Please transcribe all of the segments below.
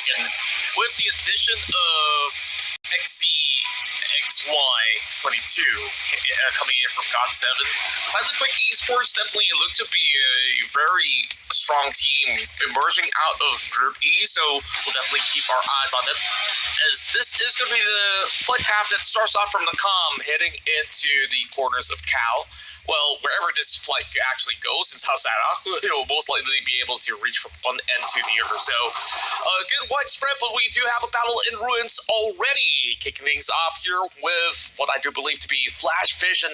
again, with the addition of XY22 coming in from God7, Classic Quick Esports definitely looked to be a very strong team emerging out of Group E, so we'll definitely keep our eyes on it, as this is going to be the flight path that starts off from the COM heading into the corners of Cal. Well, wherever this flight actually goes, since Hausana, it will most likely be able to reach from one end to the other. So, good widespread, but we do have a battle in ruins already. Kicking things off here with what I do believe to be Flash Vision,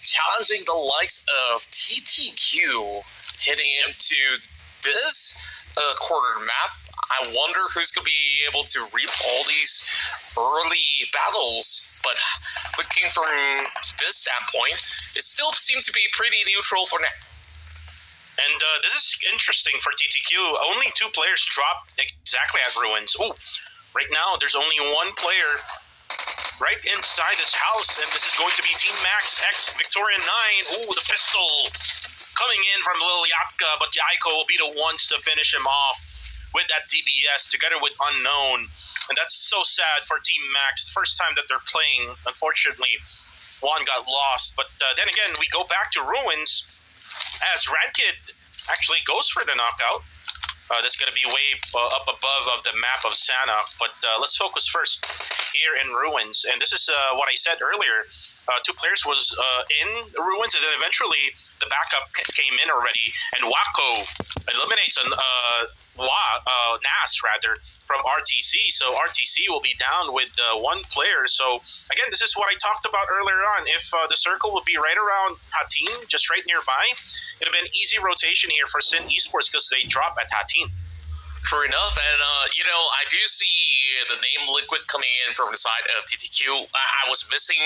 challenging the likes of TTQ, hitting into this corner map. I wonder who's going to be able to reap all these early battles, but looking from this standpoint, it still seems to be pretty neutral for now. And this is interesting for TTQ. Only 2 players dropped exactly at Ruins. Oh, right now there's only 1 player right inside this house, and this is going to be Team Max X Victoria 9. Oh, the pistol coming in from Lil Yatka, but Yaiko will be the ones to finish him off with that DBS together with Unknown. And that's so sad for Team Max. First time that they're playing, unfortunately, one got lost. But then again, we go back to Ruins as Radkid actually goes for the knockout. That's going to be way up above of the map of Sana. But let's focus first here in Ruins. And this is what I said earlier. 2 players was in Ruins, and then eventually the backup came in already. And Wako eliminates Nas rather from RTC. So RTC will be down with 1 player. So again, this is what I talked about earlier on. If the circle would be right around Hatin, just right nearby, it would have been easy rotation here for Sin Esports because they drop at Hatin. True enough, and I do see the name Liquid coming in from the side of TTQ. I was missing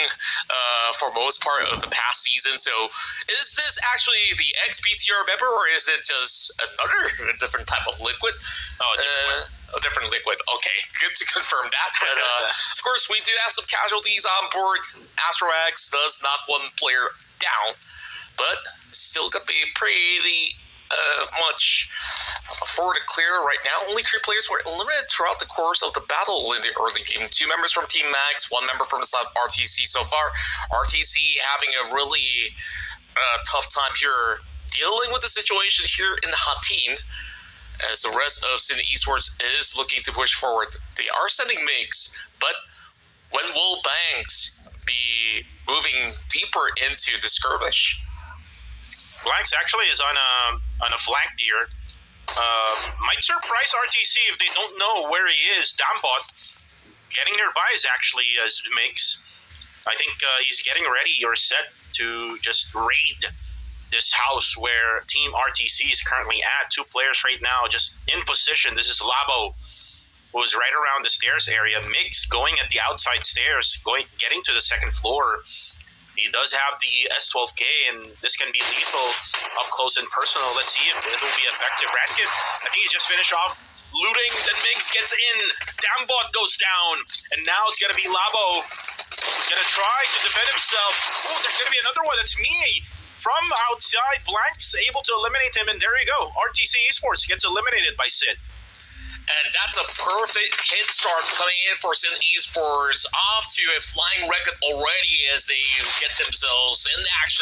for most part of the past season, so is this actually the XBTR member, or is it just another different type of Liquid? A different Liquid. Okay, good to confirm that. But of course, we do have some casualties on board. AstroX does knock 1 player down, but it's still going to be pretty much forward to clear right now. Only 3 players were eliminated throughout the course of the battle in the early game. 2 members from Team Max, 1 member from the side of RTC so far. RTC having a really tough time here dealing with the situation here in Hatin, as the rest of Sin Esports is looking to push forward. They are sending MiGs, but when will Banks be moving deeper into the skirmish? Blanks actually is on a flank here. Might surprise RTC if they don't know where he is. Dambot getting nearby is actually as MiGs. I think he's getting ready or set to just raid this house where Team RTC is currently at. 2 players right now just in position. This is Labo, who's right around the stairs area. MiGs going at the outside stairs, getting to the 2nd floor. He does have the S12K, and this can be lethal up close and personal. Let's see if it will be effective. Radkid, I think he's just finished off looting. Then MiGs gets in. Dambot goes down. And now it's going to be Labo. He's going to try to defend himself. Oh, there's going to be another one. That's me. From outside, Blanks able to eliminate him. And there you go. RTC Esports gets eliminated by Sid. And that's a perfect hit start coming in for Sin Esports, off to a flying record already as they get themselves in action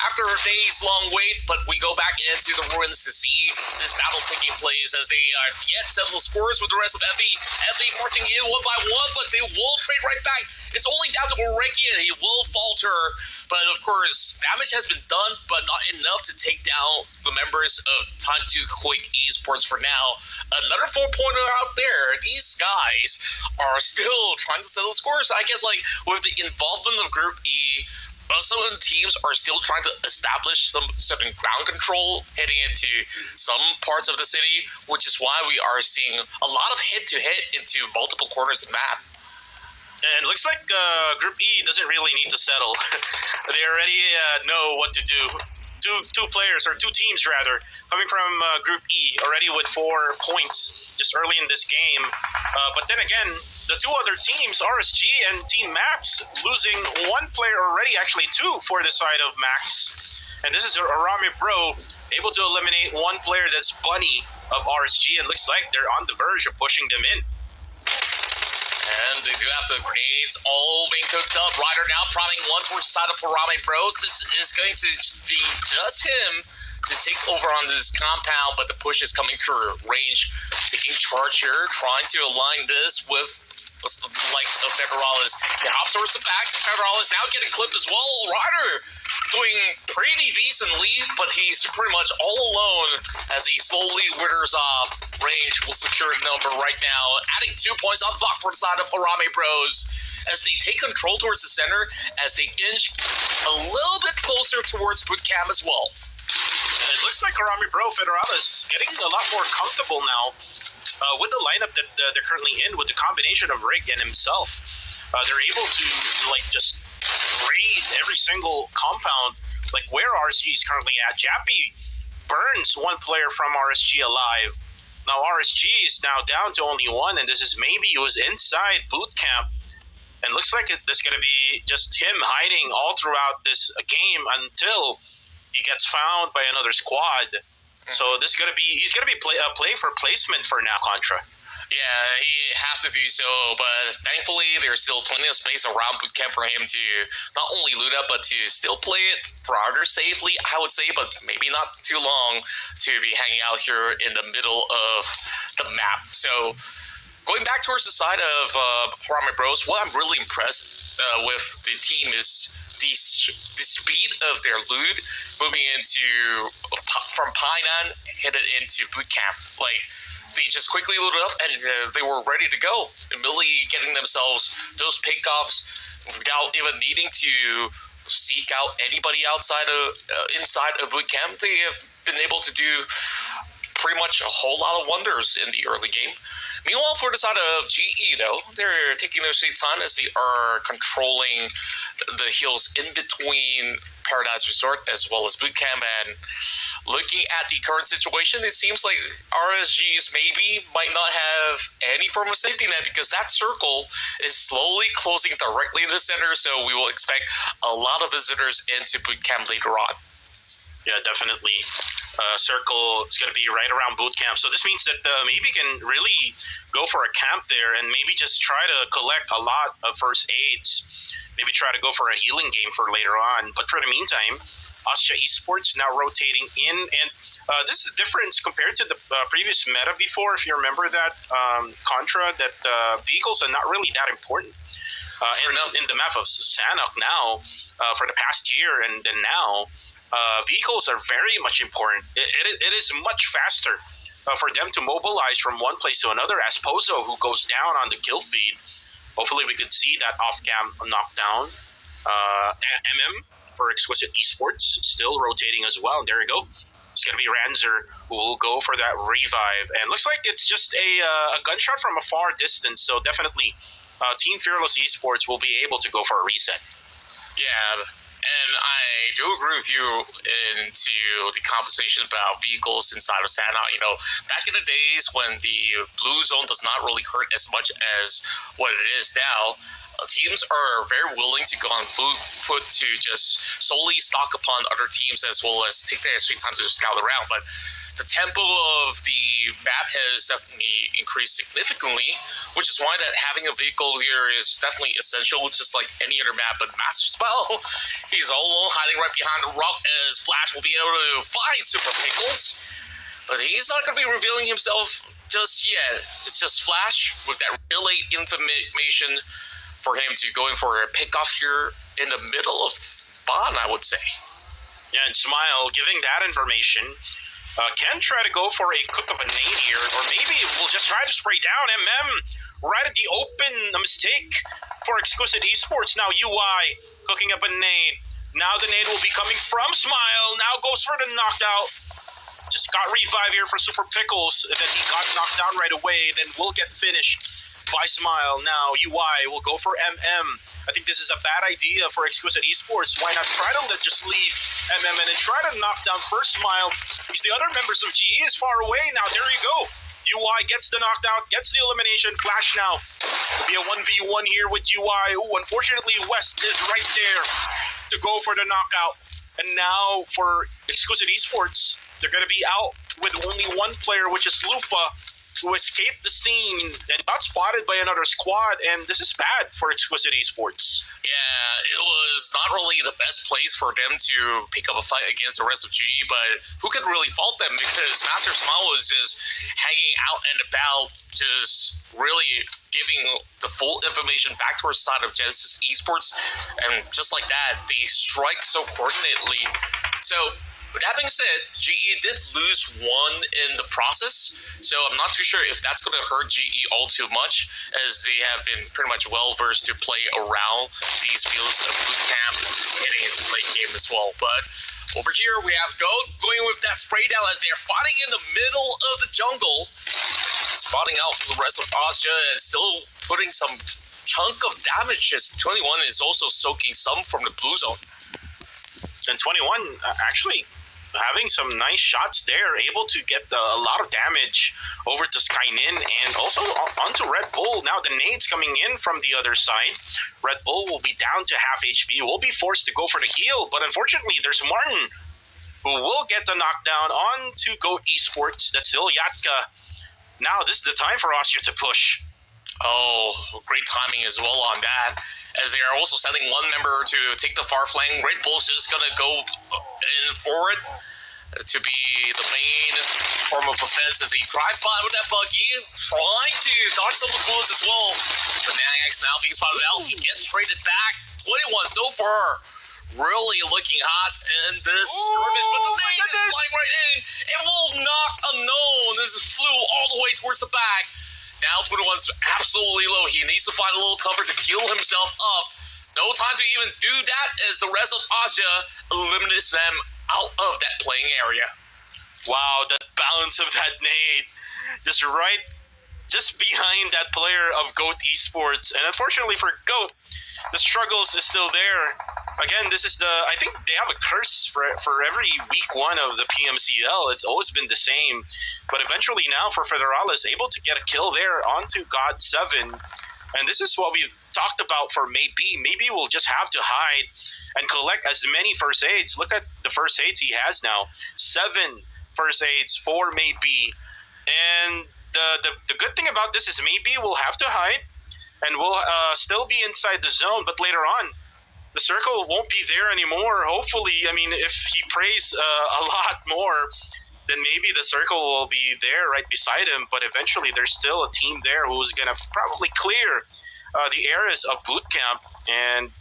after a days-long wait. But we go back into the ruins to see this battle taking place as they get several scores with the rest of Effie. Effie marching in 1 by 1, but they will trade right back. It's only down to Oreki, and he will falter. But of course, damage has been done, but not enough to take down the members of Time to Quick Esports for now. Another 4-pointer out there. These guys are still trying to settle scores. I guess, like, with the involvement of Group E, some of the teams are still trying to establish some ground control heading into some parts of the city, which is why we are seeing a lot of hit-to-hit into multiple corners of the map. And it looks like Group E doesn't really need to settle. They already know what to do. Two players, or 2 teams rather, coming from Group E already with 4 points just early in this game. But then again, the 2 other teams, RSG and Team Max, losing 1 player already, actually 2 for the side of Max. And this is Arame Bro, able to eliminate 1 player, that's Bunny. of RSG, and looks like they're on the verge of pushing them in. And they do have the grenades all being cooked up. Ryder now prodding one towards the side of Pubg Bros. This is going to be just him to take over on this compound, but the push is coming through range. Taking charge here, trying to align this with like Federales. He hops towards the back. Federales now getting clipped as well. Ryder doing pretty decently, but he's pretty much all alone as he slowly withers off. Range will secure a number right now, adding 2 points on the for the side of Pubg Bros as they take control towards the center, as they inch a little bit closer towards boot camp as well. And it looks like Pubg Bro Federales getting a lot more comfortable now with the lineup that they're currently in, with the combination of Rig and himself. They're able to like just raid every single compound, like where RSG is currently at. Jappy burns one player from RSG alive. Now RSG is now down to only one, and this is maybe he was inside boot camp, and looks like there's going to be just him hiding all throughout this game until he gets found by another squad. So this is going to be play for placement for now, Contra. Yeah, he has to do so, but thankfully there's still plenty of space around bootcamp for him to not only loot up, but to still play it rather safely, I would say, but maybe not too long to be hanging out here in the middle of the map. So going back towards the side of Pubg Bros, what I'm really impressed with the team is the speed of their loot moving into from Painan headed into bootcamp. Like, they just quickly loaded up and they were ready to go, immediately getting themselves those pickoffs without even needing to seek out anybody outside of inside of bootcamp. They have been able to do pretty much a whole lot of wonders in the early game. Meanwhile, for the side of GE, though, they're taking their sweet time as they are controlling the hills in between Paradise Resort as well as bootcamp. And looking at the current situation, it seems like RSGs maybe might not have any form of safety net, because that circle is slowly closing directly in the center. So we will expect a lot of visitors into bootcamp later on. Yeah, definitely. Circle is going to be right around boot camp. So this means that maybe can really go for a camp there and maybe just try to collect a lot of first aids. Maybe try to go for a healing game for later on. But for the meantime, Austria Esports now rotating in. And this is the difference compared to the previous meta before. If you remember that, Contra, that vehicles are not really that important. In the map of Sanok now, for the past year and then now, vehicles are very much important. It is much faster for them to mobilize from one place to another, as Pozo, who goes down on the kill feed. Hopefully we could see that off-cam knockdown. MM for Exquisite Esports still rotating as well. There we go. It's going to be Ranzer who will go for that revive. And looks like it's just a gunshot from a far distance, so definitely Team Fearless Esports will be able to go for a reset. Yeah, and I do agree with you into the conversation about vehicles inside of Sanok. You know, back in the days when the blue zone does not really hurt as much as what it is now, teams are very willing to go on foot to just solely stock upon other teams, as well as take their sweet time to scout around. But the tempo of the map has definitely increased significantly, which is why that having a vehicle here is definitely essential, just like any other map. But Master Spell, he's all alone, hiding right behind the rock, as Flash will be able to find Super Pickles. But he's not going to be revealing himself just yet. It's just Flash with that relay information for him to go in for a pickoff here in the middle of Bond, I would say. Yeah, and Smile giving that information. Can try to go for a cook of a nade here, or maybe we'll just try to spray down MM right at the open. A mistake for Exquisite Esports. Now UI cooking up a nade. Now the nade will be coming from Smile. Now goes for the knockout. Just got revive here for Super Pickles, and then he got knocked down right away. Then will get finished by Smile. Now UI will go for MM. I think this is a bad idea for Exquisite Esports. Why not try to just leave MM and then try to knock down first Smile, because the other members of GE is far away. Now there you go. UI gets the knockout, gets the elimination. Flash now will be a 1v1 here with UI. Ooh, unfortunately, West is right there to go for the knockout. And now for Exquisite Esports, They're going to be out with only one player, which is Lufa, who escaped the scene and got spotted by another squad, and this is bad for Exquisite Esports. Yeah, it was not really the best place for them to pick up a fight against the rest of GE, but who could really fault them, because Master Smile was just hanging out and about, just really giving the full information back to her side of Genesis Esports, and just like that, they strike so coordinately. So with that being said, GE did lose one in the process, so I'm not too sure if that's going to hurt GE all too much, as they have been pretty much well-versed to play around these fields of boot camp, getting into late game as well. But over here, we have Goat going with that spray down as they're fighting in the middle of the jungle, spotting out the rest of Austria and still putting some chunk of damage, as 21 is also soaking some from the blue zone. And 21 actually having some nice shots there, able to get a lot of damage over to Skynin and also onto Red Bull. Now the nades coming in from the other side. Red Bull will be down to half HP, will be forced to go for the heal, but unfortunately there's Martin who will get the knockdown on to Goat Esports. That's still Yatka. Now this is the time for Austria to push. Oh, great timing as well on that, as they are also sending one member to take the far flank. Red Bull's just going to go in for it to be the main form of offense as they drive by with that buggy, trying to dodge some of the bullets as well. But Naniax now being spotted out, he gets traded back. 21 so far, really looking hot in this skirmish, but the nade is flying right in. It will knock unknown. This flew all the way towards the back. Now 21's absolutely low. He needs to find a little cover to heal himself up. No time to even do that as the rest of Austria eliminates them out of that playing area. Wow, the balance of that nade. Just behind that player of Goat Esports. And unfortunately for Goat, the struggles is still there. Again, I think they have a curse for every week one of the PMCL. It's always been the same. But eventually now for Federalis, able to get a kill there onto God 7. And this is what we've talked about for Maybe. Maybe we'll just have to hide and collect as many first aids. Look at the first aids he has now. 7 first aids for Maybe. And the good thing about this is Maybe we'll have to hide and we'll still be inside the zone. But later on, the circle won't be there anymore. Hopefully, I mean, if he prays a lot more, then maybe the circle will be there right beside him. But eventually, there's still a team there who's going to probably clear the areas of boot camp, and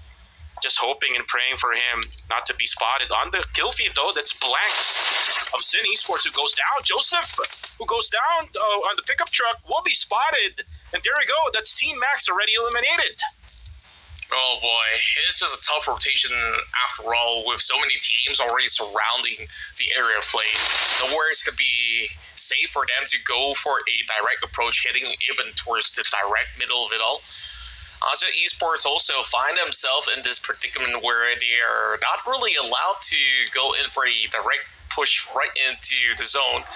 just hoping and praying for him not to be spotted. On the kill feed, though, that's Blanks of Sin Esports who goes down. Joseph, who goes down on the pickup truck, will be spotted. And there we go. That's Team Max already eliminated. Oh boy, it's just a tough rotation after all, with so many teams already surrounding the area of play. Nowhere it's going to be safe for them to go for a direct approach, hitting even towards the direct middle of it all. Also, esports also find themselves in this predicament where they are not really allowed to go in for a direct push right into the zone.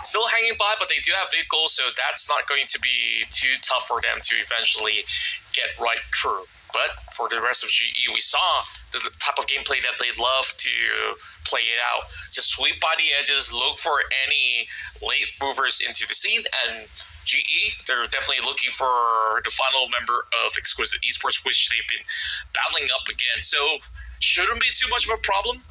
Still hanging by, but they do have vehicles, so that's not going to be too tough for them to eventually get right through. But for the rest of GE, we saw the type of gameplay that they love to play it out. Just sweep by the edges, look for any late movers into the scene, and GE, they're definitely looking for the final member of Exquisite Esports, which they've been battling up against. So shouldn't be too much of a problem,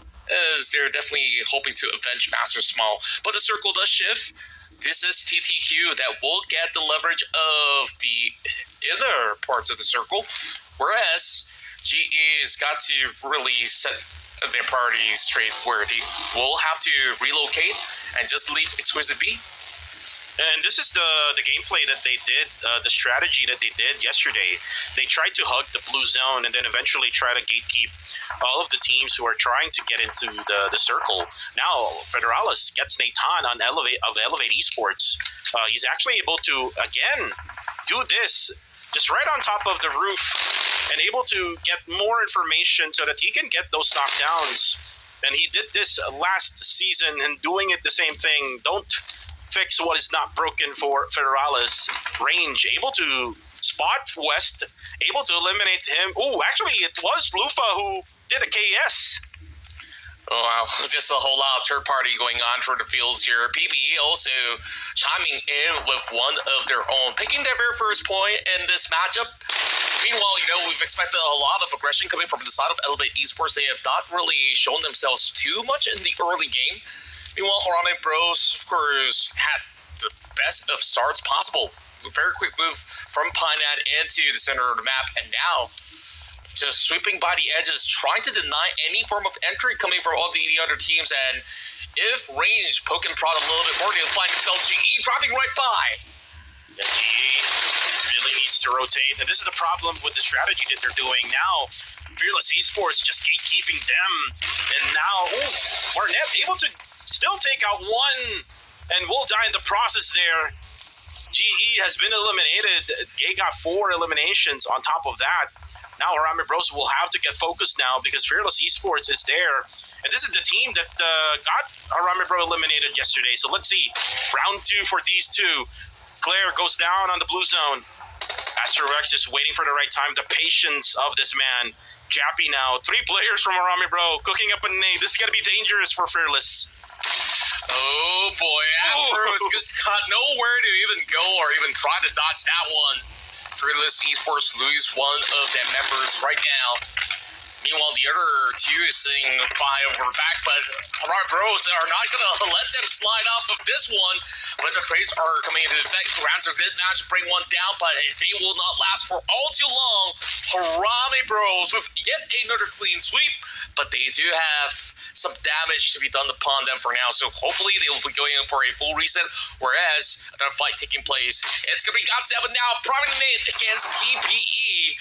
as they're definitely hoping to avenge Master Small. But the circle does shift. This is TTQ that will get the leverage of the inner parts of the circle, whereas GE's got to really set their priorities straight, where they will have to relocate and just leave Exquisite B. And this is the gameplay that they did, the strategy that they did yesterday. They tried to hug the blue zone and then eventually try to gatekeep all of the teams who are trying to get into the circle. Now, Federalis gets Nathan on Elevate Esports. He's actually able to, again, do this just right on top of the roof and able to get more information so that he can get those knockdowns. And he did this last season and doing it the same thing. Don't fix what is not broken for Federalis. Range, able to spot West, able to eliminate him. Oh, actually, it was Lufa who did a KS. Oh, wow, just a whole lot of third party going on for the fields here. PBE also chiming in with one of their own, picking their very first point in this matchup. Meanwhile, we've expected a lot of aggression coming from the side of Elevate Esports. They have not really shown themselves too much in the early game. Meanwhile, Harame Bros, of course, had the best of starts possible. Very quick move from Pinat into the center of the map, and now just sweeping by the edges, trying to deny any form of entry coming from all the other teams. And if Range poke and prod a little bit more, they'll find themselves GE dropping right by. Yeah, GE really needs to rotate, and this is the problem with the strategy that they're doing now. Fearless Esports just gatekeeping them, and now Barnett able to still take out one, and will die in the process there. GE has been eliminated. Gay got 4 eliminations on top of that. Now Harame Bros will have to get focused now because Fearless Esports is there. And this is the team that got Harame Bro eliminated yesterday. So let's see. Round 2 for these two. Claire goes down on the blue zone. Astro Rex just waiting for the right time. The patience of this man. Jappy now. 3 players from Harame Bro cooking up a nade. This is going to be dangerous for Fearless. Oh boy, Astro has got nowhere to even go or even try to dodge that one. Fearless Esports lose one of their members right now. Meanwhile, the other 2 is sitting 5 over back, but Harame Bros are not going to let them slide off of this one. But the trades are coming into effect. Ransom did manage to bring one down, but they will not last for all too long. Harame Bros with yet another clean sweep, but they do have some damage to be done upon them for now. So hopefully they will be going in for a full reset, whereas another fight taking place. It's going to be God7 now, priming mid against PBE.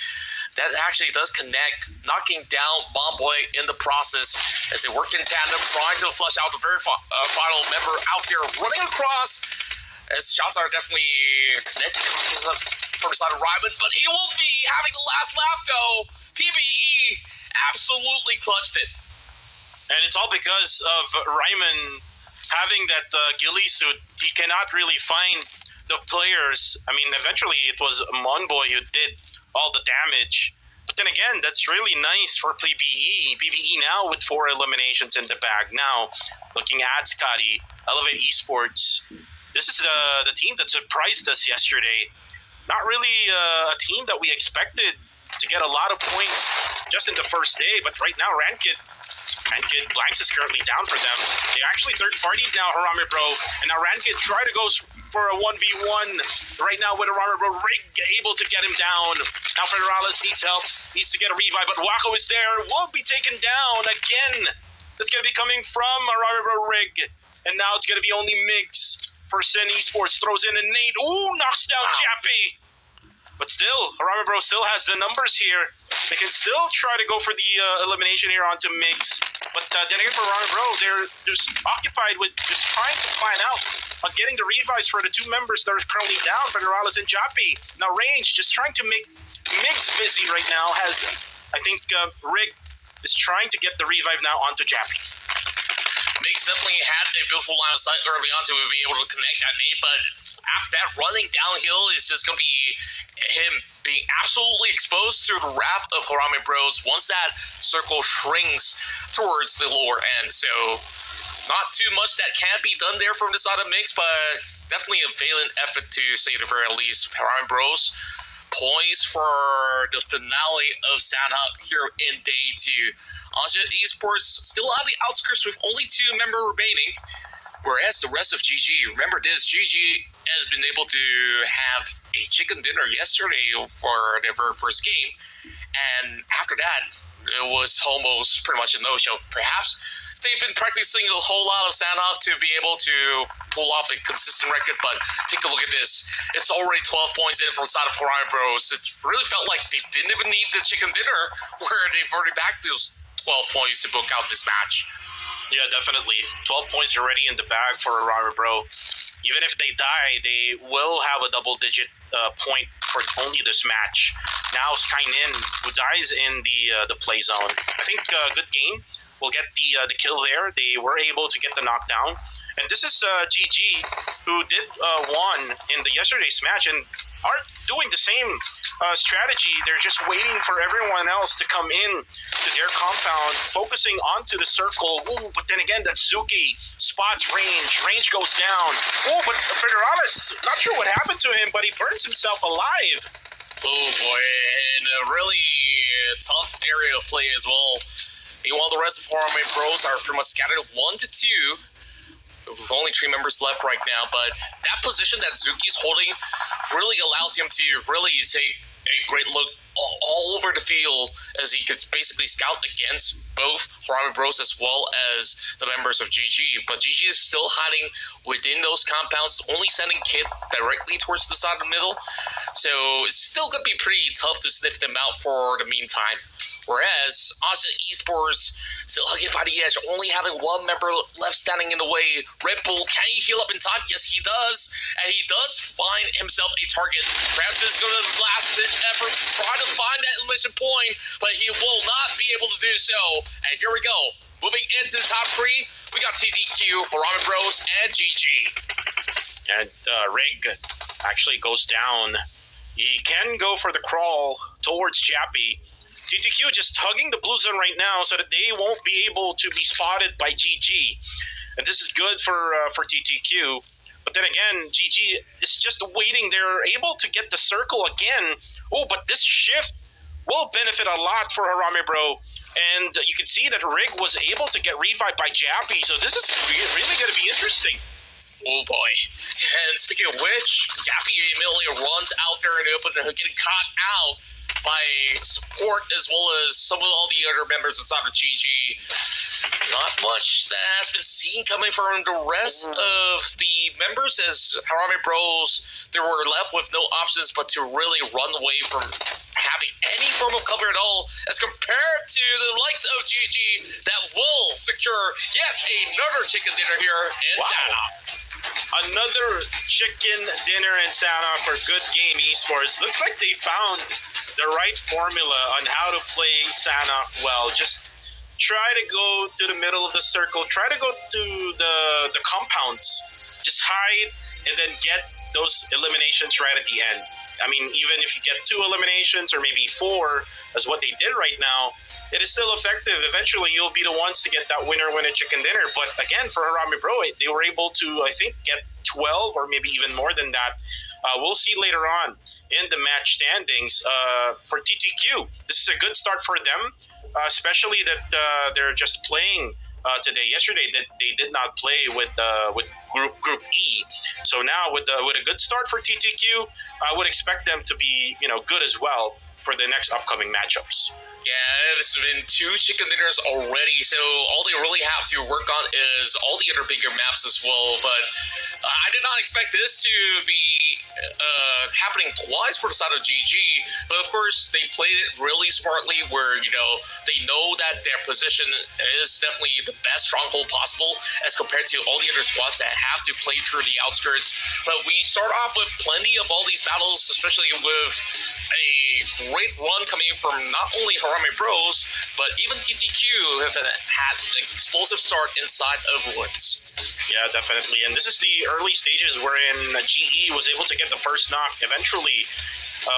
That actually does connect, knocking down Bomboy in the process as they work in tandem, trying to flush out the very final member out there, running across, as shots are definitely connected from the side of Ryman, but he will be having the last laugh though. PBE absolutely clutched it. And it's all because of Ryman having that ghillie suit. He cannot really find the players. I mean, eventually it was Monboy who did all the damage. But then again, that's really nice for PBE. PBE now with 4 eliminations in the bag. Now, looking at Scotty, Elevate Esports. This is the team that surprised us yesterday. Not really a team that we expected to get a lot of points just in the first day. But right now, Ranked Blanks is currently down for them. They actually third-partied now Harame Bro. And now Ranked try to go for a 1v1 right now with Harame Bro. Rig able to get him down. Now Federales needs help. Needs to get a revive. But Wako is there. Will be taken down again. That's going to be coming from Harame Bro Rig. And now it's going to be only Migs for Sen Esports. Throws in a nade. Ooh, knocks down Chappie. But still, Harame Bro still has the numbers here. They can still try to go for the elimination here onto Migs. But then again, for Harame Bro, they're just occupied with just trying to plan out on getting the revives for the 2 members that are currently down, Federales and Jappy. Now Range just trying to make Migs busy right now. I think Rig is trying to get the revive now onto Jappy. Migs definitely had a beautiful line of sight early on to be able to connect that nade, but after that, running downhill is just going to be him being absolutely exposed through the wrath of Harame Bros once that circle shrinks towards the lower end. So not too much that can be done there from the side of Mix, but definitely a valiant effort to say the very least. Harame Bros poised for the finale of Sanhok here in day 2. Asia Esports still on the outskirts with only 2 members remaining, whereas the rest of GG, remember this, GG has been able to have a chicken dinner yesterday for their very first game, and after that, it was almost pretty much a no-show. Perhaps they've been practicing a whole lot of Sanhok to be able to pull off a consistent record, but take a look at this. It's already 12 points in from the side of Harame Bros. It really felt like they didn't even need the chicken dinner, where they've already backed those 12 points to book out this match. Yeah, definitely. 12 points already in the bag for Harame Bro. Even if they die, they will have a double-digit point for only this match. Now Skynin, who dies in the play zone. I think good game. We'll get the kill there. They were able to get the knockdown. And this is GG, who did won in the yesterday's match. And are doing the same strategy. They're just waiting for everyone else to come in to their compound, focusing onto the circle. Ooh, but then again, that Zuki spots range. Range goes down. Oh, but Federalis, not sure what happened to him, but he burns himself alive. Oh boy, and a really tough area of play as well. Meanwhile, the rest of our main pros are pretty much scattered 1 to 2, with only 3 members left right now. But that position that Zuki's holding really allows him to really take a great look all over the field, as he could basically scout against both Harami Bros as well as the members of GG. But GG is still hiding within those compounds, only sending Kid directly towards the side of the middle. So it's still going to be pretty tough to sniff them out for the meantime. Whereas Aja Esports still hugging by the edge, only having 1 member left standing in the way. Red Bull, can he heal up in time? Yes, he does. And he does find himself a target. Perhaps this is going to be his last-ditch effort, try to find that elimination point, but he will not be able to do so. And here we go. Moving into the top 3, we got TDQ, Harami Bros, and GG. And Rig actually goes down. He can go for the crawl towards Jappy. TTQ just hugging the blue zone right now so that they won't be able to be spotted by GG. And this is good for TTQ. But then again, GG is just waiting. They're able to get the circle again. Oh, but this shift will benefit a lot for Harami Bro. And you can see that Rig was able to get revived by Jappy. So this is really going to be interesting. Oh boy. And speaking of which, Jappy immediately runs out there in the open, getting caught out by support as well as some of all the other members inside of GG. Not much that has been seen coming from the rest of the members, as Harami Bros, they were left with no options but to really run away from having any form of cover at all, as compared to the likes of GG that will secure yet another chicken dinner here in Sana. Another chicken dinner in Sana for Good Game Esports. Looks like they found the right formula on how to play Sana well. Just try to go to the middle of the circle. Try to go to the compounds. Just hide and then get those eliminations right at the end. I mean, even if you get 2 eliminations or maybe 4, as what they did right now, it is still effective. Eventually, you'll be the ones to get that winner chicken dinner. But again, for Harami Bro, they were able to, I think, get 12 or maybe even more than that. We'll see later on in the match standings. For TTQ, this is a good start for them, especially that they're just playing today. Yesterday, that they did not play with Group E. So now with a good start for TTQ, I would expect them to be good as well for the next upcoming matchups. Yeah, it's been 2 chicken dinners already, so all they really have to work on is all the other bigger maps as well. But I did not expect this to be happening twice for the side of GG. But of course, they played it really smartly, where they know that their position is definitely the best stronghold possible as compared to all the other squads that have to play through the outskirts. But we start off with plenty of all these battles, especially with a great run coming from not only Harami Bros, but even TTQ have had an explosive start inside of Woods. Yeah, definitely. And this is the early stages wherein GE was able to get the first knock. Eventually,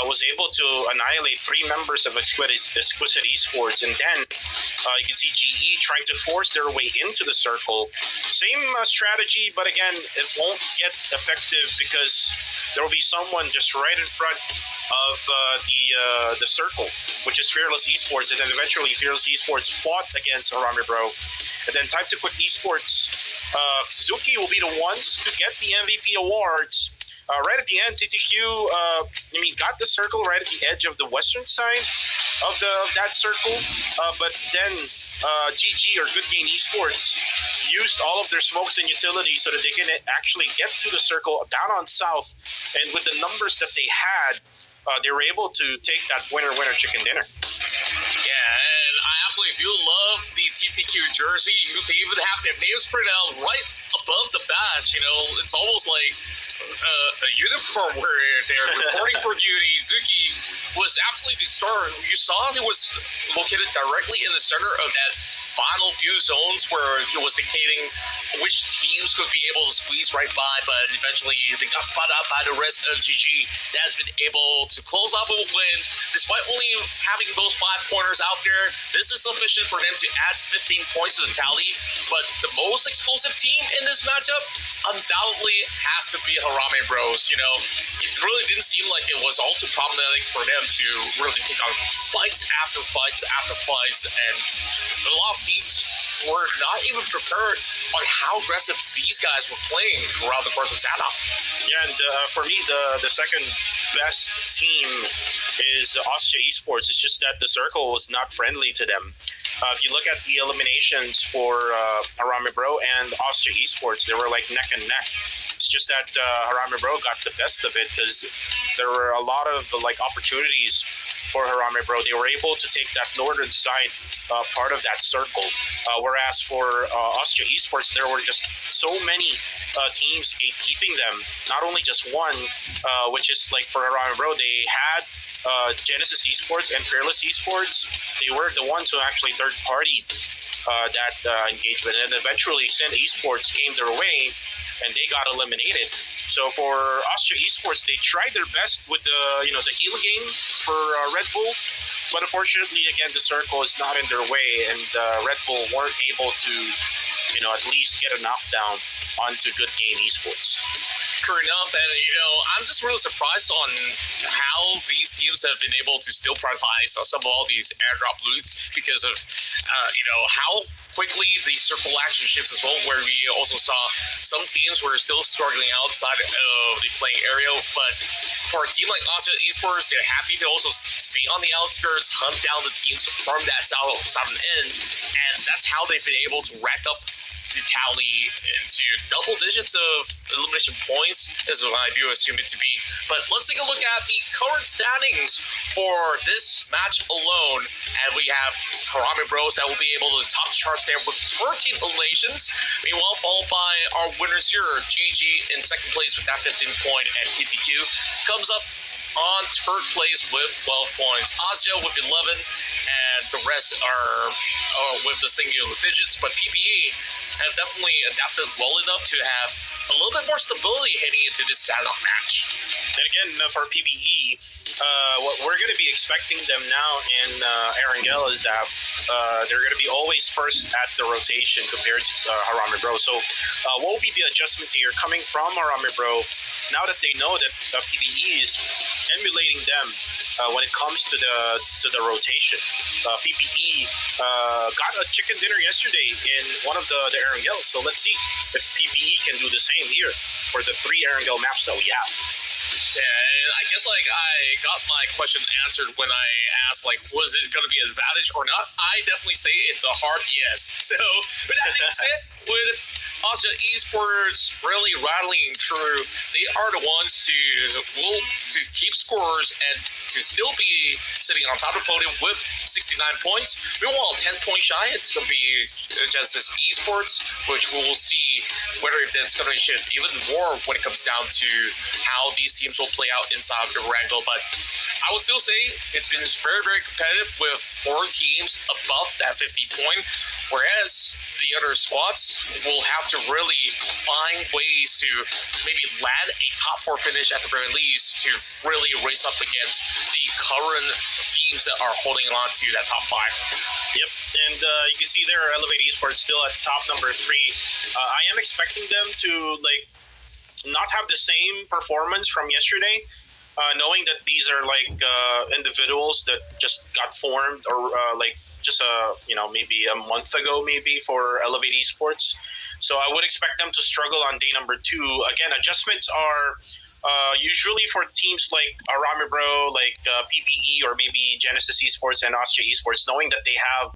was able to annihilate 3 members of Exquisite Esports. And then you can see GE trying to force their way into the circle. Same strategy, but again, it won't get effective because there will be someone just right in front of the circle, which is Fearless Esports. And then eventually Fearless Esports fought against Harami Bro. And then Type 2 Quick Esports, Suzuki will be the ones to get the MVP awards. Right at the end, TTQ got the circle right at the edge of the western side of that circle, but then GG or Good Game Esports used all of their smokes and utilities so that they can actually get to the circle down on south, and with the numbers that they had, they were able to take that winner chicken dinner. Yeah, and I absolutely do love the TTQ jersey. They even have their names printed out right above the badge. It's almost like a uniform where they're reporting for duty. Zuki was absolutely the star. You saw he was located directly in the center of that final few zones where it was dictating which teams could be able to squeeze right by, but eventually they got spotted out by the rest of GG. That has been able to close off a win. Despite only having those 5-pointers out there, this is sufficient for them to add 15 points to the tally. But the most explosive team in this matchup undoubtedly has to be Harame Bros. You know, it really didn't seem like it was all too problematic for them to really take on fights after fights after fights, and a lot of teams were not even prepared on how aggressive these guys were playing throughout the course of Zana. Yeah, and for me, the second best team is Austria Esports. It's just that the circle was not friendly to them. If you look at the eliminations for Harame Bro and Austria Esports, they were like neck and neck. It's just that Harame Bro got the best of it because there were a lot of like opportunities for Harame Bro. They were able to take that northern side part of that circle. Whereas for Austria Esports, there were just so many teams gatekeeping them. Not only just one, which is like for Harame Bro, they had Genesis Esports and Fearless Esports. They were the ones who actually third-partied that engagement. And eventually, Sin Esports came their way, and they got eliminated. So for Austria Esports, they tried their best with the the heal game for Red Bull, but unfortunately, again, the circle is not in their way, and Red Bull weren't able to at least get a knockdown onto Good Game Esports. True enough, and I'm just really surprised on how these teams have been able to still prioritize some of all these airdrop loots because of how quickly the circle action shifts as well, where we also saw some teams were still struggling outside of the playing area, but for a team like Austria Esports, they're happy to also stay on the outskirts, hunt down the teams from that southern end, and that's how they've been able to rack up the tally into double digits of elimination points, is what I do assume it to be. But let's take a look at the current standings for this match alone. And we have Harame Bros that will be able to top the charts there with 13 eliminations. Meanwhile, followed by our winners here, GG in second place with that 15-point, and TTQ comes up on third place with 12 points. Austria with 11, and the rest are with the singular digits. But PBE have definitely adapted well enough to have a little bit more stability heading into this Saturday match. And again, for PBE, what we're going to be expecting them now in Erangel is that they're going to be always first at the rotation compared to Harame Bro. So what will be the adjustment here coming from Harame Bro now that they know that PBE is emulating them when it comes to the rotation? PBE got a chicken dinner yesterday in one of the Erangels, so let's see if PBE can do the same here for the 3 Erangel maps that we have. Yeah, and I guess I got my question answered when I asked was it going to be an advantage or not. I definitely say it's a hard yes. So with that being said, with Austria Esports really rattling through, they are the ones to keep scores and to still be sitting on top of the podium with 69 points. Meanwhile, 10 points shy, it's going to be Genesis Esports, which we will see whether that's going to shift even more when it comes down to how these teams will play out inside the Wrangle. But I would still say it's been very, very competitive with 4 teams above that 50-point, whereas the other squads will have to really find ways to maybe land a top 4 finish at the very least to really race up against the current teams that are holding on to that top 5. Yep, and you can see there Elevate Esports still at top number 3. I am expecting them to not have the same performance from yesterday, knowing that these are individuals that just got formed or just maybe a month ago maybe for Elevate Esports. So I would expect them to struggle on day number 2. Again, adjustments are usually for teams like Harame Bro, PBE, or maybe Genesis Esports and Austria Esports, knowing that they have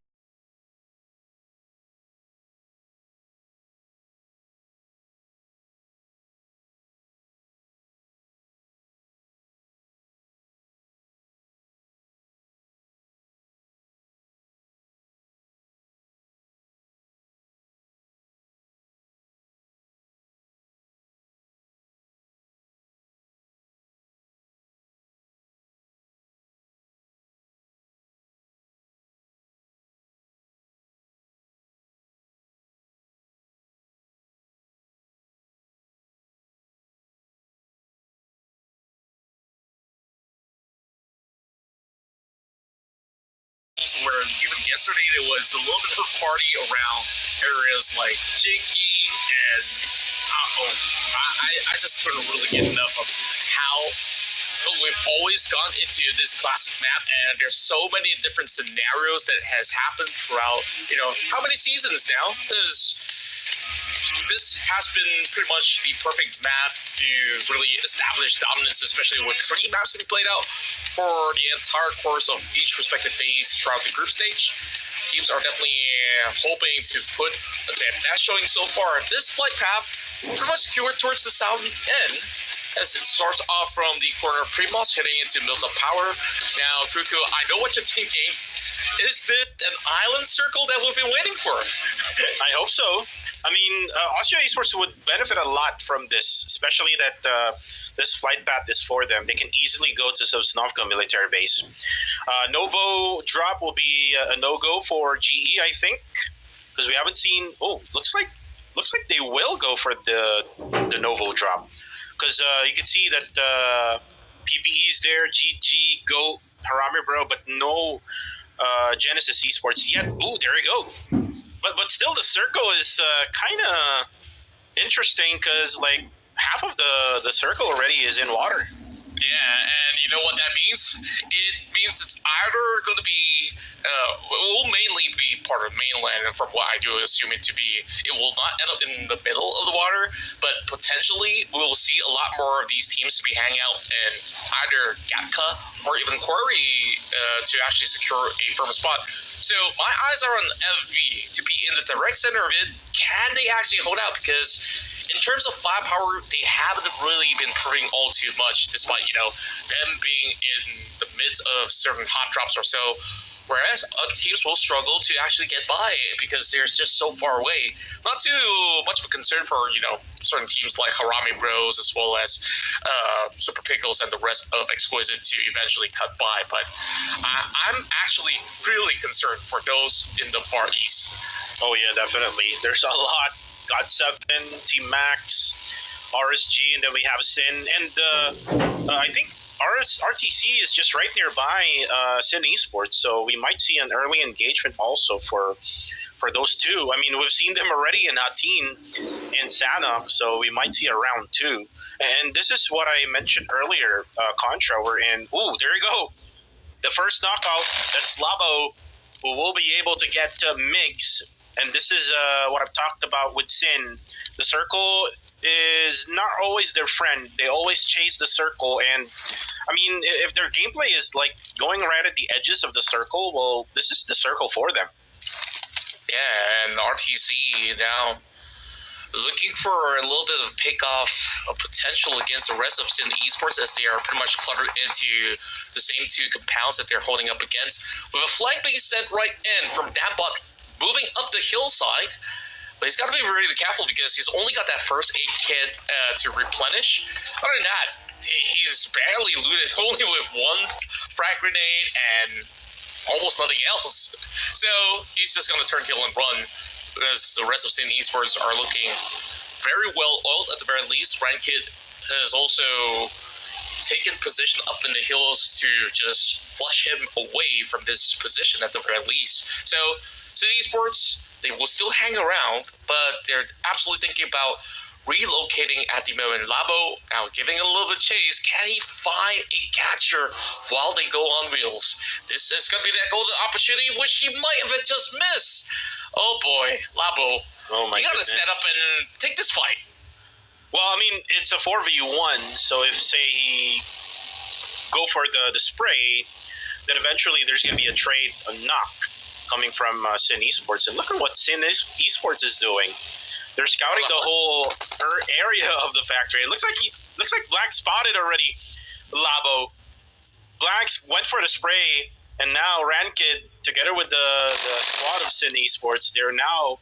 yesterday there was a little bit of a party around areas like Jinky and I just couldn't really get enough of how we've always gone into this classic map, and there's so many different scenarios that has happened throughout, how many seasons now? This has been pretty much the perfect map to really establish dominance, especially with 3 maps to be played out for the entire course of each respective phase throughout the group stage. Teams are definitely hoping to put their best showing so far. This flight path pretty much skewered towards the south end, as it starts off from the corner of Primos, heading into Milk of Power. Now, Kuku, I know what you're thinking. Is it an island circle that we've been waiting for? I hope so. I mean, Austria Esports would benefit a lot from this, especially that this flight path is for them. They can easily go to Sosnovka military base. Novo drop will be a no-go for GE, I think, because we haven't seen. Oh, looks like they will go for the Novo drop, because you can see that PBE's there, GG, Go, Harami Bro, but no Genesis Esports yet. Ooh, there we go. But still, the circle is kind of interesting, because like half of the circle already is in water. Yeah, and you know what that means? It means it's either going to be, it will mainly be part of mainland, and from what I do assume it to be, it will not end up in the middle of the water, but potentially we will see a lot more of these teams to be hanging out in either Gatka or even Quarry to actually secure a firm spot. So my eyes are on FV to be in the direct center of it. Can they actually hold out? Because in terms of firepower, they haven't really been proving all too much, despite, them being in the midst of certain hot drops or so. Whereas other teams will struggle to actually get by because they're just so far away. Not too much of a concern for, certain teams like Harami Bros as well as Super Pickles and the rest of Exquisite to eventually cut by. But I'm actually really concerned for those in the Far East. Oh, yeah, definitely. There's a lot. God7, Team Max, RSG, and then we have Sin. And I think RTC is just right nearby Sin Esports, so we might see an early engagement also for those two. I mean, we've seen them already in Hatin and Sana, so we might see a round 2. And this is what I mentioned earlier, Contra. We're in. Ooh, there you go. The first knockout. That's Labo, who will be able to get Migs. And this is what I've talked about with Sin. The circle is not always their friend. They always chase the circle, and I mean, if their gameplay is like going right at the edges of the circle, well, this is the circle for them. Yeah, and RTC now looking for a little bit of pick-off of potential against the rest of Sin Esports, as they are pretty much cluttered into the same 2 compounds that they're holding up against, with a flag being sent right in from Dambot moving up the hillside. But he's got to be really careful because he's only got that first aid kit to replenish. Other than that, he's barely looted, only with 1 frag grenade and almost nothing else. So he's just going to turn, kill, and run, as the rest of Sin Esports are looking very well oiled at the very least. Rankid has also taken position up in the hills to just flush him away from this position at the very least. So Sin Esports, they will still hang around, but they're absolutely thinking about relocating at the moment. Labo now giving a little bit of chase. Can he find a catcher while they go on wheels? This is going to be that golden opportunity, which he might have just missed. Oh boy, Labo. Oh my You got to goodness. stand up and take this fight. Well, I mean, it's a 4v1, so if, say, he go for the spray, then eventually there's going to be a trade, a knock, coming from Sin Esports. And look at what Sin Esports is doing. They're scouting the whole area of the factory. It looks like Black spotted already Labo. Black went for the spray, and now Rankid, together with the squad of Sin Esports, they're now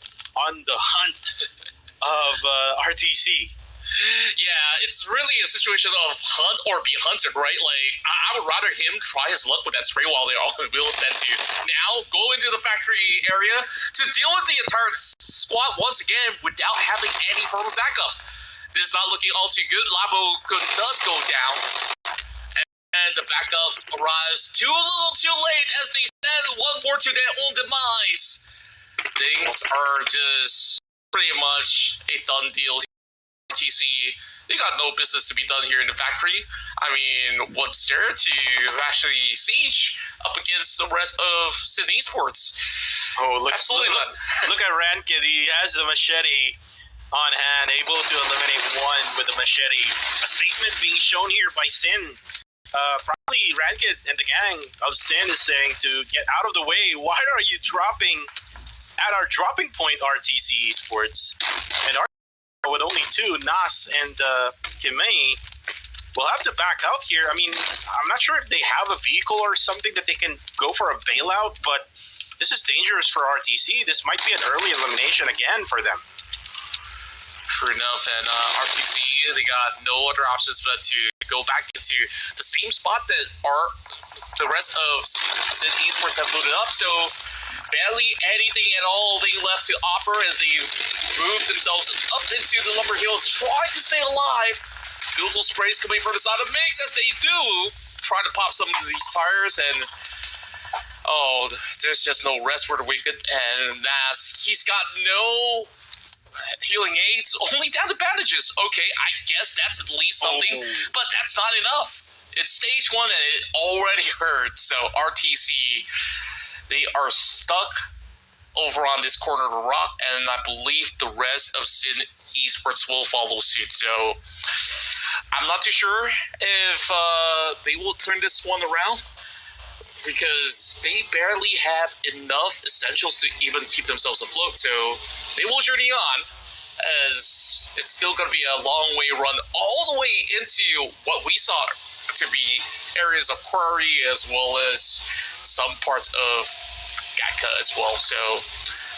on the hunt of RTC. Yeah, it's really a situation of hunt or be hunted, right? Like, I would rather him try his luck with that spray while they're on wheels than to now go into the factory area to deal with the entire squad once again without having any form of backup. This is not looking all too good. Labo does go down. And the backup arrives too little too late as they send one more to their own demise. Things are just pretty much a done deal here. RTC, they got no business to be done here in the factory. I mean, what's there to actually siege up against the rest of Sin Esports? Oh, Absolutely not. Look at Rankin. He has a machete on hand, able to eliminate one with a machete. A statement being shown here by Sin. Probably Rankin and the gang of Sin is saying to get out of the way. Why are you dropping at our dropping point, RTC Esports? And with only two, Nas and Kimei, will have to back out here. I mean, I'm not sure if they have a vehicle or something that they can go for a bailout, but this is dangerous for RTC. This might be an early elimination again for them. True enough, and RTC, they got no other options but to go back into the same spot that the rest of Sin Esports have looted up, so barely anything at all they left to offer as they move themselves up into the Lumber Hills, trying to stay alive. Beautiful sprays coming from the side of Mix as they do try to pop some of these tires, and there's just no rest for the wicked. And Nas, he's got no healing aids, only down to bandages. Okay, I guess that's at least something, but that's not enough. It's stage 1 and it already hurts. So RTC, they are stuck over on this corner of the rock, and I believe the rest of Sin Esports will follow suit. So I'm not too sure if they will turn this one around, because they barely have enough essentials to even keep themselves afloat. So they will journey on, as it's still going to be a long way run all the way into what we saw to be areas of Quarry, as well as some parts of Gatka as well. So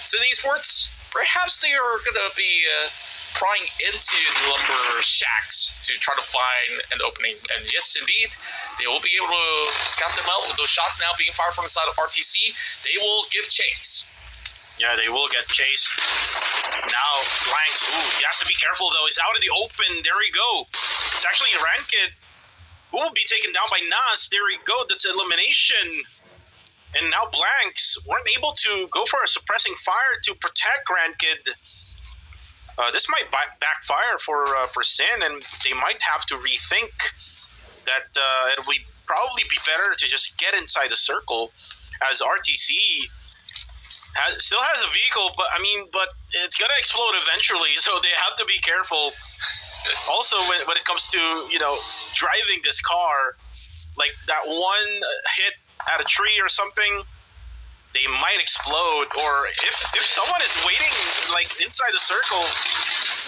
Sin Esports, perhaps they are going to be prying into the lumber shacks to try to find an opening. And yes, indeed, they will be able to scout them out with those shots now being fired from the side of RTC. They will give chase. Yeah, they will get chased. Now, Blanks, he has to be careful though. He's out in the open. There we go. It's actually Rankid who will be taken down by Nas. There we go. That's elimination. And now Blanks weren't able to go for a suppressing fire to protect Rankid. This might backfire for Sin, and they might have to rethink that. It would probably be better to just get inside the circle, as RTC still has a vehicle, but it's gonna explode eventually, so they have to be careful. Also, when it comes to driving this car, like that one hit at a tree or something, they might explode. Or if someone is waiting like inside the circle,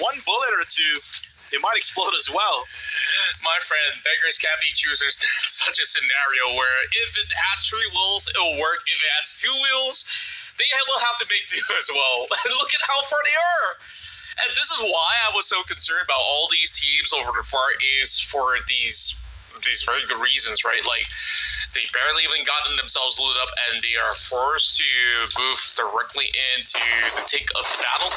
one bullet or two, they might explode as well. My friend, beggars can't be choosers. Such a scenario where if it has 3 wheels, it'll work. If it has 2 wheels, they will have to make do as well. And look at how far they are. And this is why I was so concerned about all these teams over the Far East, for these very good reasons, right? Like, they barely even gotten themselves looted up, and they are forced to move directly into the thick of the battle.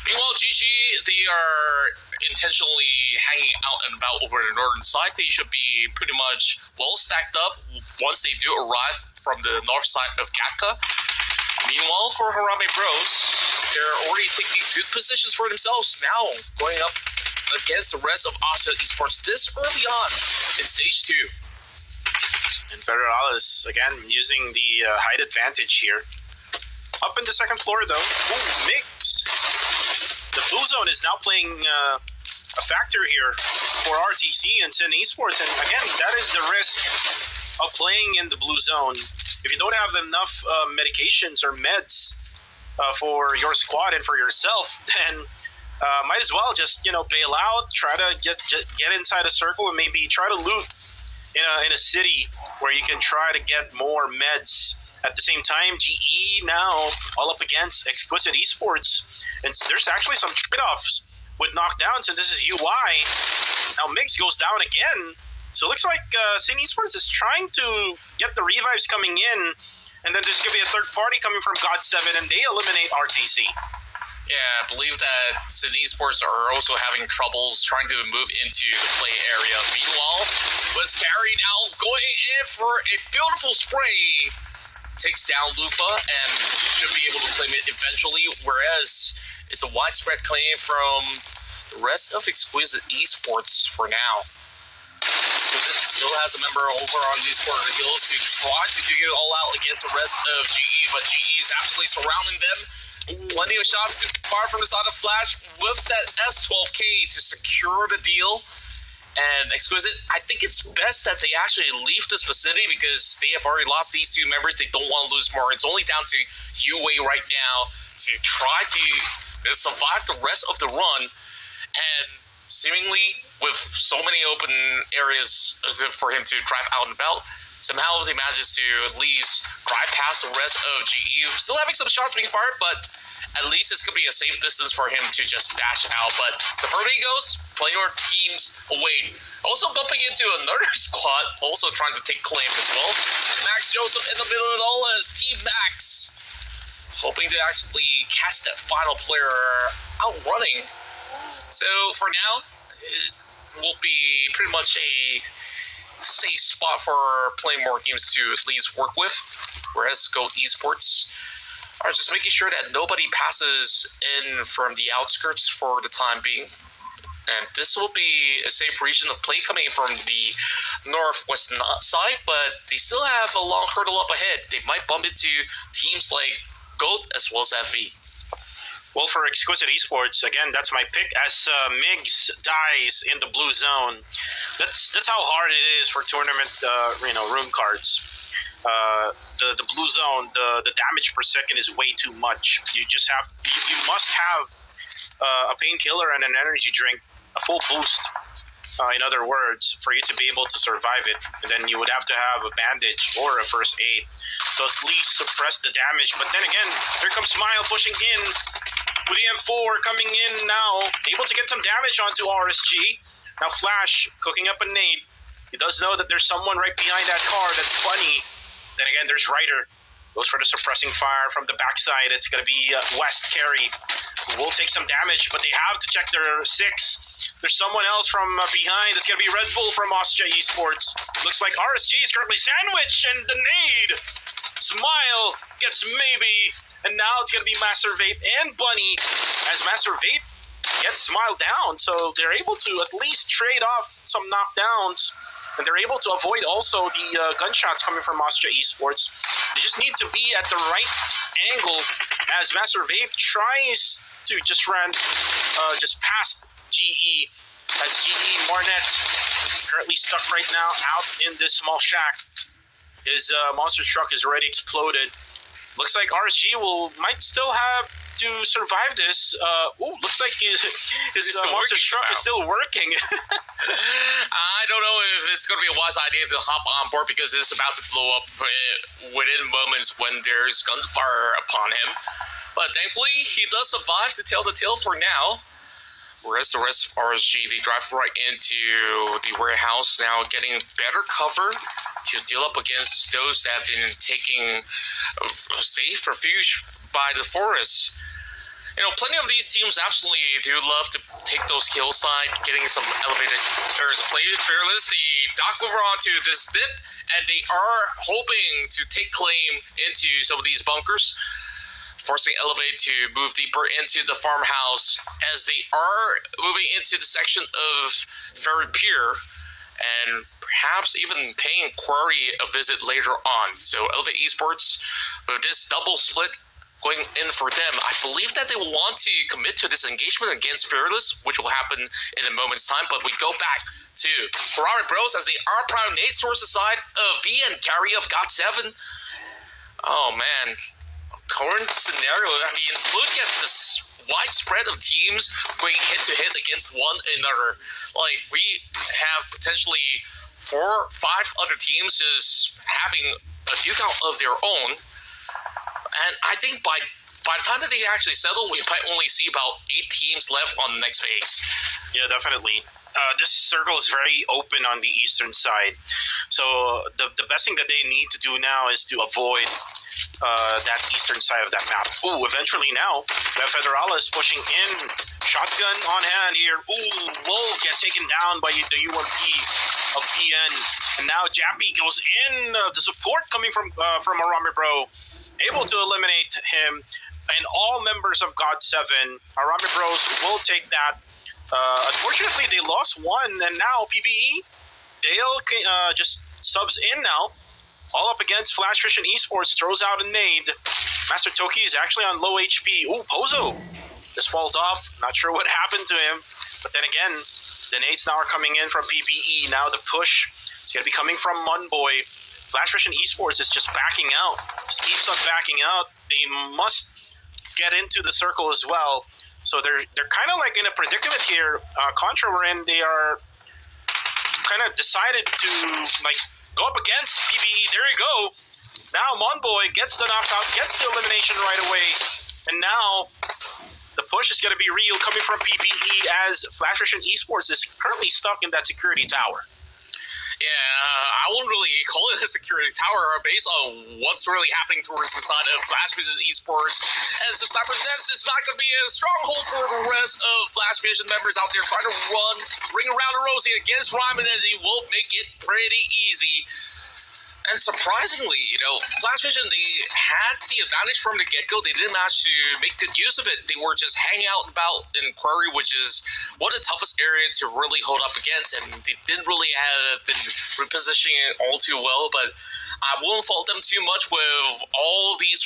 Meanwhile, GG, they are intentionally hanging out and about over the northern side. They should be pretty much well stacked up once they do arrive from the north side of Gatka. Meanwhile, for Harame Bros, they're already taking good positions for themselves now, going up against the rest of Asa Esports this early on in stage 2. And Federalis, again, using the height advantage here. Up in the second floor, though. Mix. The blue zone is now playing a factor here for RTC and Sin Esports. And again, that is the risk of playing in the blue zone. If you don't have enough medications or meds for your squad and for yourself, then might as well just bail out, try to get inside a circle, and maybe try to loot in a city where you can try to get more meds. At the same time, GE now all up against Exquisite Esports, and there's actually some trade-offs with knockdowns, and this is UI. Now Mix goes down again, so it looks like Sin Esports is trying to get the revives coming in, and then there's going to be a third party coming from God7, and they eliminate RTC. Yeah, I believe that Sydney Esports are also having troubles trying to move into the play area. Meanwhile, was Carry now going in for a beautiful spray. Takes down Lufa and should be able to claim it eventually, whereas it's a widespread claim from the rest of Exquisite Esports for now. Exquisite still has a member over on these corner of the hills to try to dig it all out against the rest of GE, but GE is absolutely surrounding them. Plenty of shots to fire from the side of Flash with that S12K to secure the deal. And Exquisite, I think it's best that they actually leave this vicinity because they have already lost these two members. They don't want to lose more. It's only down to UA right now to try to survive the rest of the run. And seemingly, with so many open areas for him to drive out and about, somehow he manages to at least drive past the rest of GE. Still having some shots being fired, but at least it's going to be a safe distance for him to just dash out. But the further he goes, plenty more teams away. Also bumping into another squad, also trying to take claim as well. Max Joseph in the middle of it all as Team Max, hoping to actually catch that final player outrunning. So for now, it will be pretty much a safe spot for playing more games to at least work with, whereas Goat Esports are just making sure that nobody passes in from the outskirts for the time being. And this will be a safe region of play coming from the northwest side, but they still have a long hurdle up ahead. They might bump into teams like Goat as well as FV. Well, for Exquisite Esports, again, that's my pick. As Migs dies in the blue zone, that's how hard it is for tournament, room cards. The blue zone, the damage per second is way too much. You must have a painkiller and an energy drink, a full boost. In other words, for you to be able to survive it, and then you would have to have a bandage or a first aid to at least suppress the damage. But then again, here comes Smile pushing in with the M4 coming in now, able to get some damage onto RSG. Now Flash cooking up a nade. He does know that there's someone right behind that car. That's Bunny. Then again, there's Ryder. Goes for the suppressing fire from the backside. It's going to be West Carry, who will take some damage, but they have to check their 6. There's someone else from behind. It's going to be Red Bull from Austria Esports. Looks like RSG is currently sandwiched, and the nade. Smile gets maybe, and now it's going to be Master Vape and Bunny, as Master Vape gets Smile down. So they're able to at least trade off some knockdowns, and they're able to avoid also the gunshots coming from Austria Esports. They just need to be at the right angle as Master Vape tries to just run just past GE, as GE Marnet currently stuck right now out in this small shack. His monster truck is already exploded. Looks like RSG might still have to survive this. Looks like his monster truck is still working. I don't know if it's going to be a wise idea to hop on board because it's about to blow up within moments when there's gunfire upon him. But thankfully, he does survive to tell the tale for now. Whereas the rest of RSG, they drive right into the warehouse now, getting better cover to deal up against those that have been taking safe refuge by the forest. Plenty of these teams absolutely do love to take those hillside, getting some elevated areas of play. Fearless, they dock over onto this dip, and they are hoping to take claim into some of these bunkers, forcing Elevate to move deeper into the farmhouse as they are moving into the section of Ferry Pier and perhaps even paying Quarry a visit later on. So Elevate Esports, with this double split going in for them, I believe that they will want to commit to this engagement against Fearless, which will happen in a moment's time. But we go back to Ferrari Bros as they are prime nade source aside of V and Carry of God7. Oh man. Current scenario, I mean, look at this widespread of teams going head-to-head against one another. Like, we have potentially 4 or 5 other teams just having a duke out of their own. And I think by the time that they actually settle, we might only see about 8 teams left on the next phase. Yeah, definitely. This circle is very open on the eastern side. So the best thing that they need to do now is to avoid that eastern side of that map. Ooh, eventually now, the Federalis pushing in. Shotgun on hand here. Ooh, will get taken down by the UMP of PN. And now Jappy goes in. The support coming from Arame Bro. Able to eliminate him. And all members of God 7. Arame Bros will take that. Unfortunately, they lost one. And now PBE, Dale just subs in now. All up against Flash Fish and Esports. Throws out a nade. Master Toki is actually on low HP. Ooh, Pozo just falls off. Not sure what happened to him. But then again, the nades now are coming in from PBE. Now the push is going to be coming from Munboy. Flash Fish and Esports is just backing out. Just keeps on backing out. They must get into the circle as well. So they're kind of like in a predicament here. Contra wherein they are kind of decided to like go up against PBE. There you go. Now Munboy gets the knockout, gets the elimination right away. And now the push is going to be real coming from PBE as Flash Fish and Esports is currently stuck in that security tower. Yeah, I wouldn't really call it a security tower based on what's really happening towards the side of Flash Vision Esports. As the sniper says, it's not going to be a stronghold for the rest of Flash Vision members out there trying to ring around the rosy against Ryman, and he will make it pretty easy. And surprisingly, Flash Vision, they had the advantage from the get-go. They didn't manage to make good use of it. They were just hanging out about in Quarry, which is one of the toughest areas to really hold up against. And they didn't really have been repositioning it all too well. But I won't fault them too much with all these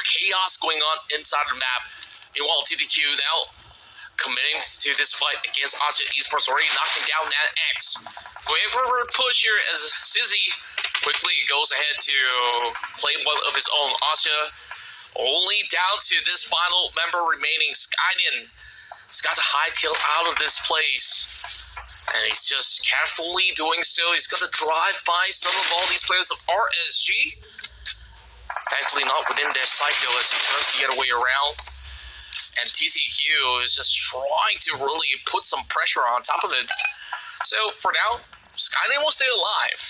chaos going on inside the map. Meanwhile, TTQ now committing to this fight against Asia Esports, already knocking down that X. Going for a push here as Sizzy quickly goes ahead to claim one of his own. Asia only down to this final member remaining, Skynin. He's got to hightail out of this place. And he's just carefully doing so. He's going to drive by some of all these players of RSG. Thankfully not within their sight though as he turns the other way around. And TTQ is just trying to really put some pressure on top of it. So for now, Skyline will stay alive.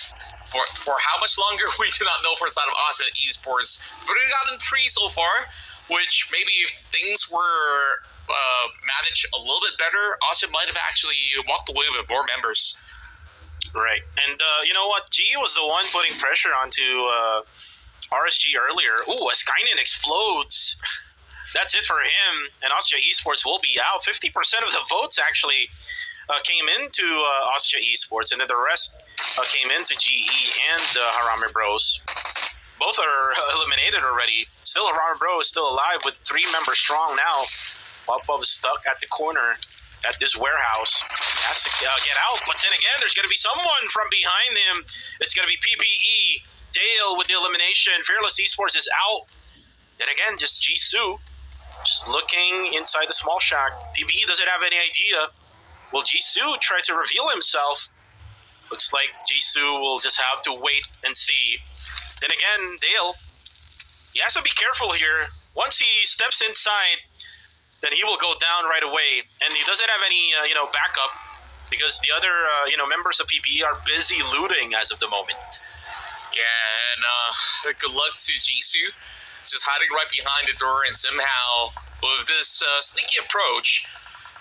For how much longer, we do not know for the side of Asia Esports. But we gotten 3 so far, which maybe if things were managed a little bit better, Asia might have actually walked away with more members. Right. And you know what? G was the one putting pressure onto RSG earlier. Ooh, a Skynin explodes. That's it for him. And Austria Esports will be out. 50% of the votes actually came into Austria Esports, and then the rest came into GE and Harame Bros. Both are eliminated already. Still, Harame Bros is still alive with 3 members strong now. Pub is stuck at the corner at this warehouse. Has to get out, but then again, there's going to be someone from behind him. It's going to be PBE. Dale with the elimination. Fearless Esports is out. Then again, just Jisoo. Just looking inside the small shack. PBE doesn't have any idea. Will Jisoo try to reveal himself? Looks like Jisoo will just have to wait and see. Then again, Dale, he has to be careful here. Once he steps inside, then he will go down right away. And he doesn't have any, backup because the other, members of PBE are busy looting as of the moment. Yeah, and good luck to Jisoo. Just hiding right behind the door, and somehow, with this sneaky approach,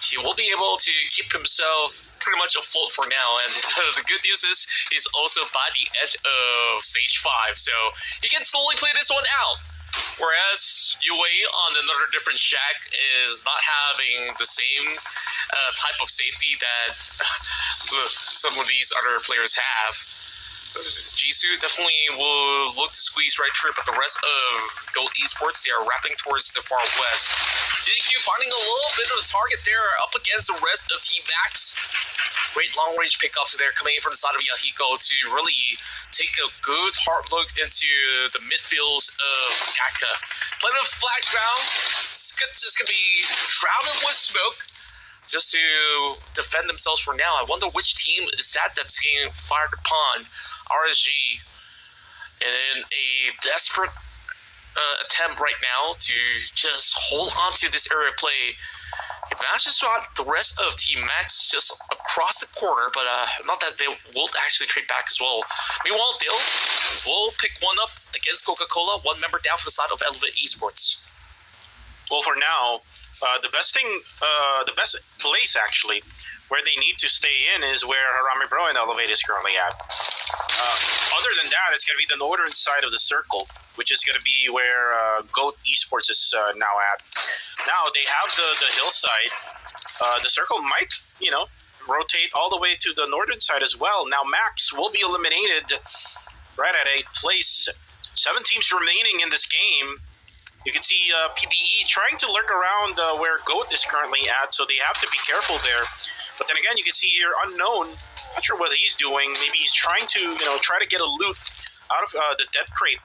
he will be able to keep himself pretty much afloat for now. And the good news is he's also by the edge of stage 5, so he can slowly play this one out. Whereas UA on another different shack is not having the same type of safety that some of these other players have. Jisoo definitely will look to squeeze right through, but the rest of Gold Esports, they are wrapping towards the far west. DQ finding a little bit of a target there up against the rest of Team Max. Great long-range pickups there coming in from the side of Yahiko to really take a good hard look into the midfields of Gakta. Plenty of flat ground. It's just going to be shrouded with smoke just to defend themselves for now. I wonder which team is that's getting fired upon. RSG in a desperate attempt right now to just hold on to this area play. Matches got the rest of Team Max just across the corner, but not that they will actually trade back as well. Meanwhile, Dale will pick one up against Coca-Cola, one member down for the side of Elevate Esports. Well, for now, the best place actually where they need to stay in is where Harami Bro and Elevate is currently at. Other than that, it's going to be the northern side of the circle, which is going to be where GOAT Esports is now at. Now they have the hillside. The circle might, rotate all the way to the northern side as well. Now Max will be eliminated right at 8th place. 7 teams remaining in this game. You can see PBE trying to lurk around where GOAT is currently at, so they have to be careful there. But then again, you can see here Unknown. Not sure what he's doing. Maybe he's trying to, try to get a loot out of the death crate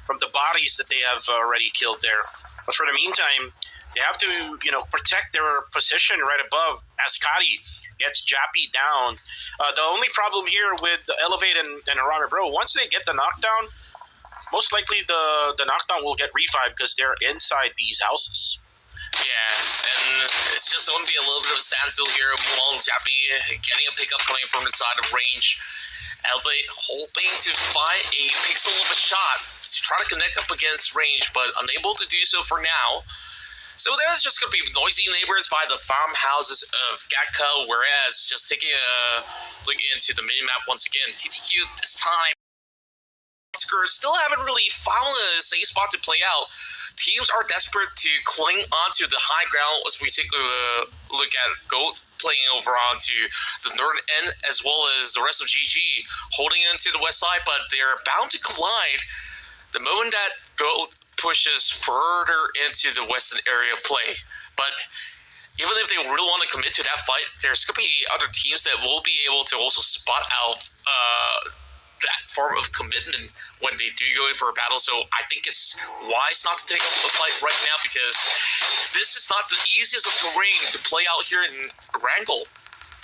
from the bodies that they have already killed there. But for the meantime, they have to, protect their position right above. Ascati gets Jappy down. The only problem here with Elevate and Harami Bro, once they get the knockdown, most likely the knockdown will get revived because they're inside these houses. Yeah, and it's just going to be a little bit of a standstill here. While Jappy getting a pickup coming from the side of range. Elevate hoping to find a pixel of a shot to try to connect up against range, but unable to do so for now. So there's just going to be noisy neighbors by the farmhouses of Gatka, whereas just taking a look into the minimap once again, TTQ this time still haven't really found a safe spot to play out. Teams are desperate to cling onto the high ground as we take a look at GOAT playing over onto the northern end, as well as the rest of GG holding into the west side, but they're bound to collide the moment that GOAT pushes further into the western area of play. But even if they really want to commit to that fight, there's going to be other teams that will be able to also spot out that form of commitment when they do go in for a battle. So I think it's wise not to take up a fight right now, because this is not the easiest of terrain to play out here in Wrangle.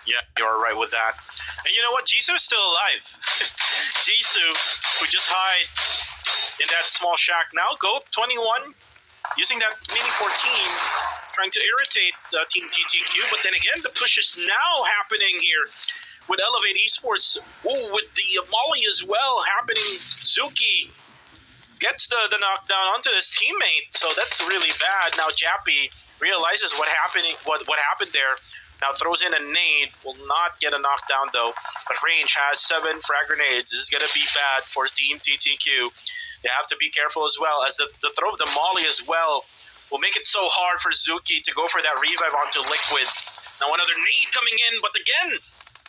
Yeah, you're right with that. And you know what? Jisoo is still alive. Jisoo, who just hide in that small shack. Now GOAT 21 using that Mini 14, trying to irritate Team TTQ. But then again, the push is now happening here with Elevate Esports. Oh, with the Molly as well happening. Zuki gets the knockdown onto his teammate, so that's really bad. Now Jappy realizes what happened there. Now throws in a nade. Will not get a knockdown though. But Range has 7 frag grenades. This is going to be bad for Team TTQ. They have to be careful as well, as the throw of the Molly as well will make it so hard for Zuki to go for that revive onto Liquid. Now another nade coming in, but again,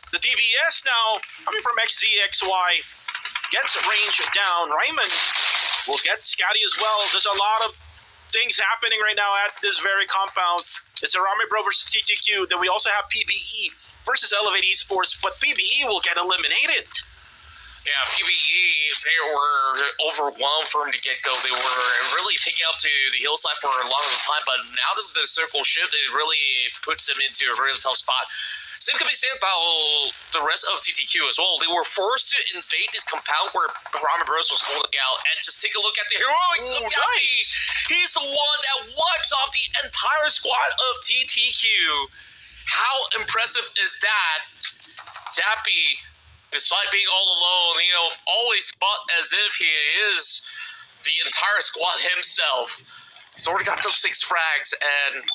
the DBS now coming from XZXY gets Range down. Ryman will get Scotty as well. There's a lot of things happening right now at this very compound. It's Harami Bro versus TTQ. Then we also have PBE versus Elevate Esports, but PBE will get eliminated. Yeah, PBE, they were overwhelmed from the get-go. They were really taking up to the hillside for a long time, but now that the circle shift, it really puts them into a really tough spot. Same can be said about the rest of TTQ as well. They were forced to invade this compound where Harami Bros was holding out, and just take a look at the heroics of Jappy. Nice. He's the one that wipes off the entire squad of TTQ. How impressive is that? Jappy, despite being all alone, always fought as if he is the entire squad himself. He's already got those 6 frags, and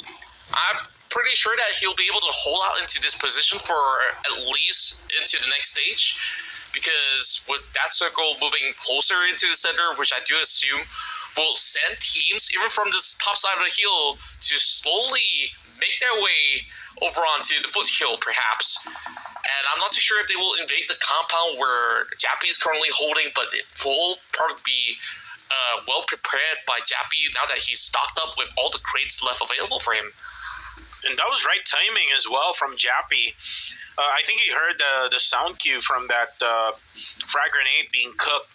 I'm pretty sure that he'll be able to hold out into this position for at least into the next stage, because with that circle moving closer into the center, which I do assume will send teams even from this top side of the hill to slowly make their way over onto the foothill perhaps. And I'm not too sure if they will invade the compound where Jappy is currently holding, but it will probably be well prepared by Jappy now that he's stocked up with all the crates left available for him. And that was right timing as well from Jappy. I think he heard the sound cue from that frag grenade being cooked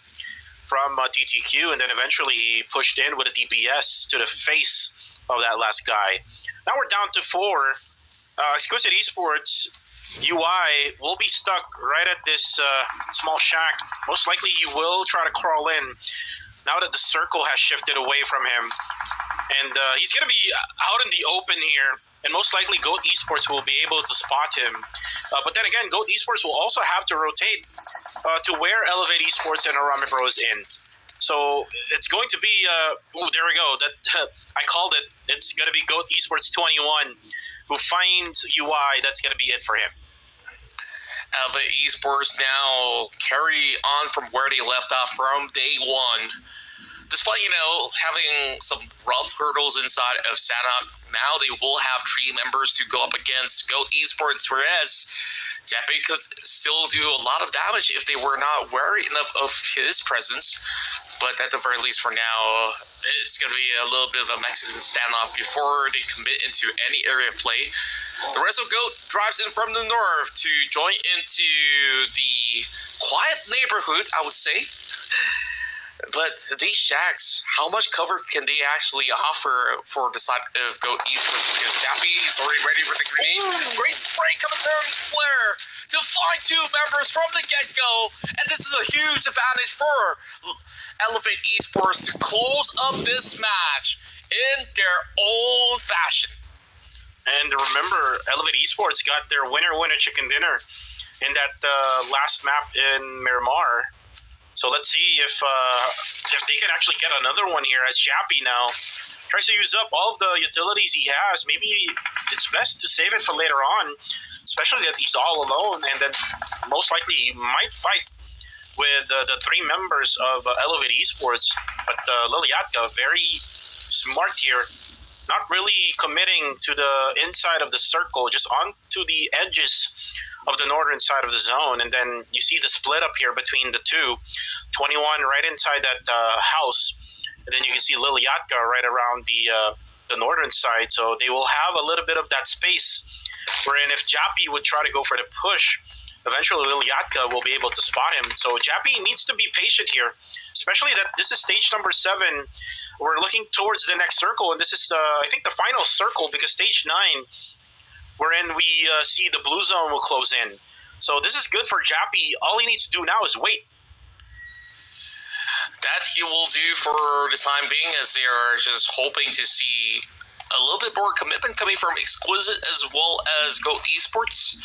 from TTQ, and then eventually he pushed in with a DPS to the face of that last guy. Now we're down to 4. Exquisite Esports UI will be stuck right at this small shack. Most likely he will try to crawl in now that the circle has shifted away from him. And he's going to be out in the open here. and most likely Goat Esports will be able to spot him. But then again, Goat Esports will also have to rotate to where Elevate Esports and Arame Pro is in. So it's going to be, there we go. That I called it. It's going to be Goat Esports 21 who finds UI. That's going to be it for him. Elevate Esports now carry on from where they left off from day one. Despite, having some rough hurdles inside of Sanhok, now they will have 3 members to go up against Goat Esports, whereas Jappy could still do a lot of damage if they were not wary enough of his presence. But at the very least for now, it's going to be a little bit of a Mexican standoff before they commit into any area of play. The rest of Goat drives in from the north to join into the quiet neighborhood, I would say. But these shacks, how much cover can they actually offer for the side of Goat Esports? Because Dappy is already ready for the grenade. Great spray coming from Flare to find 2 members from the get-go. And this is a huge advantage for Elevate Esports to close up this match in their own fashion. And remember, Elevate Esports got their winner chicken dinner in that last map in Miramar. So let's see if they can actually get another one here, as Jappy now tries to use up all of the utilities he has. Maybe it's best to save it for later on, especially that he's all alone, and then most likely he might fight with the 3 members of Elevate Esports. But Liliatka, very smart here, not really committing to the inside of the circle, just onto the edges of the northern side of the zone. And then you see the split up here between the 2. 21 right inside that house, and then you can see Liliatka right around the northern side. So they will have a little bit of that space, wherein if Jappy would try to go for the push, eventually Liliatka will be able to spot him. So Jappy needs to be patient here, especially that this is stage number 7. We're looking towards the next circle, and this is I think the final circle, because stage 9, wherein we see the blue zone will close in. So this is good for Jappy. All he needs to do now is wait. That he will do for the time being, as they are just hoping to see a little bit more commitment coming from Exquisite as well as Goat Esports.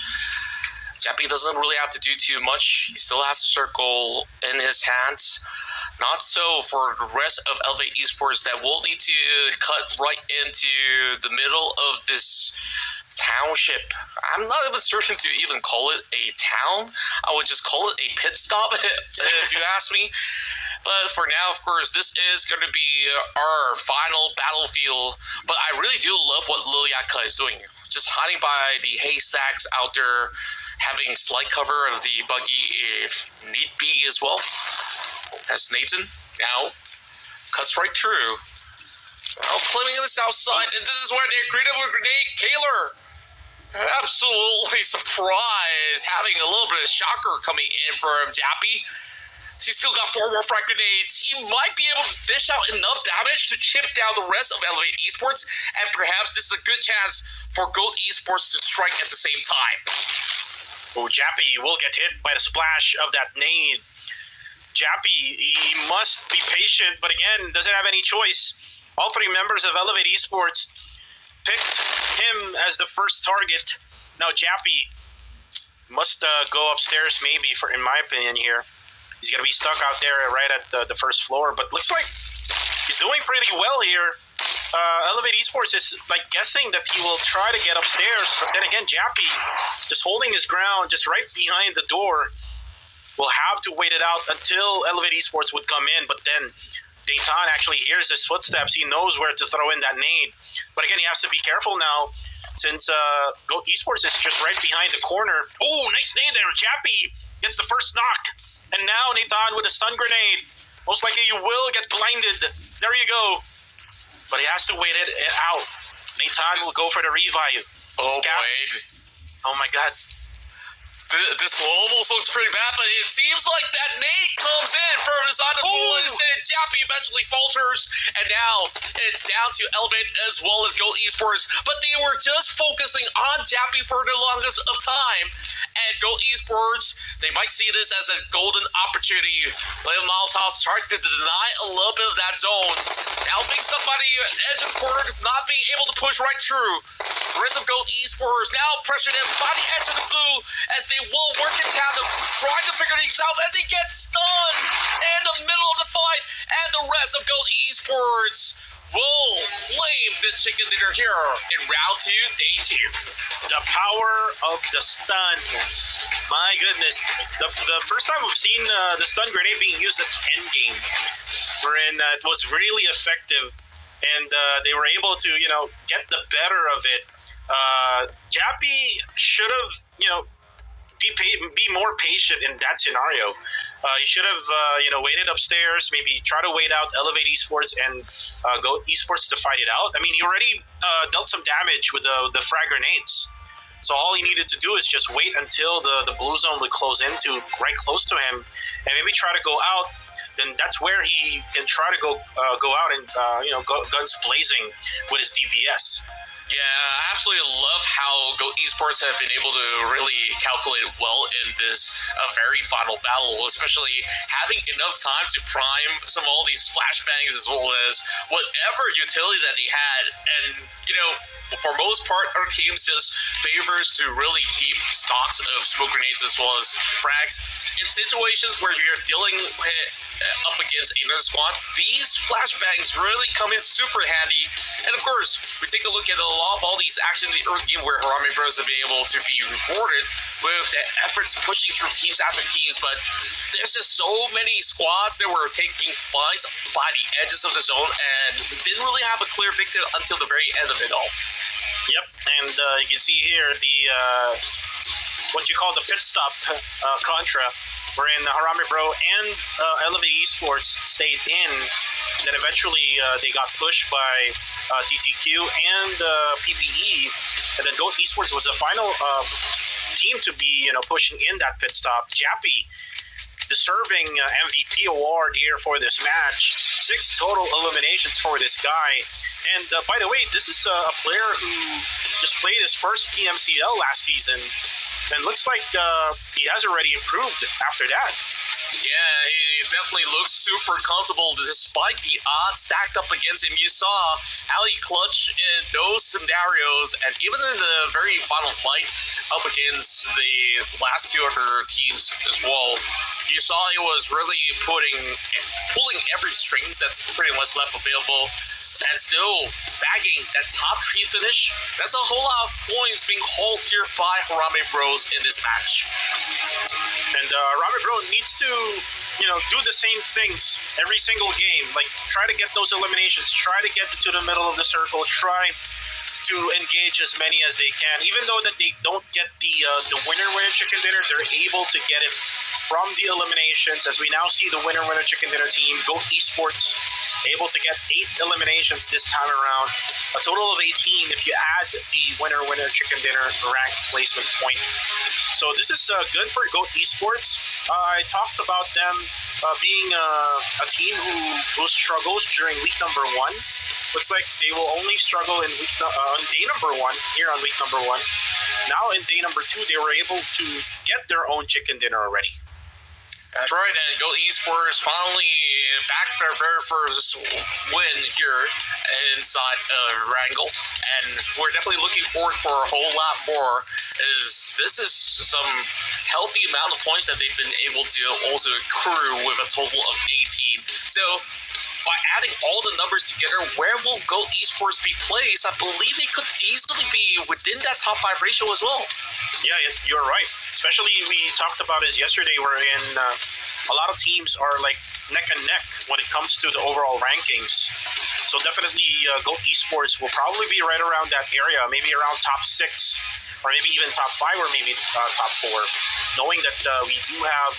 Jappy doesn't really have to do too much. He still has the circle in his hands. Not so for the rest of Elevate Esports, that will need to cut right into the middle of this township. I'm not even certain to even call it a town. I would just call it a pit stop if you ask me. But for now, of course, this is going to be our final battlefield. But I really do love what Liliatka is doing. Just hiding by the haystacks out there, having slight cover of the buggy if need be as well. As Nathan now cuts right through. Now climbing in the south side, and this is where they agreed with grenade. Kaler, absolutely surprised, having a little bit of shocker coming in from Jappy. He's still got 4 more frag grenades. He might be able to dish out enough damage to chip down the rest of Elevate Esports, and perhaps this is a good chance for Goat Esports to strike at the same time. Oh, Jappy will get hit by the splash of that nade. Jappy, he must be patient, but again, doesn't have any choice. All 3 members of Elevate Esports picked him as the first target. Now Jappy must go upstairs, maybe, in my opinion here. He's going to be stuck out there right at the first floor, but looks like he's doing pretty well here. Elevate Esports is guessing that he will try to get upstairs, but then again, Jappy just holding his ground just right behind the door. Will have to wait it out until Elevate Esports would come in, but then Dayton actually hears his footsteps. He knows where to throw in that nade. But again, he has to be careful now, since Goat Esports is just right behind the corner. Oh, nice nade there. Jappy gets the first knock. And now Nathan with a stun grenade. Most likely you will get blinded. There you go. But he has to wait it out. Nathan will go for the revive. Oh, Scap. boy. Oh, my God. This almost looks pretty bad, but it seems like that nade comes in from the side of the pool. Instead, Jappy eventually falters, and now it's down to Elevate as well as Goat Esports. But they were just focusing on Jappy for the longest of time, And Go Esports, they might see this as a golden opportunity. Leo Molotov starting to deny a little bit of that zone. Now being stuck by the edge of the court, not being able to push right through. The rest of Go Esports now pressuring them by the edge of the glue as they will work in tandem, trying to figure things out, and they get stunned in the middle of the fight. And the rest of Go Esports will claim this chicken dinner here in round 2, day 2. The power of the stun. My goodness. The first time we've seen the stun grenade being used at the end game, wherein it was really effective, and they were able to, get the better of it. Jappy should have, be more patient in that scenario. He should have, waited upstairs, maybe try to wait out, elevate esports, and Go Esports to fight it out. I mean, he already dealt some damage with the frag grenades. So all he needed to do is just wait until the blue zone would close into right close to him, and maybe try to go out. Then that's where he can try to go out and go guns blazing with his DPS. Yeah, I absolutely love how Go Esports have been able to really calculate well in this very final battle, especially having enough time to prime some of all these flashbangs as well as whatever utility that they had. And, for most part, our teams just favors to really keep stocks of smoke grenades as well as frags. In situations where you're dealing up against another squad, these flashbangs really come in super handy. And of course, we take a look at a lot of all these actions in the early game where Harame Bros have been able to be rewarded with the efforts pushing through teams after teams. But there's just so many squads that were taking fights by the edges of the zone and didn't really have a clear victory until the very end of it all. Yep, and you can see here the what you call the pit stop contra, wherein Harame Bro and Elevate Esports stayed in. Then eventually they got pushed by TTQ and PPE, and then Go Esports was the final team to be pushing in that pit stop. Jappy deserving MVP award here for this match. 6 total eliminations for this guy. And by the way, this is a player who just played his first PMCL last season, and looks like he has already improved after that. Yeah, he definitely looks super comfortable despite the odds stacked up against him. You saw how he clutched in those scenarios, and even in the very final fight up against the last 2 other teams as well, you saw he was really pulling every strings that's pretty much left available. And still bagging that top 3 finish. That's a whole lot of points being hauled here by Harame Bros in this match. And Harame Bro needs to, do the same things every single game. Like, try to get those eliminations. Try to get to the middle of the circle. Try to engage as many as they can. Even though that they don't get the winner chicken dinner, they're able to get it from the eliminations. As we now see the winner chicken dinner team, Go Esports, able to get 8 eliminations this time around. A total of 18 if you add the winner chicken dinner rank placement point. So this is good for Go Esports. I talked about them being a team who struggles during week number 1. Looks like they will only struggle in on day number 1, here on week number 1. Now in day number 2, they were able to get their own chicken dinner already. That's right, and Go Esports finally back their very first win here inside Wrangle, and we're definitely looking forward for a whole lot more. This is some healthy amount of points that they've been able to also accrue with a total of 18. So by adding all the numbers together, where will Go Esports be placed? I believe they could easily be within that top 5 ratio as well. Yeah, you're right. Especially we talked about this yesterday, wherein a lot of teams are like neck and neck when it comes to the overall rankings. So definitely Go Esports will probably be right around that area, maybe around top 6, or maybe even top 5, or maybe top 4. Knowing that we do have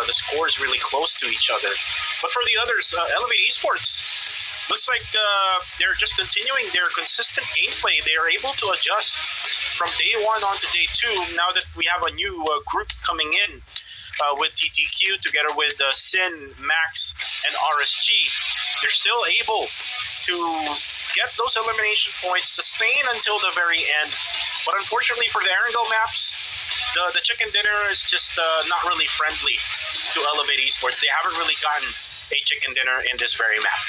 the scores really close to each other. But for the others, Elevate Esports, looks like they're just continuing their consistent gameplay. They are able to adjust from day 1 on to day 2, now that we have a new group coming in with TTQ together with Sin, Max, and RSG. They're still able to get those elimination points, sustain until the very end. But unfortunately for the Erangel maps, the chicken dinner is just not really friendly to Elevate Esports. They haven't really gotten a chicken dinner in this very map.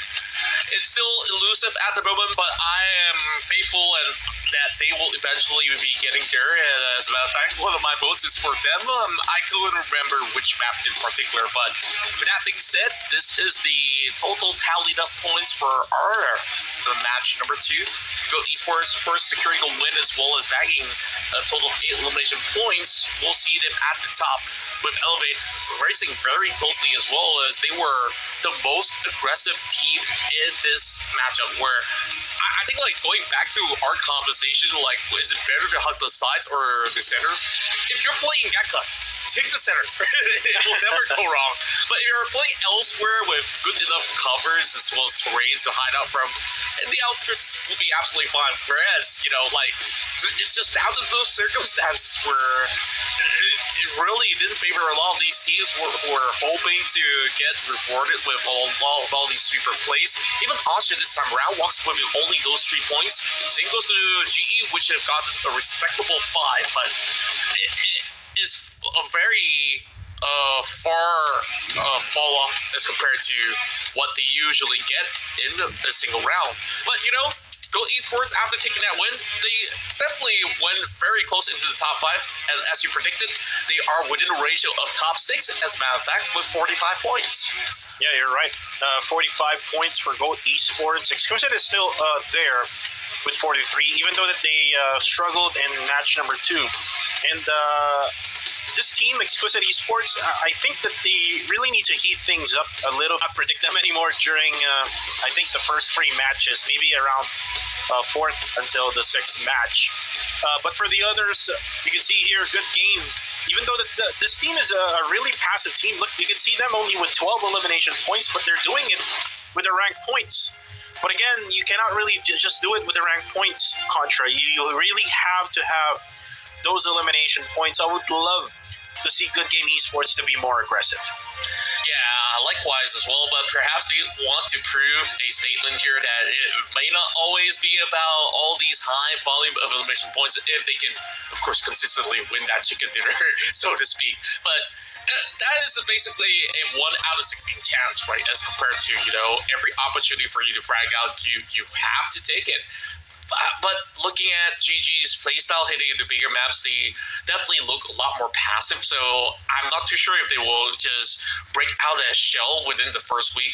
It's still elusive at the moment, but I am faithful and that they will eventually be getting there. And as a matter of fact, one of my votes is for them. I couldn't remember which map in particular, but with that being said, this is the total tallied up points for the match number 2. Goat Esports first securing a win as well as bagging a total of 8 elimination points. We'll see them at the top with Elevate racing very closely as well, as they were the most aggressive team in this matchup, where I think, like, going back to our conversation, like, is it better to hug the sides or the center? If you're playing Gekka, take the center. It will never go wrong. But if you're playing elsewhere with good enough covers as well as terrains to hide out from, the outskirts will be absolutely fine. Whereas, you know, like, it's just down to those circumstances where it really didn't favor a lot of these teams who were hoping to get rewarded with all these sweeper plays. Even Asha this time around walks away with only those 3 points. Same goes to GE, which have gotten a respectable 5, but it is a very far fall off as compared to what they usually get in a single round. But, you know, Go Esports, after taking that win, they definitely went very close into the top 5, and as you predicted, they are within a ratio of top 6, as a matter of fact, with 45 points. Yeah, you're right. 45 points for Goat Esports. Exquisite is still there with 43, even though that they struggled in match number 2. And this team, Exquisite Esports, I think that they really need to heat things up a little. Not predict them anymore during, I think, the first 3 matches, maybe around 4th until the 6th match. But for the others, you can see here, good game. Even though this team is a really passive team, look, you can see them only with 12 elimination points, but they're doing it with their ranked points. But again, you cannot really just do it with the ranked points, Contra. You really have to have those elimination points. I would love to see Good Game Esports to be more aggressive. Yeah, likewise as well, but perhaps they want to prove a statement here that it may not always be about all these high volume of elimination points if they can, of course, consistently win that chicken dinner, so to speak. But that is basically a 1 out of 16 chance, right, as compared to, you know, every opportunity for you to frag out, you have to take it. But looking at GG's playstyle hitting into bigger maps, they definitely look a lot more passive. So I'm not too sure if they will just break out a shell within the first week.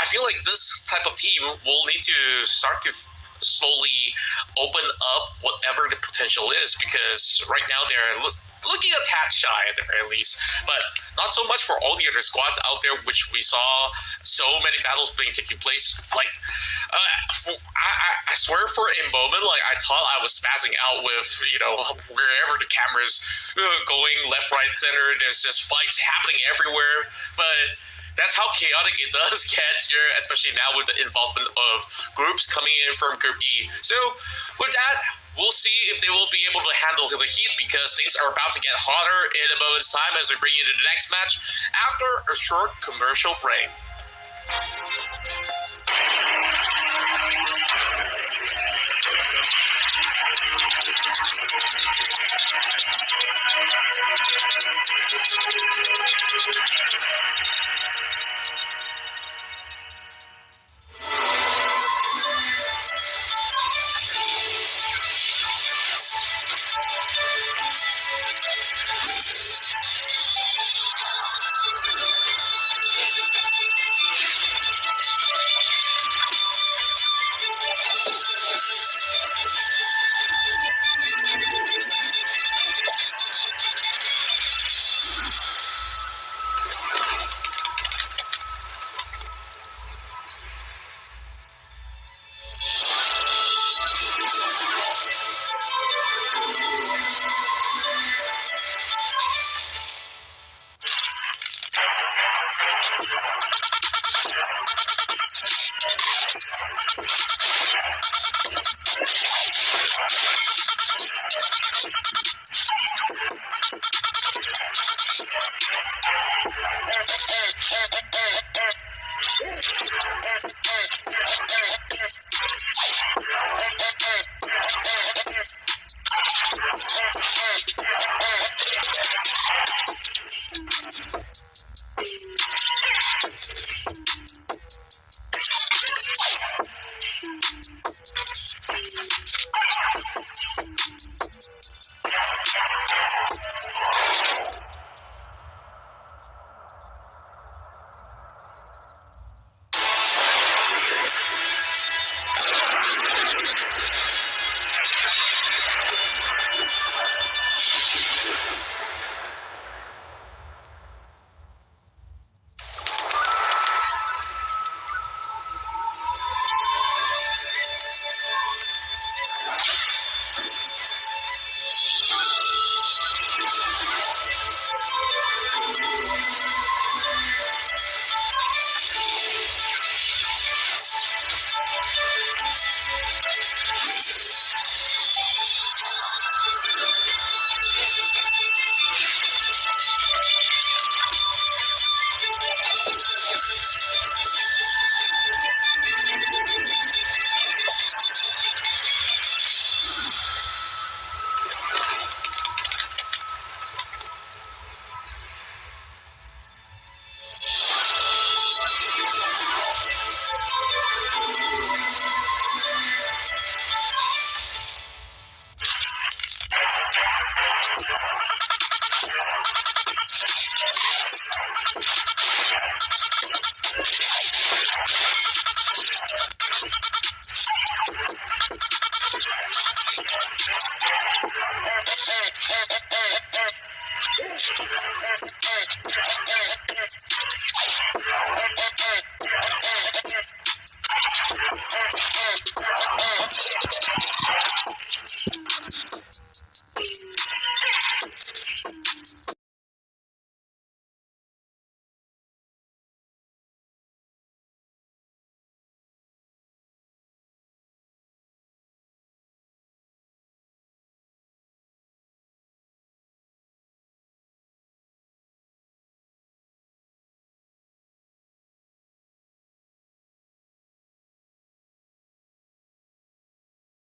I feel like this type of team will need to start to slowly open up whatever the potential is, because right now they're looking a tad shy at the very least, but not so much for all the other squads out there, which we saw so many battles being taking place. Like, I swear for a moment, like, I thought I was spazzing out with, you know, wherever the camera's going, left, right, center, there's just fights happening everywhere, but that's how chaotic it does get here, especially now with the involvement of groups coming in from Group E. So, with that, we'll see if they will be able to handle the heat, because things are about to get hotter in a moment's time as we bring you to the next match after a short commercial break.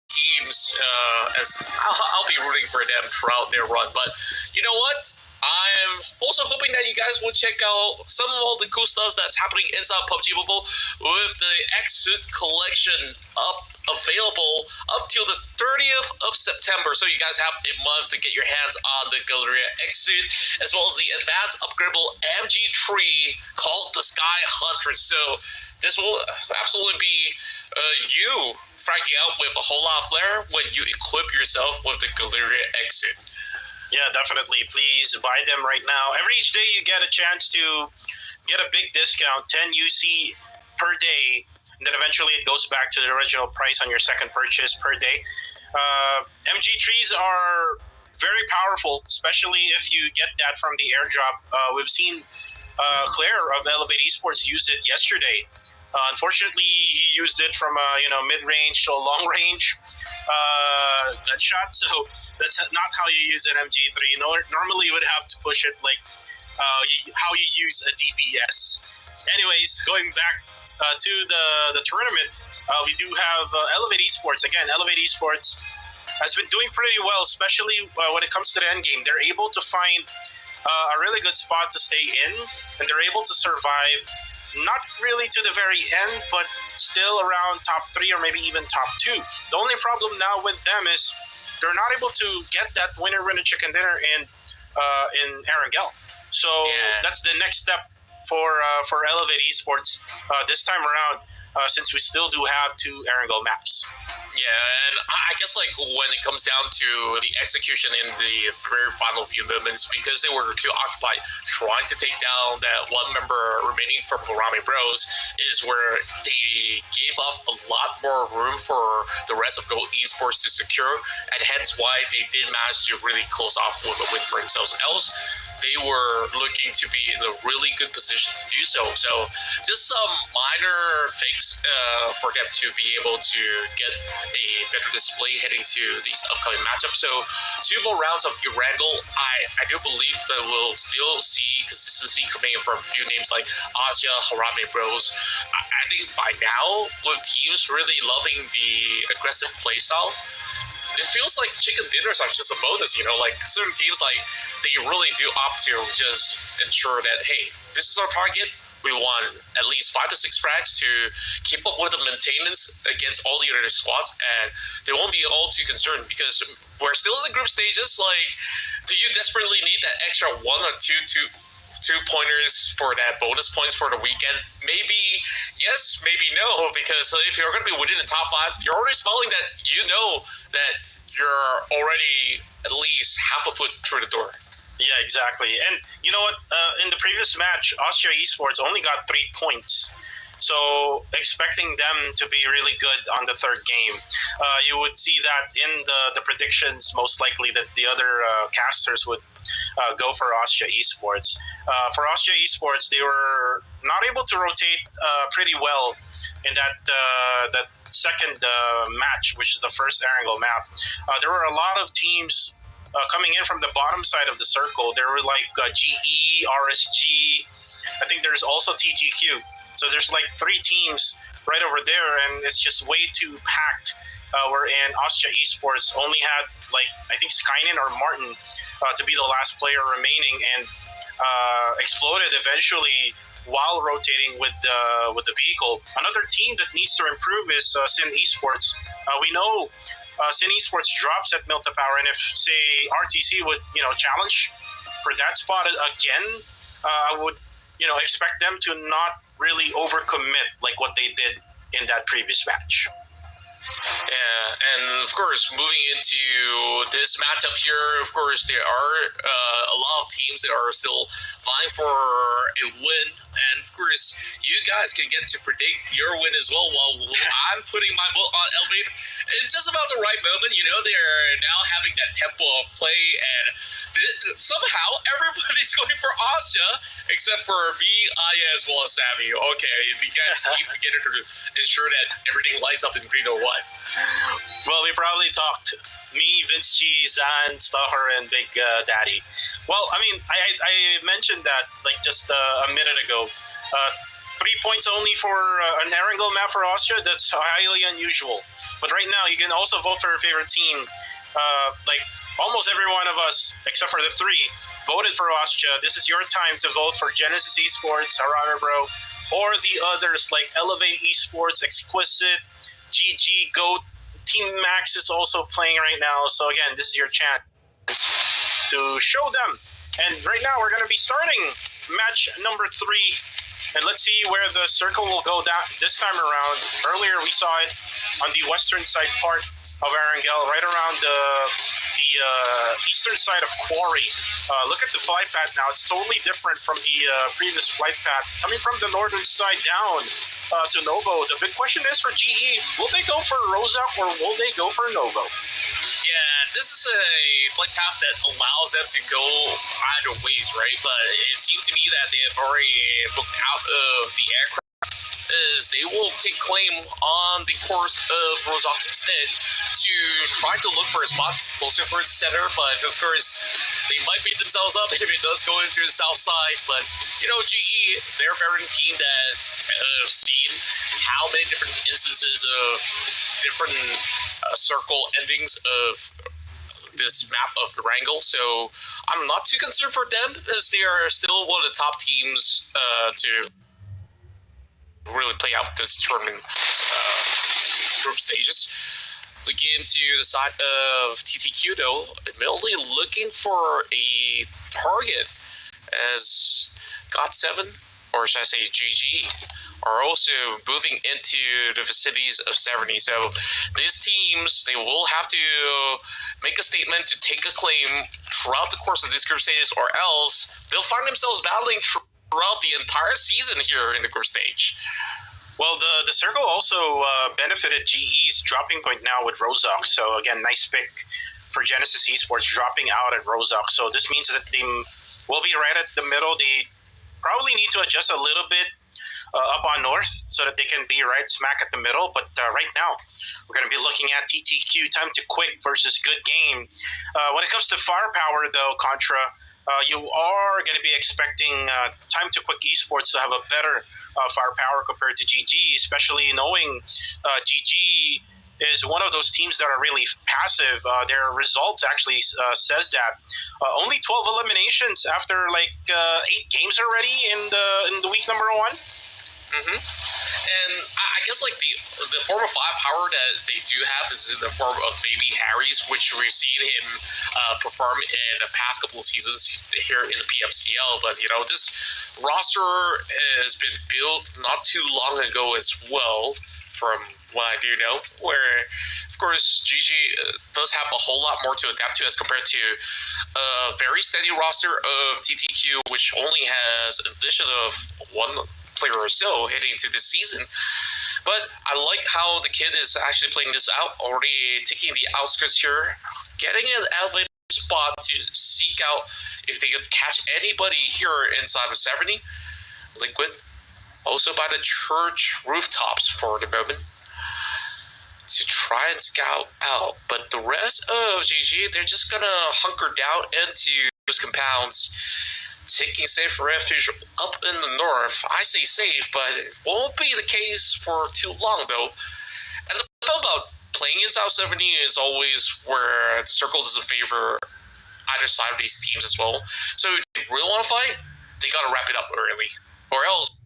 Teams, as I'll be rooting for them throughout their run. But you know what? I'm also hoping that you guys will check out some of all the cool stuff that's happening inside Pubg Mobile with the X-Suit collection available up till the 30th of September. So you guys have a month to get your hands on the Galleria X-Suit, as well as the advanced upgradable MG tree called the Sky Hunter. So this will absolutely be you fragging out with a whole lot of flair when you equip yourself with the Galleria X-Suit. Yeah, definitely. Please buy them right now. Each day you get a chance to get a big discount, 10 UC per day, and then eventually it goes back to the original price on your second purchase per day. MG trees are very powerful, especially if you get that from the airdrop. We've seen Claire of Elevate Esports use it yesterday. Unfortunately, he used it from mid-range to a long-range gunshot, so that's not how you use an MG3. Normally, you would have to push it like how you use a DBS. Anyways, going back to the tournament, we do have Elevate Esports. Again, Elevate Esports has been doing pretty well, especially when it comes to the end game. They're able to find a really good spot to stay in, and they're able to survive. Not really to the very end, but still around top 3 or maybe even top 2. The only problem now with them is they're not able to get that winner chicken dinner in Erangel. So that's the next step for Elevate Esports this time around, since we still do have 2 Erangel maps. Yeah, and I guess like when it comes down to the execution in the very final few moments, because they were too occupied trying to take down that one member remaining from Harame Bros, is where they gave off a lot more room for the rest of Gold Esports to secure, and hence why they did manage to really close off with a win for themselves. Else, they were looking to be in a really good position to do so. So just some minor fix for them to be able to get a better display heading to these upcoming matchups. So 2 more rounds of Erangel. I do believe that we'll still see consistency coming in from a few names like Asia, Harame Bros. I think by now, with teams really loving the aggressive playstyle, it feels like chicken dinners are just a bonus, like certain teams, like they really do opt to just ensure that, hey, this is our target, we want at least 5 to 6 frags to keep up with the maintenance against all the other squads, and they won't be all too concerned because we're still in the group stages. Like, do you desperately need that extra 1 or 2 pointers for that bonus points for the weekend? Maybe yes, maybe no, because if you're going to be within the top 5, you're already spelling that you know that you're already at least half a foot through the door. Yeah, exactly. And you know what? In the previous match, Austria Esports only got 3 points. So expecting them to be really good on the third game, you would see that in the predictions, most likely that the other casters would go for Austria Esports. For Austria Esports, they were not able to rotate pretty well in that second match, which is the first Erangel map. There were a lot of teams coming in from the bottom side of the circle. There were like GE, RSG. I think there's also TTQ. So there's like 3 teams right over there, and it's just way too packed. Wherein Austria Esports only had like I think Skynin or Martin to be the last player remaining, and exploded eventually while rotating with the vehicle. Another team that needs to improve is Sin Esports. We know Sin Esports drops at Milta Power, and if say RTC would challenge for that spot again, I would expect them to not really overcommit like what they did in that previous match. Yeah, and of course, moving into this matchup here, of course, there are a lot of teams that are still vying for a win, and of course, you guys can get to predict your win as well while I'm putting my vote on Elevate. It's just about the right moment, they're now having that tempo of play, and somehow everybody's going for Austria, except for me, Aya, as well as Sammy. Okay, you guys team together to ensure that everything lights up in green or what? Well, we probably talked. Me, Vince G, Zan, Staher, and Big Daddy. Well, I mean, I mentioned that like just a minute ago. 3 points only for an Erangel map for Austria. That's highly unusual. But right now, you can also vote for your favorite team. Like almost every one of us, except for the 3, voted for Austria. This is your time to vote for Genesis Esports, Harada Bro, or the others like Elevate Esports, Exquisite, GG, GOAT. Team Max is also playing right now. So again, this is your chance to show them. And right now we're going to be starting match number 3. And let's see where the circle will go down this time around. Earlier we saw it on the western side part of Erangel, right around the eastern side of Quarry. Look at the flight path now. It's totally different from the previous flight path. Coming from the northern side down to Novo. The big question is for GE, will they go for Rozak or will they go for Novo? Yeah, this is a flight path that allows them to go either ways, right? But it seems to me that they have already booked out of the aircraft. Is they will take claim on the course of Rozak instead to try to look for a spot closer for the center, but of course they might beat themselves up if it does go into the south side. But GE, they're a veteran team that have seen how many different instances of different circle endings of this map of Erangel, so I'm not too concerned for them as they are still one of the top teams to really play out this tournament group stages. Looking into the side of TTQ though, admittedly looking for a target as GOT7, or should I say GG, are also moving into the vicinities of Severny. So these teams, they will have to make a statement to take a claim throughout the course of this group stages, or else they'll find themselves battling throughout the entire season here in the group stage. Well, the circle also benefited GE's dropping point now with Rozak. So again, nice pick for Genesis Esports dropping out at Rozak. So this means that they will be right at the middle. They probably need to adjust a little bit up on north so that they can be right smack at the middle. But right now, we're going to be looking at TTQ, time to quick versus good game. When it comes to firepower, though, Contra, you are going to be expecting time to quick esports to have a better firepower compared to GG, especially knowing GG is one of those teams that are really passive. Their results actually says that only 12 eliminations after like 8 games already in the week number 1. Mm-hmm. And I guess like the form of firepower that they do have is in the form of Baby Harry's, which we've seen him perform in the past couple of seasons here in the PMCL. But this roster has been built not too long ago as well, from what I do know, where of course GG does have a whole lot more to adapt to as compared to a very steady roster of TTQ, which only has an addition of one player or so heading into this season. But I like how the kid is actually playing this out, already taking the outskirts here, getting an elevator spot to seek out if they could catch anybody here inside of 70. Liquid, also by the church rooftops for the moment, to try and scout out. But the rest of GG, they're just gonna hunker down into those compounds, taking safe refuge up in the north. I say safe, but it won't be the case for too long, though. And the thing about playing in South 70 is always where the circle doesn't favor either side of these teams as well. So if they really want to fight, they gotta wrap it up early, or else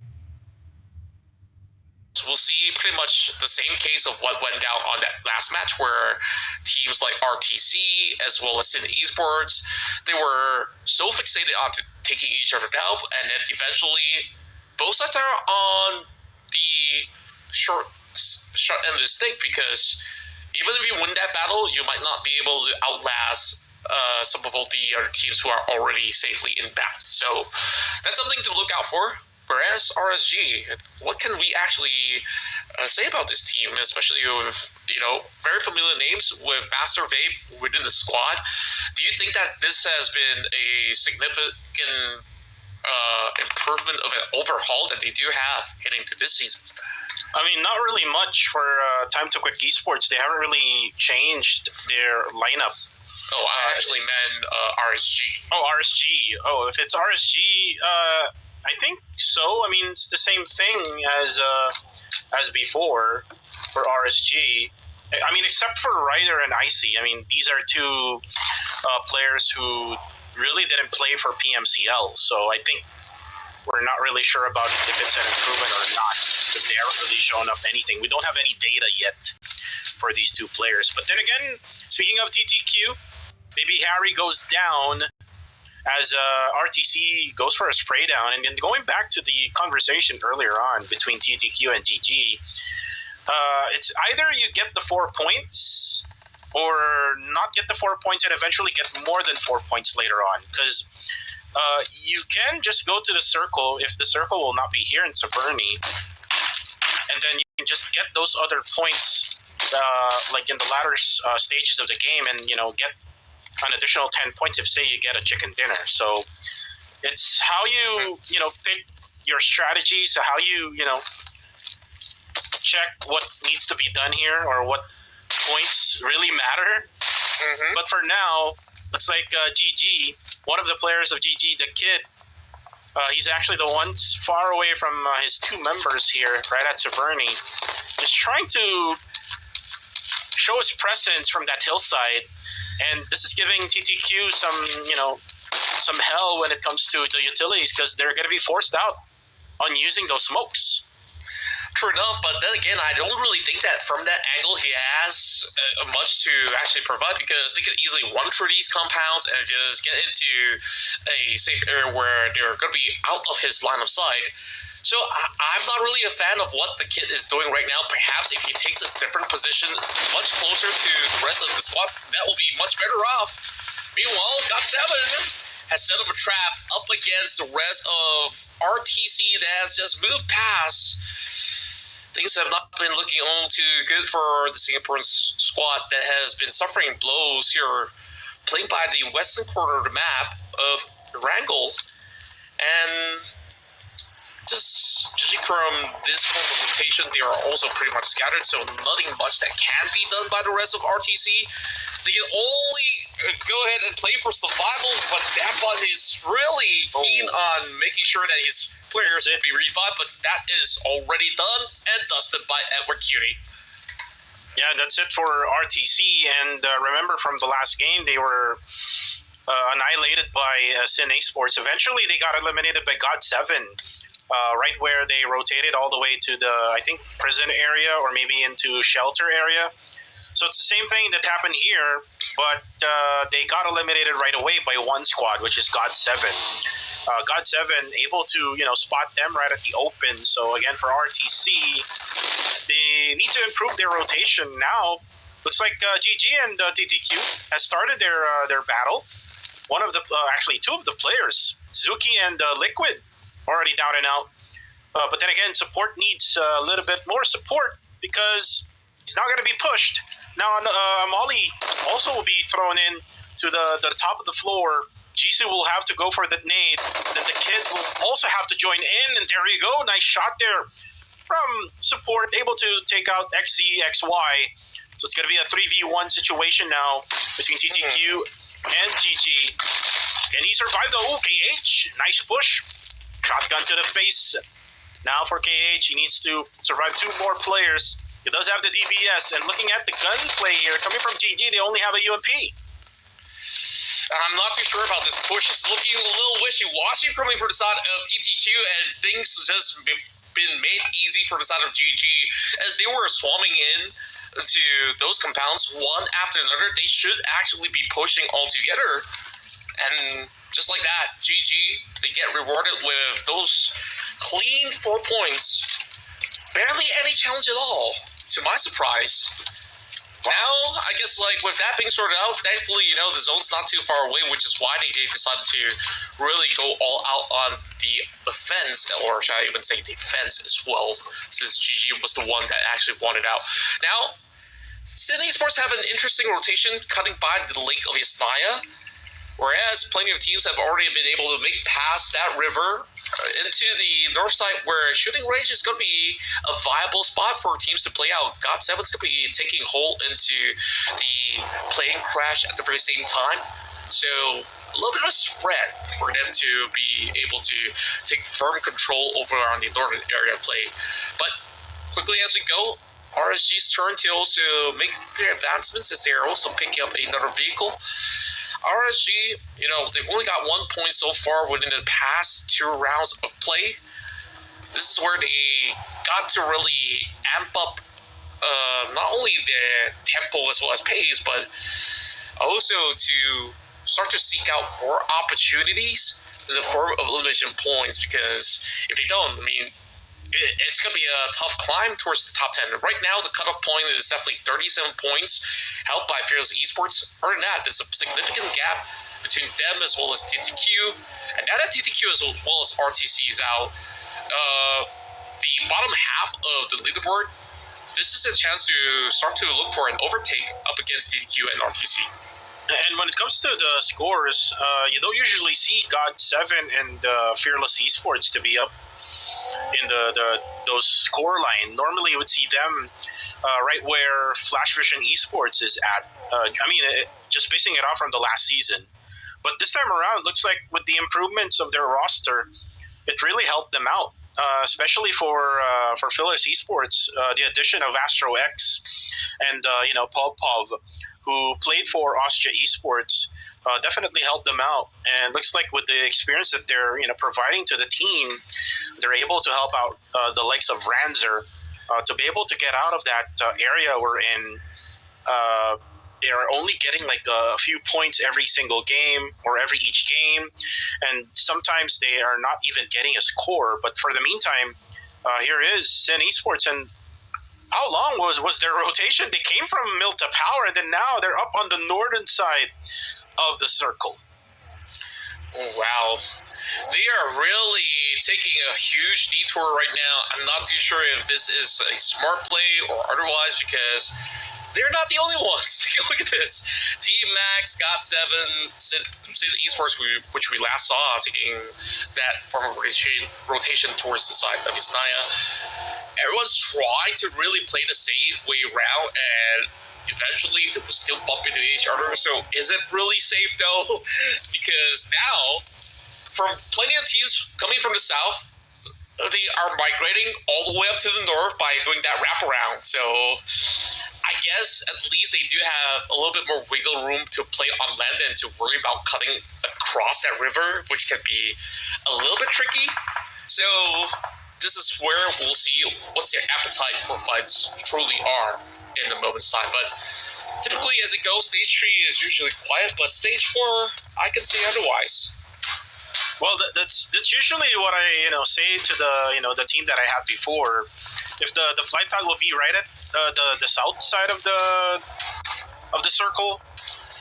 we'll see pretty much the same case of what went down on that last match, where teams like RTC as well as Sin Esports, they were so fixated on taking each other down, and then eventually both sides are on the short end of the stick, because even if you win that battle, you might not be able to outlast some of the other teams who are already safely in battle. So that's something to look out for. Whereas RSG, what can we actually say about this team, especially with very familiar names with Master Vape within the squad? Do you think that this has been a significant improvement of an overhaul that they do have heading to this season? I mean, not really much for Time to Quick Esports. They haven't really changed their lineup. Oh, I actually meant RSG. Oh, RSG. Oh, if it's RSG, I think so. I mean, it's the same thing as before for RSG. I mean, except for Ryder and Icy. I mean, these are two players who really didn't play for PMCL. So I think we're not really sure about if it's an improvement or not, because they haven't really shown up anything. We don't have any data yet for these two players. But then again, speaking of TTQ, Baby Harry goes down as RTC goes for a spray down. And then going back to the conversation earlier on between TTQ and GG, it's either you get the 4 points or not get the 4 points and eventually get more than 4 points later on. Because you can just go to the circle if the circle will not be here in Severny, and then you can just get those other points like in the latter stages of the game, and get an additional 10 points if, say, you get a chicken dinner. So it's how you pick your strategies, how you check what needs to be done here or what points really matter. Mm-hmm. But for now, looks like GG, one of the players of GG, the kid, he's actually the one far away from his two members here, right at Severny, just trying to show his presence from that hillside. And this is giving TTQ some hell when it comes to the utilities, because they're going to be forced out on using those smokes. True enough, but then again, I don't really think that from that angle he has much to actually provide, because they could easily run through these compounds and just get into a safe area where they're going to be out of his line of sight. So I'm not really a fan of what the kid is doing right now. Perhaps if he takes a different position much closer to the rest of the squad, that will be much better off. Meanwhile, GOT7 has set up a trap up against the rest of RTC that has just moved past. Things have not been looking all too good for the Singaporean squad that has been suffering blows here, playing by the western corner of the map of Wrangle. And just judging from this form of rotation, they are also pretty much scattered, so nothing much that can be done by the rest of RTC. They can only go ahead and play for survival, but Dambot is really keen on making sure that his players will be revived, but that is already done and dusted by Edward Cutie. Yeah, that's it for RTC. And remember from the last game, they were annihilated by Sin Esports. Eventually, they got eliminated by God7, right where they rotated all the way to the, I think, prison area or maybe into shelter area. So it's the same thing that happened here, but they got eliminated right away by one squad, which is God7. God7 able to spot them right at the open. So again, for RTC, they need to improve their rotation now. Looks like GG and TTQ has started their battle. One of the actually two of the players, Zuki and Liquid, already down and out. But then again, support needs a little bit more support because he's not going to be pushed. Now Molly also will be thrown in to the top of the floor. Jisoo will have to go for the nade. Then the kid will also have to join in, and there you go. Nice shot there from support, able to take out XZ, XY. So it's going to be a 3v1 situation now between TTQ and GG. Can he survive the KH? Nice push. Shotgun to the face. Now for KH, he needs to survive two more players. He does have the DBS, and looking at the gunplay here, coming from GG, they only have a UMP. I'm not too sure about this push. It's looking a little wishy-washy from the side of TTQ, and things just been made easy for the side of GG as they were swarming in to those compounds one after another. They should actually be pushing all together, and just like that, GG, they get rewarded with those clean 4 points. Barely any challenge at all, to my surprise. Now, I guess, with that being sorted out, thankfully, the zone's not too far away, which is why they decided to really go all out on the offense, or should I even say defense as well, since GG was the one that actually wanted out. Now, Sydney Sports have an interesting rotation cutting by the Lake of Yasnaya, whereas plenty of teams have already been able to make past that river into the north side, where shooting range is going to be a viable spot for teams to play out. God7's going to be taking hold into the plane crash at the very same time. So a little bit of spread for them to be able to take firm control over on the northern area play. But quickly as we go, RSG's turn to also make their advancements as they're also picking up another vehicle. RSG, they've only got 1 point so far within the past 2 rounds of play. This is where they got to really amp up not only the tempo as well as pace, but also to start to seek out more opportunities in the form of elimination points, because if they don't, it's going to be a tough climb towards the top 10. Right now, the cutoff point is definitely 37 points, held by Fearless Esports. Other than that, there's a significant gap between them as well as TTQ. And now that TTQ as well as RTC is out, the bottom half of the leaderboard, this is a chance to start to look for an overtake up against TTQ and RTC. And when it comes to the scores, you don't usually see God7 and Fearless Esports to be up in those score line. Normally you would see them right where Flash Vision Esports is at. Just basing it off from the last season. But this time around, it looks like with the improvements of their roster, it really helped them out. Especially for Fearless Esports, the addition of Astro X and Pubg, who played for Austria Esports, definitely helped them out. And looks like with the experience that they're providing to the team, they're able to help out the likes of Ranzer to be able to get out of that area we're in. They are only getting a few points every single game or each game, and sometimes they are not even getting a score. But for the meantime, here is Sin Esports, and how long was their rotation? They came from Mill to Power, and then now they're up on the northern side of the circle. Oh, wow. They are really taking a huge detour right now. I'm not too sure if this is a smart play or otherwise, because they're not the only ones. Take a look at this. Team Max, God7, Sid Esports, which we last saw taking that form of rotation towards the side of Yasnaya. Everyone's trying to really play the safe way around, and eventually they will still bump into each other. So is it really safe though? Because now, from plenty of teams coming from the south, they are migrating all the way up to the north by doing that wraparound. So I guess at least they do have a little bit more wiggle room to play on land than to worry about cutting across that river, which can be a little bit tricky. So this is where we'll see what their appetite for fights truly are in the moment's time. But typically, as it goes, stage 3 is usually quiet, but stage 4, I can say otherwise. Well, that's usually what I say to the team that I had before. If the flight path will be right at the south side of the circle,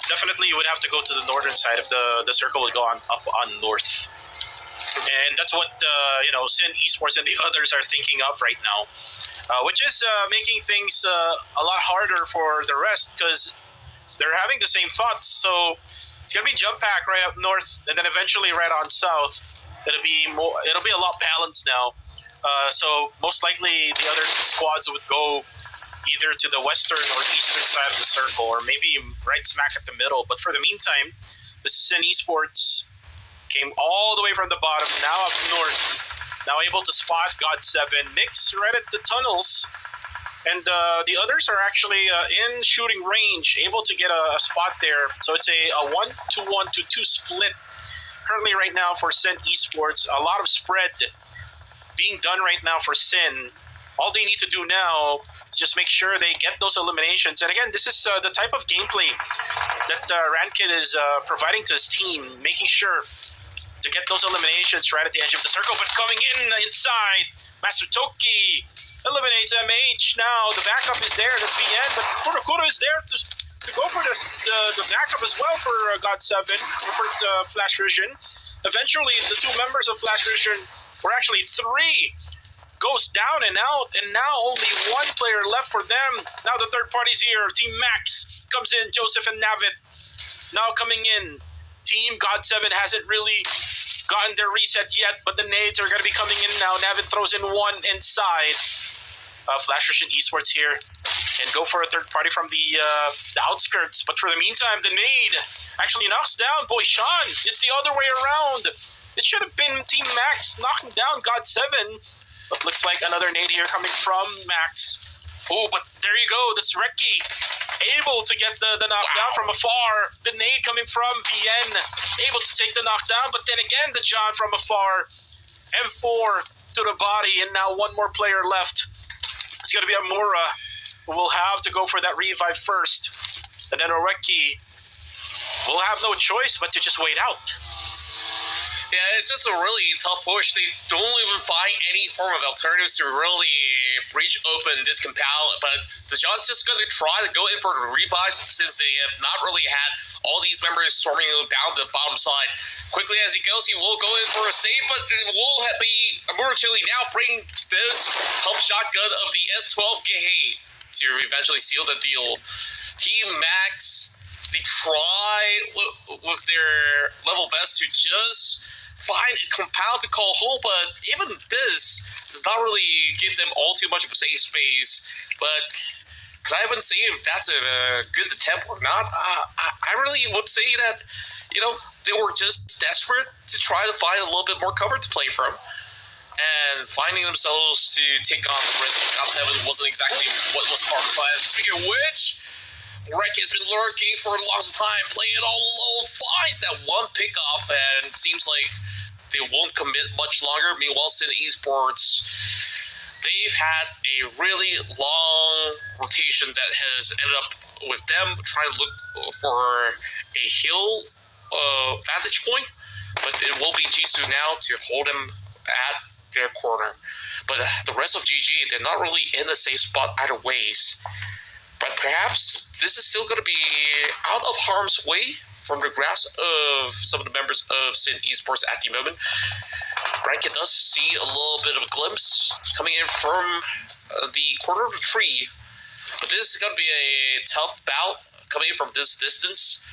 definitely you would have to go to the northern side. If the circle would go up on north, and that's what Sin Esports and the others are thinking of right now, which is making things a lot harder for the rest because they're having the same thoughts. So it's gonna be jump pack right up north, and then eventually right on south. It'll be a lot balanced now. So most likely the other squads would go either to the western or eastern side of the circle, or maybe right smack at the middle. But for the meantime, this is Sin Esports came all the way from the bottom, now up north, now able to spot God7. Nick's right at the tunnels. And the others are actually in shooting range, able to get a spot there. So it's a 1-2-1-2 split currently right now for Sin Esports. A lot of spread being done right now for Sin. All they need to do now is just make sure they get those eliminations. And again, this is the type of gameplay that Rankid is providing to his team, making sure to get those eliminations right at the edge of the circle. But coming inside, Master Toki eliminates MH. Now the backup is there. That's VN, but Kurakura is there to go for the backup as well for God7, for Flash Vision. Eventually, the two members of Flash Vision, or actually three, goes down and out, and now only one player left for them. Now the third party's here. Team Max comes in. Joseph and Navit now coming in. Team God7 hasn't really gotten their reset yet, but the nades are going to be coming in now. Navit throws in one inside. Flash Vision Esports here and go for a third party from the outskirts. But for the meantime, the nade actually knocks down Boy Sean. It's the other way around. It should have been Team Max knocking down God7. But looks like another nade here coming from Max. Oh, but there you go. That's Reki able to get the knockdown from afar. The nade coming from VN, able to take the knockdown. But then again, the John from afar. M4 to the body, and now one more player left. It's going to be Amura, who will have to go for that revive first. And then Oreki will have no choice but to just wait out. Yeah, it's just a really tough push. They don't even find any form of alternatives to really breach open this compel, but the John's just going to try to go in for the revives since they have not really had all these members storming down the bottom side. Quickly as he goes, he will go in for a save, but it will be unfortunately now bring this pump shotgun of the S12 Gehe to eventually seal the deal. Team Max, they try with their level best to just find a compound to call home, but even this does not really give them all too much of a safe space. But could I even say if that's a good attempt or not? I really would say that, they were just desperate to try to find a little bit more cover to play from. And finding themselves to take on the risk of God7 wasn't exactly what was part of the plan. Speaking of which, Rek has been lurking for a long time, playing it all low, finds that one pickoff, and it seems like they won't commit much longer. Meanwhile, Sin Esports, they've had a really long rotation that has ended up with them trying to look for a hill vantage point, but it will be Jisoo now to hold him at their corner. But the rest of GG, they're not really in the safe spot either ways. But perhaps this is still going to be out of harm's way from the grasp of some of the members of Sin Esports at the moment. Rankin does see a little bit of a glimpse coming in from the corner of the tree. But this is going to be a tough bout coming in from this distance,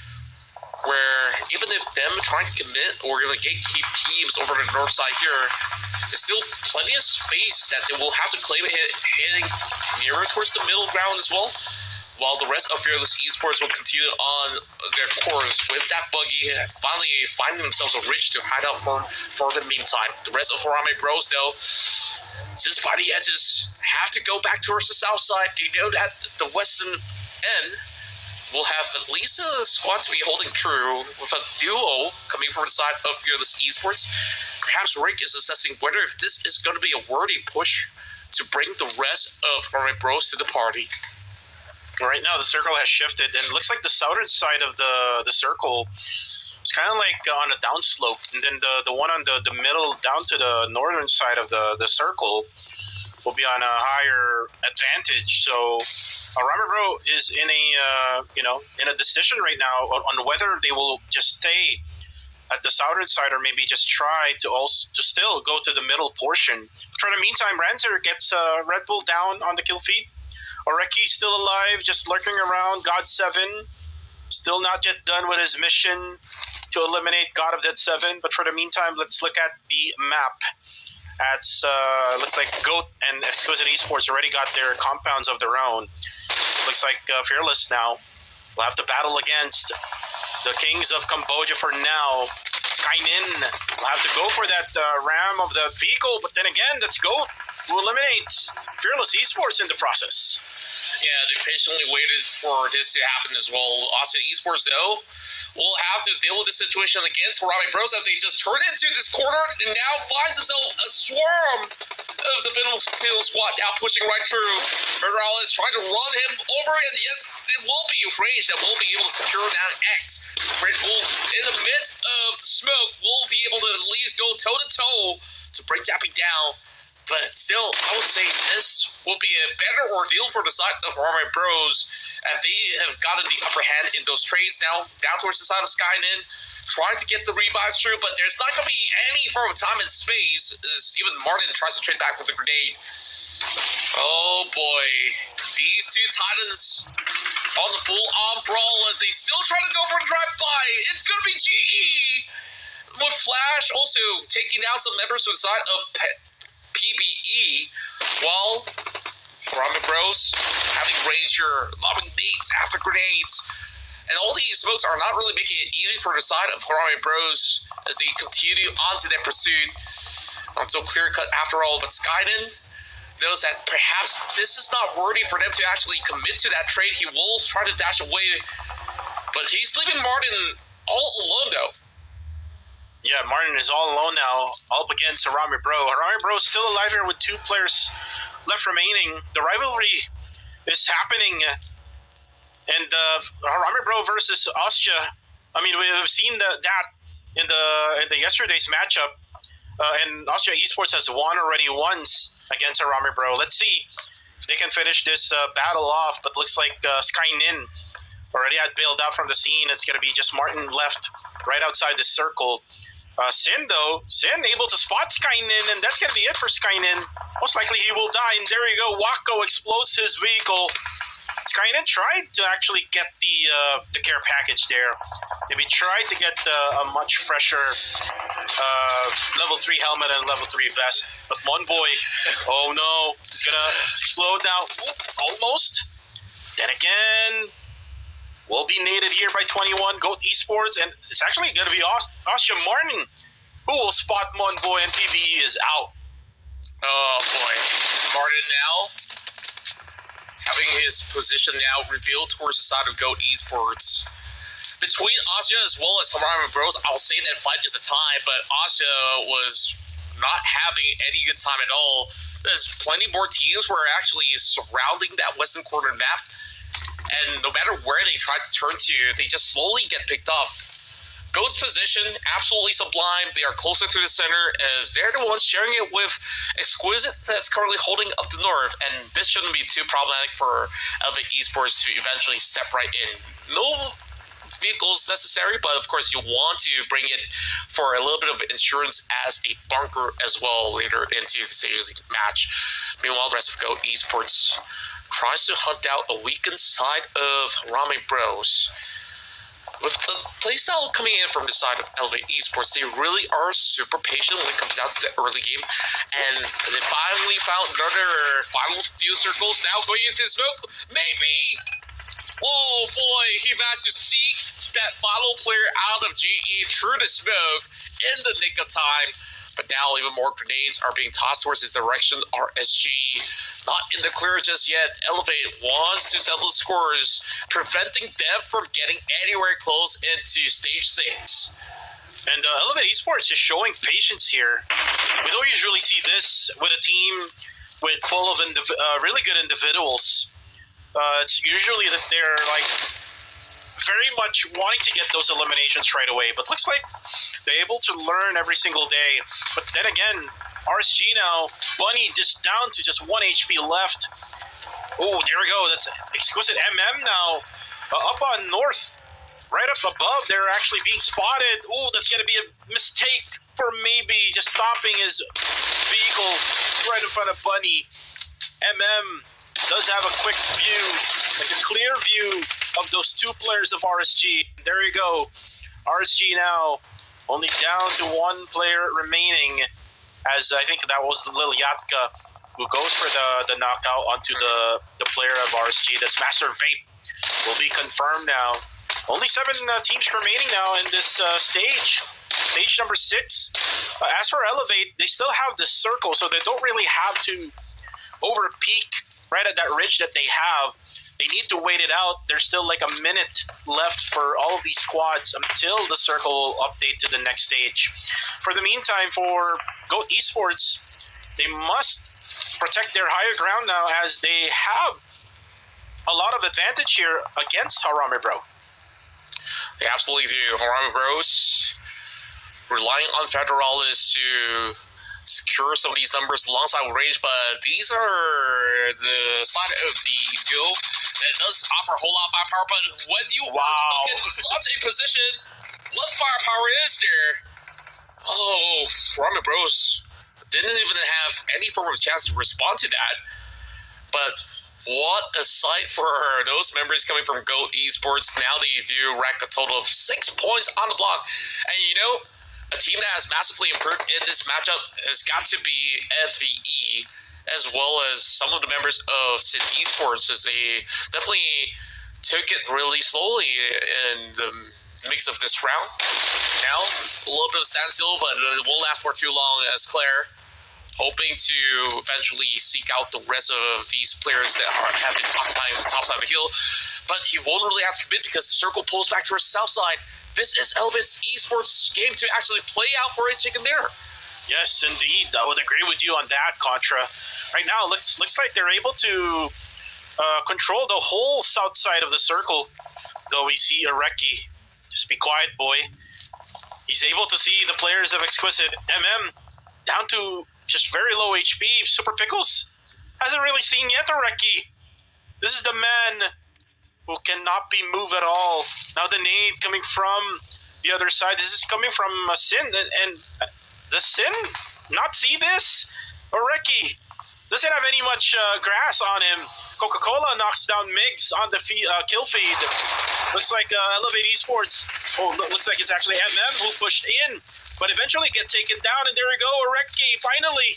where even if them trying to commit or going to gatekeep teams over the north side here, there's still plenty of space that they will have to claim hitting nearer towards the middle ground as well, while the rest of Fearless Esports will continue on their course with that buggy, finally finding themselves a ridge to hide out for the meantime. The rest of Harame Bros, though, just by the edges, have to go back towards the south side. They know that the western and we'll have at least a squad to be holding true with a duo coming from the side of Fearless Esports. Perhaps Rick is assessing whether if this is going to be a worthy push to bring the rest of Harmony Bros to the party. Right now, the circle has shifted, and it looks like the southern side of the circle is kind of like on a downslope, and then the one on the middle down to the northern side of the circle will be on a higher advantage. So Rama Bro is in a decision right now on whether they will just stay at the southern side or maybe just try to still go to the middle portion. For the meantime, Ranzer gets Red Bull down on the kill feed. Oreki's still alive, just lurking around. God 7 still not yet done with his mission to eliminate God of Dead 7. But for the meantime, let's look at the map. Looks like Goat and Exquisite Esports already got their compounds of their own. Looks like Fearless now will have to battle against the Kings of Cambodia for now. Skynin will have to go for that ram of the vehicle, but then again, that's Goat who eliminates Fearless Esports in the process. Yeah, they patiently waited for this to happen as well. Austin Esports, though, will have to deal with the situation against Harami Bros after they just turned into this corner and now finds themselves a swarm of the Venom squad now pushing right through. Murderal is trying to run him over, and yes, it will be range that will be able to secure that X. Red Bull, in the midst of the smoke, will be able to at least go toe-to-toe to bring Jappy down. But still, I would say this will be a better ordeal for the side of Harmony Bros as they have gotten the upper hand in those trades now, down towards the side of Skynin, trying to get the revives through, but there's not going to be any form of time and space as even Martin tries to trade back with the grenade. Oh boy, these two Titans on the full-on brawl as they still try to go for a drive-by. It's going to be GE with Flash also taking down some members to the side of PBE, while Harami Bros having Ranger, lobbing nades after grenades. And all these smokes are not really making it easy for the side of Harami Bros as they continue onto their pursuit. Not so clear cut after all, but Skynin knows that perhaps this is not worthy for them to actually commit to that trade. He will try to dash away, but he's leaving Martin all alone though. Yeah, Martin is all alone now, all up against Harami Bro. Harami Bro is still alive here with 2 players left remaining. The rivalry is happening, and Harami Bro versus Ostja. I mean, we've seen that in the yesterday's matchup, and Ostja Esports has won already once against Harami Bro. Let's see if they can finish this battle off. But looks like Skynin already had bailed out from the scene. It's going to be just Martin left right outside the circle. Sin able to spot Skynin, and that's going to be it for Skynin. Most likely he will die, and there you go. Wako explodes his vehicle. Skynin tried to actually get the care package there. Maybe tried to get a much fresher level 3 helmet and level 3 vest. But one boy, oh no, he's going to explode now. Ooh, almost. Then again, will be naded here by 21 Goat Esports, and it's actually going to be Ostja Martin who will spot Monboy, and PBE is out. Oh boy, Martin now having his position now revealed towards the side of Goat Esports. Between Ostja as well as Harami Bros, I'll say that fight is a tie, but Ostja was not having any good time at all. There's plenty more teams who are actually surrounding that western corner map, and no matter where they try to turn to, they just slowly get picked off. Goat's position, absolutely sublime. They are closer to the center as they're the ones sharing it with Exquisite that's currently holding up the north, and this shouldn't be too problematic for Elevate Esports to eventually step right in. No vehicles necessary, but of course you want to bring it for a little bit of insurance as a bunker as well later into the stages match. Meanwhile, the rest of Goat Esports tries to hunt out a weakened side of Harami Bros. With the playstyle coming in from the side of Elevate Esports, they really are super patient when it comes down to the early game, and they finally found another final few circles now going into smoke. Maybe! Oh boy, he managed to see that final player out of GE through the smoke in the nick of time. But now even more grenades are being tossed towards his direction. RSG not in the clear just yet. Elevate wants to settle the scores, preventing them from getting anywhere close into stage 6. And Elevate Esports is showing patience here. We don't usually see this with a team with full of really good individuals. It's usually that they're like very much wanting to get those eliminations right away, but looks like they're able to learn every single day. But then again, RSG now, Bunny just down to just 1 HP left. Oh, there we go. That's Exquisite MM now up on North. Right up above, they're actually being spotted. Oh, that's going to be a mistake for maybe just stopping his vehicle right in front of Bunny. MM does have a quick view, like a clear view of those two players of RSG. There you go. RSG now only down to one player remaining, as I think that was Lilyatka, who goes for the knockout onto the player of RSG. That's Master Vape will be confirmed now. Only 7 teams remaining now in this stage number 6. As for Elevate, they still have this circle, so they don't really have to over-peak right at that ridge that they have. They need to wait it out. There's still like a minute left for all of these squads until the circle will update to the next stage. For the meantime, for GOAT Esports, they must protect their higher ground now, as they have a lot of advantage here against Harame Bro. They absolutely do. Harame Bros relying on Federalis to secure some of these numbers alongside range, but these are the side of the deal that does offer a whole lot of firepower. But when you are stuck in such a position, what firepower is there? Oh, Harame Bros didn't even have any form of chance to respond to that. But what a sight for those members coming from GOAT Esports. Now they do rack a total of 6 points on the block. And you know, a team that has massively improved in this matchup has got to be FVE, as well as some of the members of Sid Esports, as they definitely took it really slowly in the mix of this round. Now, a little bit of standstill, but it won't last for too long, as Claire hoping to eventually seek out the rest of these players that have been occupying the top side of the hill. But he won't really have to commit because the circle pulls back towards the south side. This is Elevate's Esports game to actually play out for a chicken dinner. Yes, indeed. I would agree with you on that, Contra. Right now, looks like they're able to control the whole south side of the circle. Though we see Areki. Just be quiet, boy. He's able to see the players of Exquisite. MM down to just very low HP. Super Pickles hasn't really seen yet Areki. This is the man who cannot be moved at all. Now the nade coming from the other side. This is coming from Sin, and the Sin not see this? Areki doesn't have any much grass on him. Coca-Cola knocks down Migs on the kill feed. Looks like Elevate Esports. Oh, looks like it's actually MM who pushed in, but eventually get taken down. And there we go, Areki finally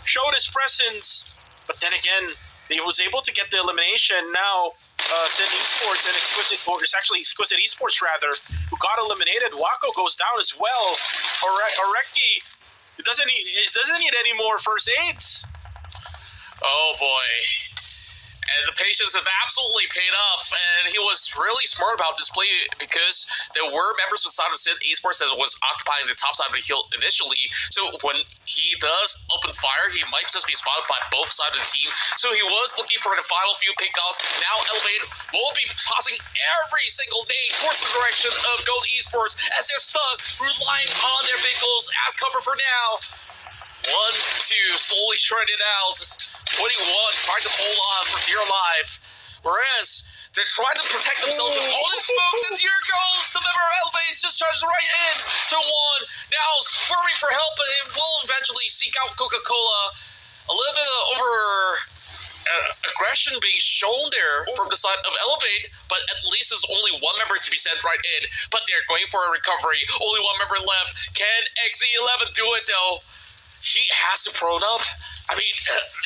showed his presence. But then again, he was able to get the elimination. Now, Sid Esports and Exquisite Esports rather, who got eliminated. Wako goes down as well. Areki, it doesn't need any more first aids. Oh boy. And the patience have absolutely paid off, and he was really smart about this play because there were members inside of Sid Esports that was occupying the top side of the hill initially. So when he does open fire, he might just be spotted by both sides of the team. So he was looking for the final few pickoffs. Now Elevate will be tossing every single day towards the direction of GOAT Esports as they're stuck, relying on their vehicles as cover for now. 1, 2, slowly shred it out. 21, trying to hold on for dear life. Whereas, they're trying to protect themselves with all this smokes, and here goes the member of Elevate, just charges right in to 1. Now squirming for help, but it will eventually seek out Coca-Cola. A little bit of aggression being shown there from the side of Elevate, but at least there's only one member to be sent right in. But they're going for a recovery. Only one member left. Can XZ11 do it, though? He has to prone up. I mean,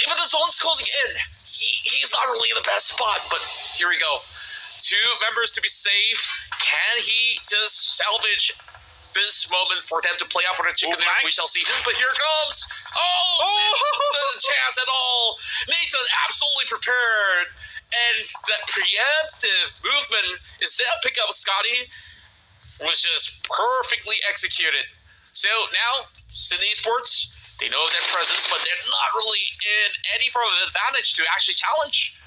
even the zone's closing in. He's not really in the best spot, but here we go. 2 members to be safe. Can he just salvage this moment for them to play out for the chicken dinner. We Blanks. shall see. But here comes. Doesn't chance at all. Nathan absolutely prepared. And that preemptive movement instead of pick up Scotty was just perfectly executed. So now, Sin Esports, they know their presence, but they're not really in any form of advantage to actually challenge.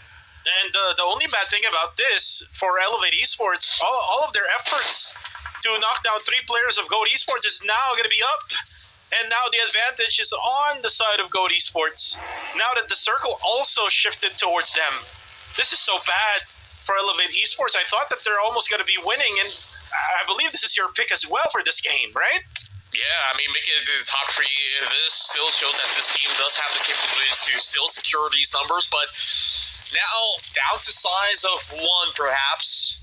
And the only bad thing about this for Elevate Esports, all of their efforts to knock down 3 players of GOAT Esports is now going to be up. And now the advantage is on the side of GOAT Esports. Now that the circle also shifted towards them. This is so bad for Elevate Esports. I thought that they're almost going to be winning, and I believe this is your pick as well for this game, right? Yeah, I mean, making it to the top 3, this still shows that this team does have the capabilities to still secure these numbers, but now down to size of 1, perhaps.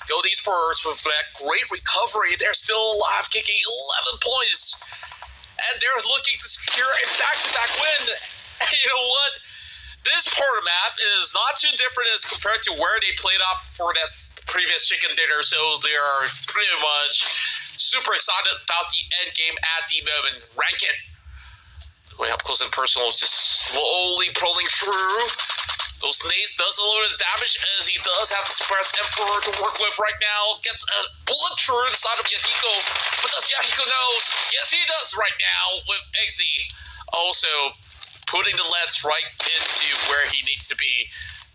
GOAT Esports with that great recovery. They're still alive, kicking 11 points. And they're looking to secure a back-to-back win. And you know what? This part of the map is not too different as compared to where they played off for that previous chicken dinner. So they are pretty much super excited about the end game at the moment. Rank it. Way up close and personal, just slowly pulling through. Those nades does a little bit of damage as he does have to suppress Emperor to work with right now. Gets a bullet through the side of Yahiko. But does Yahiko knows? Yes, he does right now with Eggsy. Also putting the Let's right into where he needs to be.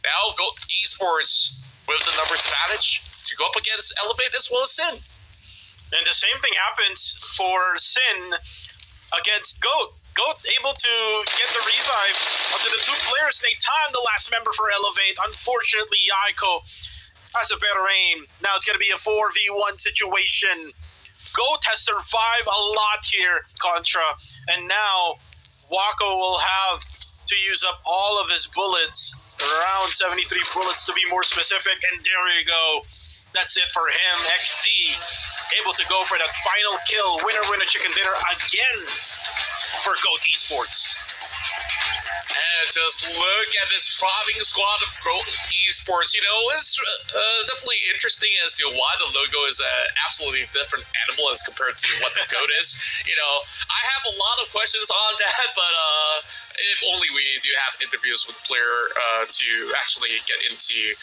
Now GOAT Esports with the numbers advantage to go up against Elevate as well as Sin. And the same thing happens for Sin against GOAT. GOAT able to get the revive onto the 2 players. Nathan, the last member for Elevate. Unfortunately, Yaiko has a better aim. Now it's going to be a 4v1 situation. GOAT has survived a lot here, Contra. And now Wako will have to use up all of his bullets. Around 73 bullets to be more specific. And there you go. That's it for him. XZ able to go for that final kill. Winner chicken dinner again for GOAT Esports. And just look at this thriving squad of GOAT Esports. You know, it's definitely interesting as to why the logo is an absolutely different animal as compared to what the GOAT is. You know, I have a lot of questions on that, but if only we do have interviews with the player to actually get into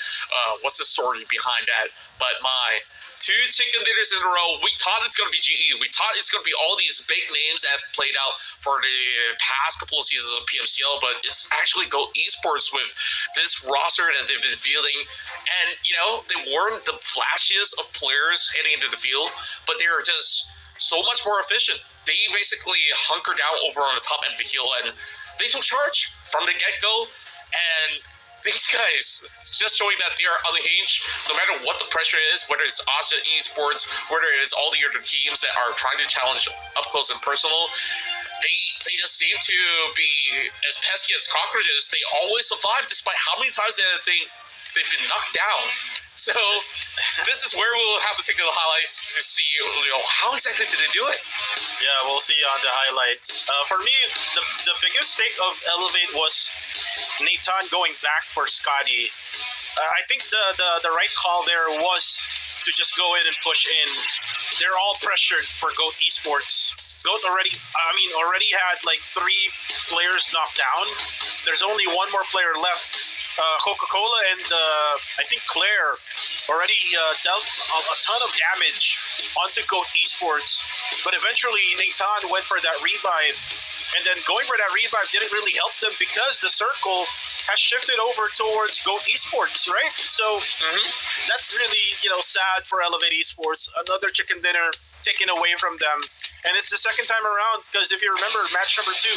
what's the story behind that. But my 2 chicken dinners in a row. We thought it's going to be GE. We thought it's going to be all these big names that have played out for the past couple of seasons of PMCL, but it's actually GOAT Esports with this roster that they've been fielding. And, you know, they weren't the flashiest of players heading into the field, but they were just so much more efficient. They basically hunkered down over on the top end of the hill, and they took charge from the get-go. And these guys just showing that they are unhinged no matter what the pressure is, whether it's Asia Esports, whether it's all the other teams that are trying to challenge up close and personal. They just seem to be as pesky as cockroaches. They always survive despite how many times they've been knocked down. So this is where we'll have to take the highlights to see, you know, how exactly did they do it? Yeah, we'll see on the highlights. For me, the biggest stake of Elevate was Nathan going back for Scotty. I think the right call there was to just go in and push in. They're all pressured for GOAT Esports. GOAT already had like 3 players knocked down. There's only one more player left. Coca-Cola and I think Claire already dealt a ton of damage onto GOAT Esports. But eventually Nathan went for that revive. And then going for that revive didn't really help them because the circle has shifted over towards GOAT Esports, right? So that's really, you know, sad for Elevate Esports. Another chicken dinner taken away from them. And it's the second time around because if you remember, match number 2,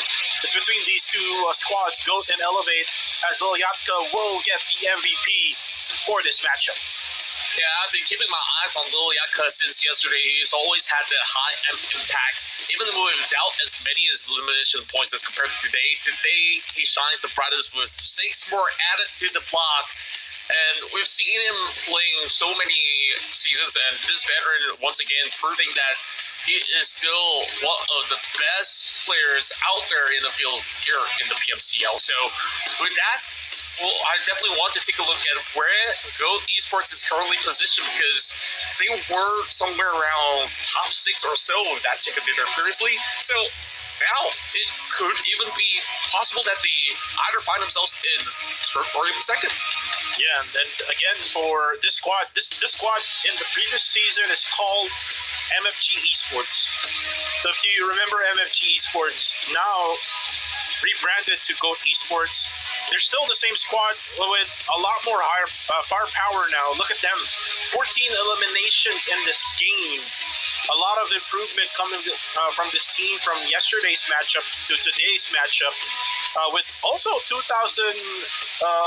it's between these 2 squads, GOAT and Elevate, as Lilyatka will get the MVP for this matchup. Yeah, I've been keeping my eyes on Lilyatka since yesterday. He's always had that high impact, even without as many as elimination points as compared to today. Today, he shines the brightest with 6 more added to the block. And we've seen him playing so many seasons, and this veteran, once again, proving that he is still one of the best players out there in the field here in the PMCL. So with that, well, I definitely want to take a look at where Goat Esports is currently positioned because they were somewhere around top 6 or so of that chicken dinner previously. So now it could even be possible that they either find themselves in third or even second. Yeah, and then again for this squad, this squad in the previous season is called MFG Esports. So if you remember MFG Esports, now rebranded to Goat Esports, they're still the same squad with a lot more higher firepower now. Look at them, 14 eliminations in this game. A lot of improvement coming from this team from yesterday's matchup to today's matchup, with also 2,000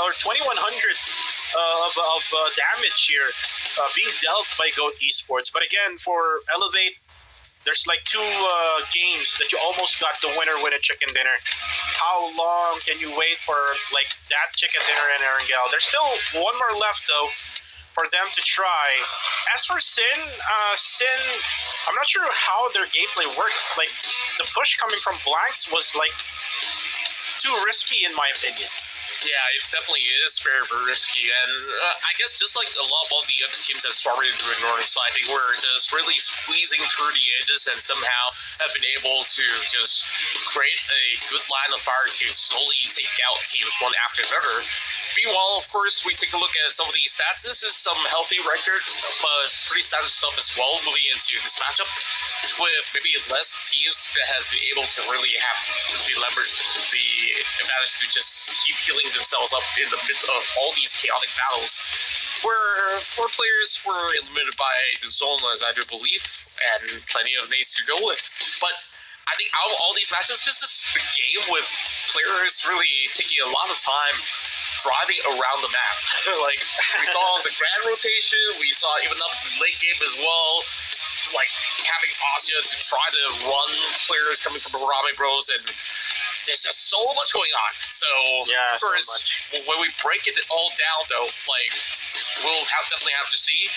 or 2,100 of damage here being dealt by Goat Esports. But again, for Elevate, there's like 2 games that you almost got the winner with a chicken dinner. How long can you wait for like that chicken dinner in Erangel? There's still one more left though for them to try. As for Sin, I'm not sure how their gameplay works. Like the push coming from Blanks was like too risky in my opinion. Yeah, it definitely is very, very risky. And I guess just like a lot of all the other teams that started in the northern side, they were just really squeezing through the edges and somehow have been able to just create a good line of fire to slowly take out teams one after another. Meanwhile, of course, we take a look at some of these stats. This is some healthy record, but pretty standard stuff as well moving into this matchup with maybe less teams that has been able to really have the leverage, the advantage to just keep healing themselves up in the midst of all these chaotic battles, where 4 players were eliminated by the zone, as I do believe, and plenty of nades to go with. But I think out of all these matches, this is the game with players really taking a lot of time driving around the map. Like we saw the grand rotation, we saw even up the late game as well, like having Asya to try to run players coming from Harame Bros, and there's just so much going on. So Yeah, first, so when we break it all down though, like we'll definitely have to see,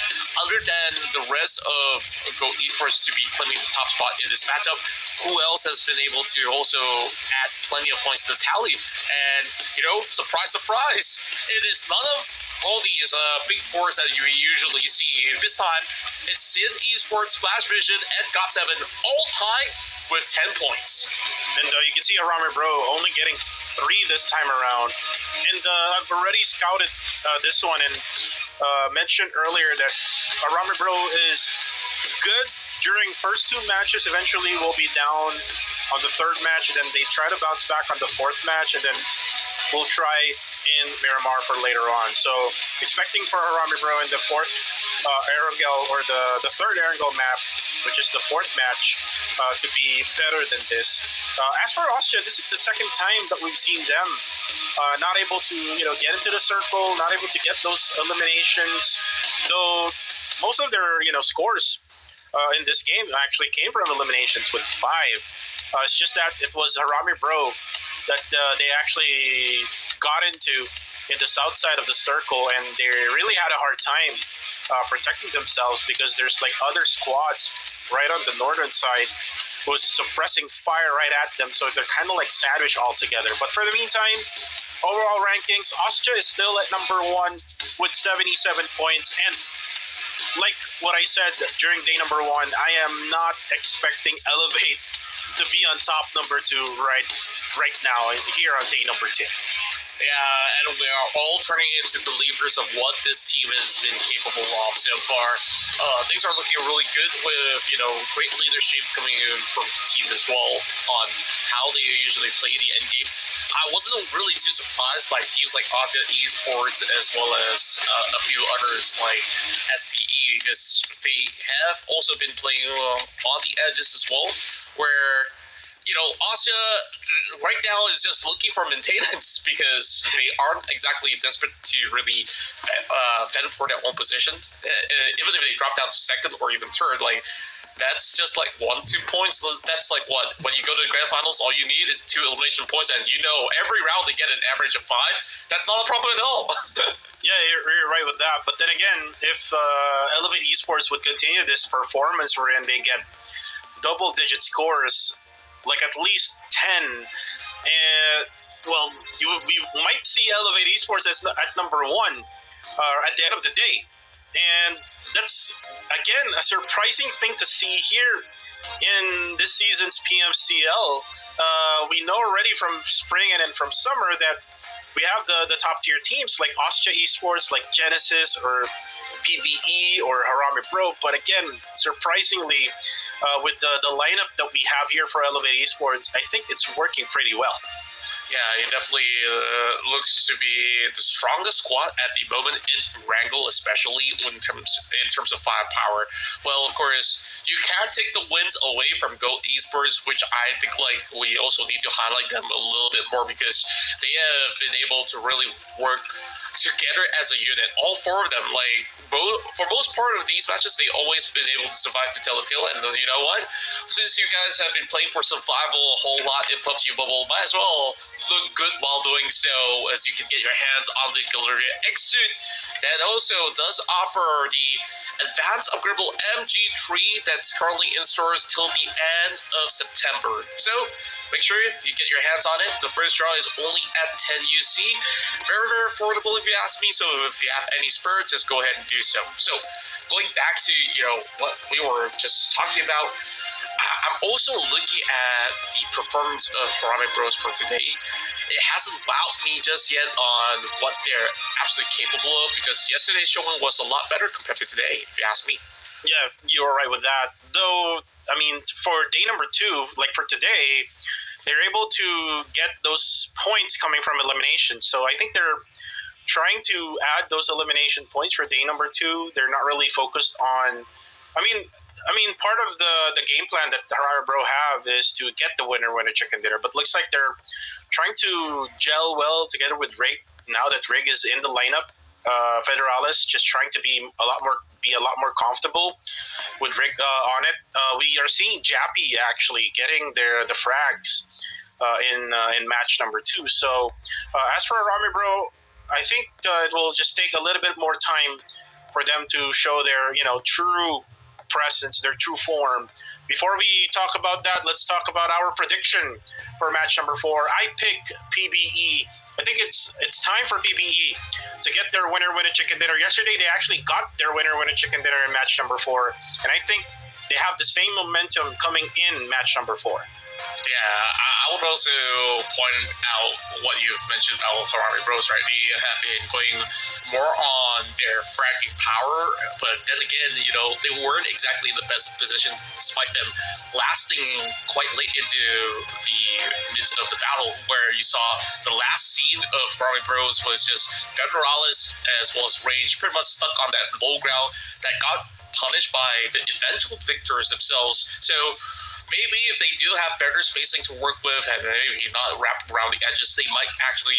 other than the rest of Go Esports to be claiming the top spot in this matchup, who else has been able to also add plenty of points to the tally? And surprise, surprise, it is none of all these big 4s that you usually see. This time, it's Sin Esports, Flash Vision, and GOT7 all tied with 10 points. And you can see Arame Bro only getting 3 this time around. And I've already scouted this one and mentioned earlier that Arame Bro is good during first 2 matches. Eventually will be down on the 3rd match, and then they try to bounce back on the 4th match, and then we'll try in Miramar for later on. So expecting for Harame Bro in the 4th Erangel, or the 3rd Erangel map, which is the 4th match, to be better than this. As for Austria, this is the 2nd time that we've seen them not able to get into the circle, not able to get those eliminations, though most of their scores in this game actually came from eliminations with 5. It's just that it was Harame Bro that they actually got into in the south side of the circle, and they really had a hard time protecting themselves because there's like other squads right on the northern side who's suppressing fire right at them, so they're kind of like sandwiched all together. But for the meantime, overall rankings, Austria is still at number 1 with 77 points, and like what I said during day number 1, I am not expecting Elevate to be on top number 2 right now here on day number 2. Yeah, and we are all turning into believers of what this team has been capable of so far. Things are looking really good with, great leadership coming in from the team as well on how they usually play the end game. I wasn't really too surprised by teams like Asia Esports as well as a few others like STE, because they have also been playing on the edges as well, where Austria right now is just looking for maintenance because they aren't exactly desperate to really fend for that one position. Even if they drop down to 2nd or even 3rd, like that's just like 1-2 points. That's like what, when you go to the grand finals, all you need is 2 elimination points, and every round they get an average of 5. That's not a problem at all. Yeah, you're right with that. But then again, if Elevate Esports would continue this performance wherein they get double-digit scores, like at least 10, and well, we might see Elevate Esports as at number one at the end of the day, and that's again a surprising thing to see here in this season's PMCL. We know already from spring and then from summer that we have the top tier teams like Austria Esports, like Genesis or PBE or Harame Pro. But again, surprisingly, with the lineup that we have here for Elevate Esports, I think it's working pretty well. Yeah, it definitely looks to be the strongest squad at the moment in Wrangle, especially in terms of firepower. Well, of course, you can take the wins away from Goat Esports, which I think like we also need to highlight them a little bit more because they have been able to really work together as a unit. All four of them, like for most part of these matches, they always been able to survive to tell a tale. And you know what? Since you guys have been playing for survival a whole lot in Pubg Mobile, might as well look good while doing so, as you can get your hands on the Galleria X suit that also does offer the advanced upgradable MG tree that's currently in stores till the end of September. So make sure you get your hands on it. The first draw is only at 10 UC. Very, very affordable if you ask me. So if you have any spur, just go ahead and do so. So going back to what we were just talking about, I'm also looking at the performance of Harame Bros for today. It hasn't wowed me just yet on what they're absolutely capable of, because yesterday's showing was a lot better compared to today, if you ask me. Yeah, you're right with that. Though, I mean, for day number 2, like for today, they're able to get those points coming from elimination. So I think they're trying to add those elimination points for day number 2. They're not really focused on. I mean, part of the game plan that Harare Bro have is to get the winner chicken dinner. But looks like they're trying to gel well together with Rig now that Rig is in the lineup. Federalis just trying to be a lot more comfortable with Rig on it. We are seeing Jappy actually getting the frags in match number 2. So as for Harame Bro, I think it will just take a little bit more time for them to show their true presence, their true form. Before we talk about that, let's talk about our prediction for match number 4. I picked PBE. I think it's time for PBE to get their winner chicken dinner. Yesterday they actually got their winner chicken dinner in match number 4, and I think they have the same momentum coming in match number 4. Yeah, I would also point out what you've mentioned about Harame Bros, right? They have been going more on their fragging power, but then again, they weren't exactly in the best position, despite them lasting quite late into the midst of the battle, where you saw the last scene of Harame Bros was just Federalis as well as Rage pretty much stuck on that low ground that got punished by the eventual victors themselves. So maybe if they do have better spacing to work with and maybe not wrapped around the edges, they might actually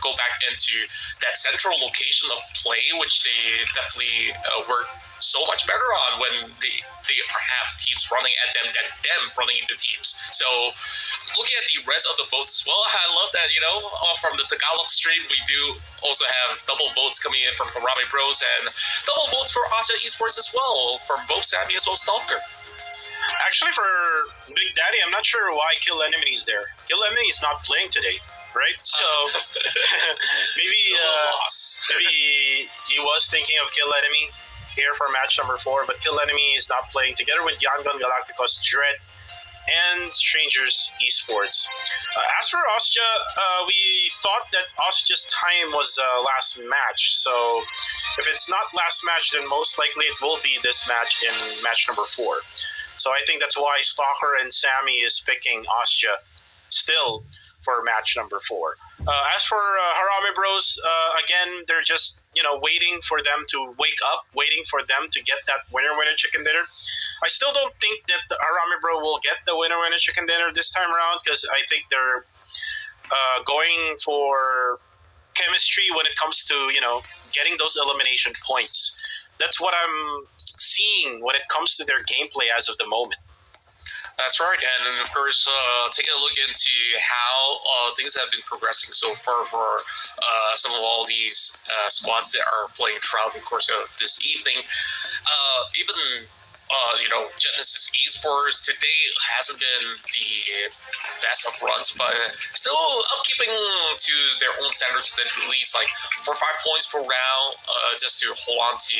go back into that central location of play, which they definitely work so much better on when they have teams running at them than them running into teams. So looking at the rest of the votes as well, I love that, from the Tagalog stream, we do also have double votes coming in from Harame Bros and double votes for Austria Esports as well, from both Sammy as well as Stalker. Actually, for Big Daddy, I'm not sure why Kill Enemy is there. Kill Enemy is not playing today, right? So maybe he was thinking of Kill Enemy here for match number 4, but Kill Enemy is not playing together with Yangon Galacticos, Dread, and Strangers Esports. As for Austria, we thought that Austria's time was last match. So if it's not last match, then most likely it will be this match in match number 4. So I think that's why Stalker and Sammy is picking Austria still for match number 4. As for Harame Bros, again, they're just waiting for them to wake up, waiting for them to get that winner chicken dinner. I still don't think that the Harame Bro will get the winner chicken dinner this time around, because I think they're going for chemistry when it comes to getting those elimination points. That's what I'm seeing when it comes to their gameplay as of the moment. That's right, and then of course, taking a look into how things have been progressing so far for some of all these squads that are playing throughout the course of this evening. Even Genesis Esports today hasn't been the best of runs, but still upkeeping to their own standards, at least like 4 or 5 points per round, just to hold on to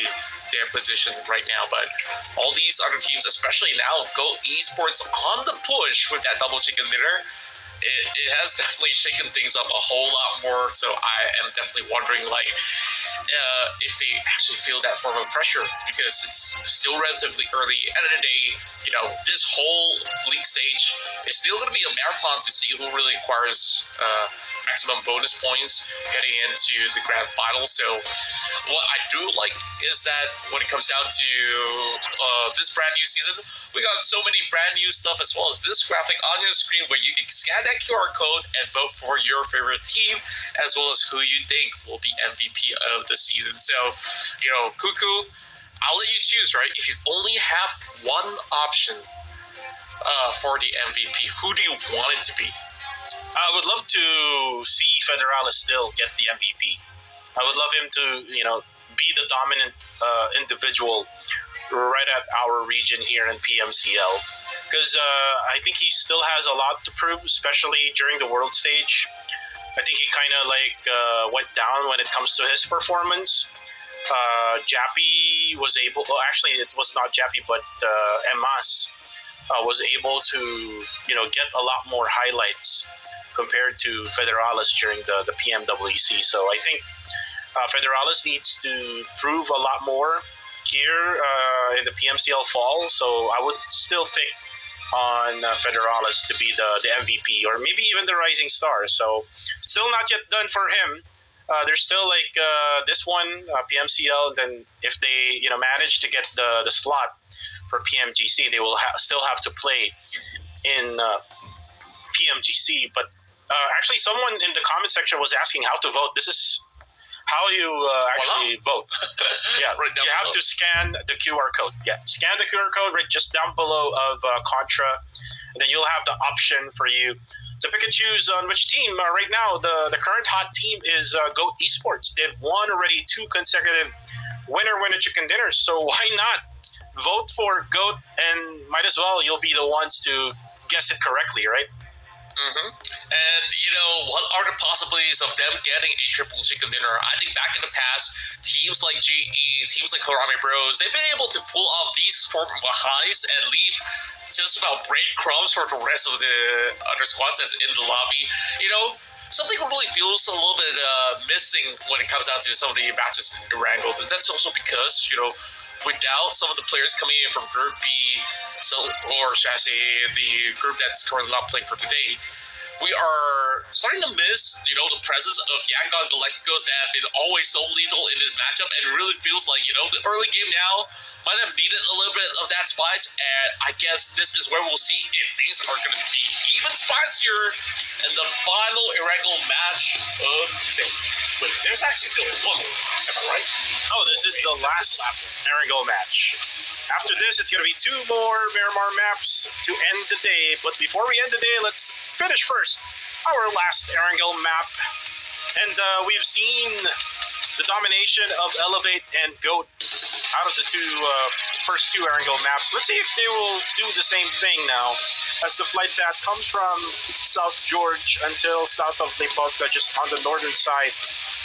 their position right now. But all these other teams, especially now, Go Esports on the push with that double chicken dinner. It has definitely shaken things up a whole lot more. So I am definitely wondering, like, if they actually feel that form of pressure, because it's still relatively early. End of the day, this whole league stage is still going to be a marathon to see who really acquires maximum bonus points heading into the grand final. So what I do like is that when it comes down to this brand new season, we got so many brand new stuff, as well as this graphic on your screen where you can scan that QR code and vote for your favorite team, as well as who you think will be MVP of the season. So, Cuckoo, I'll let you choose, right? If you only have one option for the MVP, who do you want it to be? I would love to see Federalis still get the MVP. I would love him to, be the dominant individual right at our region here in PMCL, because I think he still has a lot to prove, especially during the world stage. I think he kind of went down when it comes to his performance. Jappy was able, well, actually it was not Jappy, but Emas was able to, get a lot more highlights compared to Federalis during the PMWC. So I think Federalis needs to prove a lot more here in the PMCL fall. So I would still pick on Federalis to be the MVP, or maybe even the rising star. So still not yet done for him. There's still this one PMCL, and then if they manage to get the slot for PMGC, they will still have to play in PMGC. But actually, someone in the comment section was asking how to vote. This is how you actually vote. Yeah, right, you have to scan the QR code. Yeah, scan the QR code right just down below of Contra, and then you'll have the option for you to pick and choose on which team. Right now, the current hot team is GOAT Esports. They've won already 2 consecutive winner chicken dinners. So why not vote for GOAT, and might as well you'll be the ones to guess it correctly, right? Mm-hmm. And what are the possibilities of them getting a triple chicken dinner? I think back in the past, teams like GE, teams like Harame Bros, they've been able to pull off these form of highs and leave just about breadcrumbs for the rest of the other squads that's in the lobby. Something really feels a little bit missing when it comes down to some of the matches in Wrangle. But that's also because, without some of the players coming in from Group B, or should I say the group that's currently not playing for today, we are starting to miss, the presence of Yangon Galacticos that have been always so lethal in this matchup, and it really feels like, the early game now might have needed a little bit of that spice, and I guess this is where we'll see if things are going to be even spicier in the final Irregular match of today. Wait, there's actually still one more, am I right? Oh, this is the last Erangel match. After this, it's going to be 2 more Miramar maps to end the day. But before we end the day, let's finish first our last Erangel map. And we've seen the domination of Elevate and GOAT out of the first 2 Erangel maps. Let's see if they will do the same thing now, as the flight path comes from South George until south of Lepota, just on the northern side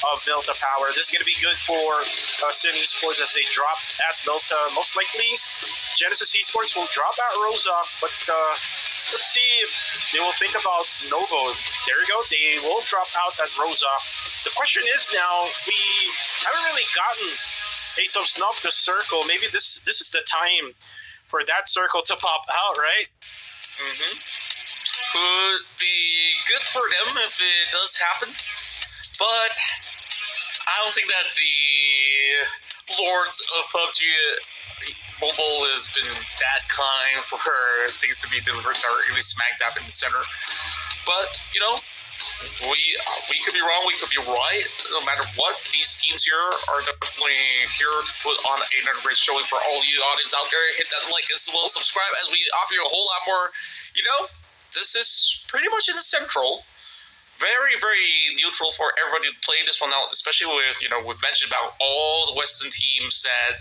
of Delta Power. This is going to be good for Sin Esports as they drop at Delta. Most likely, Genesis Esports will drop at Rosa, but let's see if they will think about Novo. There we go. They will drop out at Rosa. The question is now, we haven't really gotten Ace of Snuff, the circle. Maybe this is the time for that circle to pop out, right? Mm-hmm. Could be good for them if it does happen, but I don't think that the lords of PUBG Mobile has been that kind for things to be delivered directly smack dab in the center. But, we could be wrong, we could be right. No matter what, these teams here are definitely here to put on another great showing for all you audience out there. Hit that like as well, subscribe, as we offer you a whole lot more. This is pretty much in the central. Very, very neutral for everybody to play this one out, especially with, we've mentioned about all the Western teams that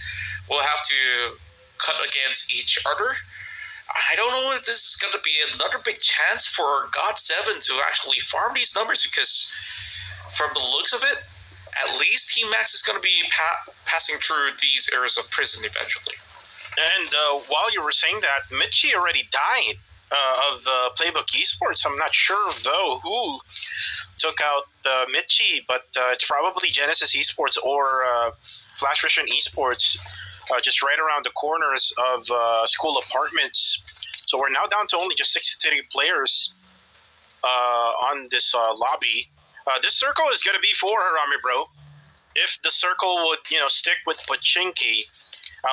will have to cut against each other. I don't know if this is going to be another big chance for God7 to actually farm these numbers, because from the looks of it, at least Team Max is going to be passing through these areas of prison eventually. And while you were saying that, Mitchie already died of Playbook Esports. I'm not sure, though, who took out Mitchie, but it's probably Genesis Esports or Flash Vision Esports, just right around the corners of school apartments. So we're now down to only just 63 players on this lobby. This circle is going to be for Harami Bro. If the circle would, stick with Pachinki,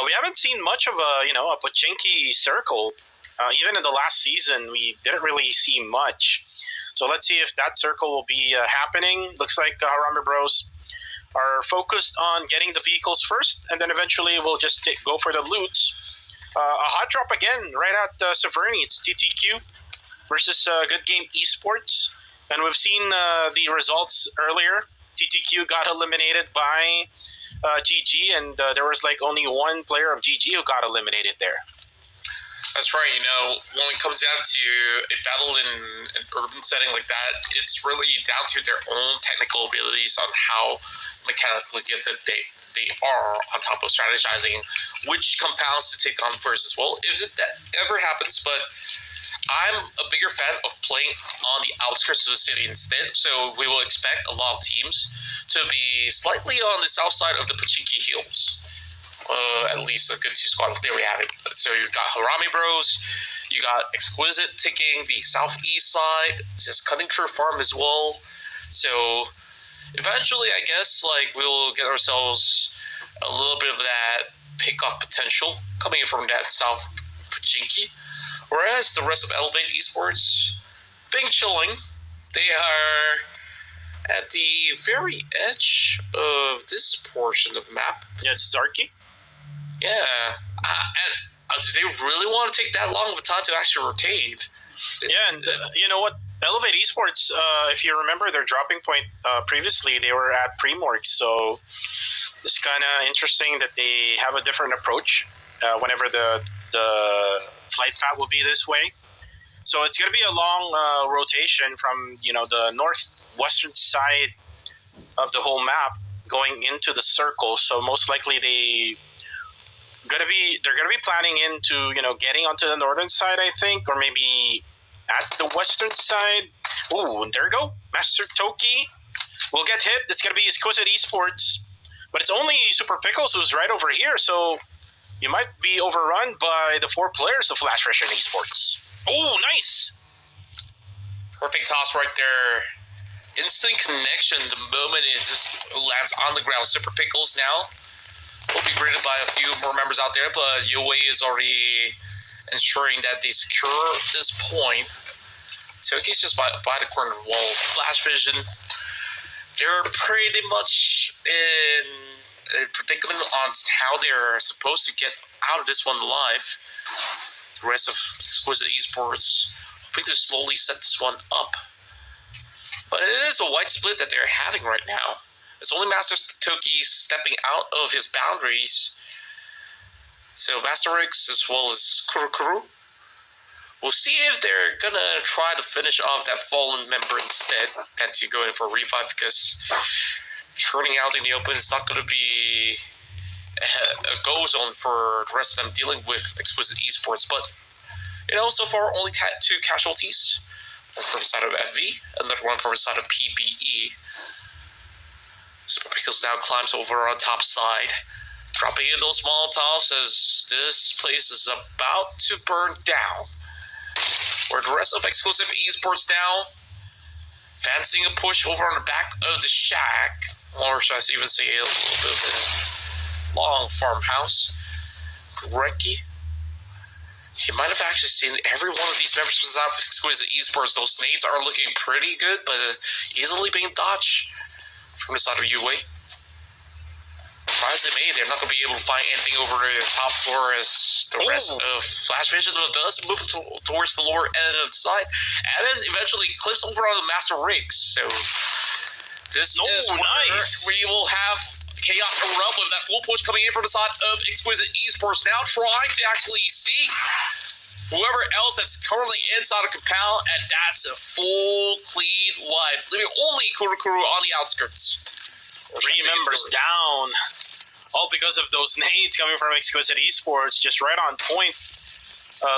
we haven't seen much of a Pachinki circle. Even in the last season, we didn't really see much. So let's see if that circle will be happening. Looks like the Harami Bros are focused on getting the vehicles first, and then eventually we'll just go for the loots. A hot drop again, right at Severny. It's TTQ versus Good Game Esports. And we've seen the results earlier. TTQ got eliminated by GG, and there was only one player of GG who got eliminated there. That's right. When it comes down to a battle in an urban setting like that, it's really down to their own technical abilities on how mechanically gifted they are, on top of strategizing which compounds to take on first as well, if that ever happens. But I'm a bigger fan of playing on the outskirts of the city instead, so we will expect a lot of teams to be slightly on the south side of the Pachinki Hills. At least a good 2 squad. There we have it. So you got Harami Bros, you got Exquisite taking the southeast side, just cutting through farm as well. So eventually, I guess, we'll get ourselves a little bit of that pick-off potential coming in from that south Pachinki. Whereas the rest of Elevate Esports, being chilling, they are at the very edge of this portion of the map. Yeah, it's Zarky. Yeah. And do they really want to take that long of a time to actually rotate? Yeah, and you know what? Elevate Esports, if you remember their dropping point previously, they were at Primorg, so it's kind of interesting that they have a different approach whenever the flight path will be this way. So it's going to be a long rotation from the northwestern side of the whole map going into the circle. So most likely they're going to be planning into getting onto the northern side, I think, or maybe at the western side. Oh, there we go. Master Toki will get hit. It's going to be Exquisite Esports, but it's only Super Pickles who's right over here. So you might be overrun by the 4 players of Flash Vision Esports. Oh, nice. Perfect toss right there. Instant connection the moment it just lands on the ground. Super Pickles now will be greeted by a few more members out there, but Yue is already ensuring that they secure this point. Toki's just by the corner of the wall. Flash Vision, they're pretty much in a predicament on how they're supposed to get out of this one alive. The rest of Exquisite Esports hoping to slowly set this one up. But it is a white split that they're having right now. It's only Master Toki stepping out of his boundaries. So Master Rix as well as Kurukuru. We'll see if they're gonna try to finish off that fallen member instead than to go in for a revive, because turning out in the open is not gonna be a go zone for the rest of them dealing with Exquisite Esports. But so far only 2 casualties. One from the side of FV, another one from the side of PBE. Super Pickles now climbs over on top side, dropping in those Molotovs as this place is about to burn down. Where the rest of Exclusive Esports now fancying a push over on the back of the shack, or should I even say a little bit of a long farmhouse. Greggy, you might have actually seen every one of these members of Exquisite Esports. Those nades are looking pretty good, but easily being dodged from the side of Yue. Surprisingly, they're not going to be able to find anything over the top floor as the rest of Flash Vision does move towards the lower end of the side, and then eventually clips over on the Master Rigs. So this is nice. where we will have chaos erupt with that full push coming in from the side of Exquisite Esports. Now trying to actually see whoever else that's currently inside of Compound, and that's a full clean wipe, leaving only Kurukuru on the outskirts. 3 members down, all because of those nades coming from Exquisite Esports, just right on point.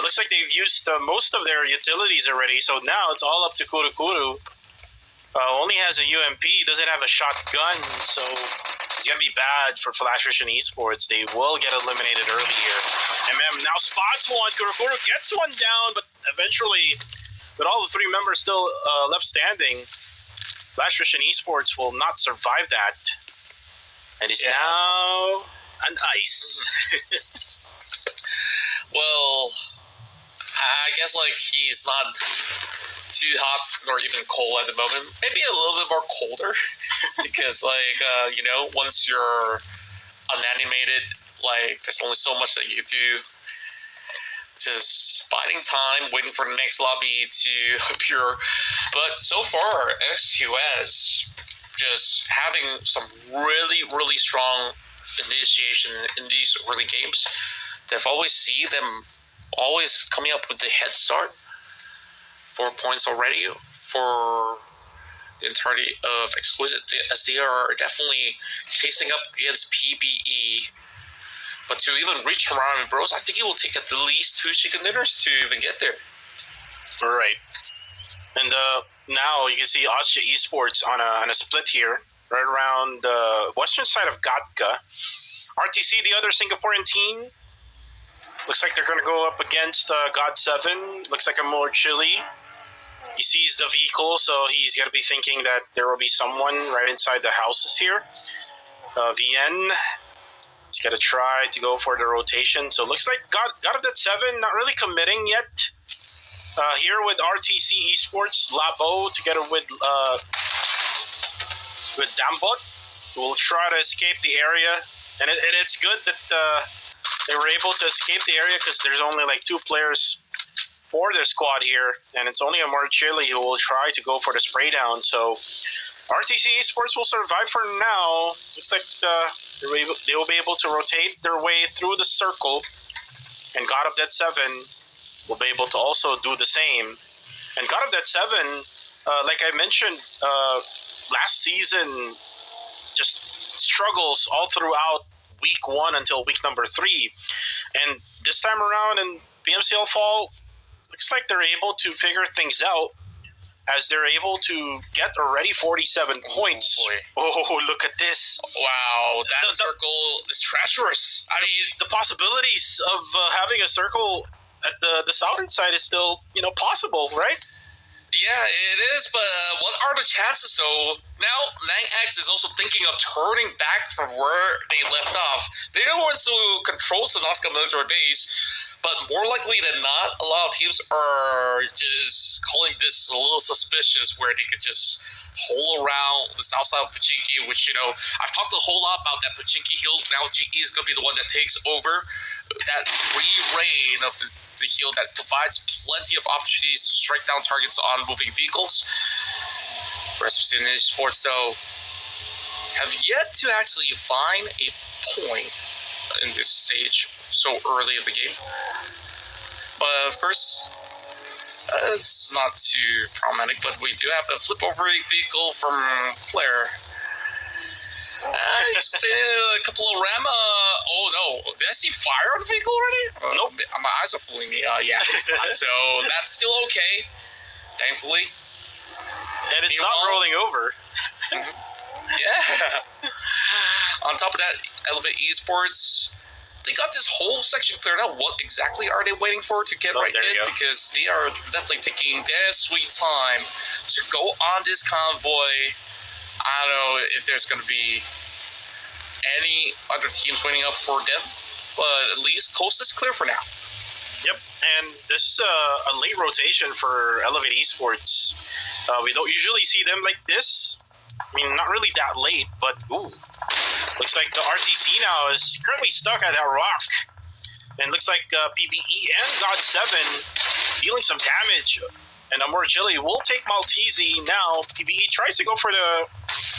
Looks like they've used most of their utilities already, so now it's all up to Kurukuru. Only has a UMP, doesn't have a shotgun, so it's going to be bad for Flash Vision Esports. They will get eliminated early here. MM now spots one, Kurukuru gets one down, but eventually, with all the 3 members still left standing, Flash Vision Esports will not survive that. And it's now on ice. Well, I guess like he's not too hot nor even cold at the moment. Maybe a little bit more colder because once you're unanimated, like there's only so much that you can do. Just biding time, waiting for the next lobby to appear. But so far, SQS just having some really, really strong initiation in these early games. They've always seen them always coming up with the head start. 4 points already for the entirety of Exquisite, as they are definitely chasing up against PBE. But to even reach around Bros, I think it will take at least 2 chicken dinners to even get there. Right. And now you can see Austria Esports on a split here, right around the western side of Gatka. RTC, the other Singaporean team, looks like they're going to go up against God7. Looks like a more chilly. He sees the vehicle, so he's going to be thinking that there will be someone right inside the houses here. VN, he's going to try to go for the rotation. So it looks like God of that 7 not really committing yet. Here with RTC Esports, Labo together with Dambot, who will try to escape the area. And it's good that they were able to escape the area because there's only like 2 players for their squad here, and it's only a Marchilli who will try to go for the spray down. So RTC Esports will survive for now. Looks like they will be able to rotate their way through the circle, and God of Dead 7 will be able to also do the same. And God of Dead 7, like I mentioned, last season just struggles all throughout week 1 until week number 3. And this time around in BMCL Fall, looks like they're able to figure things out as they're able to get already 47 points. Oh, look at this. Wow, that circle is treacherous. I mean, the possibilities of having a circle at the southern side is still, possible, right? Yeah, it is, but what are the chances, though? Now, NangX is also thinking of turning back from where they left off. They don't want to control Sanaska military base, but more likely than not, a lot of teams are just calling this a little suspicious, where they could just hole around the south side of Pachinki, which, I've talked a whole lot about that Pachinki hill. Now GE is going to be the one that takes over that free reign of the hill that provides plenty of opportunities to strike down targets on moving vehicles. Whereas Sports, though, have yet to actually find a point in this stage so early of the game. But of course, it's not too problematic, but we do have a flip over vehicle from Claire. Just a couple of ram. Oh no! Did I see fire on the vehicle already? Nope. My eyes are fooling me. Yeah, it's not. So that's still okay, thankfully. And it's not rolling over. Yeah. On top of that, Elevate Esports, they got this whole section cleared out. What exactly are they waiting for to get right in? Because they are definitely taking their sweet time to go on this convoy. I don't know if there's going to be any other teams waiting up for them, but at least coast is clear for now. Yep, and this is a late rotation for Elevate Esports. We don't usually see them like this. I mean, not really that late, but ooh. Looks like the RTC now is currently stuck at that rock. And looks like PBE and God7 dealing some damage. And Amorachilli will take Maltese now. PBE tries to go for the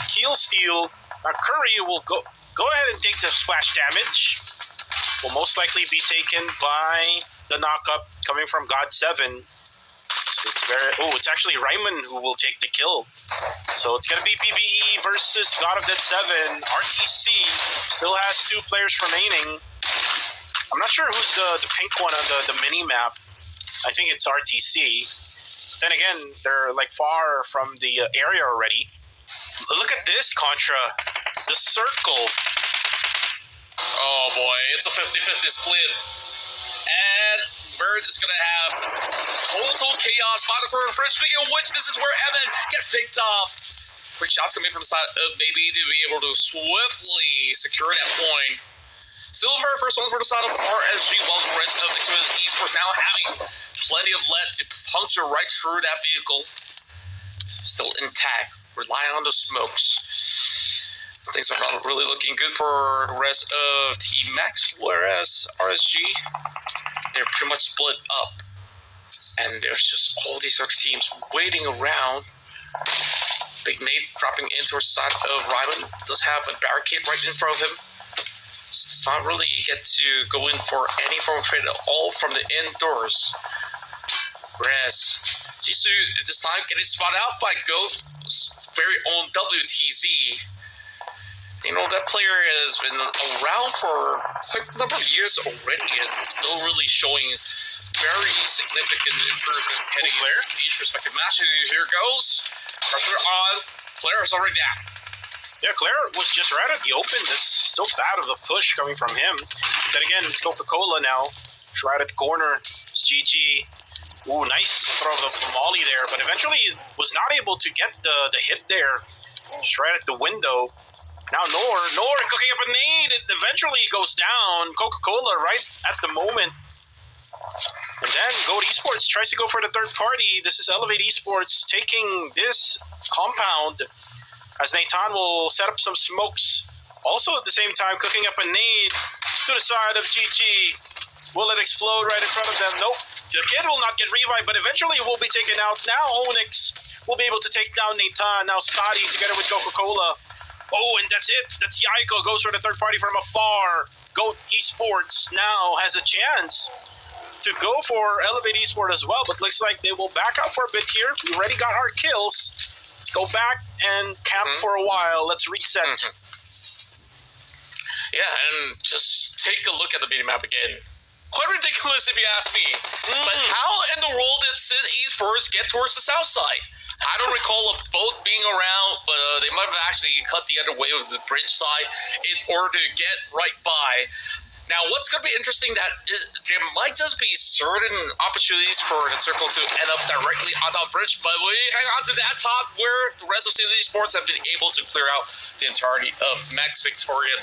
kill steal. Now Curry will go go ahead and take the splash damage. Will most likely be taken by the knockup coming from God 7. So it's actually Ryman who will take the kill. So it's going to be PBE versus God of Dead 7. RTC still has 2 players remaining. I'm not sure who's the pink one on the mini-map. I think it's RTC. Then again, they're like far from the area already. Look at this, Contra. The circle. Oh boy, it's a 50-50 split. And Bird is going to have total chaos by the corner bridge, speaking of which, this is where Evan gets picked off. Quick shots coming from the side of Baby to be able to swiftly secure that point. Silver first one for the side of RSG, while the rest of Exodus Esports now having plenty of lead to puncture right through that vehicle. Still intact, relying on the smokes. Things are not really looking good for the rest of Team Max, whereas RSG, they're pretty much split up. And there's just all these other teams waiting around. Big Nate dropping into the side of Ryman. Does have a barricade right in front of him. Does not really get to go in for any form of trade at all from the indoors. Whereas Jisoo this time getting spotted out by Goat's very own WTZ. You know, that player has been around for quite a number of years already and still really showing very significant improvements heading into each respective match. Here goes. Pressure on. Claire is already down. Yeah, Claire was just right at the open. That's so bad of a push coming from him. Then again, it's Coca-Cola now. It's right at the corner. It's GG. Ooh, nice throw of the molly there, but eventually was not able to get the hit there. Just right at the window. Now Nor cooking up a nade. It eventually goes down. Coca-Cola right at the moment. And then Goat Esports tries to go for the third party. This is Elevate Esports taking this compound as Nathan will set up some smokes. Also at the same time cooking up a nade to the side of GG. Will it explode right in front of them? Nope. The kid will not get revived, but eventually will be taken out. Now Onyx will be able to take down Nathan. Now Scotty together with Coca-Cola. Oh, and that's it. That's Yaiko goes for the third party from afar. Goat Esports now has a chance to go for Elevate Esports as well, but looks like they will back out for a bit here. We already got our kills. Let's go back and camp for a while. Let's reset. Yeah, and just take a look at the map again. Quite ridiculous if you ask me. But how in the world did Sin Esports get towards the south side? I don't recall a boat being around, but they might have actually cut the other way of the bridge side in order to get right by. Now, what's going to be interesting that is there might just be certain opportunities for the circle to end up directly on top bridge, but we hang on to that top where the rest of City Sports have been able to clear out the entirety of Max Victorian.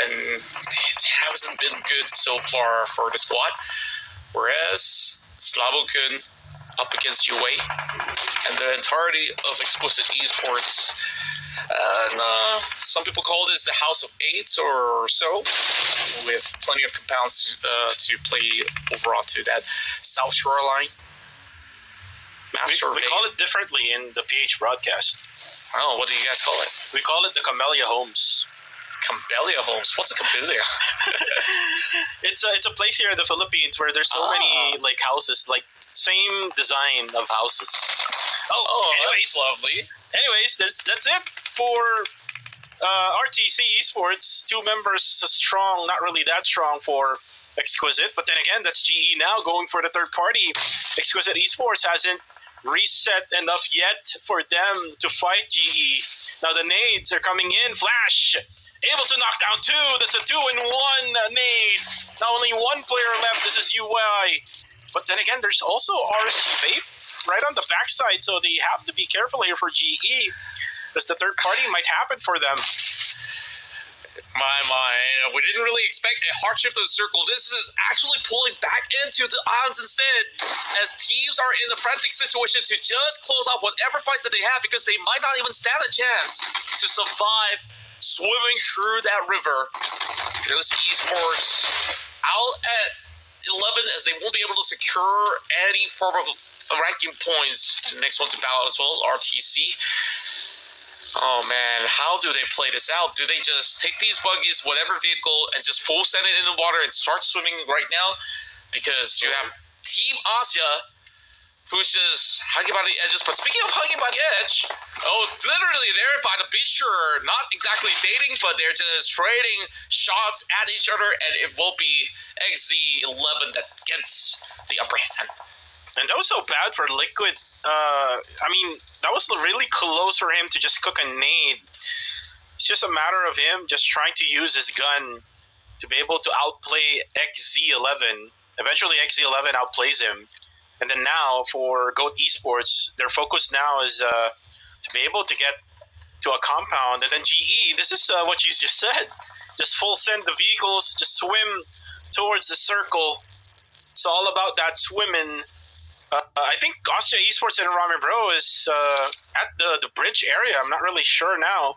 And it hasn't been good so far for the squad. Whereas Slavo-kun up against UA and the entirety of Explicit Esports. And some people call this the House of Eight or so, with plenty of compounds to play over onto that South Shoreline. We call it differently in the PH broadcast. Oh, what do you guys call it? We call it the Camellia Homes. Camellia Homes? What's a Camellia? It's a place here in the Philippines where there's so many like houses, like same design of houses. Anyways, that's lovely. Anyways, that's it for RTC Esports. 2 members strong, not really that strong for Exquisite, but then again, that's GE now going for the third party. Exquisite Esports hasn't reset enough yet for them to fight GE. Now the nades are coming in. Flash able to knock down 2. That's a 2-in-1 nade. Now only 1 player left. This is UI. But then again, there's also RSG Vape right on the backside, so they have to be careful here for GE, because the third party might happen for them. My, we didn't really expect a hard shift of the circle. This is actually pulling back into the odds instead, as teams are in a frantic situation to just close off whatever fights that they have, because they might not even stand a chance to survive swimming through that river. Fearless Esports out at 11, as they won't be able to secure any form of ranking points. The next one to battle as well as RTC. Oh man, how do they play this out? Do they just take these buggies, whatever vehicle, and just full send it in the water and start swimming right now? Because you have Team Asia, who's just hugging by the edges. But speaking of hugging by the edge, literally there by the beach, are not exactly dating, but they're just trading shots at each other, and it will be XZ11 that gets the upper hand. And that was so bad for Liquid. I mean, that was really close for him to just cook a nade. It's just a matter of him just trying to use his gun to be able to outplay XZ11. Eventually, XZ11 outplays him. And then now for GOAT Esports, their focus now is to be able to get to a compound. And then GE, this is what you just said. Just full send the vehicles, just swim towards the circle. It's all about that swimming. I think Austria Esports and Rami Bro is at the bridge area. I'm not really sure now.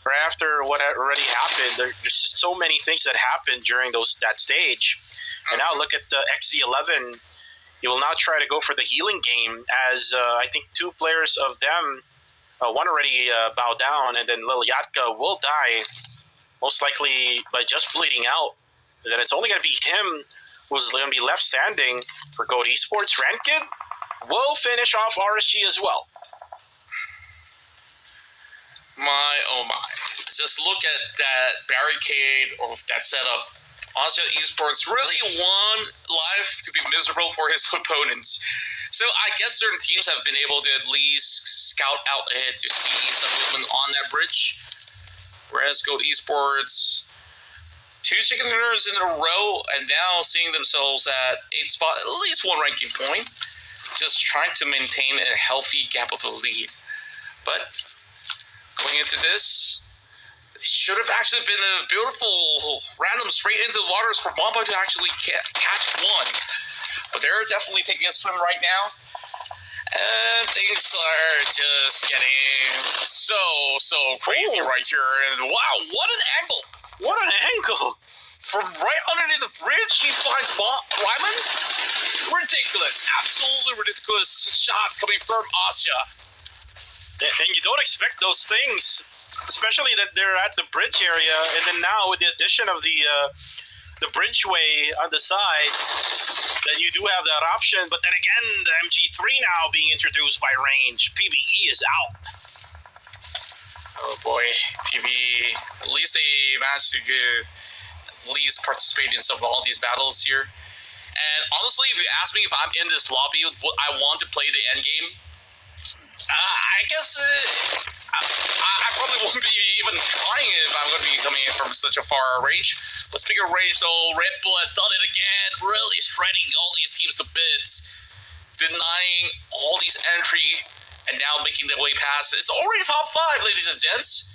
Right after what had already happened, there's just so many things that happened during that stage. And now look at the XZ11. He will now try to go for the healing game, as I think two players of them, one already bowed down, and then Lil Yatka will die, most likely by just bleeding out. And then it's only going to be him who's going to be left standing for GOAT Esports. Ranked will finish off RSG as well. My, oh my. Just look at that barricade or that setup. Austria Esports really won life to be miserable for his opponents. So I guess certain teams have been able to at least scout out ahead to see some movement on that bridge. Whereas GOAT Esports, 2 chicken dinners in a row, and now seeing themselves at 8th spot, at least 1 ranking point. Just trying to maintain a healthy gap of a lead. But going into this, should have actually been a beautiful random straight into the waters for Mamba to actually catch one. But they're definitely taking a swim right now. And things are just getting so crazy right here. And wow, what an angle! What an angle! From right underneath the bridge, he finds Ryman. Ridiculous. Absolutely ridiculous shots coming from Austria. And you don't expect those things, especially that they're at the bridge area, and then now with the addition of the bridgeway on the sides, then you do have that option. But then again, the MG3 now being introduced by range. PBE is out. Oh boy, PB. At least they managed to at least participate in some of all these battles here. And honestly, if you ask me if I'm in this lobby, I want to play the end game. I guess I probably won't be even trying it if I'm going to be coming in from such a far range. But speaking of range, though, Red Bull has done it again, really shredding all these teams to bits, denying all these entry, and now making their way past. It's already top 5, ladies and gents.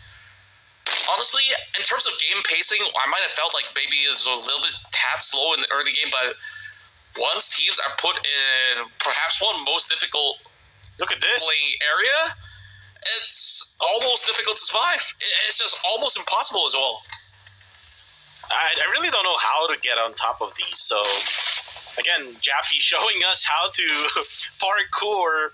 Honestly, in terms of game pacing, I might have felt like maybe it was a little bit tad slow in the early game, but once teams are put in perhaps one most difficult Look at this playing area, it's almost difficult to survive. It's just almost impossible as well. I really don't know how to get on top of these. So, again, Jappy showing us how to parkour,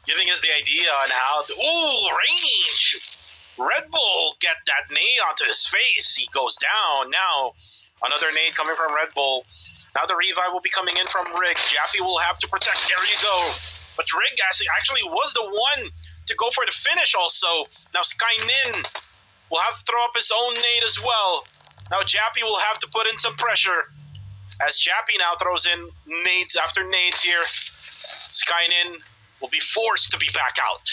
giving us the idea on how to... Ooh, range! Red Bull get that nade onto his face. He goes down. Now, another nade coming from Red Bull. Now the revive will be coming in from Rig. Jappy will have to protect. There you go. But Rig actually was the one to go for the finish also. Now Skynin will have to throw up his own nade as well. Now Jappy will have to put in some pressure. As Jappy now throws in nades after nades here, Skynin will be forced to be back out.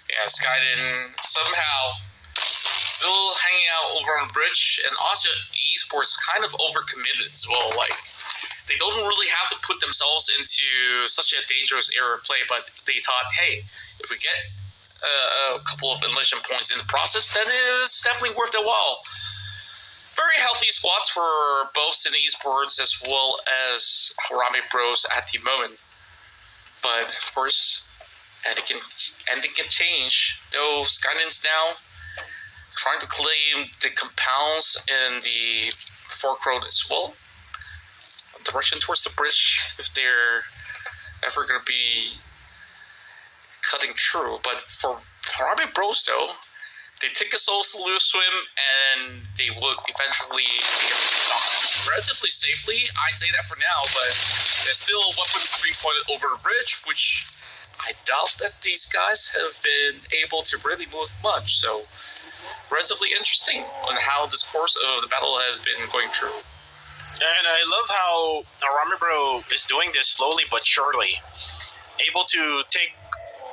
Yeah, Skyden somehow still hanging out over on the bridge, and Austria Esports kind of overcommitted as well. Like, they don't really have to put themselves into such a dangerous area of play, but they thought, hey, if we get a couple of enlistment points in the process, then it's definitely worth the while. Very healthy squads for both Sin Esports as well as Harambe Bros at the moment. But, of course, anything can change. Though Skylin's now trying to claim the compounds in the Fork Road as well. Direction towards the bridge, if they're ever going to be cutting through. But for Harami Bros, though, they take a solo swim, and they will eventually be able to stop relatively safely. I say that for now, but there's still weapons being pointed over the bridge, which I doubt that these guys have been able to really move much. So, relatively interesting on how this course of the battle has been going through. And I love how Aramibro is doing this slowly but surely. Able to take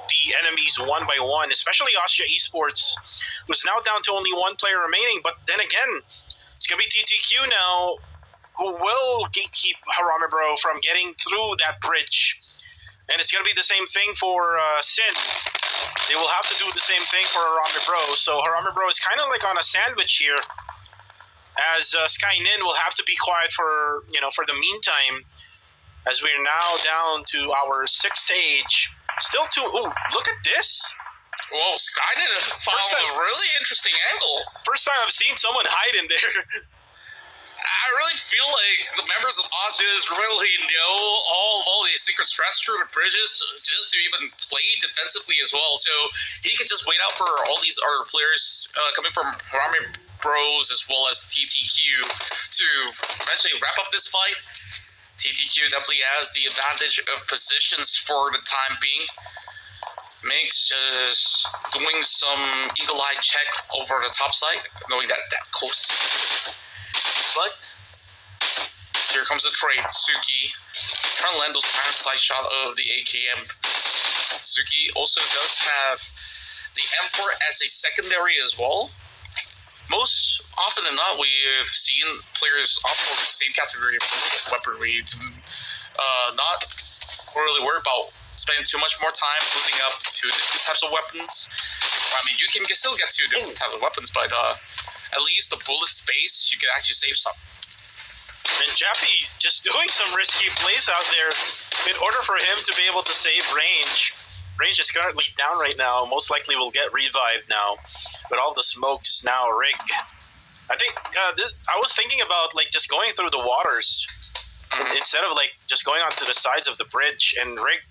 the enemies one by one, especially Austria Esports, who's now down to only one player remaining. But then again, it's going to be TTQ now, who will gatekeep Haramibro from getting through that bridge. And it's going to be the same thing for Sin. They will have to do the same thing for Haramibro. So Haramibro is kind of like on a sandwich here, as Skynin will have to be quiet for the meantime, as we're now down to our sixth stage. Still two. Ooh, look at this. Whoa, Skynet found a really interesting angle. First time I've seen someone hide in there. I really feel like the members of Austria's really know all these secret strats through the bridges just to even play defensively as well. So he can just wait out for all these other players coming from Harami Bros as well as TTQ to eventually wrap up this fight. TTQ definitely has the advantage of positions for the time being. Makes just doing some eagle-eye check over the top side, knowing that coast. But here comes the trade. Suki trying to land those iron sight shot of the AKM. Suki also does have the M4 as a secondary as well. Most often than not, we've seen players opt for the same category of weaponry to not really worry about spending too much more time building up two different types of weapons. I mean, you can still get two different types of weapons, but at least the bullet space, you can actually save some. And Jappy just doing some risky plays out there in order for him to be able to save range. Range is currently down right now. Most likely will get revived now. But all the smokes now rig. I think I was thinking about just going through the waters instead of just going onto the sides of the bridge. And Rig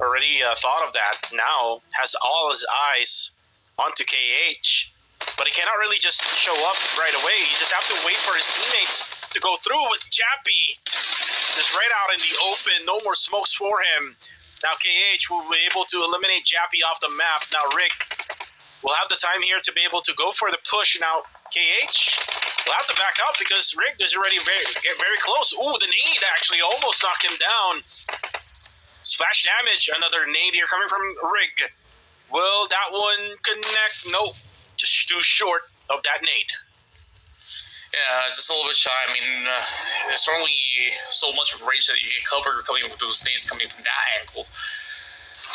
already thought of that now. Has all his eyes onto KH. But he cannot really just show up right away. You just have to wait for his teammates to go through with Jappy. Just right out in the open. No more smokes for him. Now KH will be able to eliminate Jappy off the map. Now Rig will have the time here to be able to go for the push. Now KH will have to back up because Rig is already very close. Ooh, the nade actually almost knocked him down. Splash damage. Another nade here coming from Rig. Will that one connect? Nope. Just too short of that nade. Yeah, it's just a little bit shy. I mean, there's only so much range that you can cover coming with those nades coming from that angle.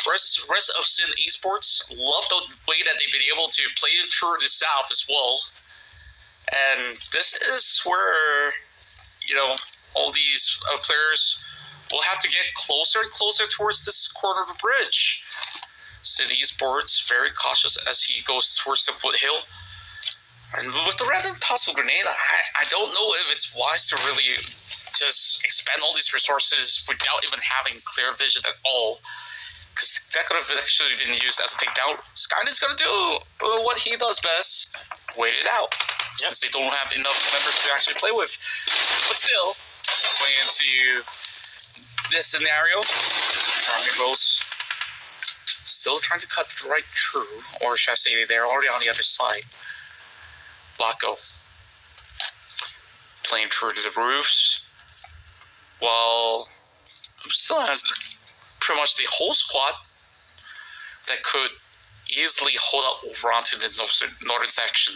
Rest of Sin Esports love the way that they've been able to play through the south as well. And this is where, all these players will have to get closer and closer towards this corner of the bridge. Sin Esports very cautious as he goes towards the foothill. And with the random toss of grenade, I don't know if it's wise to really just expend all these resources without even having clear vision at all. Because that could have actually been used as a takedown. Skynet's going to do what he does best. Wait it out. Yep. Since they don't have enough members to actually play with. But still, going into this scenario, Army Rose still trying to cut right through. Or should I say they're already on the other side. Blocko playing through to the roofs, while still has pretty much the whole squad that could easily hold up over onto the northern section.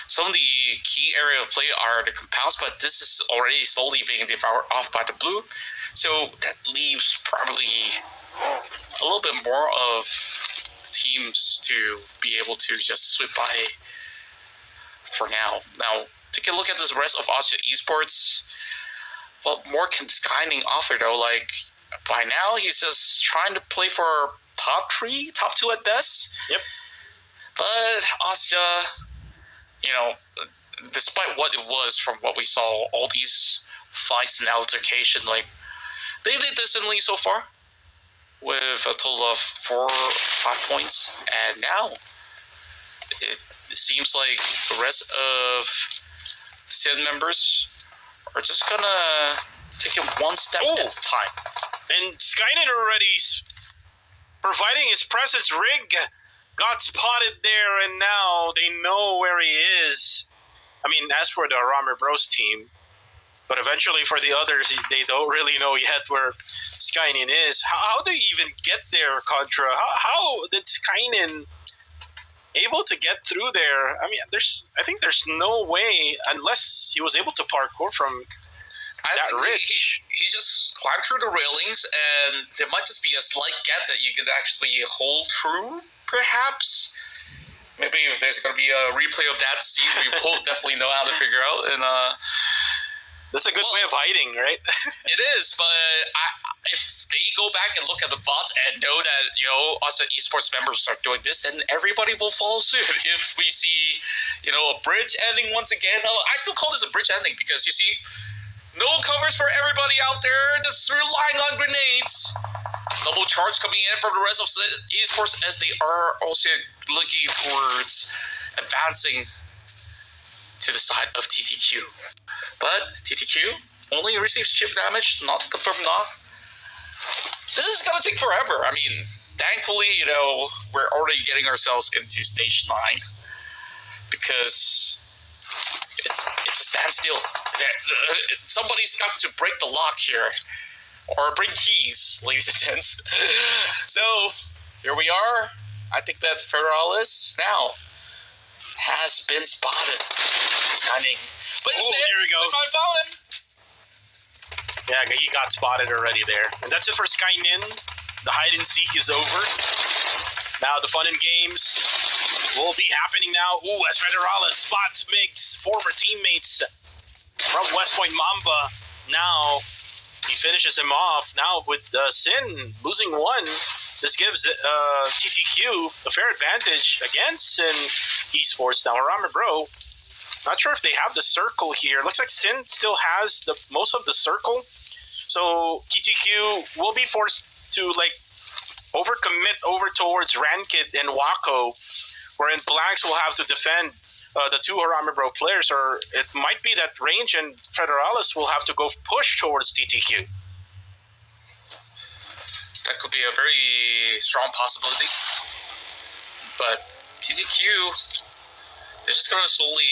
Some of the key area of play are the compounds, but this is already slowly being devoured off by the blue, so that leaves probably a little bit more of the teams to be able to just sweep by for now. Now, take a look at this rest of Austria Esports. What more can Skyning offer though? By now, he's just trying to play for top 2 at best. Yep. But Austria, despite what it was from what we saw, all these fights and altercation, they did decently so far. with a total of 5 points, and now it seems like the rest of the Sin members are just gonna take it one step at a time. And Skynet already providing his presence. Rig got spotted there, and now they know where he is. I mean, as for the Rammer Bros team, but eventually for the others, they don't really know yet where Skynet is. How do you even get there, Contra? How did Skynet able to get through there? I mean, I think there's no way unless he was able to parkour from that ridge. He just climbed through the railings, and there might just be a slight gap that you could actually hold through, perhaps. Maybe if there's going to be a replay of that scene, we will definitely know how to figure out. And that's a good way of hiding, right? It is, but if they go back and look at the VODs and know that, us esports members are doing this, then everybody will follow suit. If we see, a bridge ending once again, I still call this a bridge ending because, you see, no covers for everybody out there, just relying on grenades. Double charge coming in from the rest of esports as they are also looking towards advancing to the side of TTQ. But TTQ only receives chip damage, not confirmed knock. This is going to take forever. I mean, thankfully, we're already getting ourselves into stage 9 because it's a standstill. Somebody's got to break the lock here, or bring keys, ladies and gents. So here we are. I think that Federalis now has been spotted. Stunning. But there we go. I found him. Yeah, he got spotted already there. And that's it for Skynin. The hide and seek is over. Now the fun and games will be happening now. As Federalis spots Mig's former teammates from West Point Mamba. Now he finishes him off. Now with Sin losing 1, this gives TTQ a fair advantage against Sin Esports. Now Rammer Bro, not sure if they have the circle here. Looks like Sin still has the most of the circle. So TTQ will be forced to overcommit over towards Rankid and Wako, wherein Blanks will have to defend the 2 Rammer Bro players, or it might be that Range and Federalis will have to go push towards TTQ. That could be a very strong possibility. But TTQ, they're just going to slowly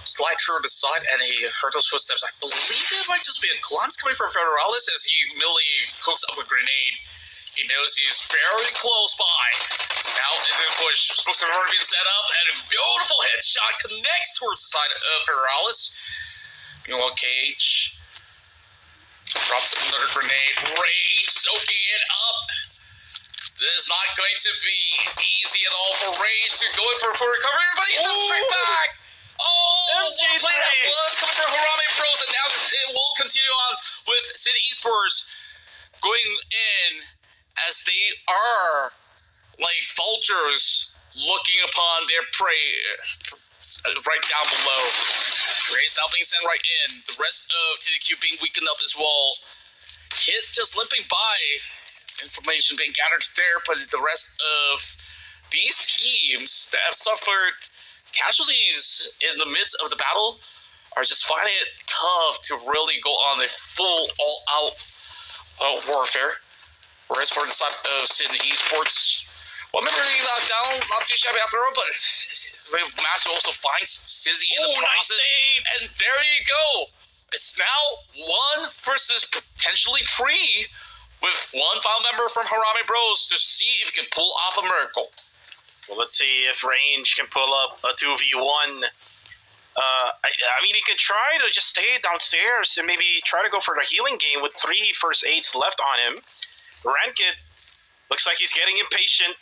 slide through the side, and he heard those footsteps. I believe it might just be a glance coming from Federalis as he immediately cooks up a grenade. He knows he's very close by. Now into the push. Smokes have already been set up, and a beautiful headshot connects towards the side of Federalis. Meanwhile, Cage drops another grenade. Rage soaking it up. This is not going to be easy at all for Rage to go in for recovery, but he just straight back. Oh, one play that was coming for Harame Bros, and now it will continue on with City Esports going in as they are like vultures looking upon their prey right down below. Ray's now being sent right in. The rest of TDQ being weakened up as well. Hit just limping by. Information being gathered there, but the rest of these teams that have suffered casualties in the midst of the battle are just finding it tough to really go on a full all-out warfare. Whereas for the side of Sydney Esports, well, remember he knocked down, not too shabby after all, but Match also finds Sizzy in the process. Nice, and there you go. It's now 1 versus potentially 3 with one final member from Harame Bros to see if he can pull off a miracle. Well, let's see if Range can pull up a 2v1. I mean, he could try to just stay downstairs and maybe try to go for the healing game with 3 first aids left on him. Rankid looks like he's getting impatient.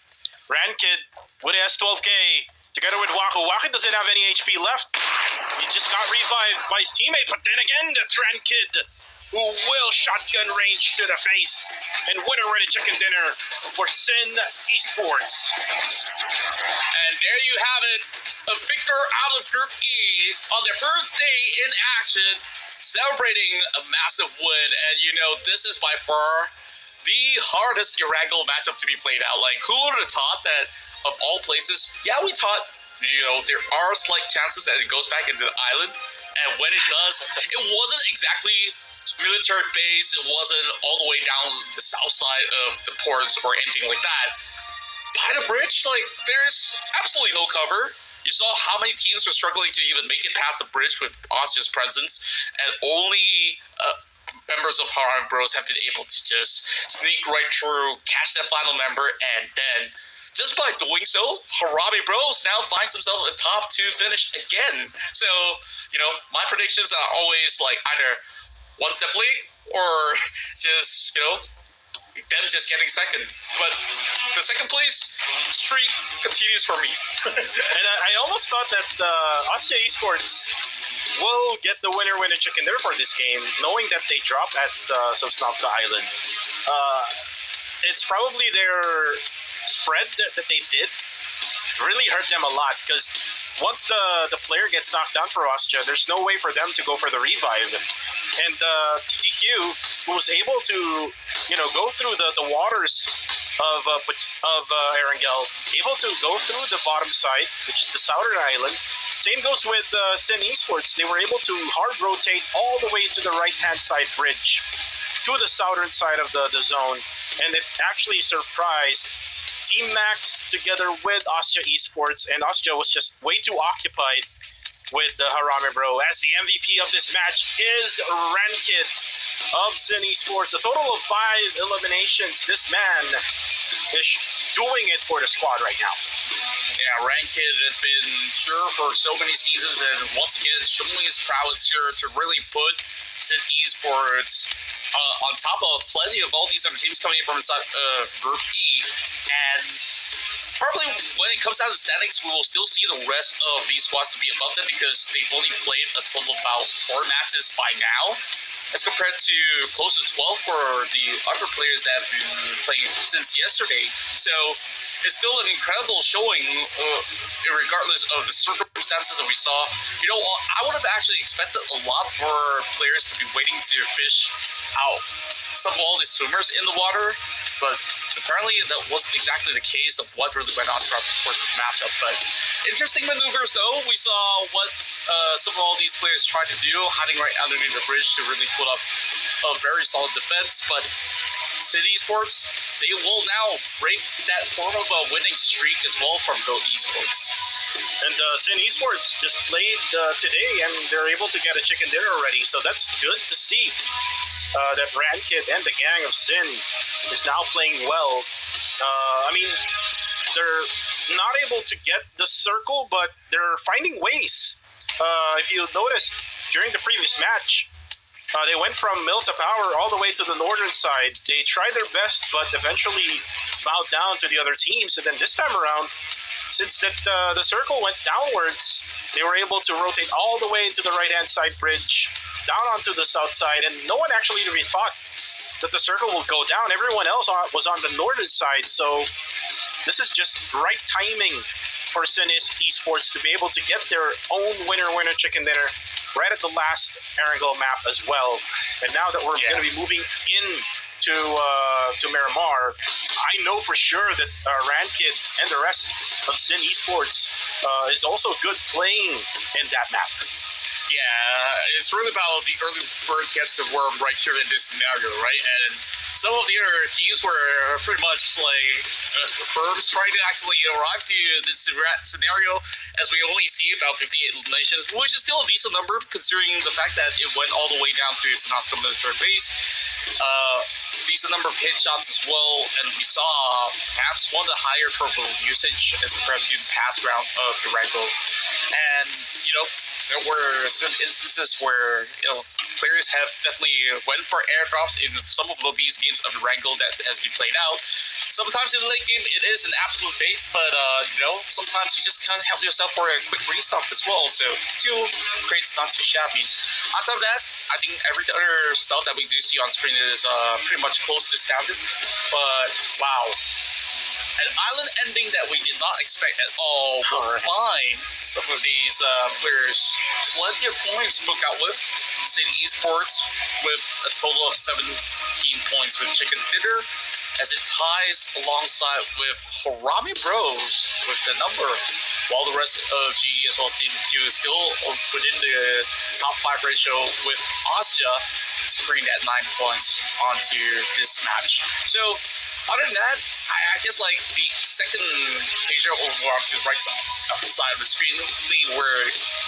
Rankid with S12K together with Wako. Wako doesn't have any HP left. He just got revived by his teammate, but then again, that's Rankid who will shotgun Range to the face and win already chicken dinner for Sin Esports. And there you have it, a victor out of Group E on their first day in action, celebrating a massive win. And this is by far the hardest Erangel matchup to be played out. Like, who would have thought that of all places? Yeah, we thought, there are slight chances that it goes back into the island. And when it does, it wasn't exactly military base. It wasn't all the way down the south side of the ports or anything like that. By the bridge, like, there's absolutely no cover. You saw how many teams were struggling to even make it past the bridge with Austria's presence, and only members of Harami Bros have been able to just sneak right through, catch that final member, and then, just by doing so, Harami Bros now finds himself a top 2 finish again. So, my predictions are always like either one step lead or just, them just getting second. But the second place streak continues for me. And I almost thought that Austria Esports will get the winner chicken dinner for this game, knowing that they dropped at Subsnapta Island. It's probably their spread that they did really hurt them a lot, because once the player gets knocked down for Austria, there's no way for them to go for the revive. And TTQ, who was able to, go through the waters of Erangel, able to go through the bottom side, which is the southern island. Same goes with Sin Esports. They were able to hard rotate all the way to the right-hand side bridge to the southern side of the zone, and it actually surprised Team Max together with Austria Esports, and Austria was just way too occupied with the Harami Bro, as the MVP of this match is Rankid of Sin Esports. A total of 5 eliminations. This man is doing it for the squad right now. Yeah, Rankid has been sure for so many seasons, and once again showing his prowess here to really put Sin Esports on top of plenty of all these other teams coming in from inside Group E. And probably when it comes down to standings, we will still see the rest of these squads to be above them, because they've only played a total of about 4 matches by now, as compared to close to 12 for the other players that have been playing since yesterday. So it's still an incredible showing, regardless of the circumstances that we saw. I would have actually expected a lot more players to be waiting to fish out some of all these swimmers in the water, but apparently that wasn't exactly the case of what really went on throughout the course of the matchup. But interesting maneuvers, though. We saw what some of all these players tried to do, hiding right underneath the bridge to really put up a very solid defense. But City Esports, they will now break that form of a winning streak as well from Go Esports. And Sin Esports just played today, and they're able to get a chicken dinner already, so that's good to see. That Rankid and the gang of Sin is now playing well. They're not able to get the circle, but they're finding ways. If you noticed, during the previous match, they went from Mill to Power all the way to the northern side. They tried their best, but eventually bowed down to the other teams. And then this time around, since the circle went downwards, they were able to rotate all the way to the right-hand side bridge, down onto the south side, and no one actually really thought that the circle will go down. Everyone else was on the northern side, so this is just right timing for Sin Esports to be able to get their own winner chicken dinner right at the last Erangel map as well. And now that we're going to be moving in to Miramar, I know for sure that Rankid and the rest of Sin Esports is also good playing in that map. Yeah, it's really about the early bird gets the worm right here in this scenario, right? And some of the other teams were pretty much like firms trying to actually arrive to this scenario, as we only see about 58 eliminations, which is still a decent number considering the fact that it went all the way down to Sinasco military base. Decent number of hit shots as well, and we saw perhaps one of the higher purple usage as compared to the past round of Durango. And, there were certain instances where, players have definitely went for airdrops in some of these games of Durango that has been played out. Sometimes in the late game, it is an absolute bait, but, sometimes you just can't help yourself for a quick restock as well. So, 2 crates not too shabby. On top of that, I think every other stuff that we do see on screen is pretty much close to standard. But, wow. An island ending that we did not expect at all will find some of these players plenty of points to book out with. City Esports with a total of 17 points with Chicken Dinner, as it ties alongside with Harami Bros with the number, while the rest of GE as well as Team Q is still within the top 5 ratio with Asia screened at 9 points onto this match. So other than that, I guess like the second Asia overall to the right side of the screen, they were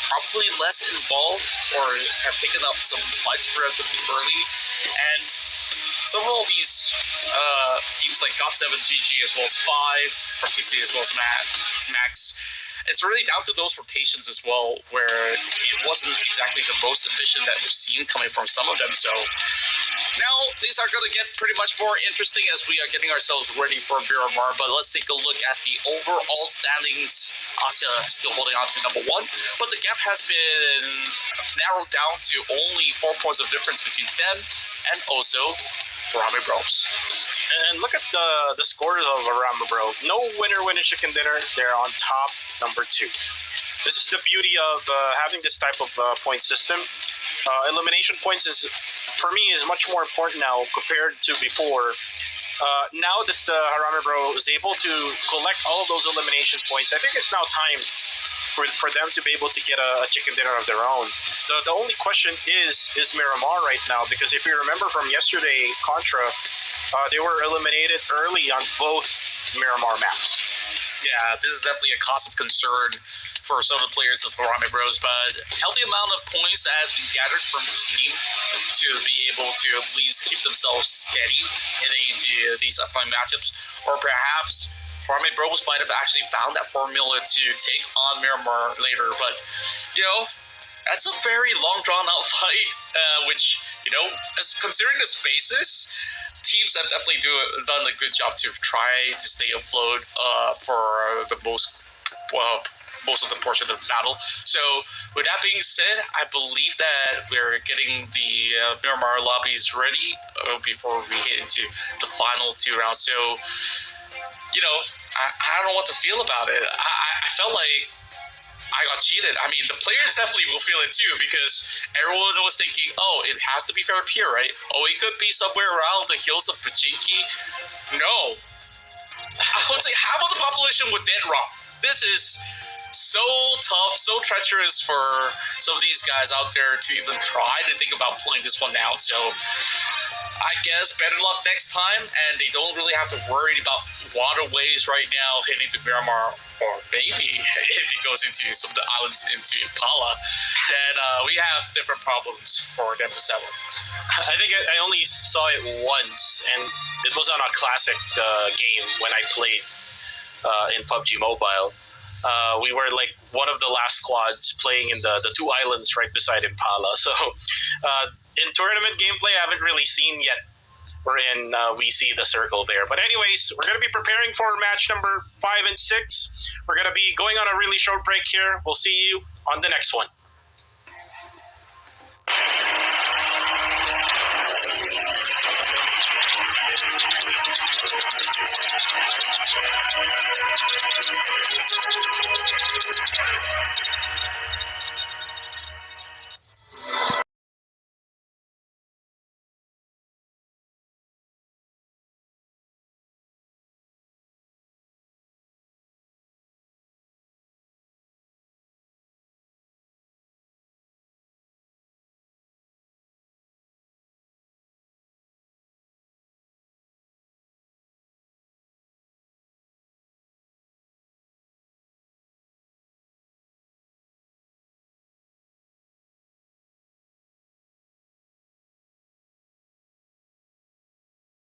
probably less involved or have taken up some fights relatively early, and some of these teams like GOT7 GG as well as 5, from PC as well as Max, it's really down to those rotations as well, where it wasn't exactly the most efficient that we've seen coming from some of them. So now things are going to get pretty much more interesting as we are getting ourselves ready for Miramar. But let's take a look at the overall standings. Asia still holding on to number 1, but the gap has been narrowed down to only 4 points of difference between them and also Harami Bros. And look at the scores of Harami Bro. No winner Chicken Dinner. They're on top, number 2. This is the beauty of having this type of point system. Elimination points for me is much more important now compared to before. Now that Harami Bro is able to collect all of those elimination points, I think it's now time for them to be able to get a chicken dinner of their own. The only question is Miramar right now, because if you remember from yesterday, Contra, they were eliminated early on both Miramar maps. Yeah, this is definitely a cause of concern for some of the players of Harami Bros, but healthy amount of points has been gathered from the team to be able to at least keep themselves steady in these upcoming matchups, or perhaps Harami Bros might have actually found that formula to take on Miramar later. But that's a very long drawn out fight, which as considering the spaces, teams have definitely done a good job to try to stay afloat for the most of the portion of the battle. So with that being said, I believe that we're getting the Miramar lobbies ready before we hit into the final 2 rounds. So I don't know what to feel about it. I felt like I got cheated. I mean, the players definitely will feel it too, because everyone was thinking, oh, it has to be fair here, right? Oh, it could be somewhere around the hills of Pujinki. No. I would say half of the population would dead wrong. This is so tough, so treacherous for some of these guys out there to even try to think about pulling this one out. So I guess better luck next time, and they don't really have to worry about waterways right now hitting the Miramar, or maybe if it goes into some of the islands into Impala, then we have different problems for them to settle. I think I only saw it once, and it was on a classic game when I played in Pubg Mobile. We were like one of the last squads playing in the 2 islands right beside Impala. So in tournament gameplay, I haven't really seen yet wherein we see the circle there. But anyways, we're going to be preparing for match number 5 and 6. We're going to be going on a really short break here. We'll see you on the next one.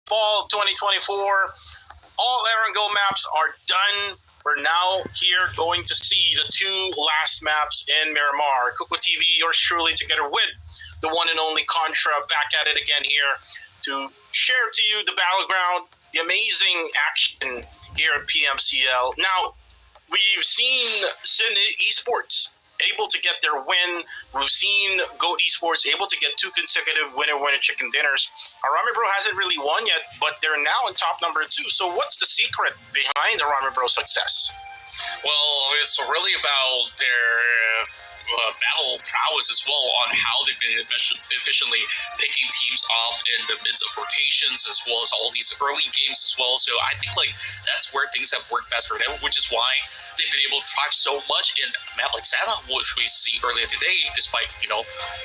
Fall 2024, all Erangel maps are done. We're now here going to see the 2 last maps in Miramar. Kuko TV, yours truly, together with the one and only Contra, back at it again here to share to you the battleground, the amazing action here at PMCL. Now, we've seen City Esports able to get their win. We've seen GOAT Esports able to get 2 consecutive winner chicken dinners. Arami Bro hasn't really won yet, but they're now in top number 2. So what's the secret behind Arami Bro's success? Well, it's really about their battle prowess as well on how they've been efficiently picking teams off in the midst of rotations, as well as all these early games as well. So I think like that's where things have worked best for them, which is why they've been able to thrive so much in a map like Santa, which we see earlier today, despite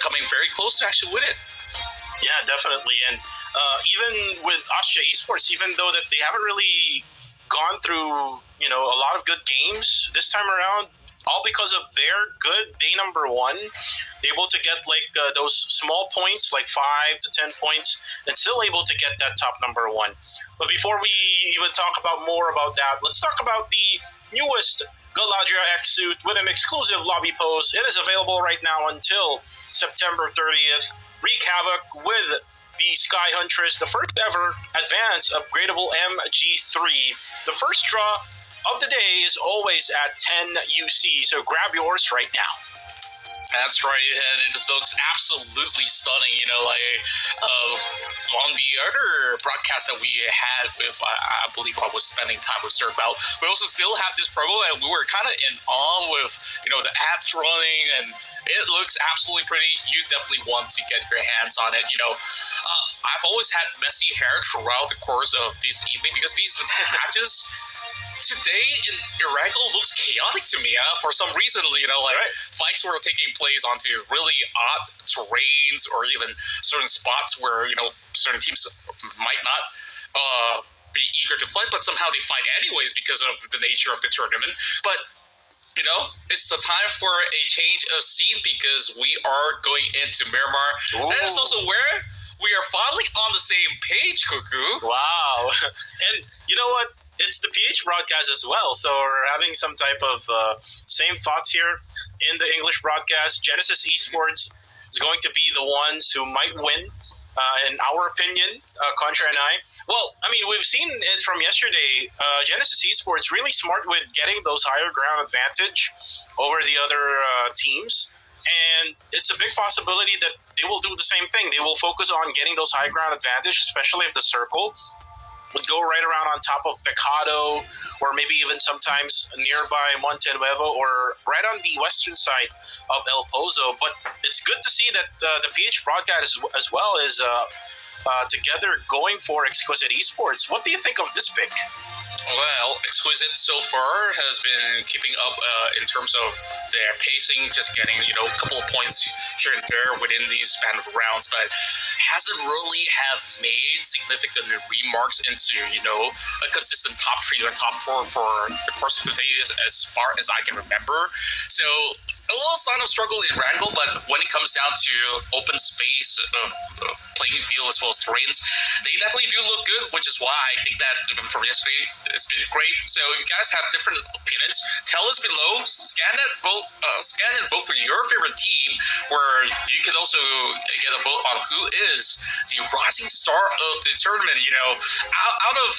coming very close to actually win it. Yeah, definitely. And even with Austria Esports, even though that they haven't really gone through a lot of good games this time around, all because of their good day number 1, they're able to get like those small points, like 5 to 10 points, and still able to get that top number 1. But before we even talk about more about that, let's talk about the newest Galadriel X suit with an exclusive lobby pose. It is available right now until September 30th. Wreak havoc with the Sky Huntress, the first ever advanced upgradable MG3. The first draw of the day is always at 10 UC, so grab yours right now. That's right, and it looks absolutely stunning. On the other broadcast that we had with, I believe I was spending time with Sir Cloud, we also still have this promo, and we were kind of in awe with, the apps running, and it looks absolutely pretty. You definitely want to get your hands on it. I've always had messy hair throughout the course of this evening because these matches today in Iraqi looks chaotic to me for some reason. Fights were taking place onto really odd terrains or even certain spots where certain teams might not be eager to fight, but somehow they fight anyways because of the nature of the tournament. But it's a time for a change of scene because we are going into Miramar. Ooh. And it's also where we are finally on the same page, Cuckoo. Wow. And you know what? It's the PH broadcast as well, so we're having some type of same thoughts here in the English broadcast. Genesis Esports is going to be the ones who might win, in our opinion, Contra and I. Well, I mean, we've seen it from yesterday. Genesis Esports really smart with getting those higher ground advantage over the other teams, and it's a big possibility that they will do the same thing. They will focus on getting those high ground advantage, especially if the circle would go right around on top of Pecado, or maybe even sometimes nearby Monte Nuevo, or right on the western side of El Pozo. But it's good to see that the PH broadcast as well is together going for Exquisite Esports. What do you think of this pick? Well, Exquisite so far has been keeping up in terms of their pacing, just getting, a couple of points here and there within these span of rounds, but hasn't really have made significant remarks into, a consistent top 3 or top 4 for the course of today as far as I can remember. So a little sign of struggle in Wrangle, but when it comes down to open space of playing field as well as terrains, they definitely do look good, which is why I think that even from yesterday, it's been great. So if you guys have different opinions, tell us below. Scan and vote for your favorite team, where you can also get a vote on who is the rising star of the tournament. Out of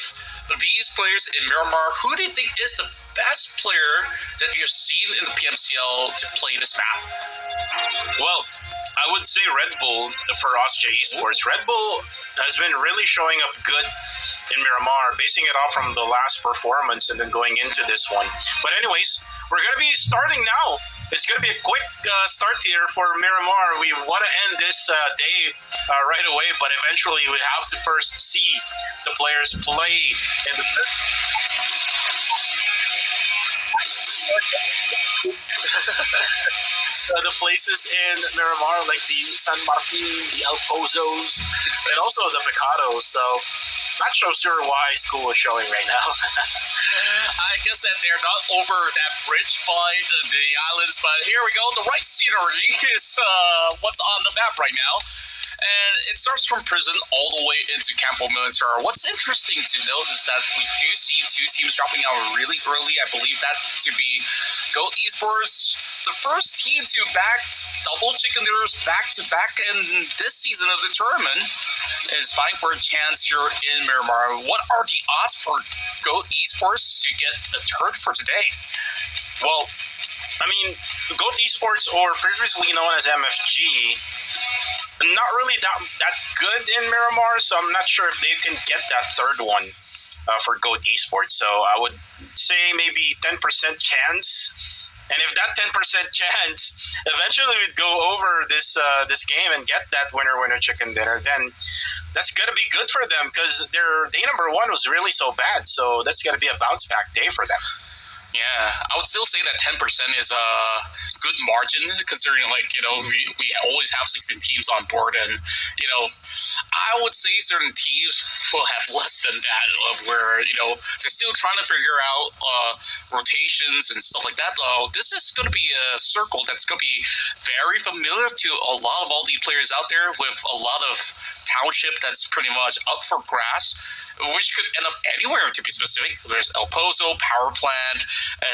these players in Miramar, who do you think is the best player that you've seen in the PMCL to play this map? Well, I would say Red Bull for Austria Esports. Red Bull has been really showing up good in Miramar, basing it off from the last performance and then going into this one. But anyways, we're going to be starting now. It's going to be a quick start here for Miramar. We want to end this day right away, but eventually we have to first see the players play in the the places in Miramar, like the San Martin, the El Pozos, and also the Pecados. So, not so sure why school is showing right now. I guess that they're not over that bridge fight in the islands, but here we go. The right scenery is what's on the map right now. And it starts from prison all the way into Campo Militar. What's interesting to note is that we do see 2 teams dropping out really early. I believe that to be GOAT Esports, the first team to back double chicken dinners back-to-back in this season of the tournament, is vying for a chance here in Miramar. What are the odds for GOAT Esports to get a turret for today? Well, I mean, Goat Esports, or previously known as MFG, not really that good in Miramar, so I'm not sure if they can get that third one for Goat Esports. So I would say maybe 10% chance. And if that 10% chance eventually would go over this game and get that winner chicken dinner, then that's gonna be good for them, because their day number one was really so bad. So that's gonna be a bounce back day for them. Yeah, I would still say that 10% is a good margin, considering, like, we always have 16 teams on board, and, I would say certain teams will have less than that, where, they're still trying to figure out rotations and stuff like that. This is going to be a circle that's going to be very familiar to a lot of all the players out there, with a lot of township that's pretty much up for grass, which could end up anywhere, to be specific. There's El Pozo, Power Plant,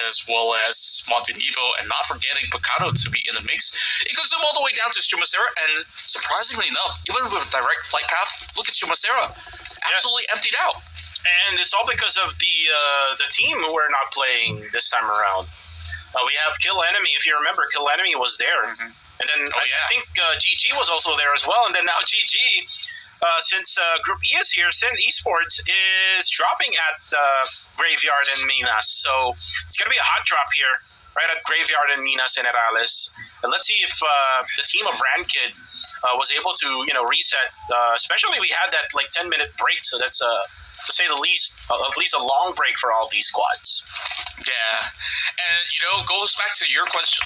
as well as Montenevo, and not forgetting Picado to be in the mix. It goes all the way down to Chumacera, and surprisingly enough, even with a direct flight path, look at Chumacera, absolutely emptied out. And it's all because of the team who are not playing this time around. We have Kill Enemy. If you remember, Kill Enemy was there. Mm-hmm. And then I think GG was also there as well. And then now GG, since Group E is here, Sin Esports is dropping at Graveyard and Minas. So it's going to be a hot drop here, right at Graveyard and Minas in Erales. And let's see if the team of Rankid was able to, reset. Especially we had that 10-minute break. So that's, to say the least, at least a long break for all these squads. Yeah, and goes back to your question,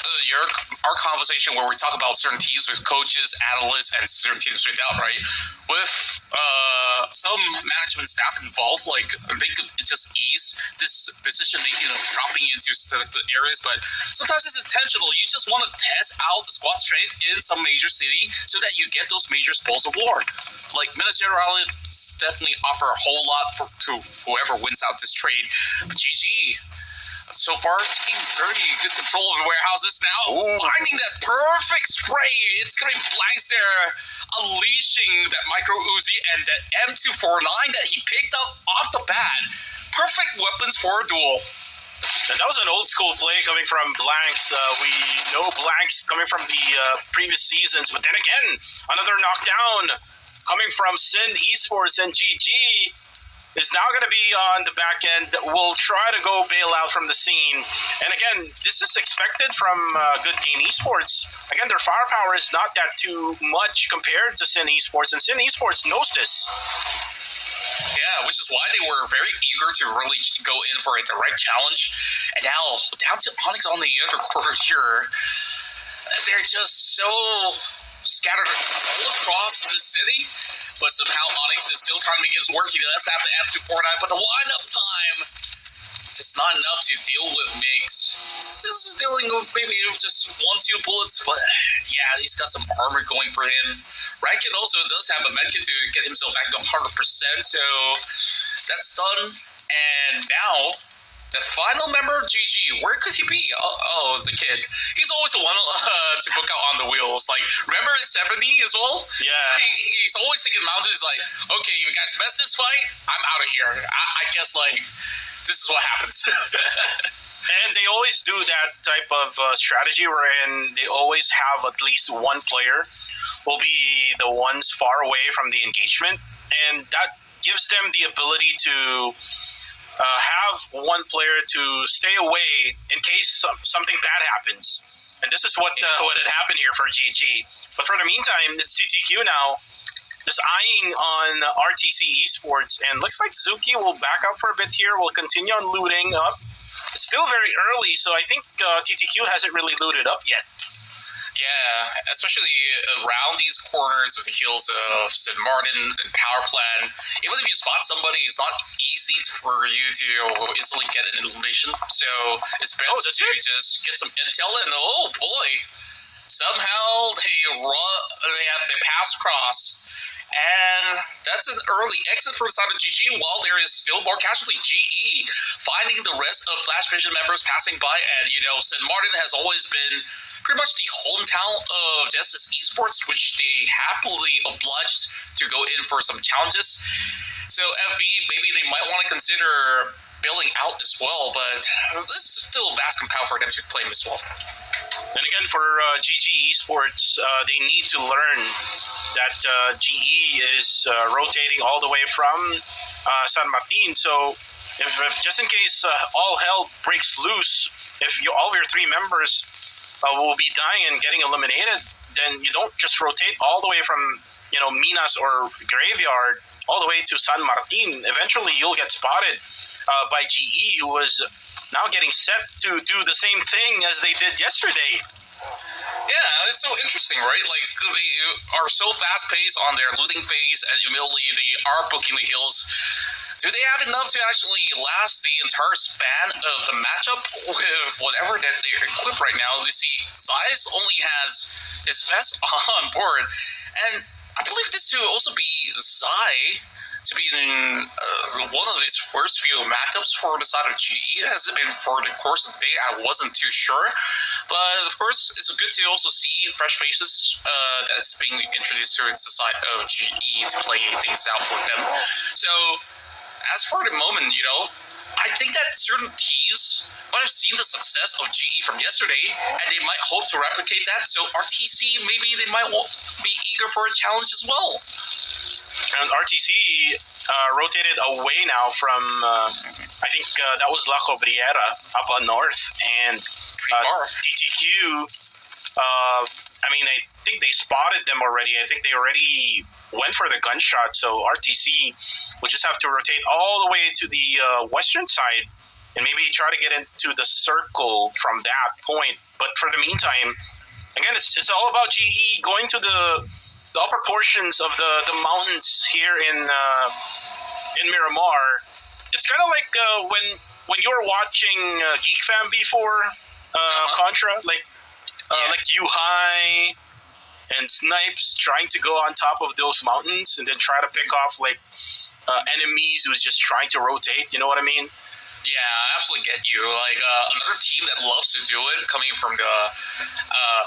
our conversation where we talk about certain teams with coaches, analysts, and certain teams without, right? With some management staff involved, they could just ease this decision making of dropping into selected areas, but sometimes it's intentional. You just want to test out the squad strength in some major city so that you get those major spoils of war. Like Minas Gerais definitely offer a whole lot to whoever wins out this trade, but GG. So far, taking very good control of the warehouses now. Ooh. Finding that perfect spray. It's going to be Blanks there, unleashing that micro Uzi and that M249 that he picked up off the bat. Perfect weapons for a duel. And that was an old school play coming from Blanks. We know Blanks coming from the previous seasons, but then again, another knockdown coming from Sin Esports, and GG is now going to be on the back end. We'll try to go bail out from the scene. And again, this is expected from Good Game Esports. Again, their firepower is not that too much compared to Sin Esports, and Sin Esports knows this. Yeah, which is why they were very eager to really go in for a direct challenge. And now, down to Onyx on the other quarter here. They're just so scattered all across the city. But somehow Onyx is still trying to make his work. He does have the M249, but the wind-up time is just not enough to deal with Mix. This is dealing with maybe just 1-2 bullets, but yeah, he's got some armor going for him. Rankin also does have a medkit to get himself back to 100%, so that's done. And now, the final member, GG, where could he be? Oh, the kid. He's always the one to book out on the wheels. Remember 70 as well? Yeah. He's always taking mountains. Okay, you guys mess this fight, I'm out of here. I guess, this is what happens. And they always do that type of strategy wherein they always have at least one player will be the ones far away from the engagement. And that gives them the ability to have one player to stay away in case something bad happens. And this is what had happened here for GG. But for the meantime, it's TTQ now, just eyeing on RTC Esports. And looks like Zuki will back up for a bit here. We'll continue on looting up. It's still very early, so I think TTQ hasn't really looted up yet. Yeah, especially around these corners of the hills of St. Martin and Power Plant. Even if you spot somebody, it's not easy for you to instantly get an elimination. So it's best to just get some intel, and oh boy, somehow they have to pass across. And that's an early exit for the side of GG, while there is still more casualty. GE finding the rest of Flash Vision members passing by, and St. Martin has always been pretty much the hometown of Justice Esports, which they happily obliged to go in for some challenges. So FV, maybe they might want to consider bailing out as well, but it's still a vast compound for them to claim as well. And again, for GG Esports, they need to learn that GE is rotating all the way from San Martin. So if just in case all hell breaks loose, if all of your three members will be dying and getting eliminated, then you don't just rotate all the way from Minas or Graveyard all the way to San Martin. Eventually, you'll get spotted by GE, who was now getting set to do the same thing as they did yesterday. Yeah, it's so interesting, right? Like, they are so fast-paced on their looting phase, and immediately they are booking the hills. Do they have enough to actually last the entire span of the matchup with whatever that they're equipped right now? You see, Zai's only has his vest on board, and I believe this to also be Zai to be in one of these first few matchups for the side of GE. Has it been for the course of the day? I wasn't too sure. But of course, it's good to also see fresh faces that's being introduced to the side of GE to play things out for them. So, as for the moment, I think that certain teams might have seen the success of GE from yesterday, and they might hope to replicate that. So RTC, maybe they might be eager for a challenge as well. And RTC rotated away now from, I think that was La Cobriera up on north, and TTQ, I think they spotted them already. I think they already went for the gunshot, so RTC will just have to rotate all the way to the western side and maybe try to get into the circle from that point. But for the meantime, again, it's all about GE going to the upper portions of the mountains here in Miramar. It's kind of like when you were watching Geek Fam before Contra, like U-High and Snipes trying to go on top of those mountains and then try to pick off enemies who's just trying to rotate. You know what I mean? Yeah, I absolutely get you. Like, another team that loves to do it, coming from the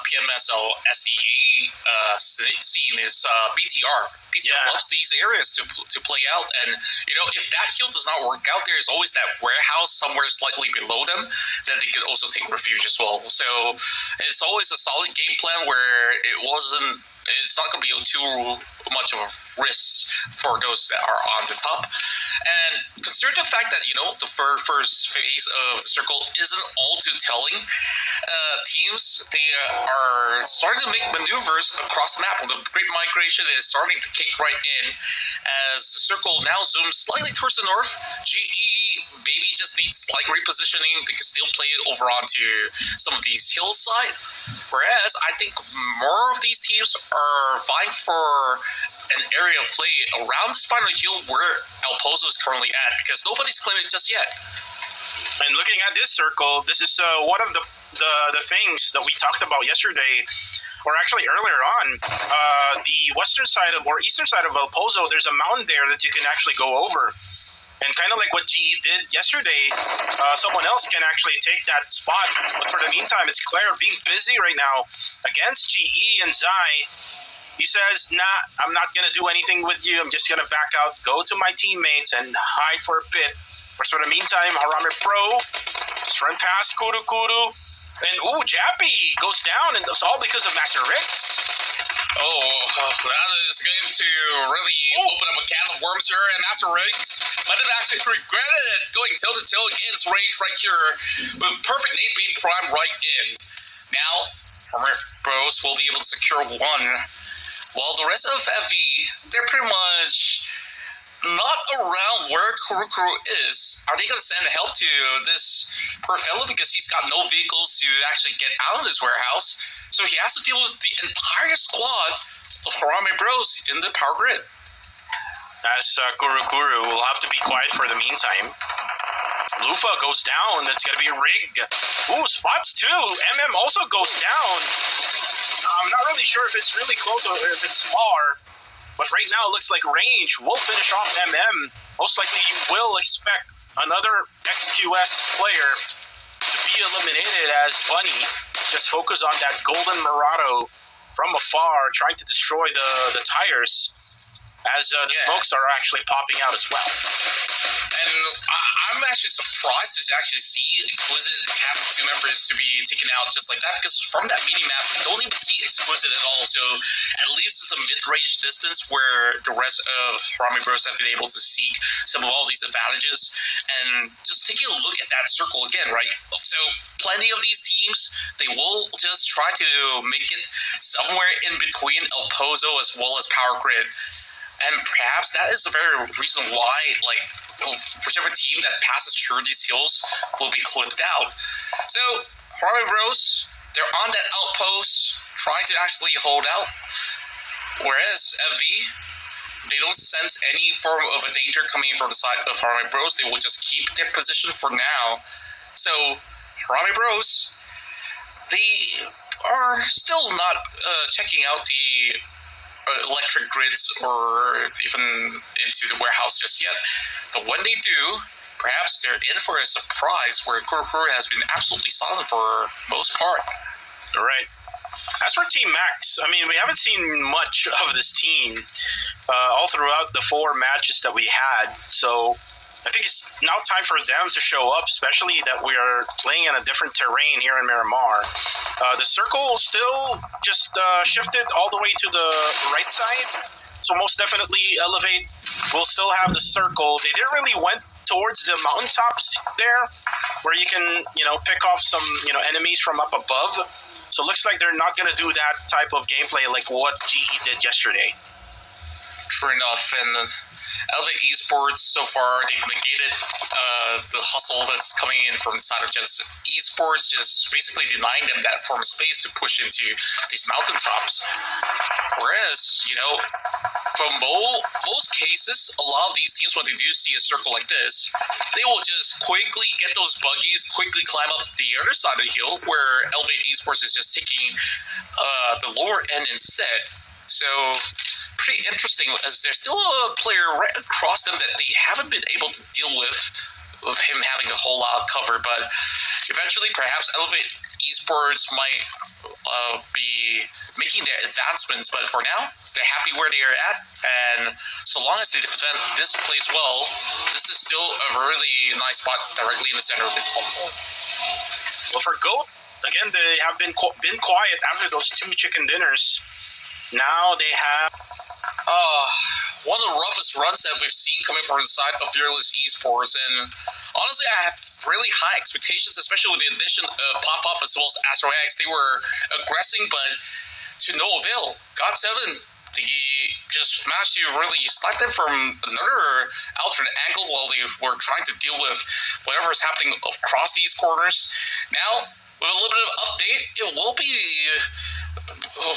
PMSL SEA scene, is BTR. BTR loves these areas to play out, and if that heal does not work out, there's always that warehouse somewhere slightly below them that they could also take refuge as well. So it's always a solid game plan where it's not going to be too much of a risk for those that are on the top. And consider the fact that, the first phase of the circle isn't all too telling. Teams, they are starting to make maneuvers across the map. The Great Migration is starting to kick right in as the circle now zooms slightly towards the north. GE maybe just needs slight repositioning. They can still play it over onto some of these hillside. Whereas I think more of these teams are vying for an area of play around the spine of the hill where El Pozo is currently at, because nobody's claiming it just yet. And looking at this circle, this is one of the things that we talked about yesterday, or actually earlier on. The western side or eastern side of El Pozo, there's a mountain there that you can actually go over. And kind of like what GE did yesterday, someone else can actually take that spot. But for the meantime, it's Claire being busy right now against GE and Zai. He says, nah, I'm not going to do anything with you. I'm just going to back out, go to my teammates, and hide for a bit. But for the meantime, Harame Pro just run past Kuru Kuru. And, Jappy goes down, and it's all because of Master Rix. That is going to really open up a can of worms here. And Master Rix might have actually regretted it, going toe-to-toe against Rage right here, with perfect Nate being primed right in. Now, Harame Bros will be able to secure one. While the rest of FV, they're pretty much not around where Kuru Kuru is. Are they going to send help to this poor fellow because he's got no vehicles to actually get out of his warehouse? So he has to deal with the entire squad of Harame Bros in the power grid. As Kuru Kuru will have to be quiet for the meantime. Lufa goes down. That's going to be rigged. Spots too. MM also goes down. I'm not really sure if it's really close or if it's far, but right now it looks like Range will finish off MM. Most likely you will expect another XQS player to be eliminated as Bunny just focus on that golden Murado from afar, trying to destroy the tires as the smokes are actually popping out as well. And I'm actually surprised to actually see Exquisite have two members to be taken out just like that, because from that mini map, we don't even see Exquisite at all. So at least it's a mid-range distance where the rest of Harami Bros have been able to seek some of all these advantages. And just taking a look at that circle again, right? So plenty of these teams, they will just try to make it somewhere in between El Pozo as well as Power Grid. And perhaps that is the very reason why, like, whichever team that passes through these hills will be clipped out. So, Harami Bros, they're on that outpost, trying to actually hold out. Whereas FV, they don't sense any form of a danger coming from the side of Harami Bros. They will just keep their position for now. So, Harami Bros, they are still not checking out the electric grids or even into the warehouse just yet. But when they do, perhaps they're in for a surprise where Kurokuru has been absolutely silent for most part. Right. As for Team Max, I mean, we haven't seen much of this team all throughout the 4 matches that we had. So I think it's now time for them to show up, especially that we are playing in a different terrain here in Miramar. The circle still just shifted all the way to the right side. So most definitely Elevate will still have the circle. They didn't really went towards the mountaintops there, where you can, pick off some, enemies from up above. So it looks like they're not going to do that type of gameplay like what GE did yesterday. True enough, and Elevate Esports, so far, they've negated the hustle that's coming in from the side of Genesis Esports, just basically denying them that form of space to push into these mountaintops. Whereas, from most cases, a lot of these teams, when they do see a circle like this, they will just quickly get those buggies, quickly climb up the other side of the hill, where Elevate Esports is just taking the lower end instead. So pretty interesting, as there's still a player right across them that they haven't been able to deal with him having a whole lot of cover. But eventually, perhaps Elevate Esports might be making their advancements. But for now, they're happy where they are at. And so long as they defend this place well, this is still a really nice spot directly in the center of it. Well, for GOAT, again, they have been quiet after those 2 chicken dinners. Now they have one of the roughest runs that we've seen coming from the side of Fearless Esports, and honestly, I have really high expectations, especially with the addition of Pop-Off as well as Astro X. They were aggressing, but to no avail. God7, they just managed to really slap them from another alternate angle while they were trying to deal with whatever is happening across these corners. Now, with a little bit of update, it will be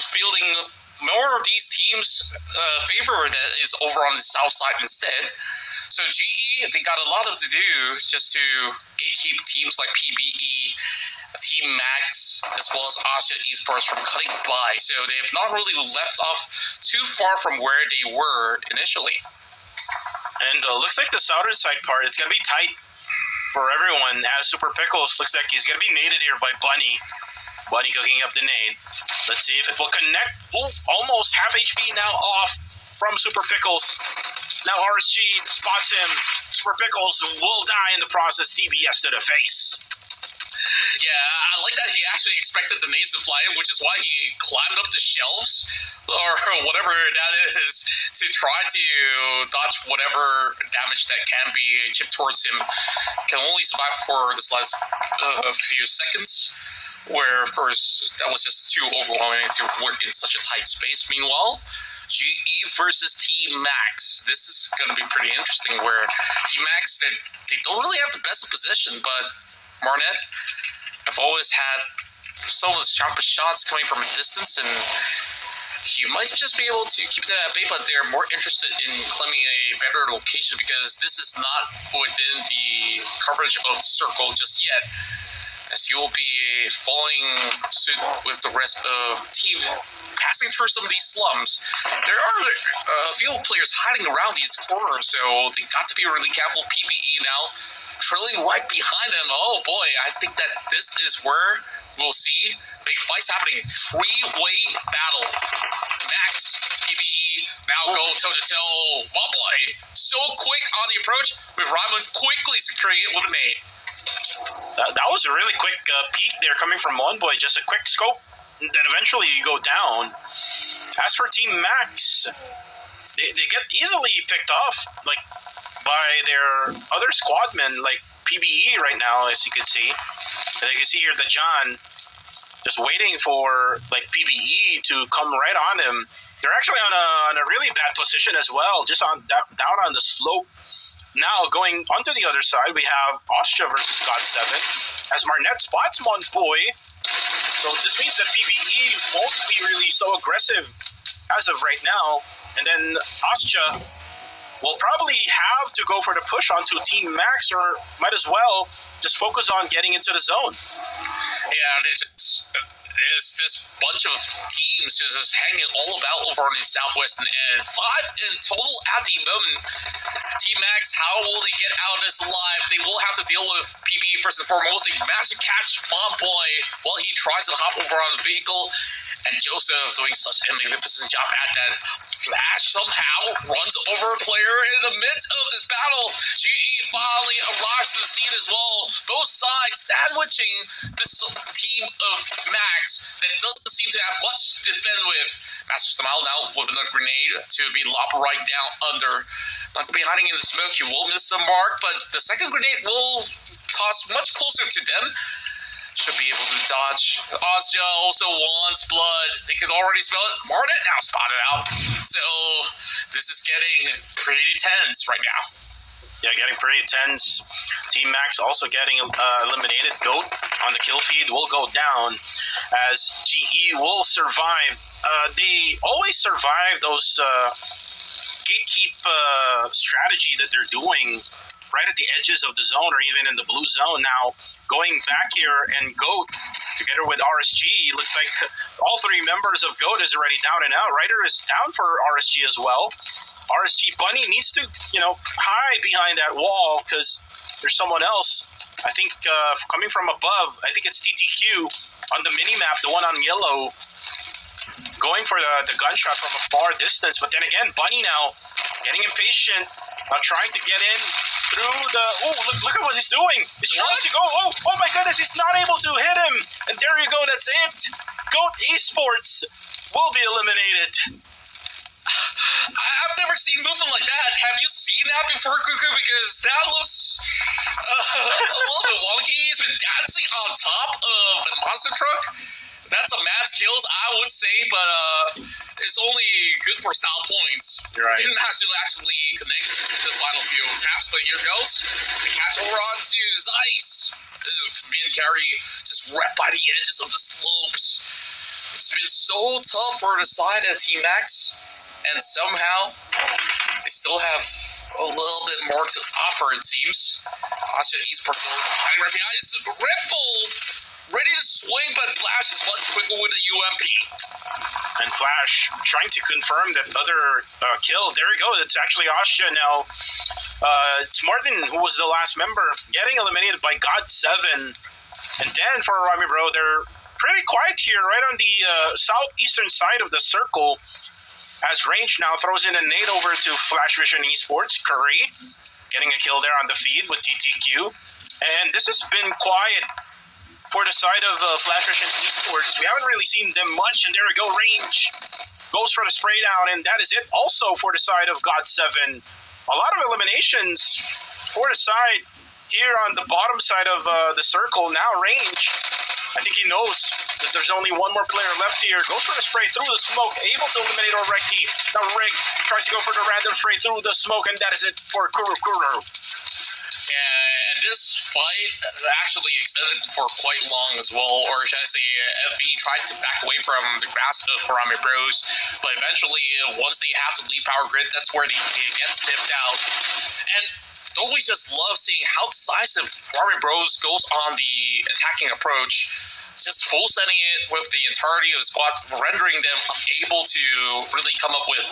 fielding more of these teams' favor that is over on the south side instead. So GE, they got a lot to do just to gatekeep teams like PBE, Team Max, as well as Asia Esports from cutting by. So they have not really left off too far from where they were initially. And looks like the southern side part is going to be tight for everyone, as Super Pickles looks like he's going to be naded here by Bunny. Bunny cooking up the nade. Let's see if it will connect. Ooh, almost half HP now off from Super Pickles. Now RSG spots him. Super Pickles will die in the process. TBS to the face. Yeah, I like that he actually expected the nades to fly in, which is why he climbed up the shelves or whatever that is to try to dodge whatever damage that can be chipped towards him. Can only survive for this last few seconds, where, of course, that was just too overwhelming to work in such a tight space. Meanwhile, GE versus Team Max. This is going to be pretty interesting, where Team Max, they don't really have the best of position, but Marnet have always had some of the sharpest shots coming from a distance, and he might just be able to keep that at bay, but they're more interested in claiming a better location, because this is not within the coverage of the circle just yet, as you will be following suit with the rest of the team, passing through some of these slums. There are a few players hiding around these corners, so they got to be really careful. PBE now trailing right behind them. Oh boy, I think that this is where we'll see big fights happening. 3-way battle. Max, PBE, now go toe-to-toe. One boy, so quick on the approach, with Ryman quickly securing it with a nade. That was a really quick peek there coming from One Boy. Just a quick scope, and then eventually you go down. As for Team Max, they get easily picked off like by their other squadmen, like PBE right now, as you can see. And you can see here that John just waiting for like PBE to come right on him. They're actually on a really bad position as well, just down on the slope. Now going onto the other side, we have Austria versus God7 as Marnette spots One Boy. So this means that PBE won't be really so aggressive as of right now. And then Austria will probably have to go for the push onto Team Max, or might as well just focus on getting into the zone. Yeah, there's this bunch of teams just hanging all about over on the southwestern end. 5 in total at the moment. Team Max, how will they get out of this alive? They will have to deal with PB first and foremost. They managed to catch Bomb Boy while he tries to hop over on the vehicle. And Joseph doing such a magnificent job at that. Flash somehow runs over a player in the midst of this battle. GE finally arrives to the scene as well. Both sides sandwiching this team of Max that doesn't seem to have much to defend with. Master Smile now with another grenade to be lopped right down under. Not going to be hiding in the smoke. He will miss the mark, but the second grenade will toss much closer to them. Should be able to dodge. Austria also wants blood. They can already smell it. Marnette now spotted out. So this is getting pretty tense right now. Yeah, getting pretty tense. Team Max also getting eliminated. Goat on the kill feed will go down as GE will survive. They always survive those gatekeep strategy that they're doing right at the edges of the zone or even in the blue zone. Now, going back here and GOAT together with RSG, looks like all three members of GOAT is already down and out. Ryder is down for RSG as well. RSG Bunny needs to, hide behind that wall because there's someone else. I think coming from above, I think it's TTQ on the mini-map, the one on yellow, going for the gunshot from a far distance. But then again, Bunny now getting impatient, trying to get in through the... Oh, look at what he's doing. He's trying to go... Oh my goodness, he's not able to hit him. And there you go, that's it. GOAT Esports will be eliminated. I've never seen movement like that. Have you seen that before, Cuckoo? Because that looks a little bit wonky. He's been dancing on top of a monster truck. That's some mad skills, I would say, but it's only good for style points. You're right. Didn't actually connect the final few taps, but here goes. The catch over onto Zeiss. Is being carried just right by the edges of the slopes. It's been so tough for the side of Team Max, and somehow they still have a little bit more to offer, it seems. Austria Esports hiding right behind. It's Red Bull ready to swing, but Flash is much quicker with the UMP. And Flash trying to confirm that other kill. There we go. It's actually Austria now. It's Martin who was the last member getting eliminated by God7. And then for Rami Bro, they're pretty quiet here right on the southeastern side of the circle as Range now throws in a nade over to Flash Vision Esports. Curry getting a kill there on the feed with TTQ. And this has been quiet for the side of Flash Vision Esports. We haven't really seen them much, and there we go, Range goes for the spray down, and that is it also for the side of God7. A lot of eliminations for the side here on the bottom side of the circle. Now Range, I think he knows that there's only one more player left here. Goes for the spray through the smoke, able to eliminate Oreki. Now Rig tries to go for the random spray through the smoke, and that is it for Kuru. And this fight actually extended for quite long as well, or should I say, FV tried to back away from the grasp of Karame Bros, but eventually, once they have to leave Power Grid, that's where they get snipped out. And don't we just love seeing how decisive Karame Bros goes on the attacking approach, just full setting it with the entirety of the squad, rendering them unable to really come up with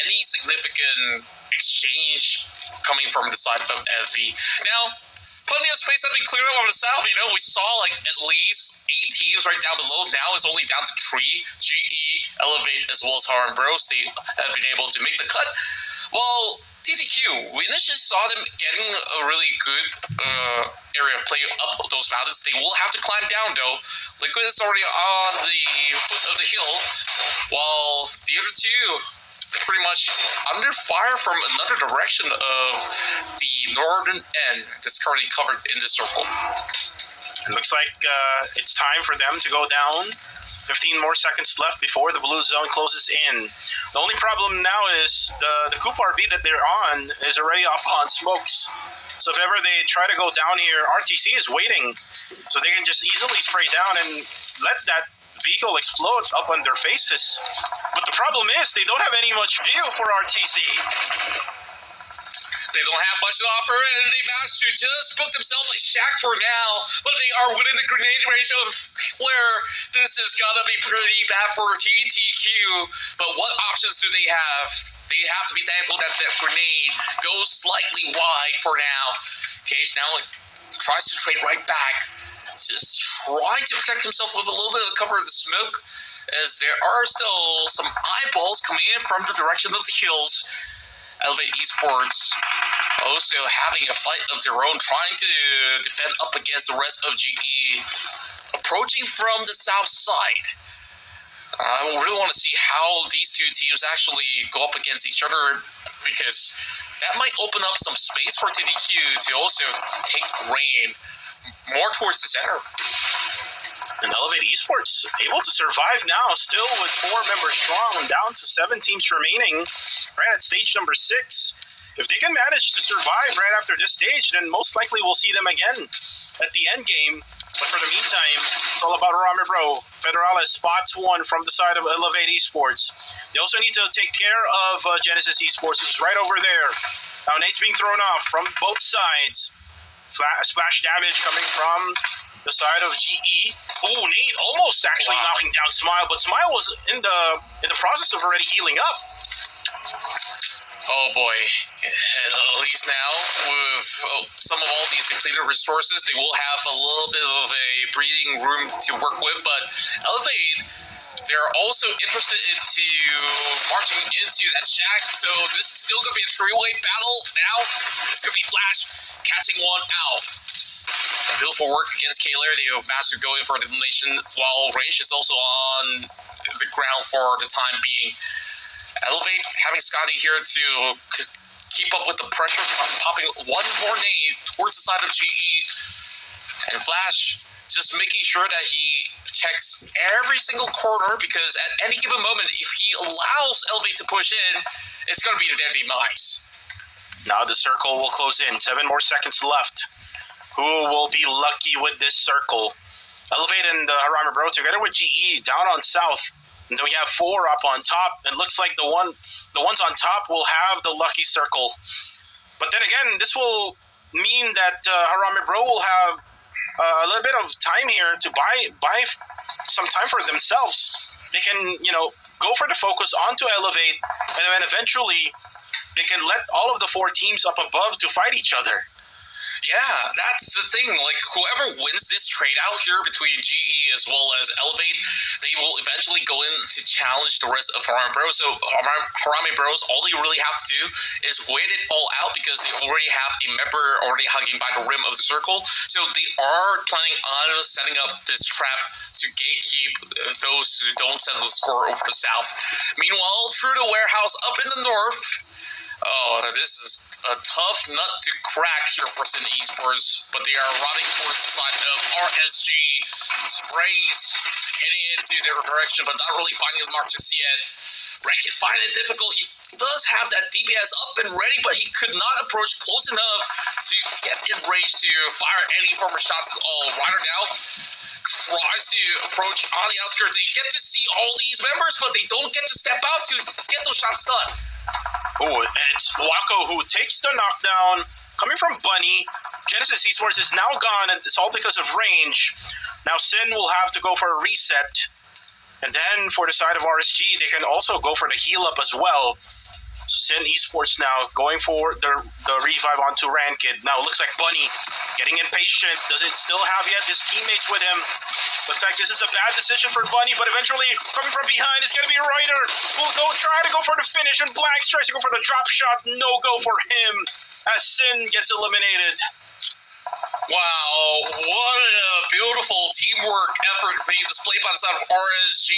any significant exchange coming from the side of FV. Now, plenty of space has been cleared up on the south. We saw like at least 8 teams right down below. Now it's only down to 3. GE, Elevate as well as Harm Bros, they have been able to make the cut. While TTQ, we initially saw them getting a really good area of play up those mountains. They will have to climb down, though. Liquid is already on the foot of the hill, while the other two pretty much under fire from another direction of the northern end that's currently covered in this circle. It looks like it's time for them to go down. 15 more seconds left before the blue zone closes in. The only problem now is the Coop RV that they're on is already up on smokes. So if ever they try to go down here, RTC is waiting. So they can just easily spray down and let that vehicle explode up on their faces. But the problem is they don't have any much view for RTC. They don't have much to offer, and they managed to just book themselves a shack for now, but they are within the grenade range of Flare. This is gonna be pretty bad for TTQ, but what options do they have? They have to be thankful that that grenade goes slightly wide for now. Cage now tries to trade right back, just trying to protect himself with a little bit of cover of the smoke, as there are still some eyeballs coming in from the direction of the hills. Elevate Esports also having a fight of their own, trying to defend up against the rest of GE, approaching from the south side. I really want to see how these two teams actually go up against each other, because that might open up some space for TDQ to also take reign more towards the center. And Elevate Esports able to survive now, still with 4 members strong, down to 7 teams remaining, right at stage number 6. If they can manage to survive right after this stage, then most likely we'll see them again at the end game. But for the meantime, it's all about Rame Bro. Federales spots one from the side of Elevate Esports. They also need to take care of Genesis Esports, who's right over there. Now Nate's being thrown off from both sides. Splash damage coming from the side of GE. Oh, Nate almost actually knocking down Smile, but Smile was in the process of already healing up. Oh boy. And at least now, with some of all these depleted resources, they will have a little bit of a breathing room to work with, but Elevate, they're also interested into marching into that shack, so this is still going to be a three-way battle now. This could be Flash catching one out. Beautiful work against Kaler. They have managed to go in for a elimination, while Rage is also on the ground for the time being. Elevate having Scotty here to keep up with the pressure, popping one more nade towards the side of GE. And Flash just making sure that he checks every single corner, because at any given moment, if he allows Elevate to push in, it's going to be the dead demise. Now the circle will close in. 7 more seconds left. Who will be lucky with this circle? Elevate and Harama Bro together with GE down on south. And then we have 4 up on top. And looks like the ones on top will have the lucky circle. But then again, this will mean that Harama Bro will have a little bit of time here to buy some time for themselves. They can, go for the focus onto Elevate, and then eventually they can let all of the 4 teams up above to fight each other. Yeah, that's the thing. Like, whoever wins this trade out here between GE as well as Elevate, they will eventually go in to challenge the rest of Harame Bros. So Harame Bros, all they really have to do is wait it all out, because they already have a member already hugging by the rim of the circle. So they are planning on setting up this trap to gatekeep those who don't settle the score over the south. Meanwhile, through the warehouse up in the north, this is a tough nut to crack here for Sin Esports, but they are running towards the side of RSG. Sprays heading into their direction, but not really finding the mark just yet. Red can find it difficult. He does have that DPS up and ready, but he could not approach close enough to get in range to fire any form of shots at all. Ryder now tries to approach on the outskirts. They get to see all these members, but they don't get to step out to get those shots done. Oh, and it's Wako who takes the knockdown, coming from Bunny. Genesis Esports is now gone, and it's all because of range. Now Sin will have to go for a reset. And then for the side of RSG, they can also go for the heal up as well. So Sin Esports now going for the revive onto Rankid. Now it looks like Bunny getting impatient. Doesn't still have yet his teammates with him. Looks like this is a bad decision for Bunny, but eventually coming from behind is going to be Ryder. Will try to go for the finish, and Blanks tries to go for the drop shot. No go for him as Sin gets eliminated. Wow, what a beautiful teamwork effort being displayed by the side of RSG.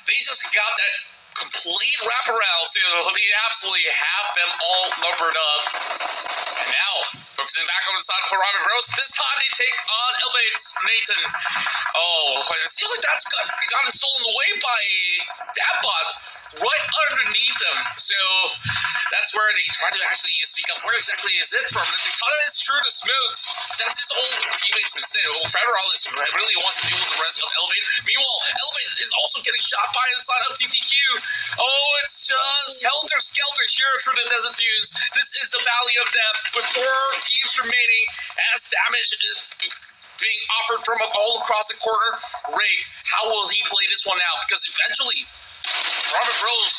They just got that complete wraparound, so they absolutely have them all numbered up. And now, focusing back on the side of Harami Bros, this time they take on Elevate's Nathan. Oh, it seems like that's gotten stolen away by Dabbot right underneath them. So that's where they try to actually seek out where exactly is it from. They thought it's true to Smokes. That's his own teammates instead. Federalis really wants to deal with the rest of Elevate. Meanwhile, Elevate is also getting shot by the side of TTQ. Oh, it's just helter-skelter here through the Desert Dunes. This is the Valley of Death with 4 teams remaining as damage is being offered from all across the corner. Rig, how will he play this one out? Because eventually, Robert Bros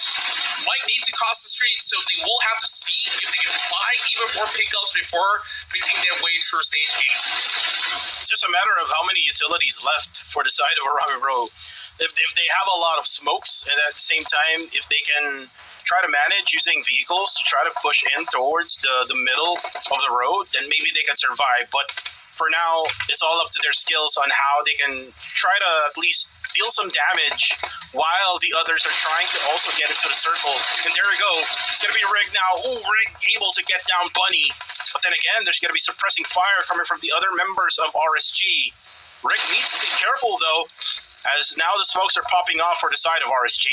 might need to cross the street, so they will have to see if they can buy even more pickups before making their way through stage 8. It's just a matter of how many utilities left for the side of Arami Bro. If they have a lot of smokes, and at the same time, if they can try to manage using vehicles to try to push in towards the middle of the road, then maybe they can survive. But for now, it's all up to their skills on how they can try to at least deal some damage while the others are trying to also get into the circle. And there we go. It's going to be Rig now. Ooh, Rig able to get down Bunny. But then again, there's going to be suppressing fire coming from the other members of RSG. Rig needs to be careful, though, as now the smokes are popping off for the side of RSG.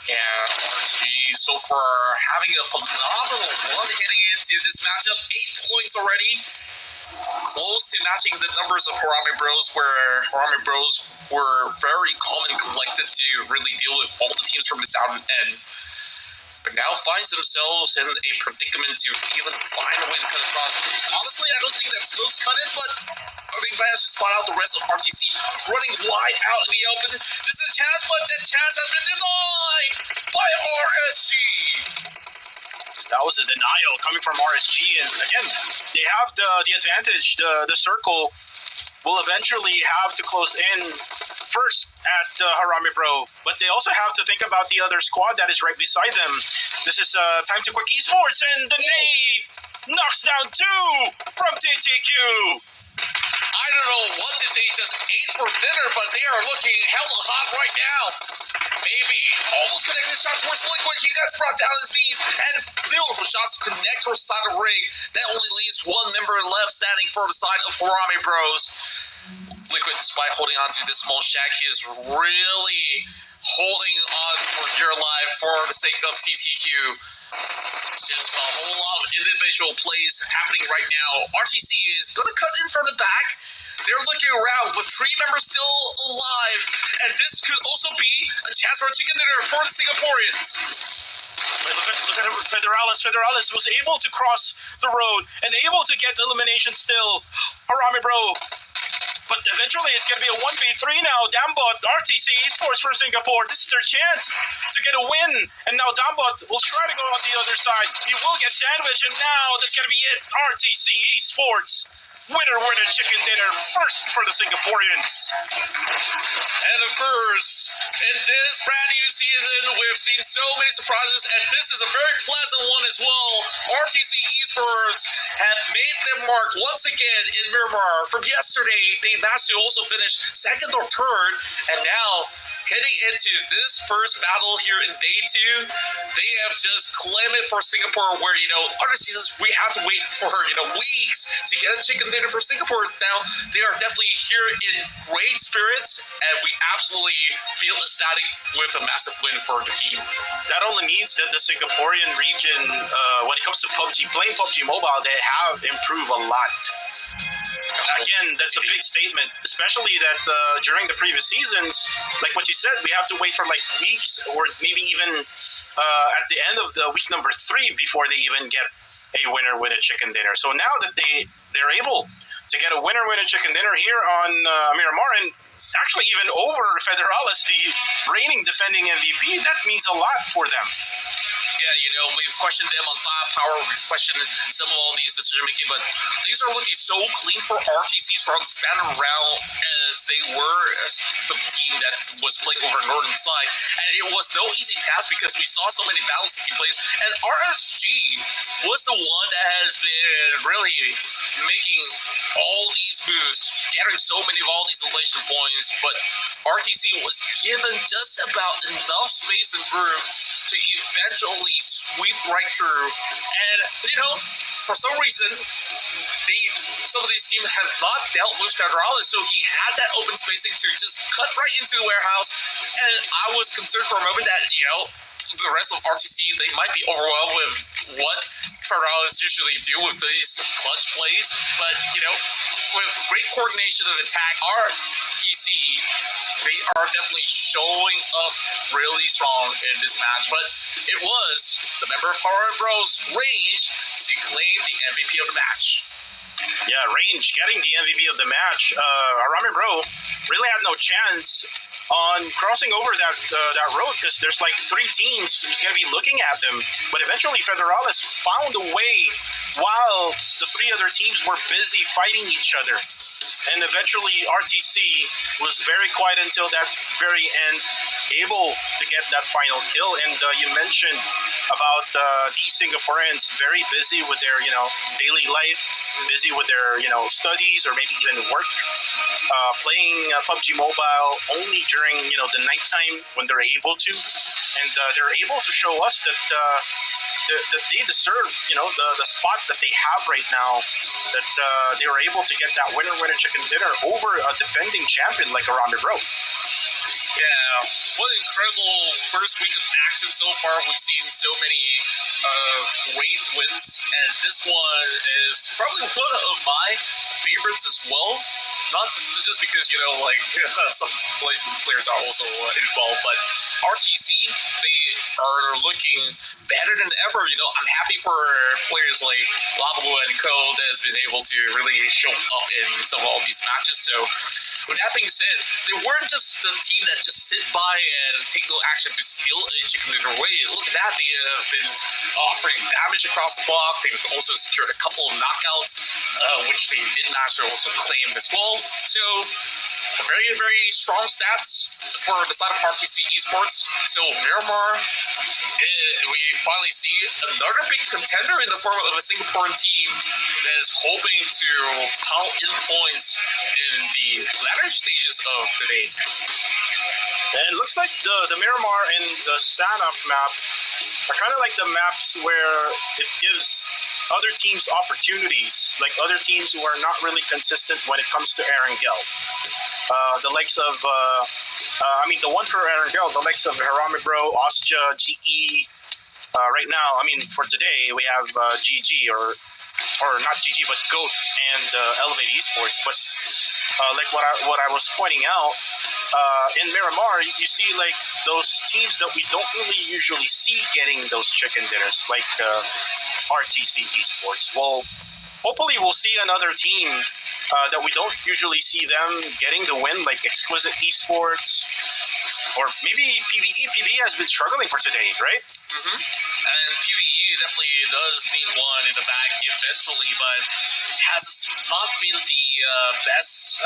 Yeah, RSG so far having a phenomenal one heading into this matchup. 8 points already. Close to matching the numbers of Harami Bros, where Harami Bros were very calm and collected to really deal with all the teams from the south end. But now finds themselves in a predicament to even find a way to cut across. Honestly, I don't think that Smokes cut it, but they managed to spot out the rest of RTC running wide out in the open. This is a chance, but that chance has been denied by RSG. That was a denial coming from RSG, and again, they have the advantage. The circle will eventually have to close in first at Harami Bro, but they also have to think about the other squad that is right beside them. This is Time to Quick Esports, and the nade knocks down 2 from TTQ. I don't know what did they just ate for dinner, but they are looking hella hot right now. Maybe almost connecting the shot towards Liquid. He gets brought down his knees, and beautiful shots connect towards the side of Rig. That only leaves 1 member left standing for the side of Harami Bros. Liquid, despite holding on to this small shack, he is really holding on for dear life for the sake of TTQ. Just a whole lot of individual plays happening right now. RTC is going to cut in from the back. They're looking around with 3 members still alive, and this could also be a chance for a chicken dinner for the Singaporeans. Look at Federalis. Federalis was able to cross the road and able to get elimination still. Harami Bro. But eventually it's going to be a 1v3 now. Dambot, RTC Esports for Singapore. This is their chance to get a win. And now Dambot will try to go on the other side. He will get sandwiched, and now that's going to be it. RTC Esports. Winner chicken dinner first for the Singaporeans. And of course, in this brand new season, we've seen so many surprises, and this is a very pleasant one as well. RTC Esports have made their mark once again in Miramar. From yesterday, they managed to also finish 2nd or 3rd, and now heading into this first battle here in day 2, they have just claimed it for Singapore, where, other seasons we have to wait for, weeks to get a chicken dinner from Singapore. Now, they are definitely here in great spirits, and we absolutely feel ecstatic with a massive win for the team. That only means that the Singaporean region, when it comes to playing Pubg Mobile, they have improved a lot. Again, that's a big statement, especially that during the previous seasons, like what you said, we have to wait for like weeks or maybe even at the end of the week number 3 before they even get a winner win a chicken dinner. So now that they're able to get a winner win a chicken dinner here on Miramar, and actually even over Federalis, the reigning defending MVP, that means a lot for them. Yeah, we've questioned them on firepower, we've questioned some of all these decision making, but things are looking so clean for RTCs for the span around as they were as the team that was playing over Northern side. And it was no easy task because we saw so many battles taking place. And RSG was the one that has been really making all these moves, scattering so many of all these elation points, but RTC was given just about enough space and room to eventually sweep right through. And, for some reason, some of these teams have not dealt with Federales, so he had that open spacing to just cut right into the warehouse. And I was concerned for a moment that, the rest of RTC, they might be overwhelmed with what Federales usually do with these clutch plays. But, with great coordination of attack, RTC, they are definitely showing up really strong in this match. But it was the member of Power Bros, Range, to claim the MVP of the match. Yeah, Range getting the MVP of the match. Arame Bro really had no chance on crossing over that road because there's like 3 teams who's going to be looking at them. But eventually Federales found a way while the 3 other teams were busy fighting each other. And eventually RTC was very quiet until that very end, able to get that final kill. And you mentioned about these Singaporeans very busy with their, daily life, busy with their, studies or maybe even work, playing PUBG Mobile only during, the nighttime when they're able to. And they're able to show us that that they deserve, the spot that they have right now, that they were able to get that winner chicken dinner over a defending champion like Arame Bro. Yeah, what an incredible first week of action so far. We've seen so many great wins, and this one is probably one of my favorites as well. Not just because, some players are also involved, but RTC, they are looking better than ever. I'm happy for players like Lavalu and Co that has been able to really show up in some of all these matches. So, with that being said, they weren't just the team that just sit by and take no action to steal a chicken dinner away. Look at that. They have been offering damage across the block. They've also secured a couple of knockouts, which they did manage to also claim as well. So, very, very strong stats for the side of RTC Esports. So, Miramar, we finally see another big contender in the form of a Singaporean team that is hoping to pile in points in the latter stages of the day. And it looks like the Miramar and the Sanaf map are kind of like the maps where it gives other teams opportunities, like other teams who are not really consistent when it comes to Erangel. The likes of, the one for Erangel, the likes of Arame Bro, Ostja, GE. Right now, for today, we have GG, or not GG, but GOAT and Elevate Esports. But like what I was pointing out, in Miramar, you see like those teams that we don't really usually see getting those chicken dinners, like RTC Esports. Well, hopefully we'll see another team that we don't usually see them getting the win, like Exquisite Esports, or maybe PBE. PBE has been struggling for today, right? Mm-hmm. And PBE definitely does need one in the bag eventually, but has not been the best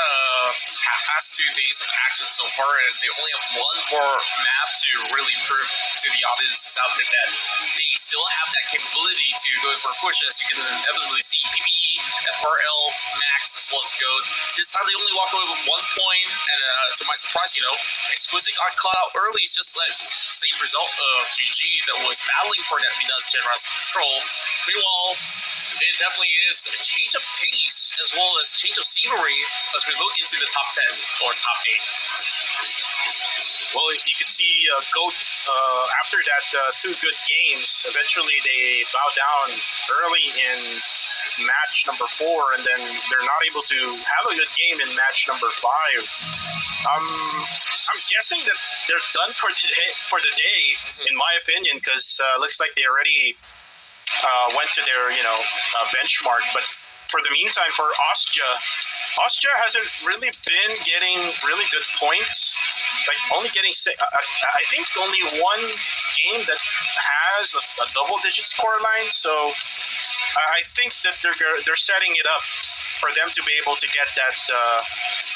past 2 days of action so far, and they only have one more map to really prove to the audiences out there that they still have that capability to go for a push. As you can inevitably see, PBE, FRL, Max, as well as GOAT. This time they only walk away with 1 point, and to my surprise, Exquisite got caught out early. It's just like the same result of GG that was battling for that Minas Generas control. Meanwhile, it definitely is a change of pace as well as change of scenery as we look into the top 10 or top 8. Well, you can see GOAT, after that 2 good games, eventually they bow down early in match number 4, and then they're not able to have a good game in match number 5. I'm guessing that they're done for the day, in my opinion, because looks like they already went to their benchmark. But for the meantime, for Ostja hasn't really been getting really good points. Like only getting, I think only 1 game that has a double-digit score line, so I think that they're setting it up for them to be able to get that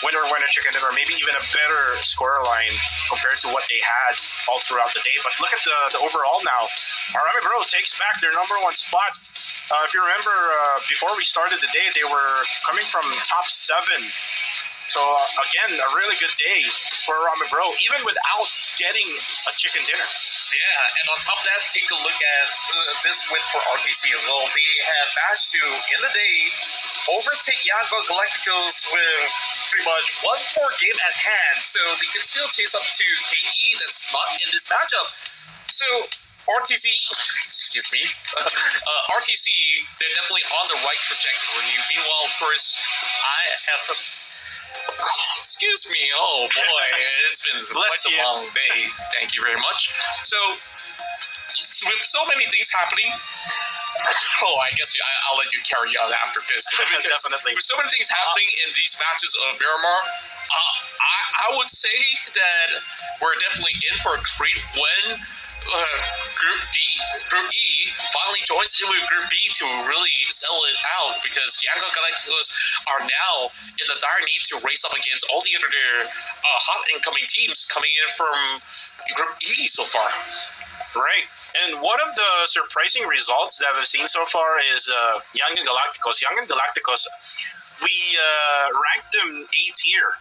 winner chicken dinner, or maybe even a better score line compared to what they had all throughout the day. But look at the overall now. Arame Bro takes back their number one spot. If you remember, before we started the day, they were coming from top 7. So again, a really good day for Arame Bro, even without getting a chicken dinner. Yeah, and on top of that, take a look at this win for RTC as well. They have managed to, in the day, overtake Yangon Galacticos with pretty much one more game at hand, so they can still chase up to KE that's not in this matchup. So RTC, excuse me, RTC, they're definitely on the right trajectory. Meanwhile, of course, I have to... Excuse me, oh boy, it's been quite a long day. Thank you very much. So, with so many things happening, I guess I'll let you carry on after this. Definitely. With so many things happening in these matches of Miramar, I would say that we're definitely in for a treat when Group E finally joins in with Group B to really settle it out, because Yangon Galacticos are now in the dire need to race up against all the other hot incoming teams coming in from Group E so far. Right. And one of the surprising results that we've seen so far is Yangon Galacticos. Yangon Galacticos, we ranked them A tier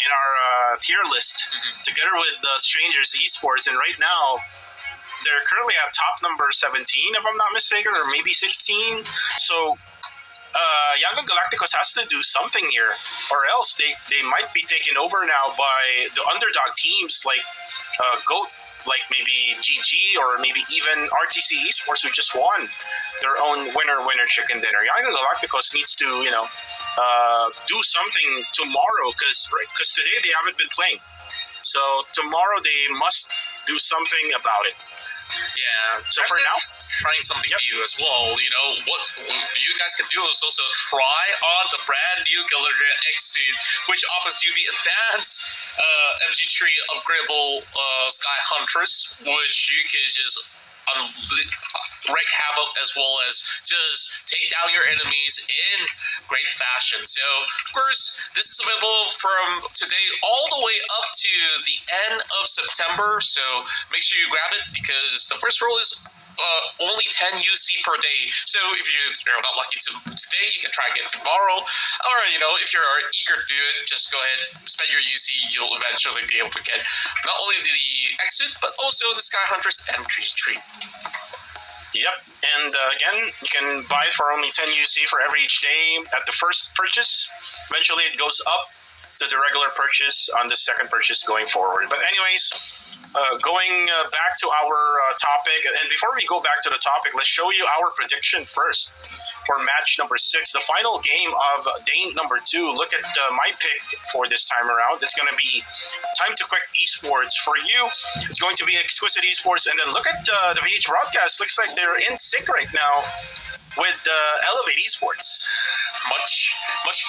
in our tier list, together with Strangers Esports, and right now they're currently at top number 17, if I'm not mistaken, or maybe 16. So Yangon Galacticos has to do something here, or else they might be taken over now by the underdog teams like GOAT, like maybe GG, or maybe even RTC Esports, who just won their own winner chicken dinner. Yangon Galacticos needs to, do something tomorrow, because today they haven't been playing. So tomorrow they must do something about it. Yeah. So for now, trying something new as well. What you guys can do is also try on the brand new Galadriel X-Suit, which offers you the advanced MG3 upgradable Sky Huntress, which you can just wreak havoc as well as just take down your enemies in great fashion. So, of course, this is available from today all the way up to the end of September. So make sure you grab it, because the first roll is only 10 UC per day. So if you're not lucky today, you can try again tomorrow. Or, if you're eager to do it, just go ahead, spend your UC. You'll eventually be able to get not only the Exit, but also the Sky Huntress M33. Yep, and again, you can buy it for only 10 UC for every each day at the first purchase. Eventually, it goes up to the regular purchase on the second purchase going forward. But anyways, going back to our topic, and before we go back to the topic, let's show you our prediction first for match number 6, the final game of day number 2. Look at my pick for this time around. It's going to be Time to Quick Esports. For you, it's going to be Exquisite Esports. And then look at the VH broadcast. Looks like they're in sync right now with Elevate Esports. Much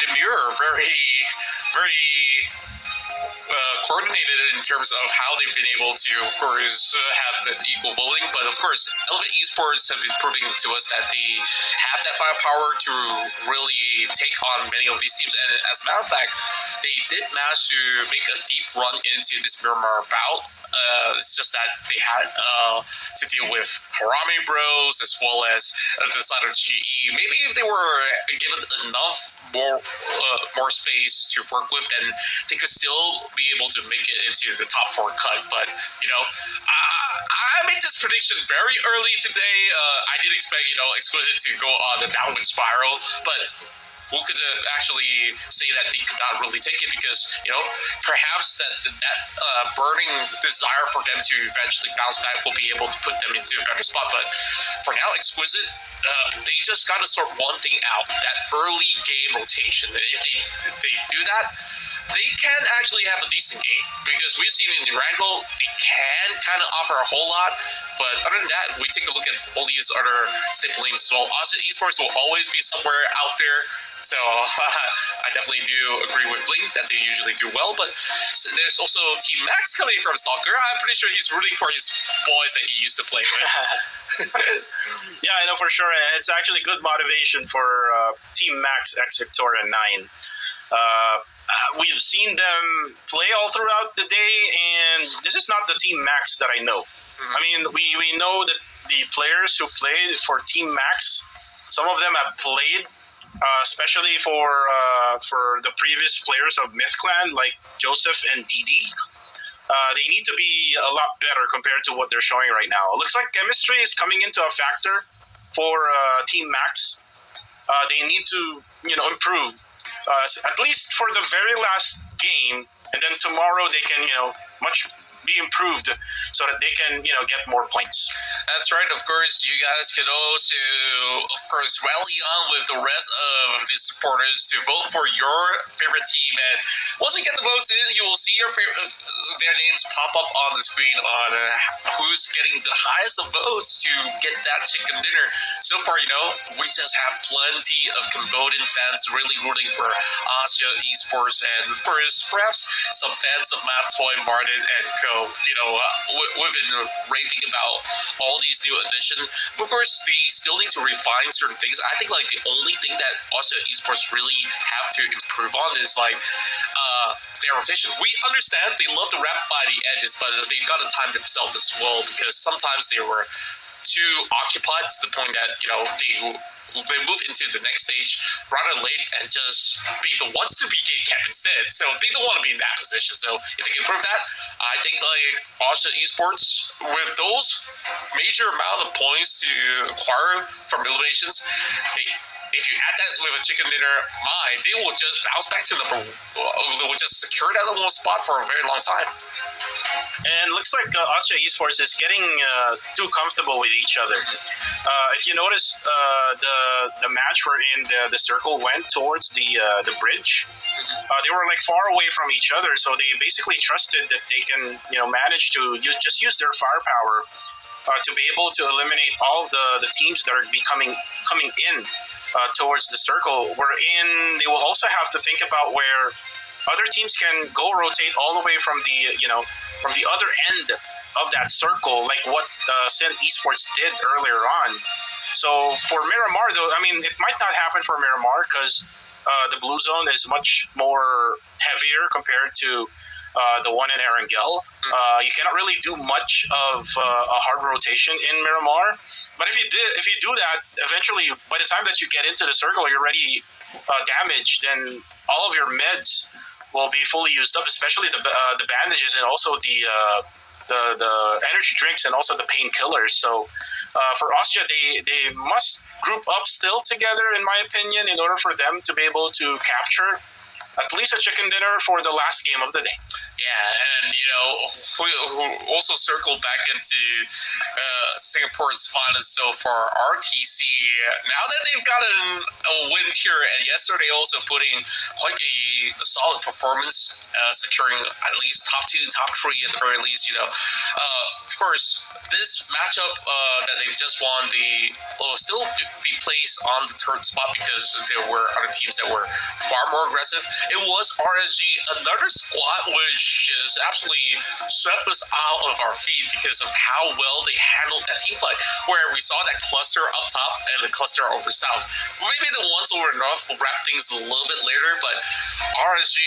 demure, very, very coordinated in terms of how they've been able to, of course, have an equal voting. But of course, Elevate Esports have been proving to us that they have that firepower to really take on many of these teams. And as a matter of fact, they did manage to make a deep run into this Miramar bout. It's just that they had to deal with Harame Bros as well as the side of GE. Maybe if they were given enough more space to work with, then they could still be able to make it into the top 4 cut. But I made this prediction very early today. I did expect Exquisite to go on the downward spiral, but who could actually say that they could not really take it, because perhaps that burning desire for them to eventually bounce back will be able to put them into a better spot. But for now, Exquisite, they just got to sort one thing out: that early game rotation. If they do that, they can actually have a decent game, because we've seen in Wrangle they can kind of offer a whole lot. But other than that, we take a look at all these other staple names as well. Austin Esports will always be somewhere out there So I definitely do agree with Blink that they usually do well, but there's also Team Max coming from Stalker. I'm pretty sure he's rooting for his boys that he used to play with. Yeah, I know for sure. It's actually good motivation for Team Max, X Victoria 9. We've seen them play all throughout the day, and this is not the Team Max that I know. I mean, we know that the players who played for Team Max, some of them have played, especially for the previous players of Myth Clan, like Joseph and Didi. They need to be a lot better compared to what they're showing right now. It looks like chemistry is coming into a factor for Team Max. They need to, improve, at least for the very last game, and then tomorrow they can, much be improved so that they can, get more points. That's right. Of course, you guys can also, of course, rally on with the rest of the supporters to vote for your favorite team. And once we get the votes in, you will see their names pop up on the screen on who's getting the highest of votes to get that chicken dinner. So far, we just have plenty of Cambodian fans really rooting for Asia Esports, and of course, perhaps some fans of Matt Toy, Martin, and Co. We've been raving about all these new additions. Of course, they still need to refine certain things. I think like the only thing that Asia Esports really have to improve on is like their rotation. We understand they love to wrap by the edges, but they've got to time themselves as well, because sometimes they were too occupied to the point that they move into the next stage rather late and just be the ones to be gate kept instead. So they don't want to be in that position. So if they can improve that, I think like Austria Esports, with those major amount of points to acquire from eliminations, if you add that with a chicken dinner mind, they will just bounce back to they will just secure that number one spot for a very long time. And looks like Austria Esports is getting too comfortable with each other. If you notice, the match wherein the circle went towards the bridge, they were like far away from each other, so they basically trusted that they can manage to just use their firepower to be able to eliminate all the teams that are coming in towards the circle. Wherein they will also have to think about where other teams can go rotate all the way from the from the other end of that circle, like what Sin Esports did earlier on. So for Miramar, though, I mean, it might not happen for Miramar because the blue zone is much more heavier compared to the one in Erangel. You cannot really do much of a hard rotation in Miramar. But if you do that, eventually, by the time that you get into the circle, you're already damaged, and all of your meds will be fully used up, especially the bandages and also the energy drinks and also the painkillers. So for Austria, they must group up still together, in my opinion, in order for them to be able to capture at least a chicken dinner for the last game of the day. Yeah, and who also circled back into Singapore's finals so far, RTC. Now that they've gotten a win here, and yesterday also putting quite a solid performance, securing at least top 2, top 3 at the very least. Of course, this matchup that they've just won, they will still be placed on the third spot because there were other teams that were far more aggressive. It was RSG, another squad which is absolutely swept us out of our feet because of how well they handled that team fight, where we saw that cluster up top and the cluster over south. Maybe the ones over north will wrap things a little bit later, but RSG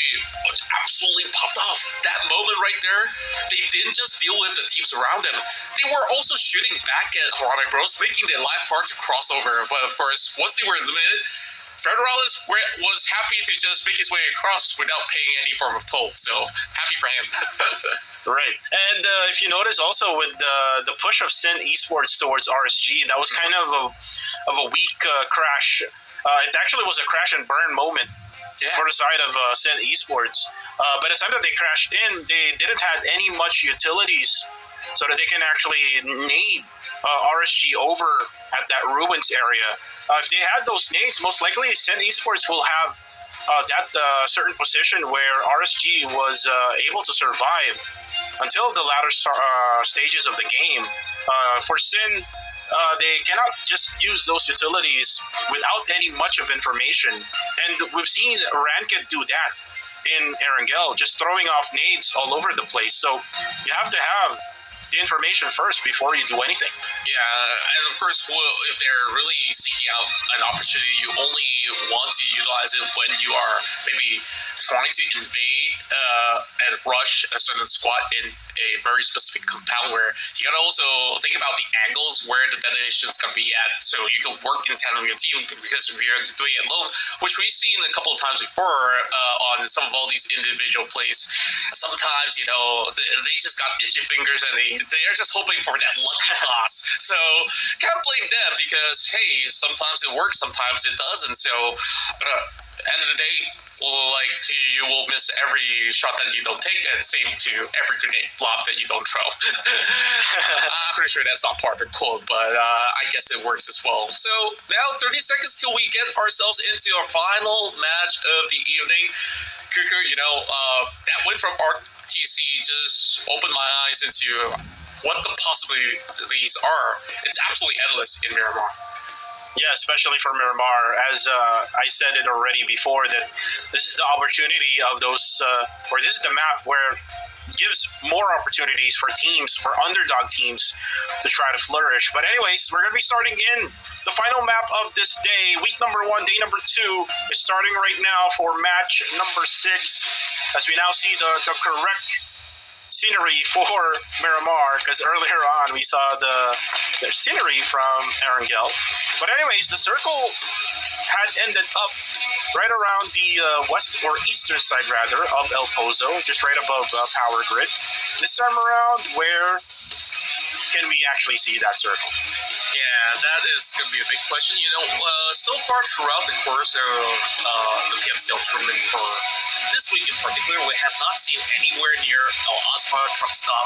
was absolutely popped off. That moment right there, they didn't just deal with the teams around them, they were also shooting back at Harambe Bros, making their life hard to cross over. But of course, once they were eliminated, Federalis was happy to just make his way across without paying any form of toll. So happy for him. Right. And if you notice also with the push of Sin Esports towards RSG, that was kind of a weak crash. It actually was a crash and burn moment for the side of Sin Esports. By the time that they crashed in, they didn't have any much utilities so that they can actually nade RSG over at that ruins area. If they had those nades, most likely Sin Esports will have that certain position where RSG was able to survive until the latter stages of the game. For Sin, they cannot just use those utilities without any much of information. And we've seen Ranked do that in Erangel, just throwing off nades all over the place. So you have to have the information first before you do anything. Yeah, and of course, well, if they're really seeking out an opportunity, you only want to utilize it when you are maybe trying to invade and rush a certain squad in a very specific compound where you gotta also think about the angles where the detonation is gonna be at, so you can work in tandem with your team. Because if you're doing it alone, which we've seen a couple of times before on some of all these individual plays, sometimes they just got itchy fingers and they're just hoping for that lucky toss. So can't blame them, because hey, sometimes it works, sometimes it doesn't. So end of the day, like, you will miss every shot that you don't take, and same to every grenade flop that you don't throw. I'm pretty sure that's not part of the quote, but I guess it works as well. So now 30 seconds till we get ourselves into our final match of the evening. Kuku, that win from RTC just opened my eyes into what the possibilities are. It's absolutely endless in Miramar. Yeah, especially for Miramar. As I said it already before, that this is the opportunity of those, or this is the map where it gives more opportunities for teams, for underdog teams, to try to flourish. But anyways, we're going to be starting in the final map of this day. Week number 1, day number 2 is starting right now for match number 6. As we now see the correct scenery for Miramar, because earlier on we saw the scenery from Erangel. But anyways, the circle had ended up right around the west or eastern side rather of El Pozo, just right above Power Grid. This time around, where can we actually see that circle? Yeah, that is going to be a big question. So far throughout the course of the PMCL tournament for this week in particular, we have not seen anywhere near El Asma truck stop.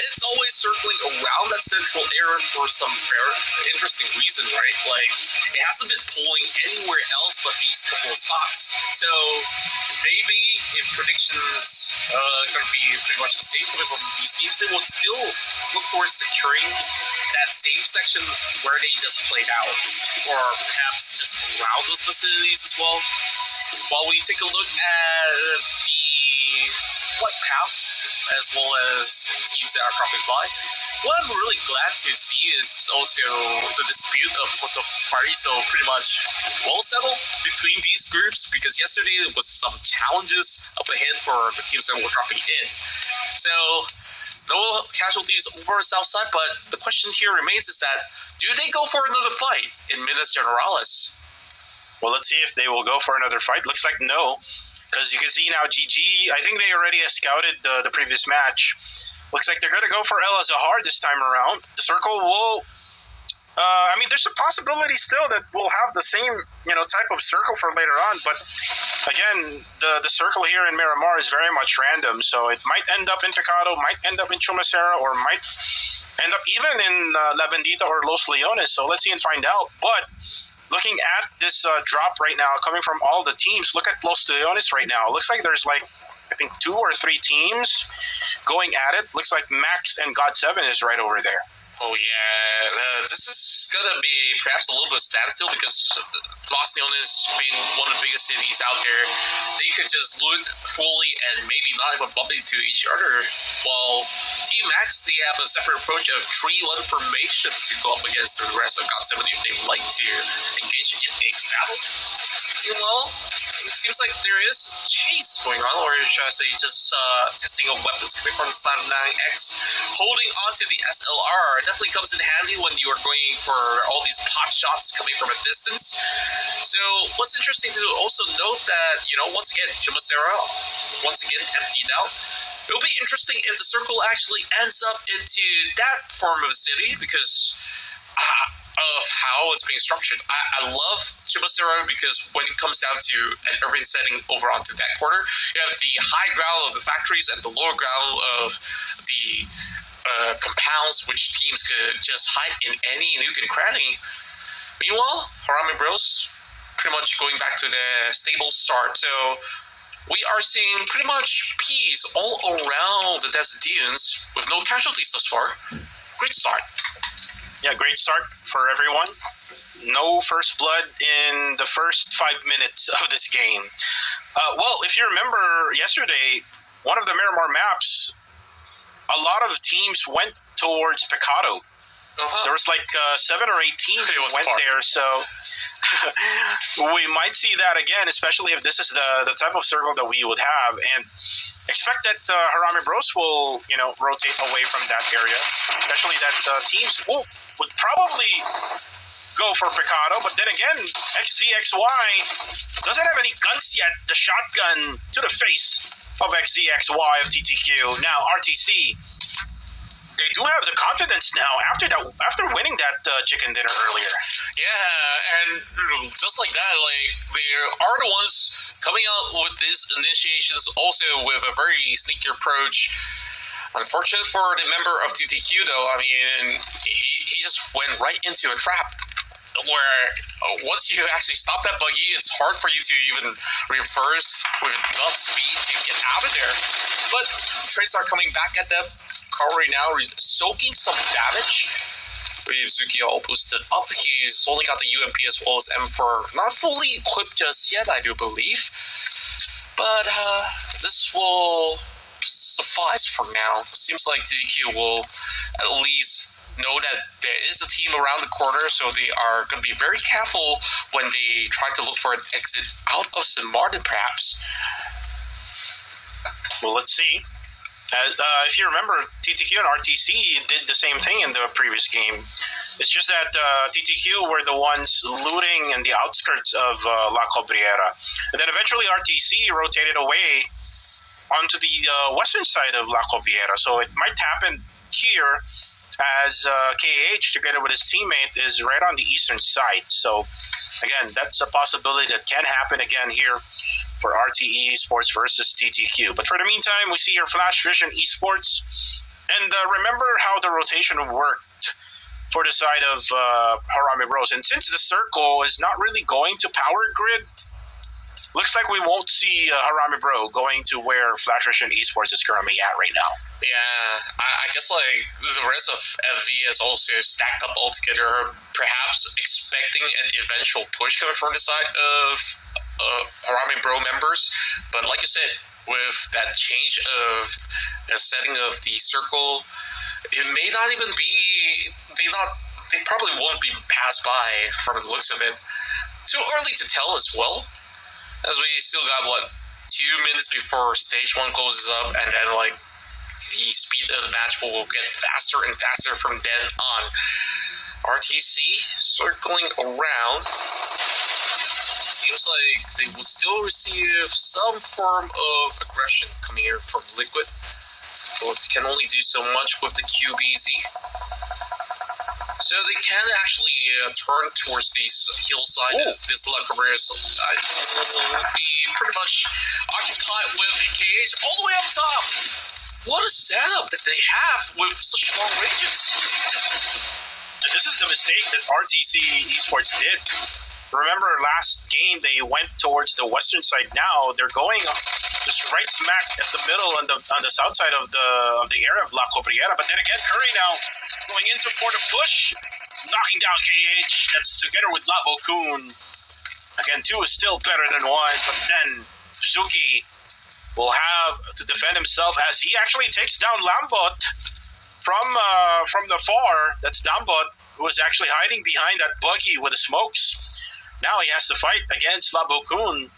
It's always circling around that central area for some very interesting reason, right? Like, it hasn't been pulling anywhere else but these couple of spots. So maybe if predictions are going to be pretty much the same coming from these teams, they will still look towards securing that same section where they just played out, or perhaps just around those facilities as well. While we take a look at the flight path as well as teams that are dropping by, what I'm really glad to see is also the dispute of Puerto Party, so pretty much well settled between these groups, because yesterday there was some challenges up ahead for the teams that were dropping in. So no casualties over South Side, but the question here remains is that, do they go for another fight in Minas Generalis? Well, let's see if they will go for another fight. Looks like no, because you can see now GG, I think they already scouted the previous match. Looks like they're going to go for El Azahar this time around. The circle will... there's a possibility still that we'll have the same, type of circle for later on. But again, the circle here in Miramar is very much random. So it might end up in Tecado, might end up in Chumacera, or might end up even in La Bendita or Los Leones. So let's see and find out. But looking at this drop right now coming from all the teams, look at Los Leones right now. It looks like there's I think 2 or 3 teams going at it. Looks like Max and God7 is right over there. Oh yeah, this is gonna be perhaps a little bit of standstill, because Los Leones being one of the biggest cities out there, they could just loot fully and maybe not even bump into each other. While Team Max, they have a separate approach of tree-1 formation to go up against the rest of God7 if they would like to engage in a battle. Well, it seems like there is chase going on, or should I say just testing of weapons coming from the side of 9X. Holding onto the SLR definitely comes in handy when you are going for all these pot shots coming from a distance. So what's interesting to also note that, once again, Chumacera, once again, emptied out. It'll be interesting if the circle actually ends up into that form of a city, because of how it's being structured. I love Chumacera because when it comes down to an urban setting over onto that corner, you have the high ground of the factories and the lower ground of the compounds, which teams could just hide in any nook and cranny. Meanwhile, Harame Bros pretty much going back to the stable start. So we are seeing pretty much peace all around the desert dunes with no casualties thus far. Great start. Yeah, great start for everyone. No first blood in the first 5 minutes of this game. Well, if you remember yesterday, one of the Miramar maps, a lot of teams went towards Picado. There was like 7 or 8 teams who went there, so we might see that again, especially if this is the type of circle that we would have. And expect that Harami Bros will, rotate away from that area, especially that teams would probably go for Picado, but then again, XZXY doesn't have any guns yet. The shotgun to the face of XZXY of TTQ. Now RTC, they do have the confidence now after winning that chicken dinner earlier. Yeah, and just like that, like they are the ones coming out with these initiations, also with a very sneaky approach. Unfortunate for the member of TTQ, though. I mean, he just went right into a trap where once you actually stop that buggy, it's hard for you to even reverse with enough speed to get out of there. But trades are coming back at them. Kari now soaking some damage. With Zuki all boosted up, he's only got the UMP as well as M4. Not fully equipped just yet, I do believe. But this will suffice for now. Seems like TTQ will at least know that there is a team around the corner, so they are going to be very careful when they try to look for an exit out of St. Martin, perhaps. Well, let's see. If you remember, TTQ and RTC did the same thing in the previous game. It's just that TTQ were the ones looting in the outskirts of La Cobriera. And then eventually RTC rotated away onto the western side of La Cobriera. So it might happen here as KH, together with his teammate, is right on the eastern side. So again, that's a possibility that can happen again here for RTE Esports versus TTQ. But for the meantime, we see here Flash Vision Esports. And remember how the rotation worked for the side of Harami Bros. And since the circle is not really going to Power Grid, looks like we won't see Harami Bro going to where Flash Vision Esports is currently at right now. Yeah, I guess like the rest of FV is also stacked up altogether, perhaps expecting an eventual push coming from the side of Harami Bro members. But like you said, with that change of the setting of the circle, it may not even be, they probably won't be passed by from the looks of it. Too early to tell as well, as we still got 2 minutes before stage 1 closes up, and then like the speed of the match will get faster and faster from then on. RTC circling around. Seems like they will still receive some form of aggression coming here from Liquid. But can only do so much with the QBZ. So they can actually turn towards the hillside as this La Cabrera will be pretty much occupied with KH all the way up top. What a setup that they have with such long ranges. And this is the mistake that RTC Esports did. Remember last game they went towards the western side. Now they're going just right smack at the middle on the south side of the area of La Cobriera. But then again, Curry now going into for the push, knocking down KH. That's together with Lavo Kun. Again, 2 is still better than 1, but then Zuki will have to defend himself as he actually takes down Lambot from the far. That's Dambot, who was actually hiding behind that buggy with the smokes. Now he has to fight against Labokun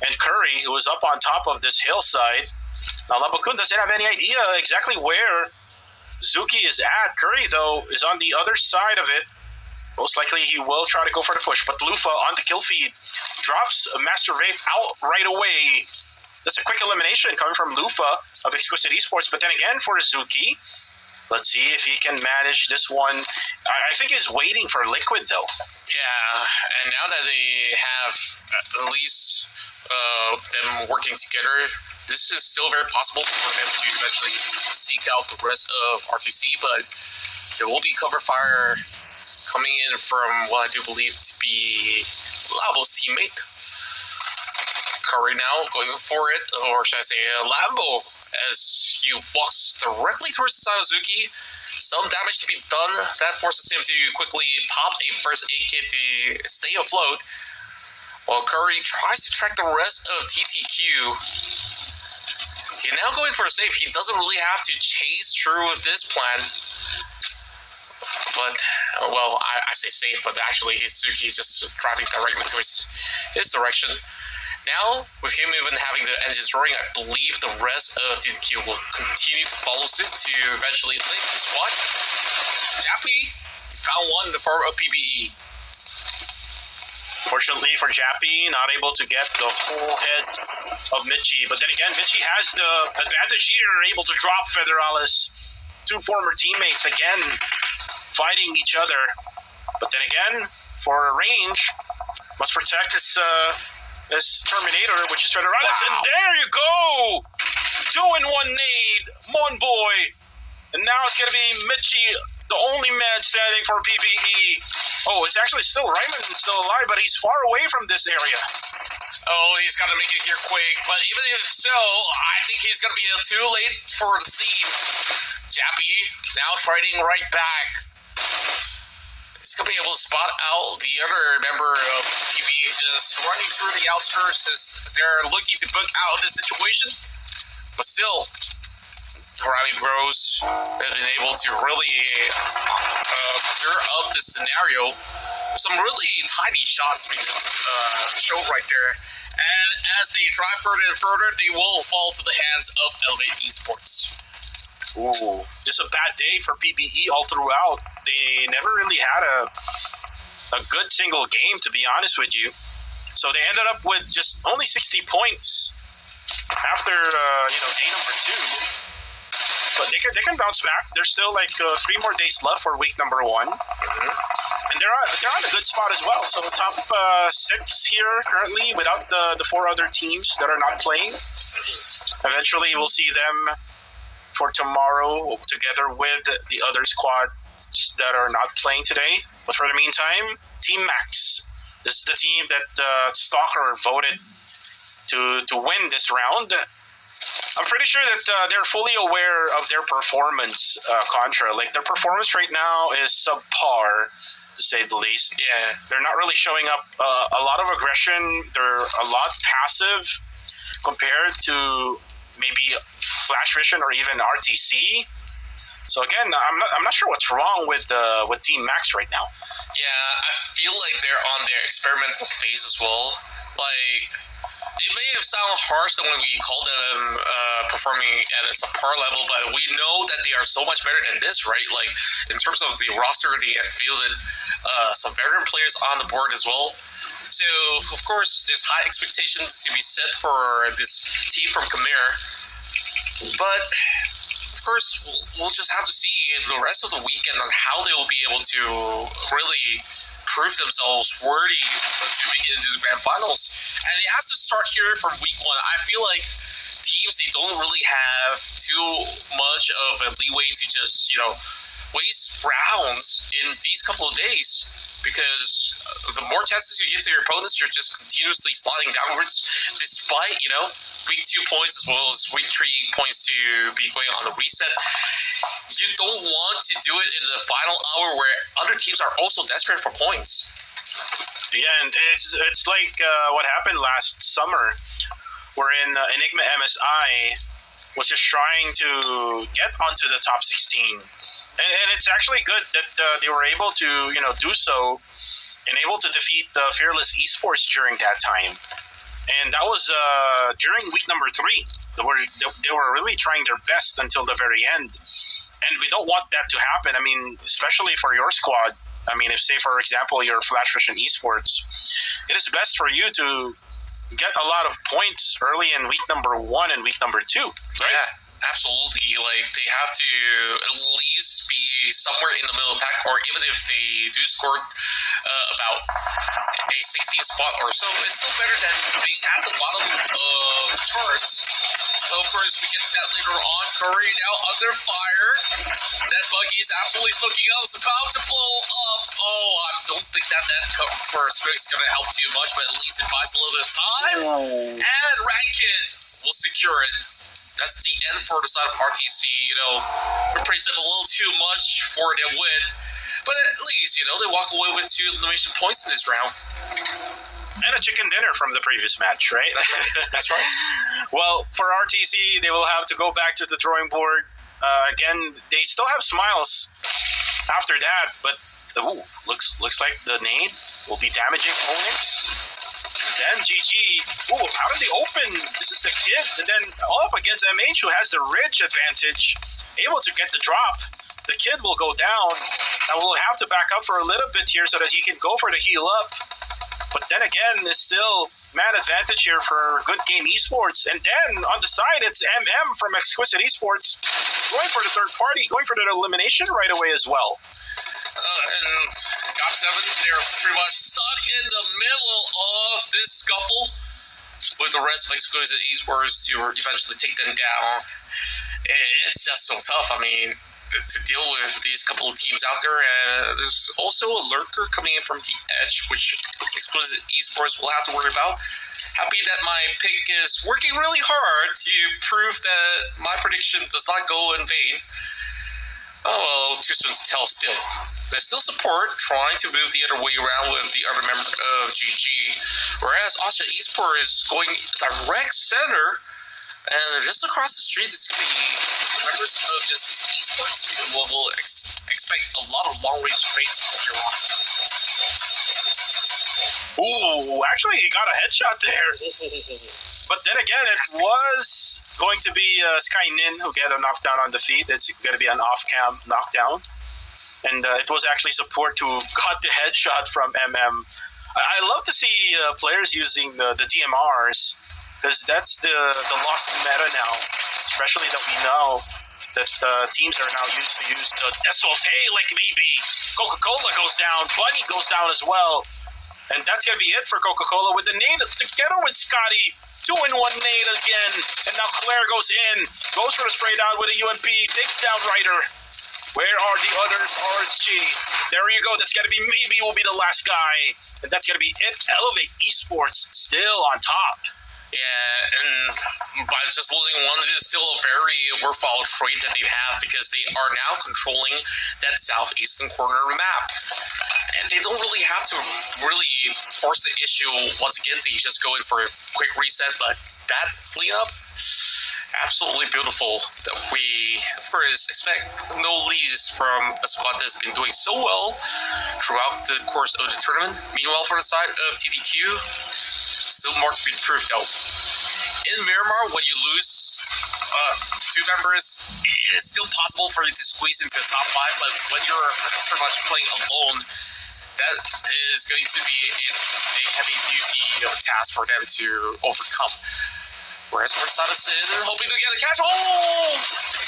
and Curry, who is up on top of this hillside. Now Labokun doesn't have any idea exactly where Zuki is at. Curry, though, is on the other side of it. Most likely he will try to go for the push, but Lufa on the kill feed drops Master Vape out right away. That's a quick elimination coming from Lufa of Exquisite Esports. But then again, for Zuki, let's see if he can manage this one. I think he's waiting for Liquid, though. Yeah, and now that they have at least them working together, this is still very possible for them to eventually seek out the rest of RTC, but there will be cover fire coming in from what I do believe to be Labo's teammate. Curry now going for it, or should I say Lambo, as he walks directly towards the side of Zuki. some damage to be done. That forces him to quickly pop a first aid kit to stay afloat. While Curry tries to track the rest of TTQ. He's now going for a save. He doesn't really have to chase through with this plan. But, well, I say safe, but actually Suzuki's just driving directly to his direction. Now, with him even having the engines roaring, I believe the rest of TTQ will continue to follow suit to eventually link the squad. Jappy found one in the form of PBE. Fortunately for Jappy, not able to get the full head of Michi. But then again, Michi has the advantage here, able to drop Federalis. Two former teammates again fighting each other. But then again, for range, must protect this Terminator, which is Federalis. Wow. And there you go! 2-in-1 nade, Mon Boy. And now it's going to be Michi, the only man standing for PBE. Oh, it's actually still Ryman still alive, but he's far away from this area. Oh, he's got to make it here quick. But even if so, I think he's going to be too late for the scene. Jappy now trading right back. He's going to be able to spot out the other member of PBE just running through the outskirts as they're looking to book out of this situation. But still, Harami Bros have been able to really clear up this scenario. Some really tiny shots being showed right there. And as they drive further and further, they will fall to the hands of Elevate Esports. Ooh, just a bad day for PBE all throughout. They never really had a good single game, to be honest with you. So they ended up with just only 60 points after day number 2. But they can bounce back. There's still like 3 more days left for week number 1. Mm-hmm. And they're on a good spot as well. So top 6 here currently without the 4 other teams that are not playing. Eventually we'll see them for tomorrow together with the other squads that are not playing today. But for the meantime, Team Max. This is the team that Stalker voted to win this round. I'm pretty sure that they're fully aware of their performance, Contra. Like, their performance right now is subpar, to say the least. Yeah. They're not really showing up a lot of aggression. They're a lot passive compared to maybe Flash Vision or even RTC. So again, I'm not sure what's wrong with Team Max right now. Yeah, I feel like they're on their experimental phase as well. Like, it may have sounded harsh when we call them performing at a subpar level, but we know that they are so much better than this, right? Like, in terms of the roster, they have fielded some veteran players on the board as well. So, of course, there's high expectations to be set for this team from Khmer. But, of course, we'll just have to see the rest of the weekend on how they will be able to really prove themselves worthy to make it into the grand finals. And it has to start here from week 1. I feel like teams, they don't really have too much of a leeway to just, waste rounds in these couple of days, because the more chances you give to your opponents, you're just continuously sliding downwards, despite, week 2 points as well as week 3 points to be going on the reset. You don't want to do it in the final hour where other teams are also desperate for points. Yeah, and it's like what happened last summer, wherein Enigma MSI was just trying to get onto the top 16. And it's actually good that they were able to, do so and able to defeat the Fearless Esports during that time. And that was during week number 3. They were really trying their best until the very end. And we don't want that to happen. I mean, especially for your squad. I mean, if, say, for example, you're Flash Vision Esports, it is best for you to get a lot of points early in week number 1 and week number 2, right? Yeah, absolutely. Like, they have to at least be somewhere in the middle of the pack, or even if they do score about a 16th spot or so, it's still better than being at the bottom of the charts. So, of course, we get to that later on. Curry now under fire. That buggy is absolutely smoking up. It's about to blow up. Oh, I don't think that cover space is going to help too much, but at least it buys a little bit of time. And Rankin will secure it. that's the end for the side of RTC. We praised them a little too much for their win, but at least they walk away with 2 elimination points in this round. And a chicken dinner from the previous match, right? That's right. Well, for RTC, they will have to go back to the drawing board. Again, they still have smiles after that, but looks like the nade will be damaging Onyx. Then GG. How did they open? This is the kid, and then all up against MH, who has the ridge advantage, able to get the drop. The kid will go down, and will have to back up for a little bit here so that he can go for the heal up. But then again, it's still man advantage here for Good Game Esports. And then on the side, it's MM from Exquisite Esports going for the third party, going for the elimination right away as well. And GOT7, they're pretty much stuck in the middle of this scuffle with the rest of Exquisite Esports to eventually take them down. It's just so tough. I mean, to deal with these couple of teams out there, and there's also a lurker coming in from the edge, which Exquisite Esports will have to worry about. Happy that my pick is working really hard to prove that my prediction does not go in vain. Oh well, too soon to tell still. There's still support trying to move the other way around with the other member of GG, whereas Austria Esports is going direct center. And just across the street, it's going to be members of just esports. We'll expect a lot of long-range trades from your Actually, he got a headshot there. But then again, it was going to be Sky Nin who got a knockdown on the feet. It's going to be an off-cam knockdown. And it was actually support who got the headshot from MM. I love to see players using the DMRs, because that's the lost meta now, especially that we know that teams are now used to use the SOP, like maybe Coca-Cola goes down, Bunny goes down as well. And that's going to be it for Coca-Cola with the nade together with Scotty, 2-in-1 nade again. And now Claire goes in, goes for the spray down with a UMP, takes down Ryder. Where are the others? RSG. There you go. That's going to be maybe will be the last guy. And that's going to be it. Elevate Esports still on top. Yeah, and by just losing one, it is still a very worthwhile trait that they have, because they are now controlling that southeastern corner of the map. And they don't really have to really force the issue once again. They just go in for a quick reset, but that cleanup, absolutely beautiful. That we, of course, expect no leads from a squad that's been doing so well throughout the course of the tournament. Meanwhile, for the side of TTQ, still more to be proved though. In Miramar, when you lose 2 members, it's still possible for you to squeeze into the top 5, but when you're pretty much playing alone, that is going to be a heavy duty task for them to overcome. Whereas for the side of Sin, hoping to get a catch. Oh!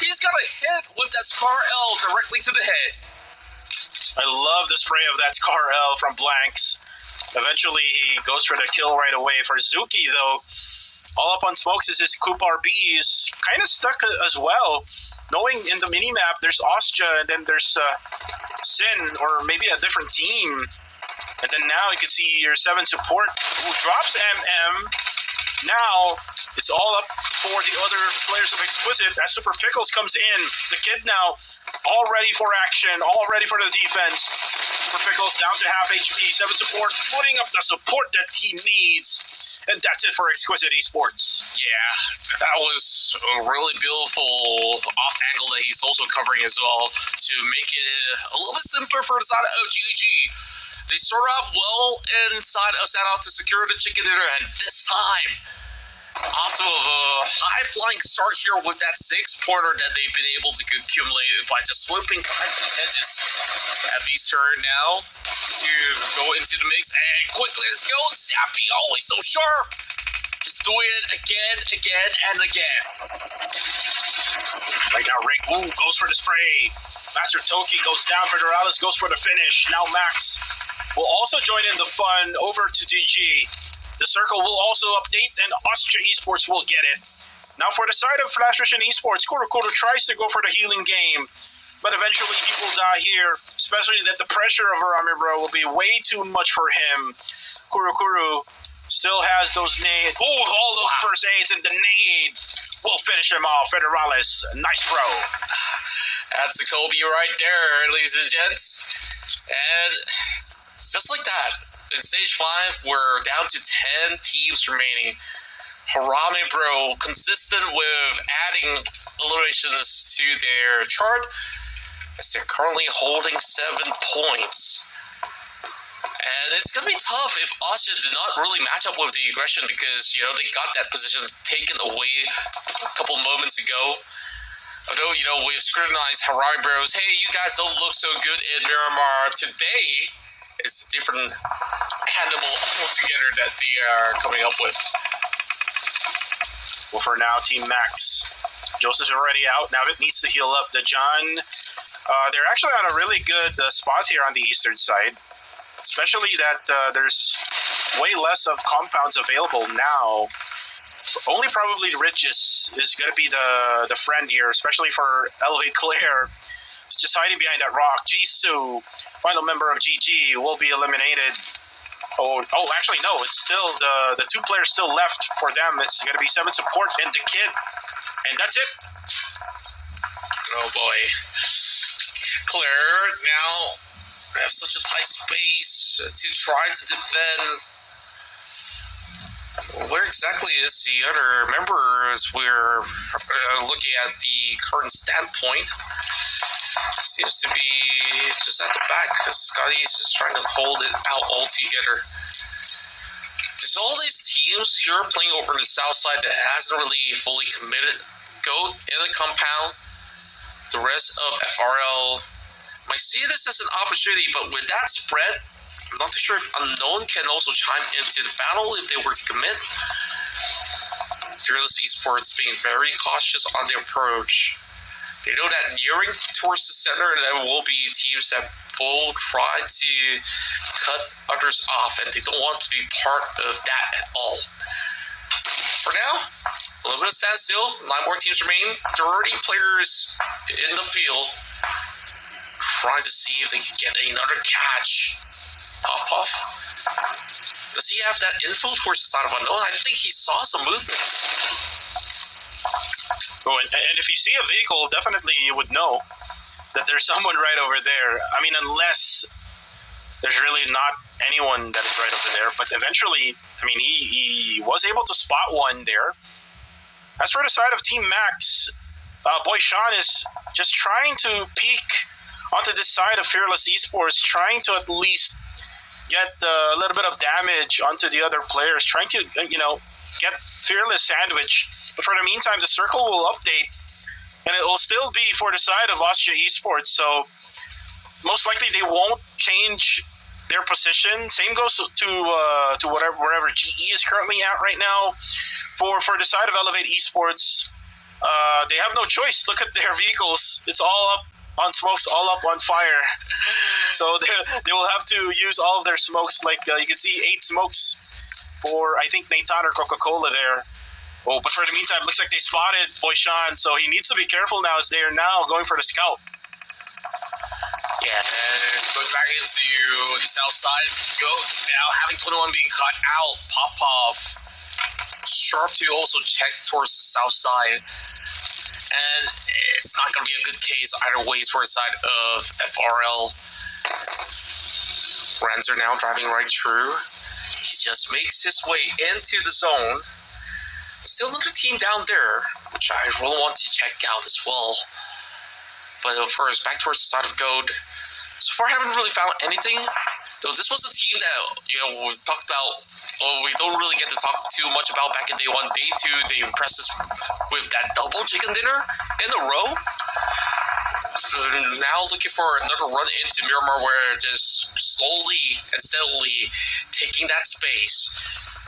He's got a hit with that Scar L directly to the head. I love the spray of that Scar L from Blanks. Eventually, he goes for the kill right away. For Zuki, though, all up on smokes is his Coop RB is kind of stuck as well. Knowing in the minimap, there's Austria, and then there's Sin, or maybe a different team. And then now you can see your 7 support who drops MM. Now, it's all up for the other players of Exquisite as Super Pickles comes in. The kid now all ready for action, all ready for the defense. Super Pickles down to half HP, 7 support, putting up the support that he needs. And that's it for Exquisite Esports. Yeah, that was a really beautiful off angle that he's also covering as well to make it a little bit simpler for the side of GG. They start off well inside of Sanout to secure the chicken dinner, and this time, off of a high-flying start here with that 6-pointer that they've been able to accumulate by just swooping behind the edges. Effie's turn now to go into the mix, and quickly let's go. Sappy, always so sharp. Just doing it again and again. Right now, Rick Wu goes for the spray. Master Toki goes down for Dorales, goes for the finish. Now Max will also join in the fun over to DG. The circle will also update, and Austria Esports will get it. Now for the side of Flash Russian Esports, Kurokuro tries to go for the healing game, but eventually he will die here, especially that the pressure of Ramibro will be way too much for him. Kurokuro still has those nades. Oh, all those first aids and the nade. will finish him off. Federales, nice throw. That's a Kobe right there, ladies and gents. And just like that, in Stage 5, we're down to 10 teams remaining. Harame Bro, consistent with adding eliminations to their chart, as they're currently holding 7 points. And it's going to be tough if Austria did not really match up with the aggression because, they got that position taken away a couple moments ago. Although, we've scrutinized Harame Bros. Hey, you guys don't look so good in Miramar today. It's a different animal altogether that they are coming up with. Well, for now, Team Max. Joseph's already out. Now it needs to heal up the John. They're actually on a really good spot here on the eastern side. Especially that there's way less of compounds available now. Only probably Rich is going to be the friend here, especially for Elevate Claire. It's just hiding behind that rock. Jisoo, final member of GG, will be eliminated. Oh, actually, no. It's still the 2 players still left for them. It's going to be 7 support and the kid. And that's it. Oh, boy. Claire now have such a tight space to try to defend. Where exactly is the other members? We're looking at the current standpoint. Seems to be just at the back because Scotty is just trying to hold it out all together. There's all these teams here playing over on the south side that hasn't really fully committed. Goat in the compound. The rest of FRL might see this as an opportunity, but with that spread, I'm not too sure if Unknown can also chime into the battle if they were to commit. Fearless Esports being very cautious on their approach. They know that nearing towards the center, there will be teams that will try to cut others off, and they don't want to be part of that at all. For now, a little bit of standstill. 9 more teams remain. 30 players in the field, trying to see if they can get another catch. Puff. Does he have that info towards the side of Unknown? I think he saw some movements. Oh, and if you see a vehicle, definitely you would know that there's someone right over there. I mean, unless there's really not anyone that is right over there. But eventually, I mean, he was able to spot one there. As for the side of Team Max, Boy Sean is just trying to peek onto this side of Fearless Esports, trying to at least get a little bit of damage onto the other players, trying to, get Fearless sandwich. But for the meantime, the circle will update, and it will still be for the side of Austria Esports. So most likely they won't change their position. Same goes to wherever GE is currently at right now. For the side of Elevate Esports, they have no choice. Look at their vehicles; it's all up on smokes, all up on fire. So they will have to use all of their smokes. Like you can see 8 smokes for I think Nathan or Coca-Cola there. Oh, but for the meantime, it looks like they spotted Boy Sean, so he needs to be careful now as they are now going for the scout. Yeah, and goes back into the south side. Go now, having 21 being cut out. Popov sharp to also check towards the south side. And it's not going to be a good case either way towards the side of FRL. Ranzer now driving right through. He just makes his way into the zone. Still another team down there, which I really want to check out as well. But first, back towards the side of Gold. So far, I haven't really found anything. Though this was a team that, we talked about, we don't really get to talk too much about back in day 1. Day 2, they impressed us with that double chicken dinner in a row. So now looking for another run into Miramar where just slowly and steadily taking that space.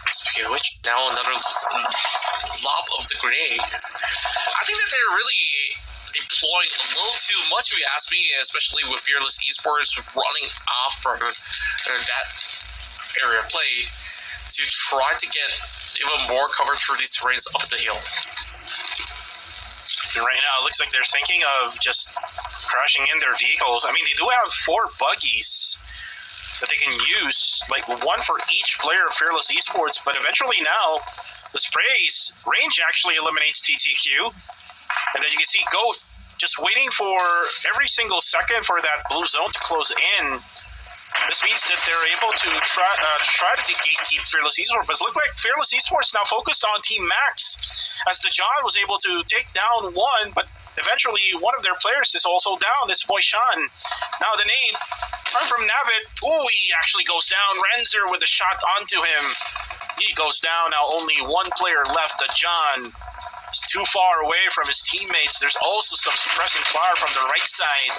Speaking of which, now another lob of the grenade. I think that they're really deploying a little too much, if you ask me, especially with Fearless Esports running off from that area of play to try to get even more coverage for these terrains up the hill. And right now, it looks like they're thinking of just crashing in their vehicles. I mean, they do have 4 buggies that they can use, like 1 for each player of Fearless Esports, but eventually now, The spray's range actually eliminates TTQ. And then you can see Goat just waiting for every single second for that blue zone to close in. This means that they're able to try to gatekeep Fearless Esports. But it looks like Fearless Esports now focused on Team Max, as the John was able to take down one, but eventually one of their players is also down. This boy Sean. Now the nade from Navit. Ooh, he actually goes down. Renzer with a shot onto him. He goes down. Now only one player left, the John. He's too far away from his teammates. There's also some suppressing fire from the right side.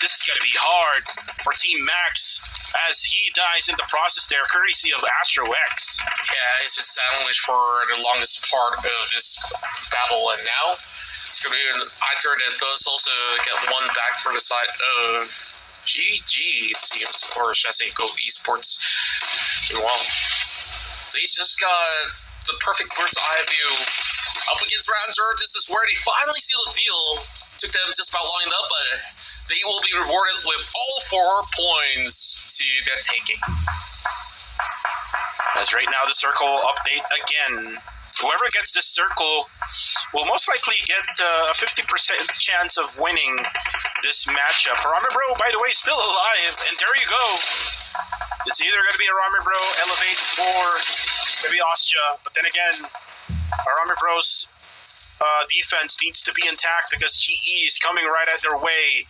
This is going to be hard for Team Max as he dies in the process there, courtesy of Astro X. Yeah, he's been sandwiched for the longest part of this battle, and now it's going to be an actor that does also get one back for the side of GG, it seems, or should I say Go Esports. Well, they just got the perfect bird's eye view up against Ranger. This is where they finally seal the deal. Took them just about long enough, but they will be rewarded with all 4 points to their taking. As right now the circle update again. Whoever gets this circle will most likely get a 50% chance of winning this matchup. Arame Bro, by the way, is still alive, and there you go. It's either going to be Arame Bro, Elevate, or maybe Ostja. But then again, Arame Bros defense needs to be intact because GE is coming right at their way.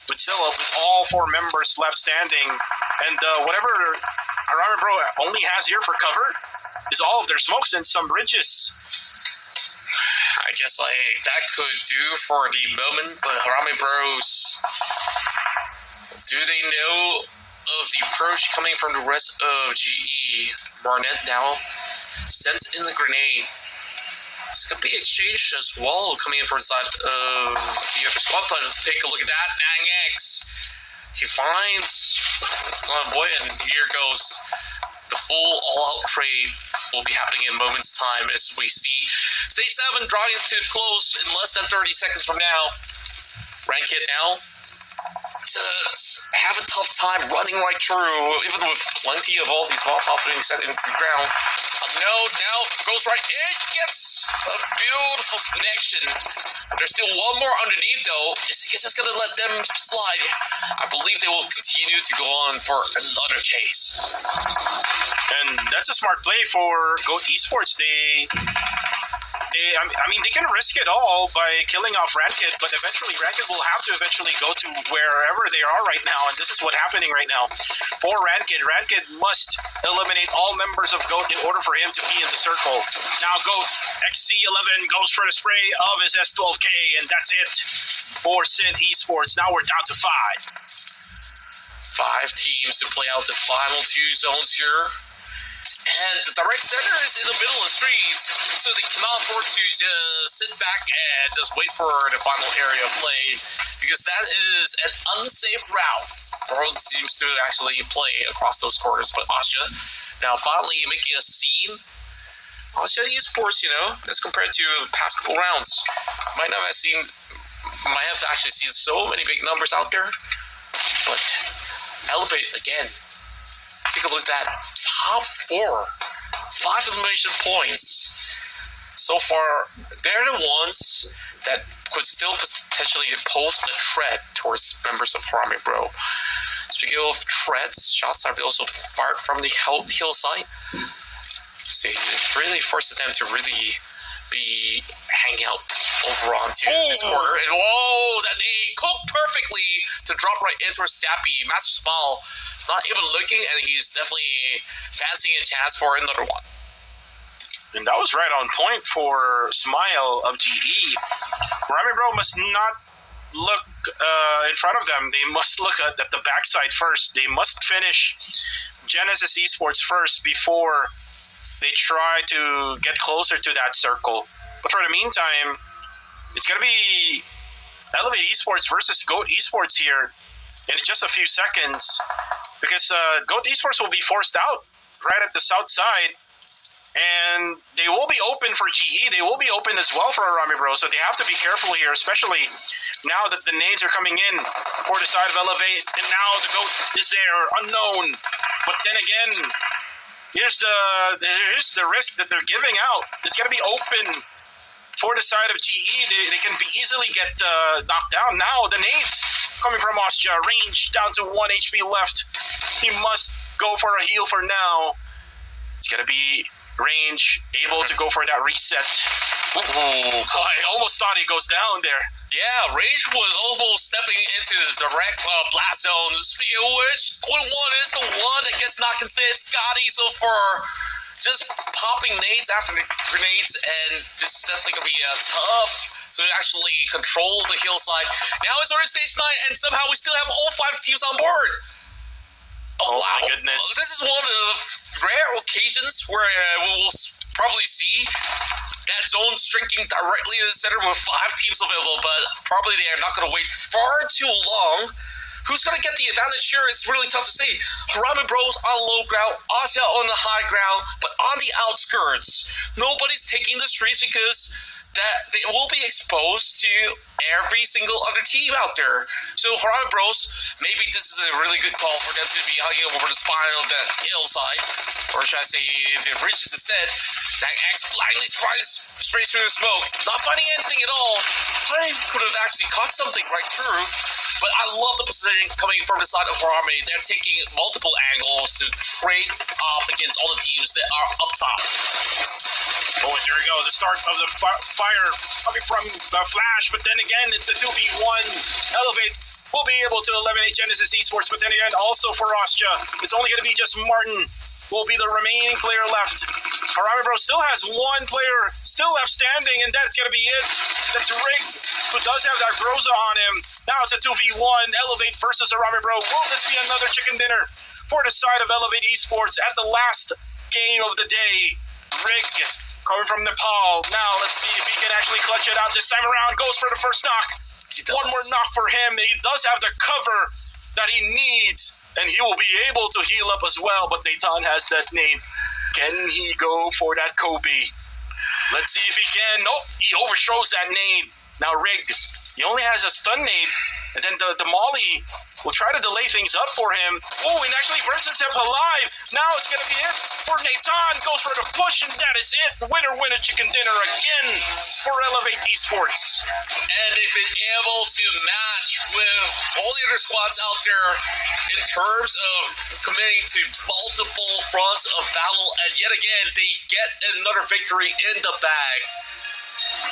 But still, with all 4 members left standing, and whatever Arame Bro only has here for cover is all of their smokes and some bridges. I guess that could do for the moment, but Arame Bros, do they know of the approach coming from the rest of GE? Barnett now sends in the grenade. It's going to be exchanged as well coming in from the side of the other squad. But let's take a look at that. Nang X. He finds oh boy, and here goes the full all-out trade will be happening in moments time as we see Stage 7 drawing to close in less than 30 seconds from now. Rank hit now. Just have a tough time running right through, even with plenty of all these Molotov being set into the ground. No, now goes right. It gets a beautiful connection. There's still one more underneath, though. Is he just going to let them slide? I believe they will continue to go on for another chase. And that's a smart play for Goat Esports. They can risk it all by killing off Ranked, but eventually Ranked will have to eventually go to wherever they are right now, and this is what's happening right now. For Ranked must eliminate all members of Goat in order for him to be in the circle. Now Goat XC11 goes for the spray of his S12K, and that's it for Synth Esports. Now we're down to 5. 5 teams to play out the final 2 zones here. And the direct center is in the middle of the streets, so they cannot afford to just sit back and just wait for the final area of play, because that is an unsafe route for all the teams to actually play across those corners. But Ostja now finally making a scene. Ostja Esports, as compared to the past couple rounds, might have actually seen so many big numbers out there, but Elevate again. Take a look at that. Top 4. 5 elimination points. So far, they're the ones that could still potentially pose a threat towards members of Arame Bro. Speaking of threats, shots are also fired from the hillside. So it really forces them to really be hanging out over onto this corner. And whoa, that they cooked perfectly to drop right into a Stappy. Master Smile not even looking, and he's definitely fancying a chance for another one. And that was right on point for Smile of GE. Arame Bro must not look in front of them. They must look at the backside first. They must finish Genesis Esports first before they try to get closer to that circle. But for the meantime, it's going to be Elevate Esports versus Goat Esports here in just a few seconds, because Goat Esports will be forced out right at the south side, and they will be open for GE. They will be open as well for Arame Bro, so they have to be careful here, especially now that the nades are coming in for the side of Elevate, and now the Goat is there, unknown. But then again, here's the risk that they're giving out. It's going to be open for the side of GE. They can be easily get knocked down. Now the nades coming from Austria. Range down to 1 HP left. He must go for a heal for now. It's going to be range, able to go for that reset. I almost thought he goes down there. Yeah, Rage was almost stepping into the direct blast zone, which Coin 1 is the one that gets knocked instead. Scotty so far just popping nades after the grenades, and this is definitely going to be tough to actually control the hillside. Now it's already stage 9, and somehow we still have all 5 teams on board. Oh wow. My goodness. This is one of the rare occasions where we will probably see that zone shrinking directly in the center with 5 teams available, but probably they are not going to wait far too long. Who's going to get the advantage here? It's really tough to say. Harame Bros on low ground, Asya on the high ground, but on the outskirts, nobody's taking the streets because that they will be exposed to every single other team out there. So Harame Bros, maybe this is a really good call for them to be hugging over the spine of that hillside, or should I say the bridges instead. That X blindly sprays through the smoke, not finding anything at all. I could have actually caught something right through. But I love the positioning coming from the side of Harame. They're taking multiple angles to trade off against all the teams that are up top. Oh, and there we go. The start of the fire coming from Flash, but then again, it's a 2v1. Elevate will be able to eliminate Genesis Esports, but then again, also for Austria, it's only going to be just Martin will be the remaining player left. Harame Bro still has 1 player still left standing, and that's going to be it. That's Rig, who does have that Groza on him. Now it's a 2v1. Elevate versus Harame Bro. Will this be another chicken dinner for the side of Elevate Esports at the last game of the day? Rig coming from Nepal. Now let's see if he can actually clutch it out this time around. Goes for the first knock. 1 more knock for him. He does have the cover that he needs, and he will be able to heal up as well, but Nathan has that nade. Can he go for that Kobe? Let's see if he can. Nope, he overthrows that nade. Now Rig, he only has a stun nade, and then the Molly will try to delay things up for him. Oh, and actually burns himself alive. Now it's going to be it for Nathan. Goes for the push, and that is it. Winner chicken dinner again for Elevate Esports. And they've been able to match with all the other squads out there in terms of committing to multiple fronts of battle, and yet again, they get another victory in the bag.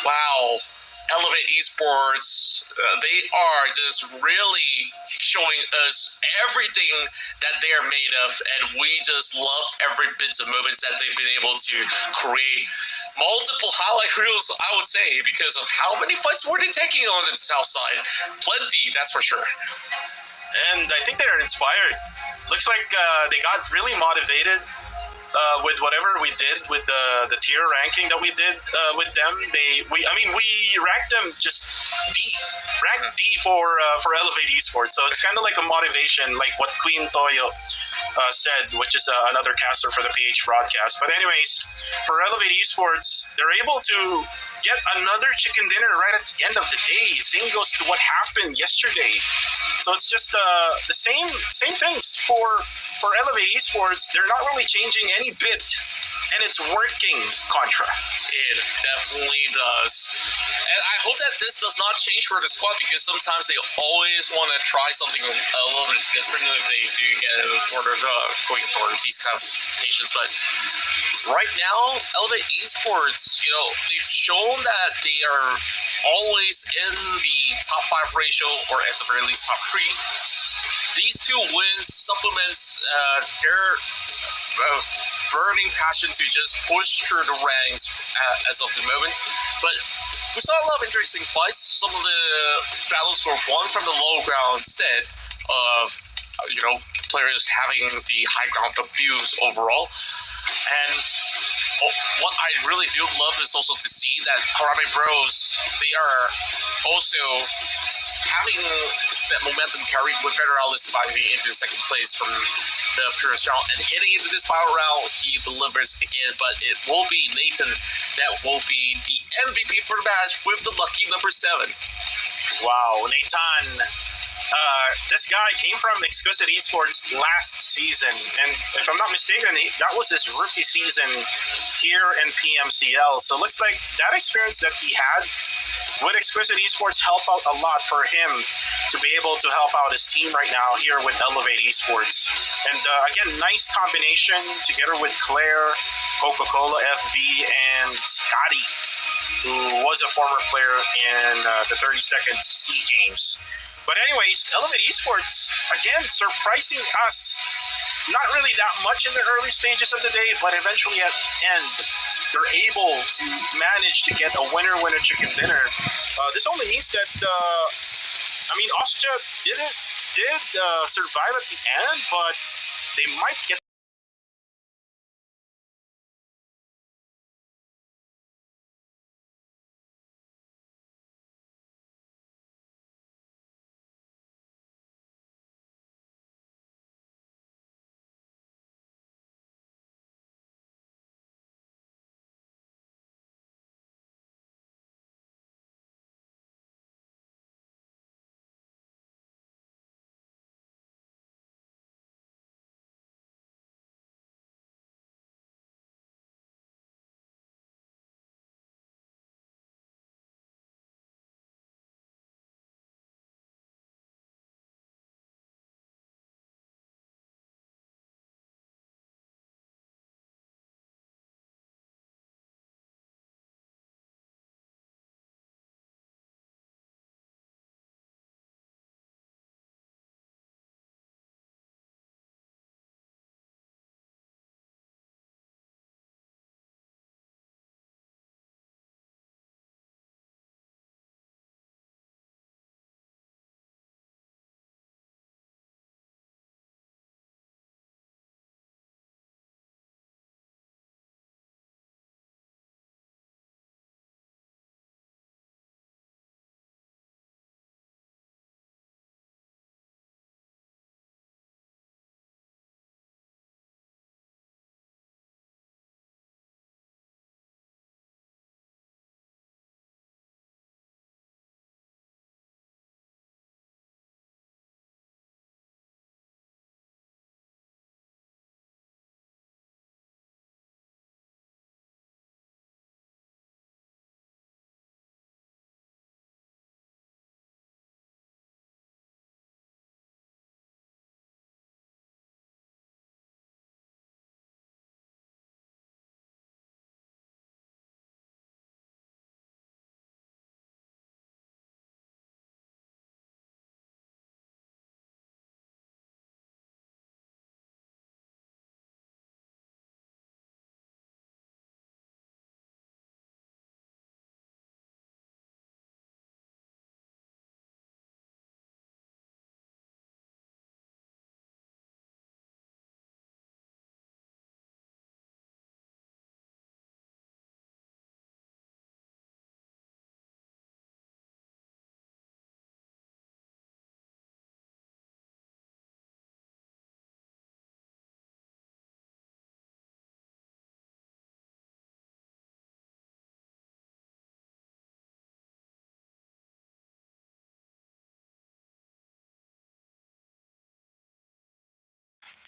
Wow. Elevate Esports, they are just really showing us everything that they are made of, and we just love every bits of moments that they've been able to create. Multiple highlight reels, I would say, because of how many fights were they taking on the south side. Plenty, that's for sure. And I think they're inspired. Looks like they got really motivated with whatever we did with the tier ranking that we did with them. We ranked them just D, ranked D for Elevate Esports. So it's kind of like a motivation, like what Queen Toyo said, which is another caster for the PH broadcast. But anyways, for Elevate Esports, they're able to get another chicken dinner right at the end of the day. Same goes to what happened yesterday. So it's just the same things for Elevate Esports. They're not really changing any bit, and it's working, Contra. It definitely does. And I hope that this does not change for the squad, because sometimes they always want to try something a little bit different if they do get sort of going for these kind of patients. But right now, Elevate Esports, they've shown that they are always in the top 5 ratio, or at the very least top 3. These 2 wins supplements their burning passion to just push through the ranks as of the moment. But we saw a lot of interesting fights. Some of the battles were won from the low ground instead of players having the high ground abuse overall. And what I really do love is also to see that Harame Bros, they are also having that momentum carried with Federalis surviving into the second place from the first round and hitting into this final round. He delivers again, but it will be Nathan that will be the MVP for the match with the lucky number 7. Wow, Nathan This guy came from Exquisite Esports last season, and if I'm not mistaken, that was his rookie season here in PMCL. So it looks like that experience that he had with Exquisite Esports helped out a lot for him to be able to help out his team right now here with Elevate Esports. And again, nice combination together with Claire, Coca-Cola FV, and Scotty, who was a former player in the 30-second C Games. But anyways, Elevate Esports, again, surprising us. Not really that much in the early stages of the day, but eventually at the end, they're able to manage to get a winner chicken dinner. This only means that, Austria did survive at the end, but they might get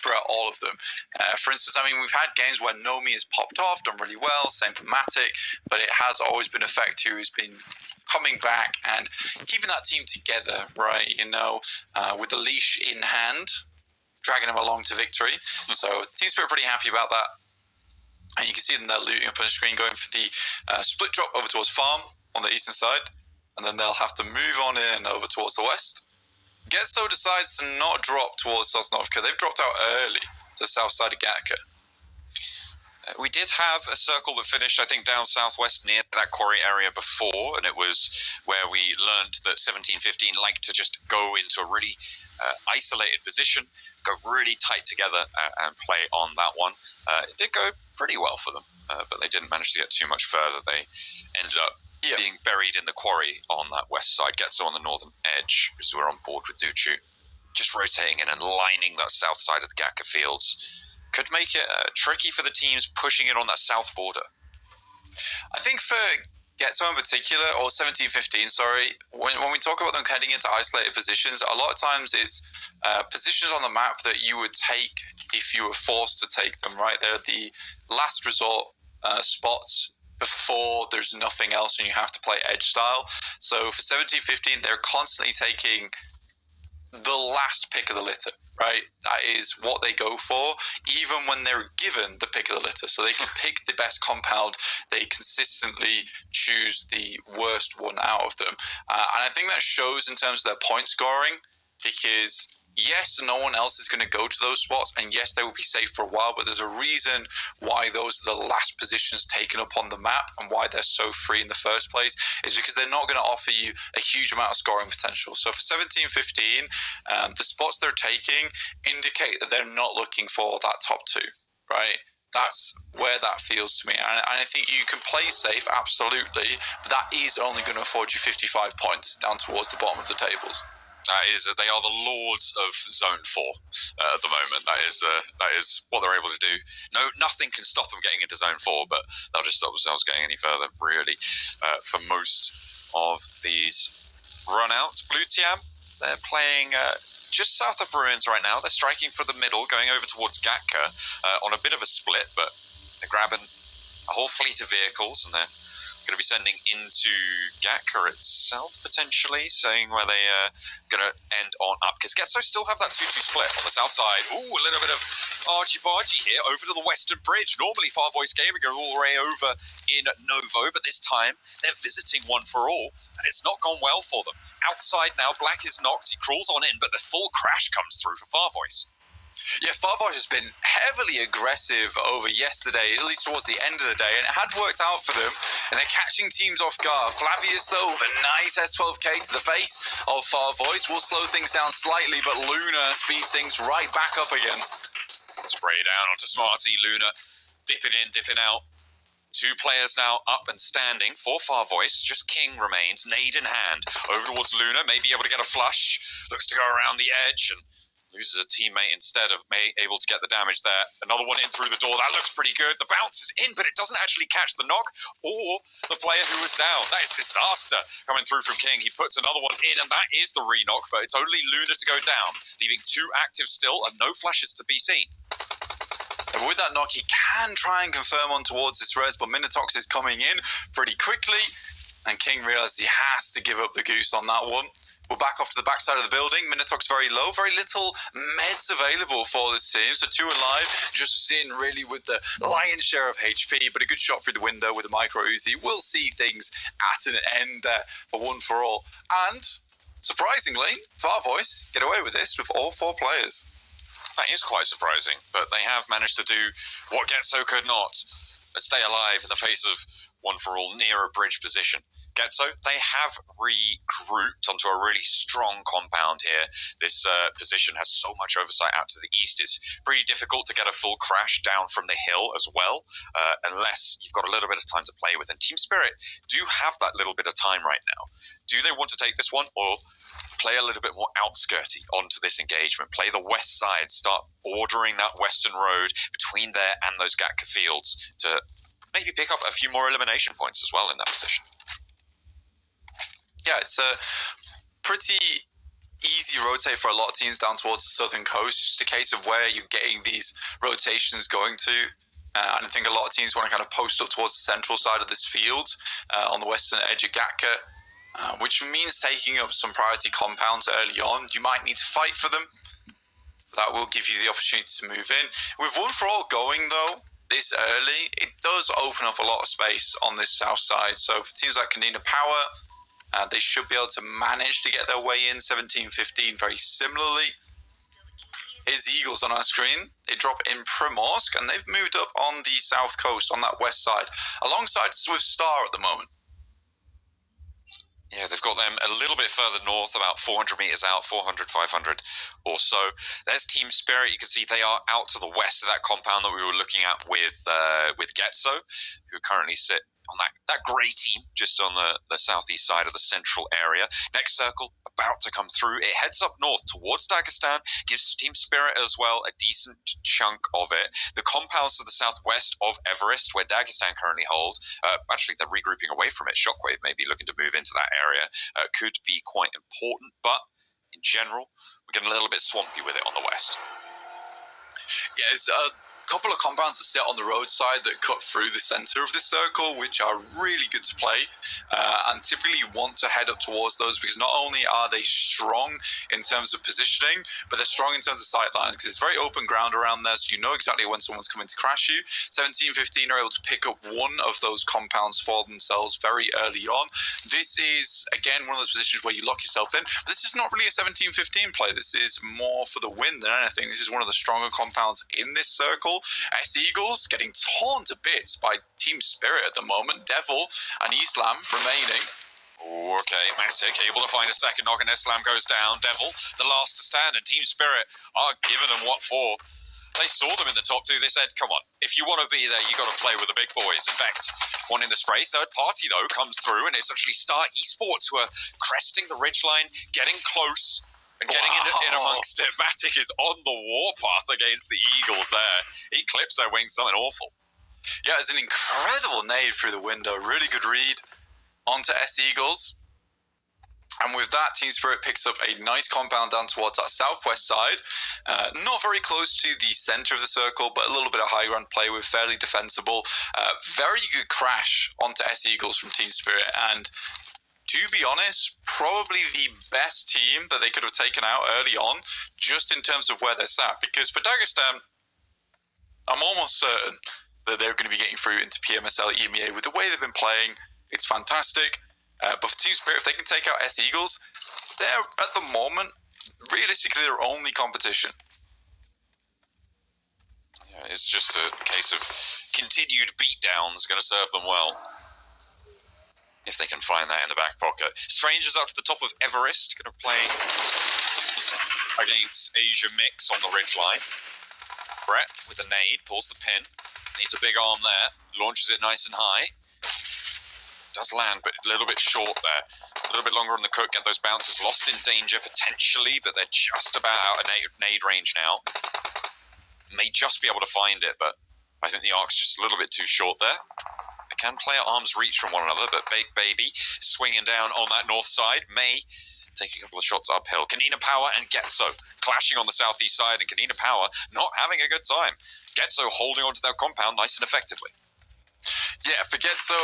throughout all of them. For instance, we've had games where Nomi has popped off, done really well, same for Matic, but it has always been Effect who's been coming back and keeping that team together, right? With the leash in hand, dragging them along to victory. So Team Spirit pretty happy about that. And you can see them there looting up on the screen, going for the split drop over towards Farm on the eastern side, and then they'll have to move on in over towards the west. Getso decides to not drop towards Sosnovka. They've dropped out early to the south side of Gatka. We did have a circle that finished, I think, down southwest near that quarry area before, and it was where we learned that 1715 liked to just go into a really isolated position, go really tight together and play on that one. It did go pretty well for them, but they didn't manage to get too much further. They ended up being buried in the quarry on that west side, Getso on the northern edge, as we're on board with Duchu. Just rotating in and lining that south side of the Gatka fields could make it tricky for the teams pushing it on that south border. I think for Getso in particular, or 17-15, sorry, when we talk about them heading into isolated positions, a lot of times it's positions on the map that you would take if you were forced to take them, right? They're the last resort spots before there's nothing else and you have to play edge style. So for 17-15, they're constantly taking the last pick of the litter, right? That is what they go for, even when they're given the pick of the litter. So they can pick the best compound. They consistently choose the worst one out of them. And I think that shows in terms of their point scoring, because yes, no one else is going to go to those spots, and yes, they will be safe for a while, but there's a reason why those are the last positions taken up on the map and why they're so free in the first place, is because they're not going to offer you a huge amount of scoring potential. So for 17-15, the spots they're taking indicate that they're not looking for that top two, right? That's where that feels to me. And I think you can play safe, absolutely, but that is only going to afford you 55 points down towards the bottom of the tables. They are the lords of Zone 4 at the moment. That is what they're able to do. Nothing can stop them getting into Zone 4, but they'll just stop themselves getting any further, really, for most of these runouts. Blue Team, they're playing just south of Ruins right now. They're striking for the middle, going over towards Gatka on a bit of a split, but they're grabbing a whole fleet of vehicles, and they're going to be sending into Gatka itself, potentially, saying where they're going to end on up. Because Getso still have that 2-2 split on the south side. Ooh, a little bit of argy-bargy here over to the Western Bridge. Normally, Far Voice Gaming goes all the way over in Novo, but this time they're visiting One for All, and it's not gone well for them. Outside now, Black is knocked. He crawls on in, but the full crash comes through for Far Voice. Yeah, Far Voice has been heavily aggressive over yesterday, at least towards the end of the day, and it had worked out for them, and they're catching teams off guard. Flavius, though, with a nice S12K to the face of Far Voice, will slow things down slightly, but Luna speed things right back up again. Spray down onto Smarty. Luna dipping in, dipping out. Two players now up and standing for Far Voice. Just King remains, nade in hand, over towards Luna, may be able to get a flush. Looks to go around the edge and loses a teammate instead of able to get the damage there. Another one in through the door. That looks pretty good. The bounce is in, but it doesn't actually catch the knock or the player who was down. That is disaster coming through from King. He puts another one in, and that is the re-knock, but it's only Luna to go down, leaving two active still and no flashes to be seen. And with that knock, he can try and confirm on towards this res, but Minotox is coming in pretty quickly, and King realizes he has to give up the goose on that one. We're back off to the backside of the building. Minotox very low, very little meds available for this team. So two alive, just Zin really with the lion's share of HP, but a good shot through the window with a micro Uzi. We'll see things at an end there for One for All. And surprisingly, Far Voice get away with this with all four players. That is quite surprising, but they have managed to do what Getso could not. Stay alive in the face of One for All near a bridge position. Getso, they have regrouped onto a really strong compound here. This position has so much oversight out to the east. It's pretty difficult to get a full crash down from the hill as well, unless you've got a little bit of time to play with. And Team Spirit do have that little bit of time right now. Do they want to take this one, or play a little bit more outskirty onto this engagement? Play the west side, start bordering that western road between there and those Gatka fields to maybe pick up a few more elimination points as well in that position. Yeah, it's a pretty easy rotate for a lot of teams down towards the southern coast. It's just a case of where you're getting these rotations going to. And I think a lot of teams want to kind of post up towards the central side of this field on the western edge of Gatka, which means taking up some priority compounds early on. You might need to fight for them. That will give you the opportunity to move in. With One for All going, though, this early, it does open up a lot of space on this south side. So for teams like Canina Power, they should be able to manage to get their way in 17-15 very similarly. Here's the Eagles on our screen. They drop in Primorsk, and they've moved up on the south coast, on that west side, alongside Swift Star at the moment. Yeah, they've got them a little bit further north, about 400 meters out, 400, 500 or so. There's Team Spirit. You can see they are out to the west of that compound that we were looking at with Getso, who currently sit on that grey team just on the southeast side of the central area. Next circle about to come through. It heads up north towards Dagestan, gives Team Spirit as well a decent chunk of it. The compounds to the southwest of Everest, where Dagestan currently hold, actually they're regrouping away from it. Shockwave may be looking to move into that area, could be quite important, but in general, we're getting a little bit swampy with it on the west. Yeah, it's a couple of compounds that sit on the roadside that cut through the center of the circle, which are really good to play, and typically you want to head up towards those because not only are they strong in terms of positioning, but they're strong in terms of sight lines because it's very open ground around there, so you know exactly when someone's coming to crash you. 17-15 are able to pick up one of those compounds for themselves very early on. This is, again, one of those positions where you lock yourself in, but this is not really a 17-15 play. This is more for the win than anything. This is one of the stronger compounds in this circle. S-Eagles getting torn to bits by Team Spirit at the moment. Devil and Islam remaining. Okay, Matic able to find a second knock and Islam goes down. Devil, the last to stand, and Team Spirit are giving them what for. They saw them in the top two. They said, come on, if you want to be there, you got to play with the big boys. In fact, one in the spray. Third party, though, comes through, and it's actually Star Esports who are cresting the ridgeline, getting close. And getting in amongst it. Matic is on the warpath against the Eagles there. He clips their wings, something awful. Yeah, it's an incredible nade through the window. Really good read onto S-Eagles. And with that, Team Spirit picks up a nice compound down towards our southwest side. Not very close to the center of the circle, but a little bit of high ground play with fairly defensible. Very good crash onto S-Eagles from Team Spirit. And to be honest, probably the best team that they could have taken out early on, just in terms of where they're sat. Because for Dagestan, I'm almost certain that they're going to be getting through into PMSL EMEA with the way they've been playing. It's fantastic. But for Team Spirit, if they can take out S-Eagles, they're, at the moment, realistically their only competition. Yeah, it's just a case of continued beatdowns going to serve them well. If they can find that in the back pocket. Strangers up to the top of Everest, going to play against Asia Mix on the ridgeline. Brett with a nade, pulls the pin. Needs a big arm there. Launches it nice and high. Does land, but a little bit short there. A little bit longer on the cook. Get those bounces lost in danger potentially, but they're just about out of nade range now. May just be able to find it, but I think the arc's just a little bit too short there. They can play at arm's reach from one another, but Big Baby swinging down on that north side may take a couple of shots uphill. Kanina Power and Getso clashing on the southeast side, and Kanina Power not having a good time. Getso holding onto their compound nice and effectively. Yeah, for Getso,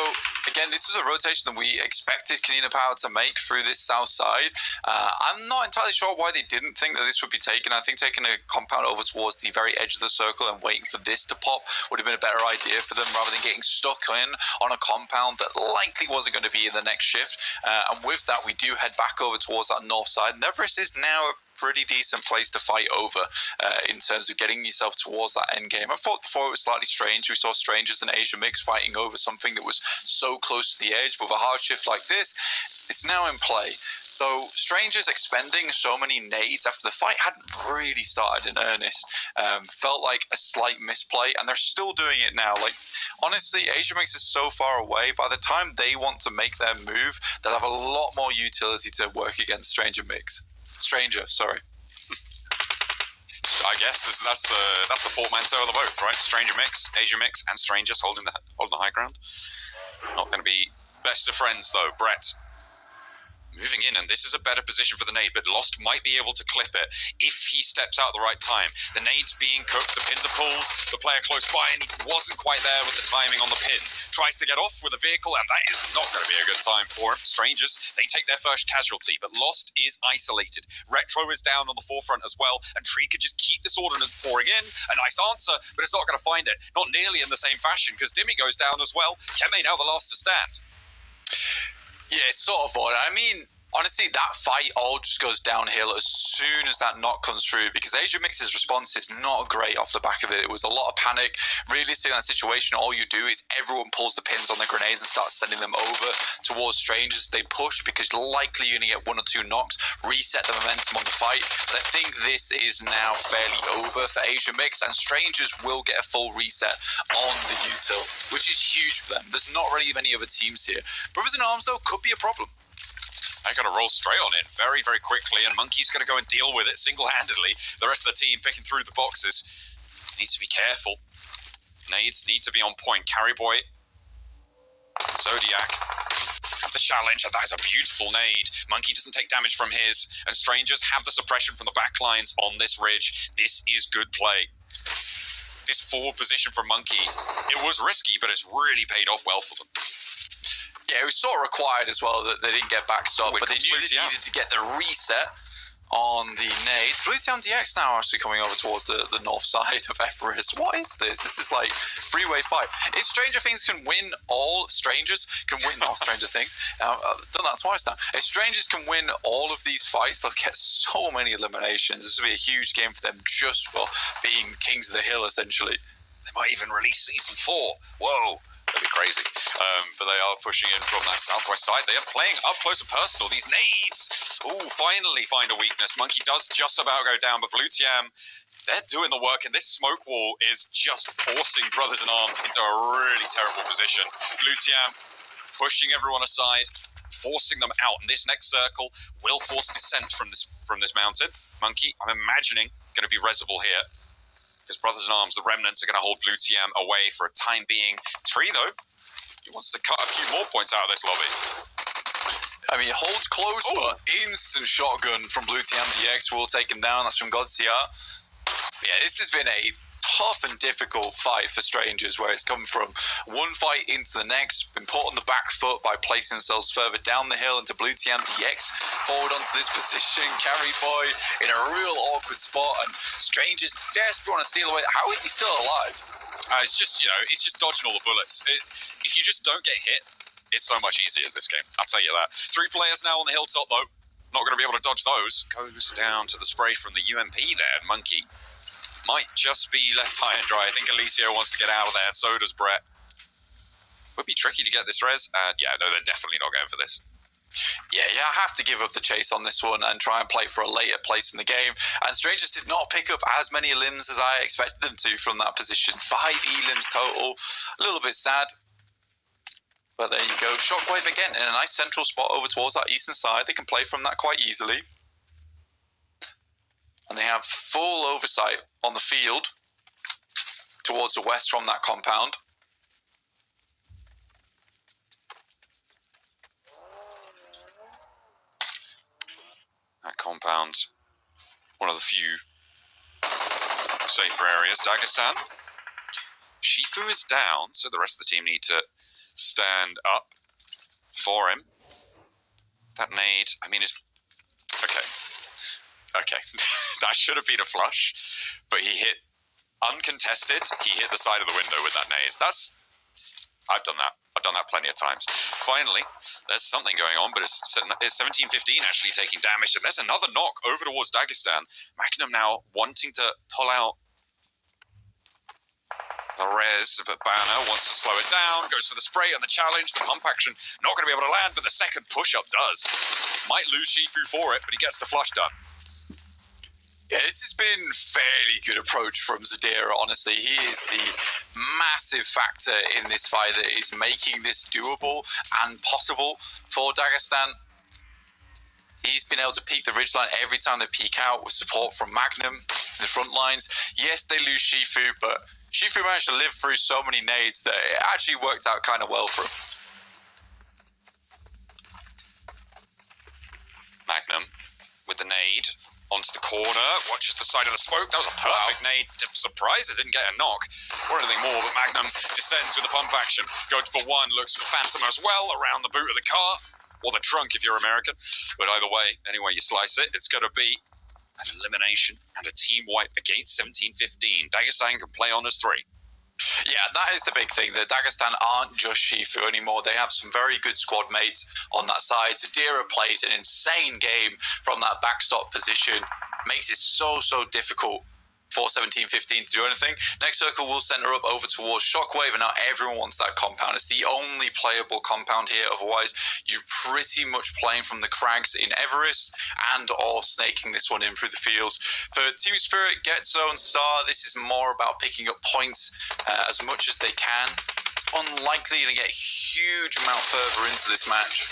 again, this was a rotation that we expected Kanina Power to make through this south side. I'm not entirely sure why they didn't think that this would be taken. I think taking a compound over towards the very edge of the circle and waiting for this to pop would have been a better idea for them rather than getting stuck in on a compound that likely wasn't going to be in the next shift. And with that, we do head back over towards that north side. And Everest is now a pretty decent place to fight over in terms of getting yourself towards that end game. I thought before it was slightly strange. We saw Strangers and Asia Mix fighting over something that was so close to the edge, but with a hard shift like this, it's now in play. Though Strangers expending so many nades after the fight hadn't really started in earnest. Felt like a slight misplay, and they're still doing it now. Like, honestly, Asia Mix is so far away. By the time they want to make their move, they'll have a lot more utility to work against Stranger, sorry. I guess that's the portmanteau of the both, right? Stranger Mix, Asia Mix, and Strangers holding the high ground. Not going to be best of friends though. Brett moving in, and this is a better position for the nade, but Lost might be able to clip it if he steps out at the right time. The nade's being cooked, the pins are pulled, the player close by, and he wasn't quite there with the timing on the pin. Tries to get off with a vehicle, and that is not going to be a good time for him. Strangers, they take their first casualty, but Lost is isolated. Retro is down on the forefront as well, and Tree could just keep this ordnance pouring in. A nice answer, but it's not going to find it. Not nearly in the same fashion, because Dimmy goes down as well. Keme now the last to stand. Yeah, it's sort of odd. I mean, Honestly, that fight all just goes downhill as soon as that knock comes through, because Asia Mix's response is not great off the back of it. It was a lot of panic. Realistically, in that situation, all you do is everyone pulls the pins on the grenades and starts sending them over towards strangers. They push because likely you're going to get 1 or 2 knocks, reset the momentum on the fight. But I think this is now fairly over for Asia Mix, and strangers will get a full reset on the util, which is huge for them. There's not really many other teams here. Brothers in Arms, though, could be a problem. They're going to roll straight on in very, very quickly, and Monkey's going to go and deal with it single-handedly. The rest of the team picking through the boxes. Needs to be careful. Nades need to be on point. Carry Boy, Zodiac have the challenge, and that is a beautiful nade. Monkey doesn't take damage from his, and Strangers have the suppression from the back lines on this ridge. This is good play. This forward position from Monkey, it was risky, but it's really paid off well for them. Yeah, it was sort of required as well that they didn't get backstopped, but they knew they needed to get the reset on the nades. Blue Team DX now actually coming over towards the north side of Everest. What is this? This is like three-way fight. If Stranger Things can win all strangers, can win all Stranger Things. I've done that twice now. If strangers can win all of these fights, they'll get so many eliminations. This will be a huge game for them just for being kings of the hill, essentially. They might even release season 4. Whoa. That'd be crazy. But they are pushing in from that southwest side. They are playing up close and personal. These nades, finally find a weakness. Monkey does just about go down, but Blue Tiam, they're doing the work, and this smoke wall is just forcing Brothers in Arms into a really terrible position. Blue Tiam pushing everyone aside, forcing them out, and this next circle will force descent from this mountain. Monkey, I'm imagining, going to be resible here. Because Brothers in Arms, the remnants, are going to hold Blue Tiam away for a time being. Tree, though, he wants to cut a few more points out of this lobby. I mean, it holds close, but instant shotgun from Blue Tiam DX will take him down. That's from Godsir. Yeah, this has been a tough and difficult fight for strangers, where it's come from one fight into the next, been put on the back foot by placing themselves further down the hill into Blue Tiam DX, forward onto this position, Carry Boy in a real awkward spot, and strangers desperately want to steal away. How is he still alive? It's just dodging all the bullets. If you just don't get hit, it's so much easier in this game. I'll tell you that. 3 players now on the hilltop, though. Not going to be able to dodge those. Goes down to the spray from the UMP there. Monkey might just be left high and dry. I think Alicio wants to get out of there, and so does Brett. Would be tricky to get this res. No, they're definitely not going for this. Yeah, I have to give up the chase on this one and try and play for a later place in the game. And Strangers did not pick up as many limbs as I expected them to from that position. 5 E-limbs total. A little bit sad. But there you go. Shockwave again in a nice central spot over towards that eastern side. They can play from that quite easily. And they have full oversight on the field towards the west from that compound. That compound, one of the few safer areas. Dagestan. Shifu is down, so the rest of the team need to stand up for him. That nade, I mean, is okay. That should have been a flush, but he hit uncontested. He hit the side of the window with that nade. I've done that. I've done that plenty of times. Finally, there's something going on, but it's 17-15 actually taking damage, and there's another knock over towards Dagestan. Magnum now wanting to pull out the res, but Banner wants to slow it down, goes for the spray and the challenge. The pump action not going to be able to land, but the second push-up does. Might lose Shifu for it, but he gets the flush done. Yeah, this has been fairly good approach from Zadira, honestly. He is the massive factor in this fight that is making this doable and possible for Dagestan. He's been able to peek the ridgeline every time they peek out with support from Magnum in the front lines. Yes, they lose Shifu, but Shifu managed to live through so many nades that it actually worked out kind of well for him. Magnum with the nade. Onto the corner, watches the side of the smoke. That was a perfect nade. Surprised it didn't get a knock or anything more, but Magnum descends with the pump action. Goes for one, looks for Phantom as well around the boot of the car, or the trunk if you're American. But either way, any way you slice it, it's going to be an elimination and a team wipe against 17-15. Dagestan can play on as 3. Yeah, that is the big thing. The Dagestan aren't just Shifu anymore. They have some very good squad mates on that side. Zadira plays an insane game from that backstop position. Makes it so difficult for 17-15 to do anything. Next circle will center up over towards Shockwave, and now everyone wants that compound. It's the only playable compound here. Otherwise, you're pretty much playing from the crags in Everest and or snaking this one in through the fields. For Team Spirit, Getzo and Star, this is more about picking up points as much as they can. Unlikely to get a huge amount further into this match.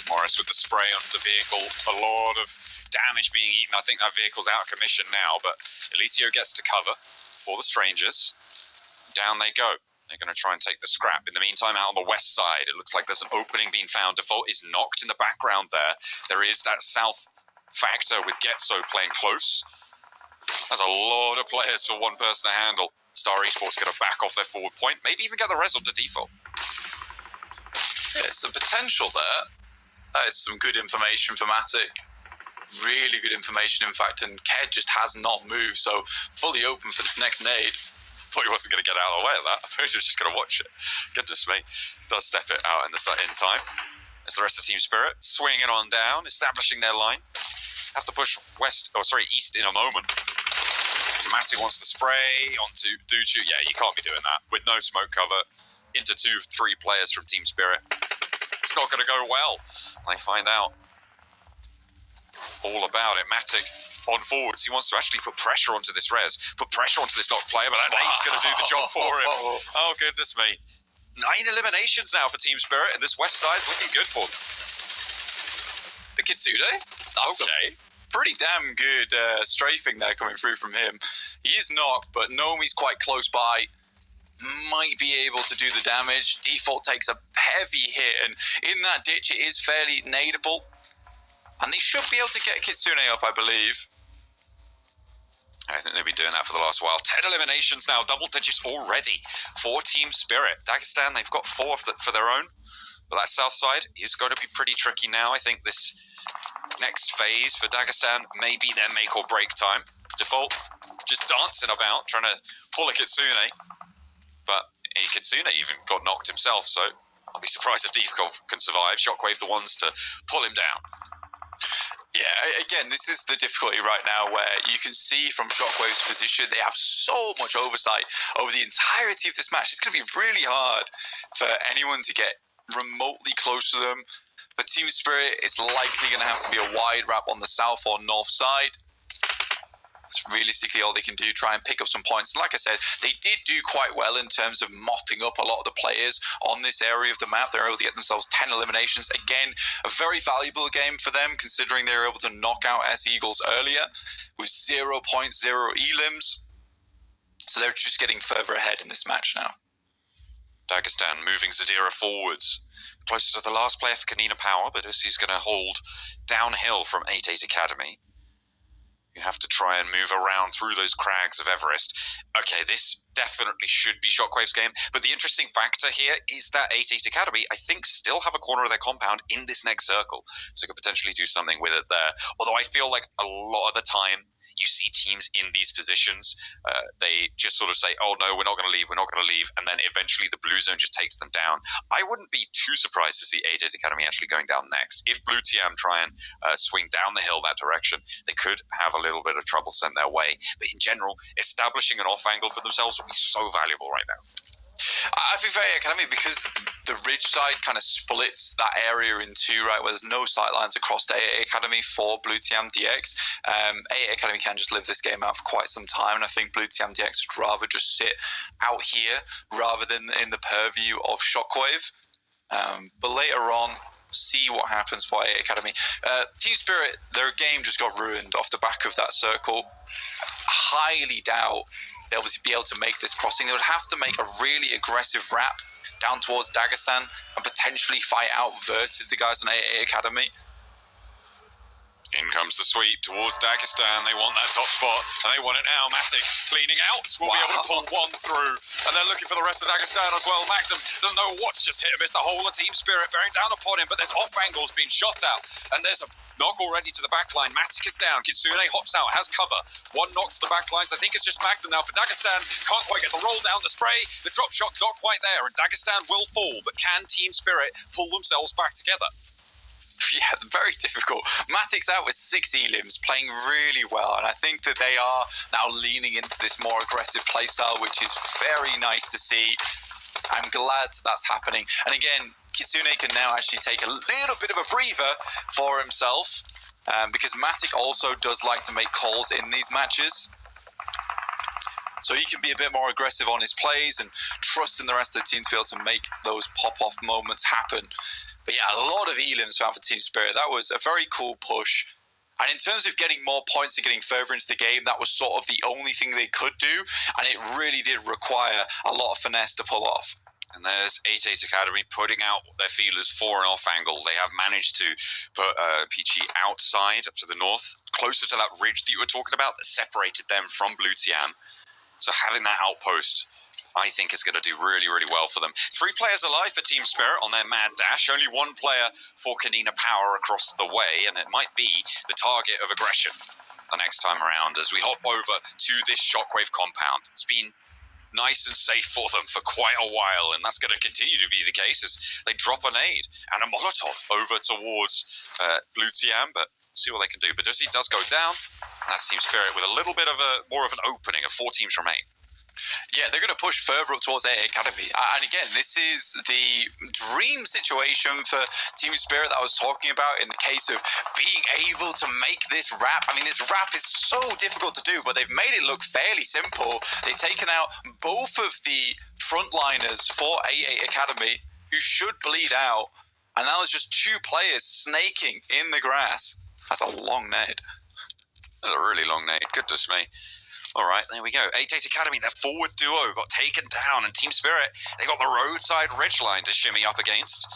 Morris with the spray onto the vehicle, a lot of damage being eaten. I think that vehicle's out of commission now, but Eliseo gets to cover for the Strangers. Down they go. They're going to try and take the scrap. In the meantime, out on the west side, it looks like there's an opening being found. Default is knocked in the background there. There is that south factor with Getzo playing close. That's a lot of players for one person to handle. Star Esports going to back off their forward point, maybe even get the res onto Default. Yeah, some potential there. That is some good information for Matic. Really good information, in fact, and Ked just has not moved, so fully open for this next nade. Thought he wasn't going to get out of the way of that. I thought he was just going to watch it. Goodness me. Does step it out in time. As the rest of Team Spirit swinging on down, establishing their line. Have to push east in a moment. Matic wants to spray onto Duchu. Yeah, you can't be doing that. With no smoke cover, into 2-3 players from Team Spirit. It's not going to go well. They find out all about it. Matic on forwards. He wants to actually put pressure onto this res. Put pressure onto this knocked player, but that nade's going to do the job for him. Oh, goodness me. 9 eliminations now for Team Spirit, and this west side's looking good for them. The Kitsune? That's okay. Pretty damn good strafing there coming through from him. He is knocked, but Nomi's quite close by. Might be able to do the damage. Default takes a heavy hit, and in that ditch it is fairly nadeable. And they should be able to get Kitsune up, I believe. I think they've been doing that for the last while. 10 eliminations now, double digits already for Team Spirit. Dagestan, they've got 4 for their own. But that south side is going to be pretty tricky now. I think this next phase for Dagestan may be their make or break time. Default just dancing about, trying to pull a Kitsune. But Kitsune even got knocked himself, so I'll be surprised if Default can survive. Shockwave the ones to pull him down. Yeah, again, this is the difficulty right now where you can see from Shockwave's position, they have so much oversight over the entirety of this match. It's going to be really hard for anyone to get remotely close to them. For Team Spirit, it's likely going to have to be a wide wrap on the south or north side. That's realistically all they can do, try and pick up some points. Like I said, they did do quite well in terms of mopping up a lot of the players on this area of the map. They were able to get themselves 10 eliminations. Again, a very valuable game for them, considering they were able to knock out S-Eagles earlier with 0.0 elims. So they're just getting further ahead in this match now. Dagestan moving Zadira forwards. Closer to the last player for Kanina Power, but as he's going to hold downhill from 8-8 Academy. You have to try and move around through those crags of Everest. Okay, this definitely should be Shockwave's game, but the interesting factor here is that 8-8 Academy, I think, still have a corner of their compound in this next circle, so could potentially do something with it there. Although I feel like a lot of the time, you see teams in these positions, they just sort of say, oh no, we're not going to leave, and then eventually the blue zone just takes them down. I wouldn't be too surprised to see 8-8 Academy actually going down next. If Blue TM try and swing down the hill that direction, they could have a little bit of trouble sent their way. But in general, establishing an off angle for themselves would be so valuable right now. I think for 8 Academy, because the ridge side kind of splits that area in two, right, where there's no sight lines across 8 Academy for Blue TM DX. 8 Academy can just live this game out for quite some time, and I think Blue TM DX would rather just sit out here rather than in the purview of Shockwave. But later on, see what happens for 8 Academy. Team Spirit, their game just got ruined off the back of that circle. Highly doubt they'll be able to make this crossing. They would have to make a really aggressive wrap down towards Dagestan and potentially fight out versus the guys on 8 Academy. In comes the sweep towards Dagestan. They want that top spot, and they want it now. Matic leaning out. Will be able to pull one through, and they're looking for the rest of Dagestan as well. Magnum doesn't know what's just hit him. It's the whole of Team Spirit bearing down upon him, but there's off angles being shot at, and there's a Knock already to the back line. Matic is down. Kitsune hops out, has cover. One knock to the back lines. I think it's just Magnum now for Dagestan. Can't quite get the roll down, the spray. The drop shot's not quite there, and Dagestan will fall. But can Team Spirit pull themselves back together? Yeah, very difficult. Matic's out with 6 elims, playing really well, and I think that they are now leaning into this more aggressive playstyle, which is very nice to see. I'm glad that's happening. And again, Kitsune can now actually take a little bit of a breather for himself, because Matic also does like to make calls in these matches. So he can be a bit more aggressive on his plays and trust in the rest of the team to be able to make those pop-off moments happen. But yeah, a lot of elims found for Team Spirit. That was a very cool push. And in terms of getting more points and getting further into the game, that was sort of the only thing they could do. And it really did require a lot of finesse to pull off. And there's 88 Academy putting out their feelers for an off angle. They have managed to put PG outside up to the north, closer to that ridge that you were talking about that separated them from Blue Tiam. So having that outpost, I think, is going to do really, really well for them. 3 players alive for Team Spirit on their mad dash. Only 1 player for Kanina Power across the way, and it might be the target of aggression the next time around as we hop over to this Shockwave compound. It's been nice and safe for them for quite a while, and that's going to continue to be the case as they drop a nade and a Molotov over towards Blue Tiam, but see what they can do. Badusi does go down, and that's Team Spirit with a little bit of more of an opening of 4 teams remain. Yeah, they're going to push further up towards AA Academy. And again, this is the dream situation for Team Spirit that I was talking about in the case of being able to make this wrap. I mean, this wrap is so difficult to do, but they've made it look fairly simple. They've taken out both of the frontliners for AA Academy, who should bleed out. And now there's just 2 players snaking in the grass. That's a long nade. That's a really long nade. Goodness me. All right, there we go. 88 Academy, their forward duo got taken down, and Team Spirit, they got the roadside ridgeline to shimmy up against.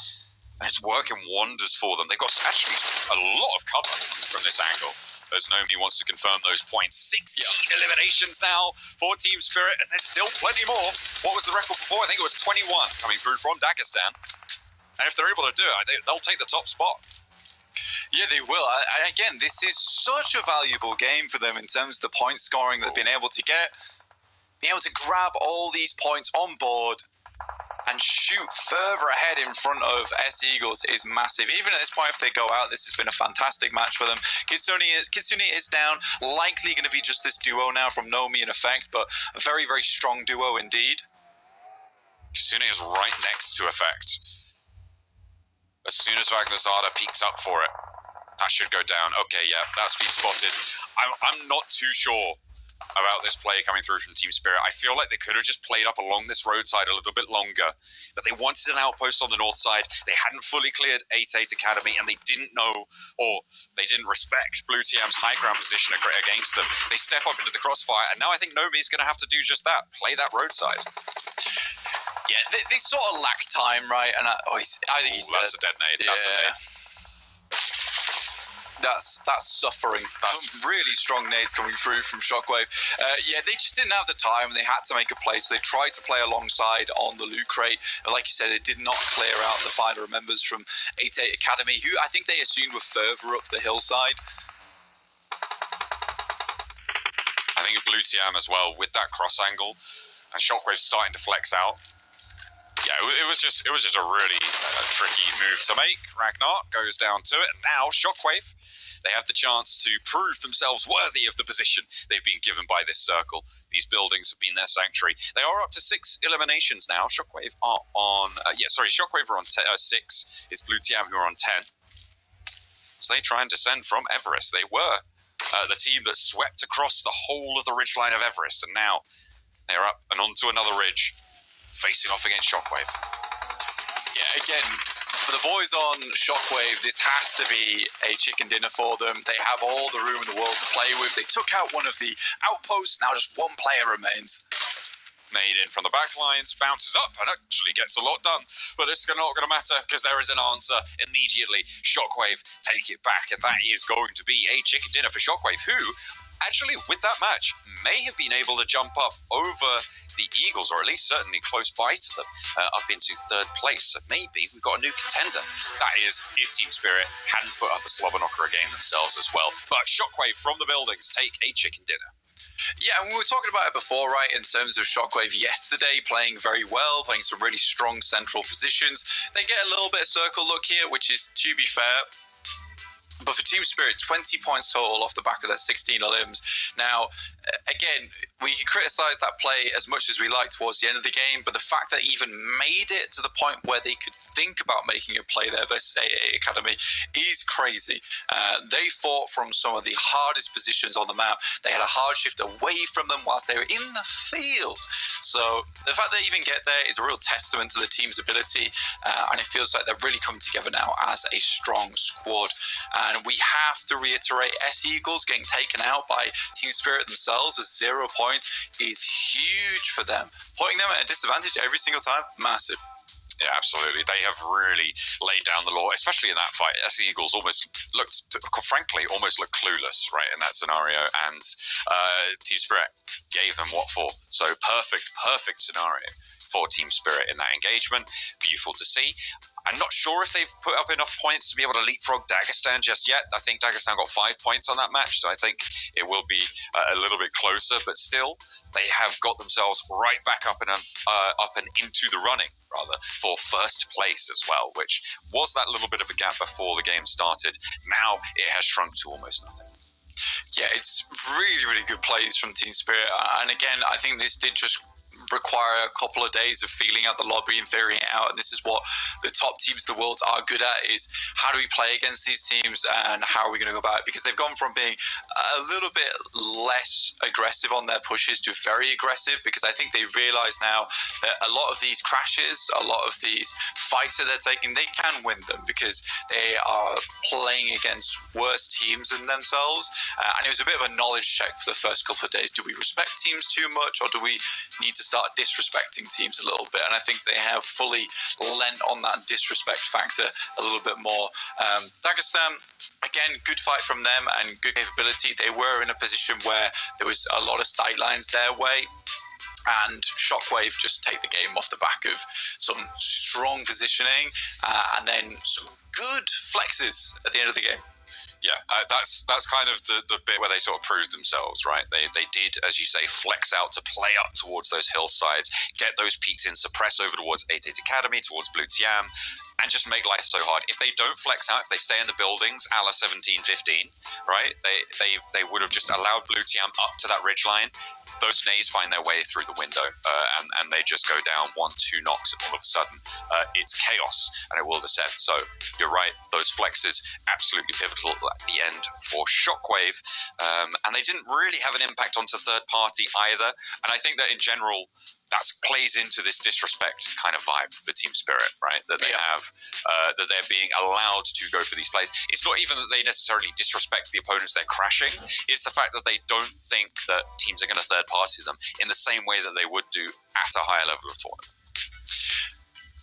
And it's working wonders for them. They've got actually a lot of cover from this angle, as Nomi wants to confirm those points. 16 eliminations now for Team Spirit, and there's still plenty more. What was the record before? I think it was 21 coming through from Dagestan. And if they're able to do it, they'll take the top spot. Yeah, they will. And again, this is such a valuable game for them in terms of the point scoring they've been able to get. Being able to grab all these points on board and shoot further ahead in front of S Eagles is massive. Even at this point, if they go out, this has been a fantastic match for them. Kitsune is down. Likely going to be just this duo now from Nomi in effect, but a very, very strong duo indeed. Kitsune is right next to effect. As soon as Vagnazada peeks up for it, that should go down. Okay, yeah, that's been spotted. I'm not too sure about this play coming through from Team Spirit. I feel like they could have just played up along this roadside a little bit longer, but they wanted an outpost on the north side. They hadn't fully cleared 88 Academy, and they didn't know, or they didn't respect Blue Tiam's high ground position against them. They step up into the crossfire, and now I think Nomi's going to have to do just that, play that roadside. Yeah, they sort of lack time, right? And I think he's dead. That's a dead nade. That's a nade. That's suffering. Some really strong nades coming through from Shockwave. Yeah, they just didn't have the time, and they had to make a play, so they tried to play alongside on the loot crate. But like you said, they did not clear out the final members from 88 Academy, who I think they assumed were further up the hillside. I think Blue Tiam as well, with that cross angle, and Shockwave starting to flex out. Yeah, it was just a really tricky move to make. Ragnar goes down to it, and now Shockwave, they have the chance to prove themselves worthy of the position they've been given by this circle. These buildings have been their sanctuary. They are up to 6 eliminations now. Shockwave are on... Shockwave are on 6. It's Blue Tiam who are on 10. So they try and descend from Everest. They were the team that swept across the whole of the ridgeline of Everest, and now they're up and onto another ridge, facing off against Shockwave. Yeah, again, for the boys on Shockwave, this has to be a chicken dinner for them. They have all the room in the world to play with. They took out one of the outposts. Now just 1 player remains. Nade in from the back lines, bounces up and actually gets a lot done. But it's not going to matter because there is an answer immediately. Shockwave take it back, and that is going to be a chicken dinner for Shockwave, who actually, with that match, may have been able to jump up over the Eagles, or at least certainly close by to them, up into third place. So maybe we've got a new contender. That is, if Team Spirit hadn't put up a slobber knocker again themselves as well. But Shockwave from the buildings take a chicken dinner. Yeah, and we were talking about it before, right, in terms of Shockwave yesterday, playing very well, playing some really strong central positions. They get a little bit of circle look here, which is, to be fair, but for Team Spirit, 20 points total off the back of their 16 limbs. Now, again, we can criticise that play as much as we like towards the end of the game, but the fact that they even made it to the point where they could think about making a play there versus AA Academy is crazy. They fought from some of the hardest positions on the map. They had a hard shift away from them whilst they were in the field. So the fact they even get there is a real testament to the team's ability, and it feels like they're really coming together now as a strong squad. And we have to reiterate, S-Eagles getting taken out by Team Spirit themselves with 0 points is huge for them. Putting them at a disadvantage every single time, massive. Yeah, absolutely. They have really laid down the law, especially in that fight. S-Eagles almost looked, frankly, almost looked clueless, right, in that scenario. And Team Spirit gave them what for. So perfect scenario for Team Spirit in that engagement. Beautiful to see. I'm not sure if they've put up enough points to be able to leapfrog Dagestan just yet. I think Dagestan got 5 points on that match, so I think it will be a little bit closer. But still, they have got themselves right back up and into the running, rather, for first place as well, which was that little bit of a gap before the game started. Now it has shrunk to almost nothing. Yeah, it's really good plays from Team Spirit. And again, I think this did just require a couple of days of feeling out the lobby and figuring it out. And this is what the top teams of the world are good at, is how do we play against these teams and how are we going to go about it? Because they've gone from being a little bit less aggressive on their pushes to very aggressive, because I think they realize now that a lot of these crashes, a lot of these fights that they're taking, they can win them because they are playing against worse teams than themselves. And it was a bit of a knowledge check for the first couple of days. Do we respect teams too much, or do we need to start disrespecting teams a little bit? And I think they have fully lent on that disrespect factor a little bit more. Dagestan, again, good fight from them and good capability. They were in a position where there was a lot of sightlines their way, and Shockwave just take the game off the back of some strong positioning and then some good flexes at the end of the game. Yeah, that's kind of the bit where they sort of proved themselves, right? They did, as you say, flex out to play up towards those hillsides, get those peaks in, suppress over towards 88 Academy, towards Blue Tiam, and just make life so hard. If they don't flex out, if they stay in the buildings a la 17-15, right, they would have just allowed Blue Tiam up to that ridgeline. Those nades find their way through the window, and they just go down 1-2 knocks, and all of a sudden it's chaos, and it will descend. So you're right, those flexes absolutely pivotal at the end for Shockwave, and they didn't really have an impact onto third party either. And I think that in general, that plays into this disrespect kind of vibe for Team Spirit, right? That they have, that they're being allowed to go for these plays. It's not even that they necessarily disrespect the opponents they're crashing. It's the fact that they don't think that teams are going to third party them in the same way that they would do at a higher level of tournament.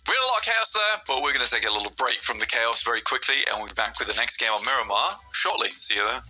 We had a lot of chaos there, but we're going to take a little break from the chaos very quickly, and we'll be back with the next game on Miramar shortly. See you there.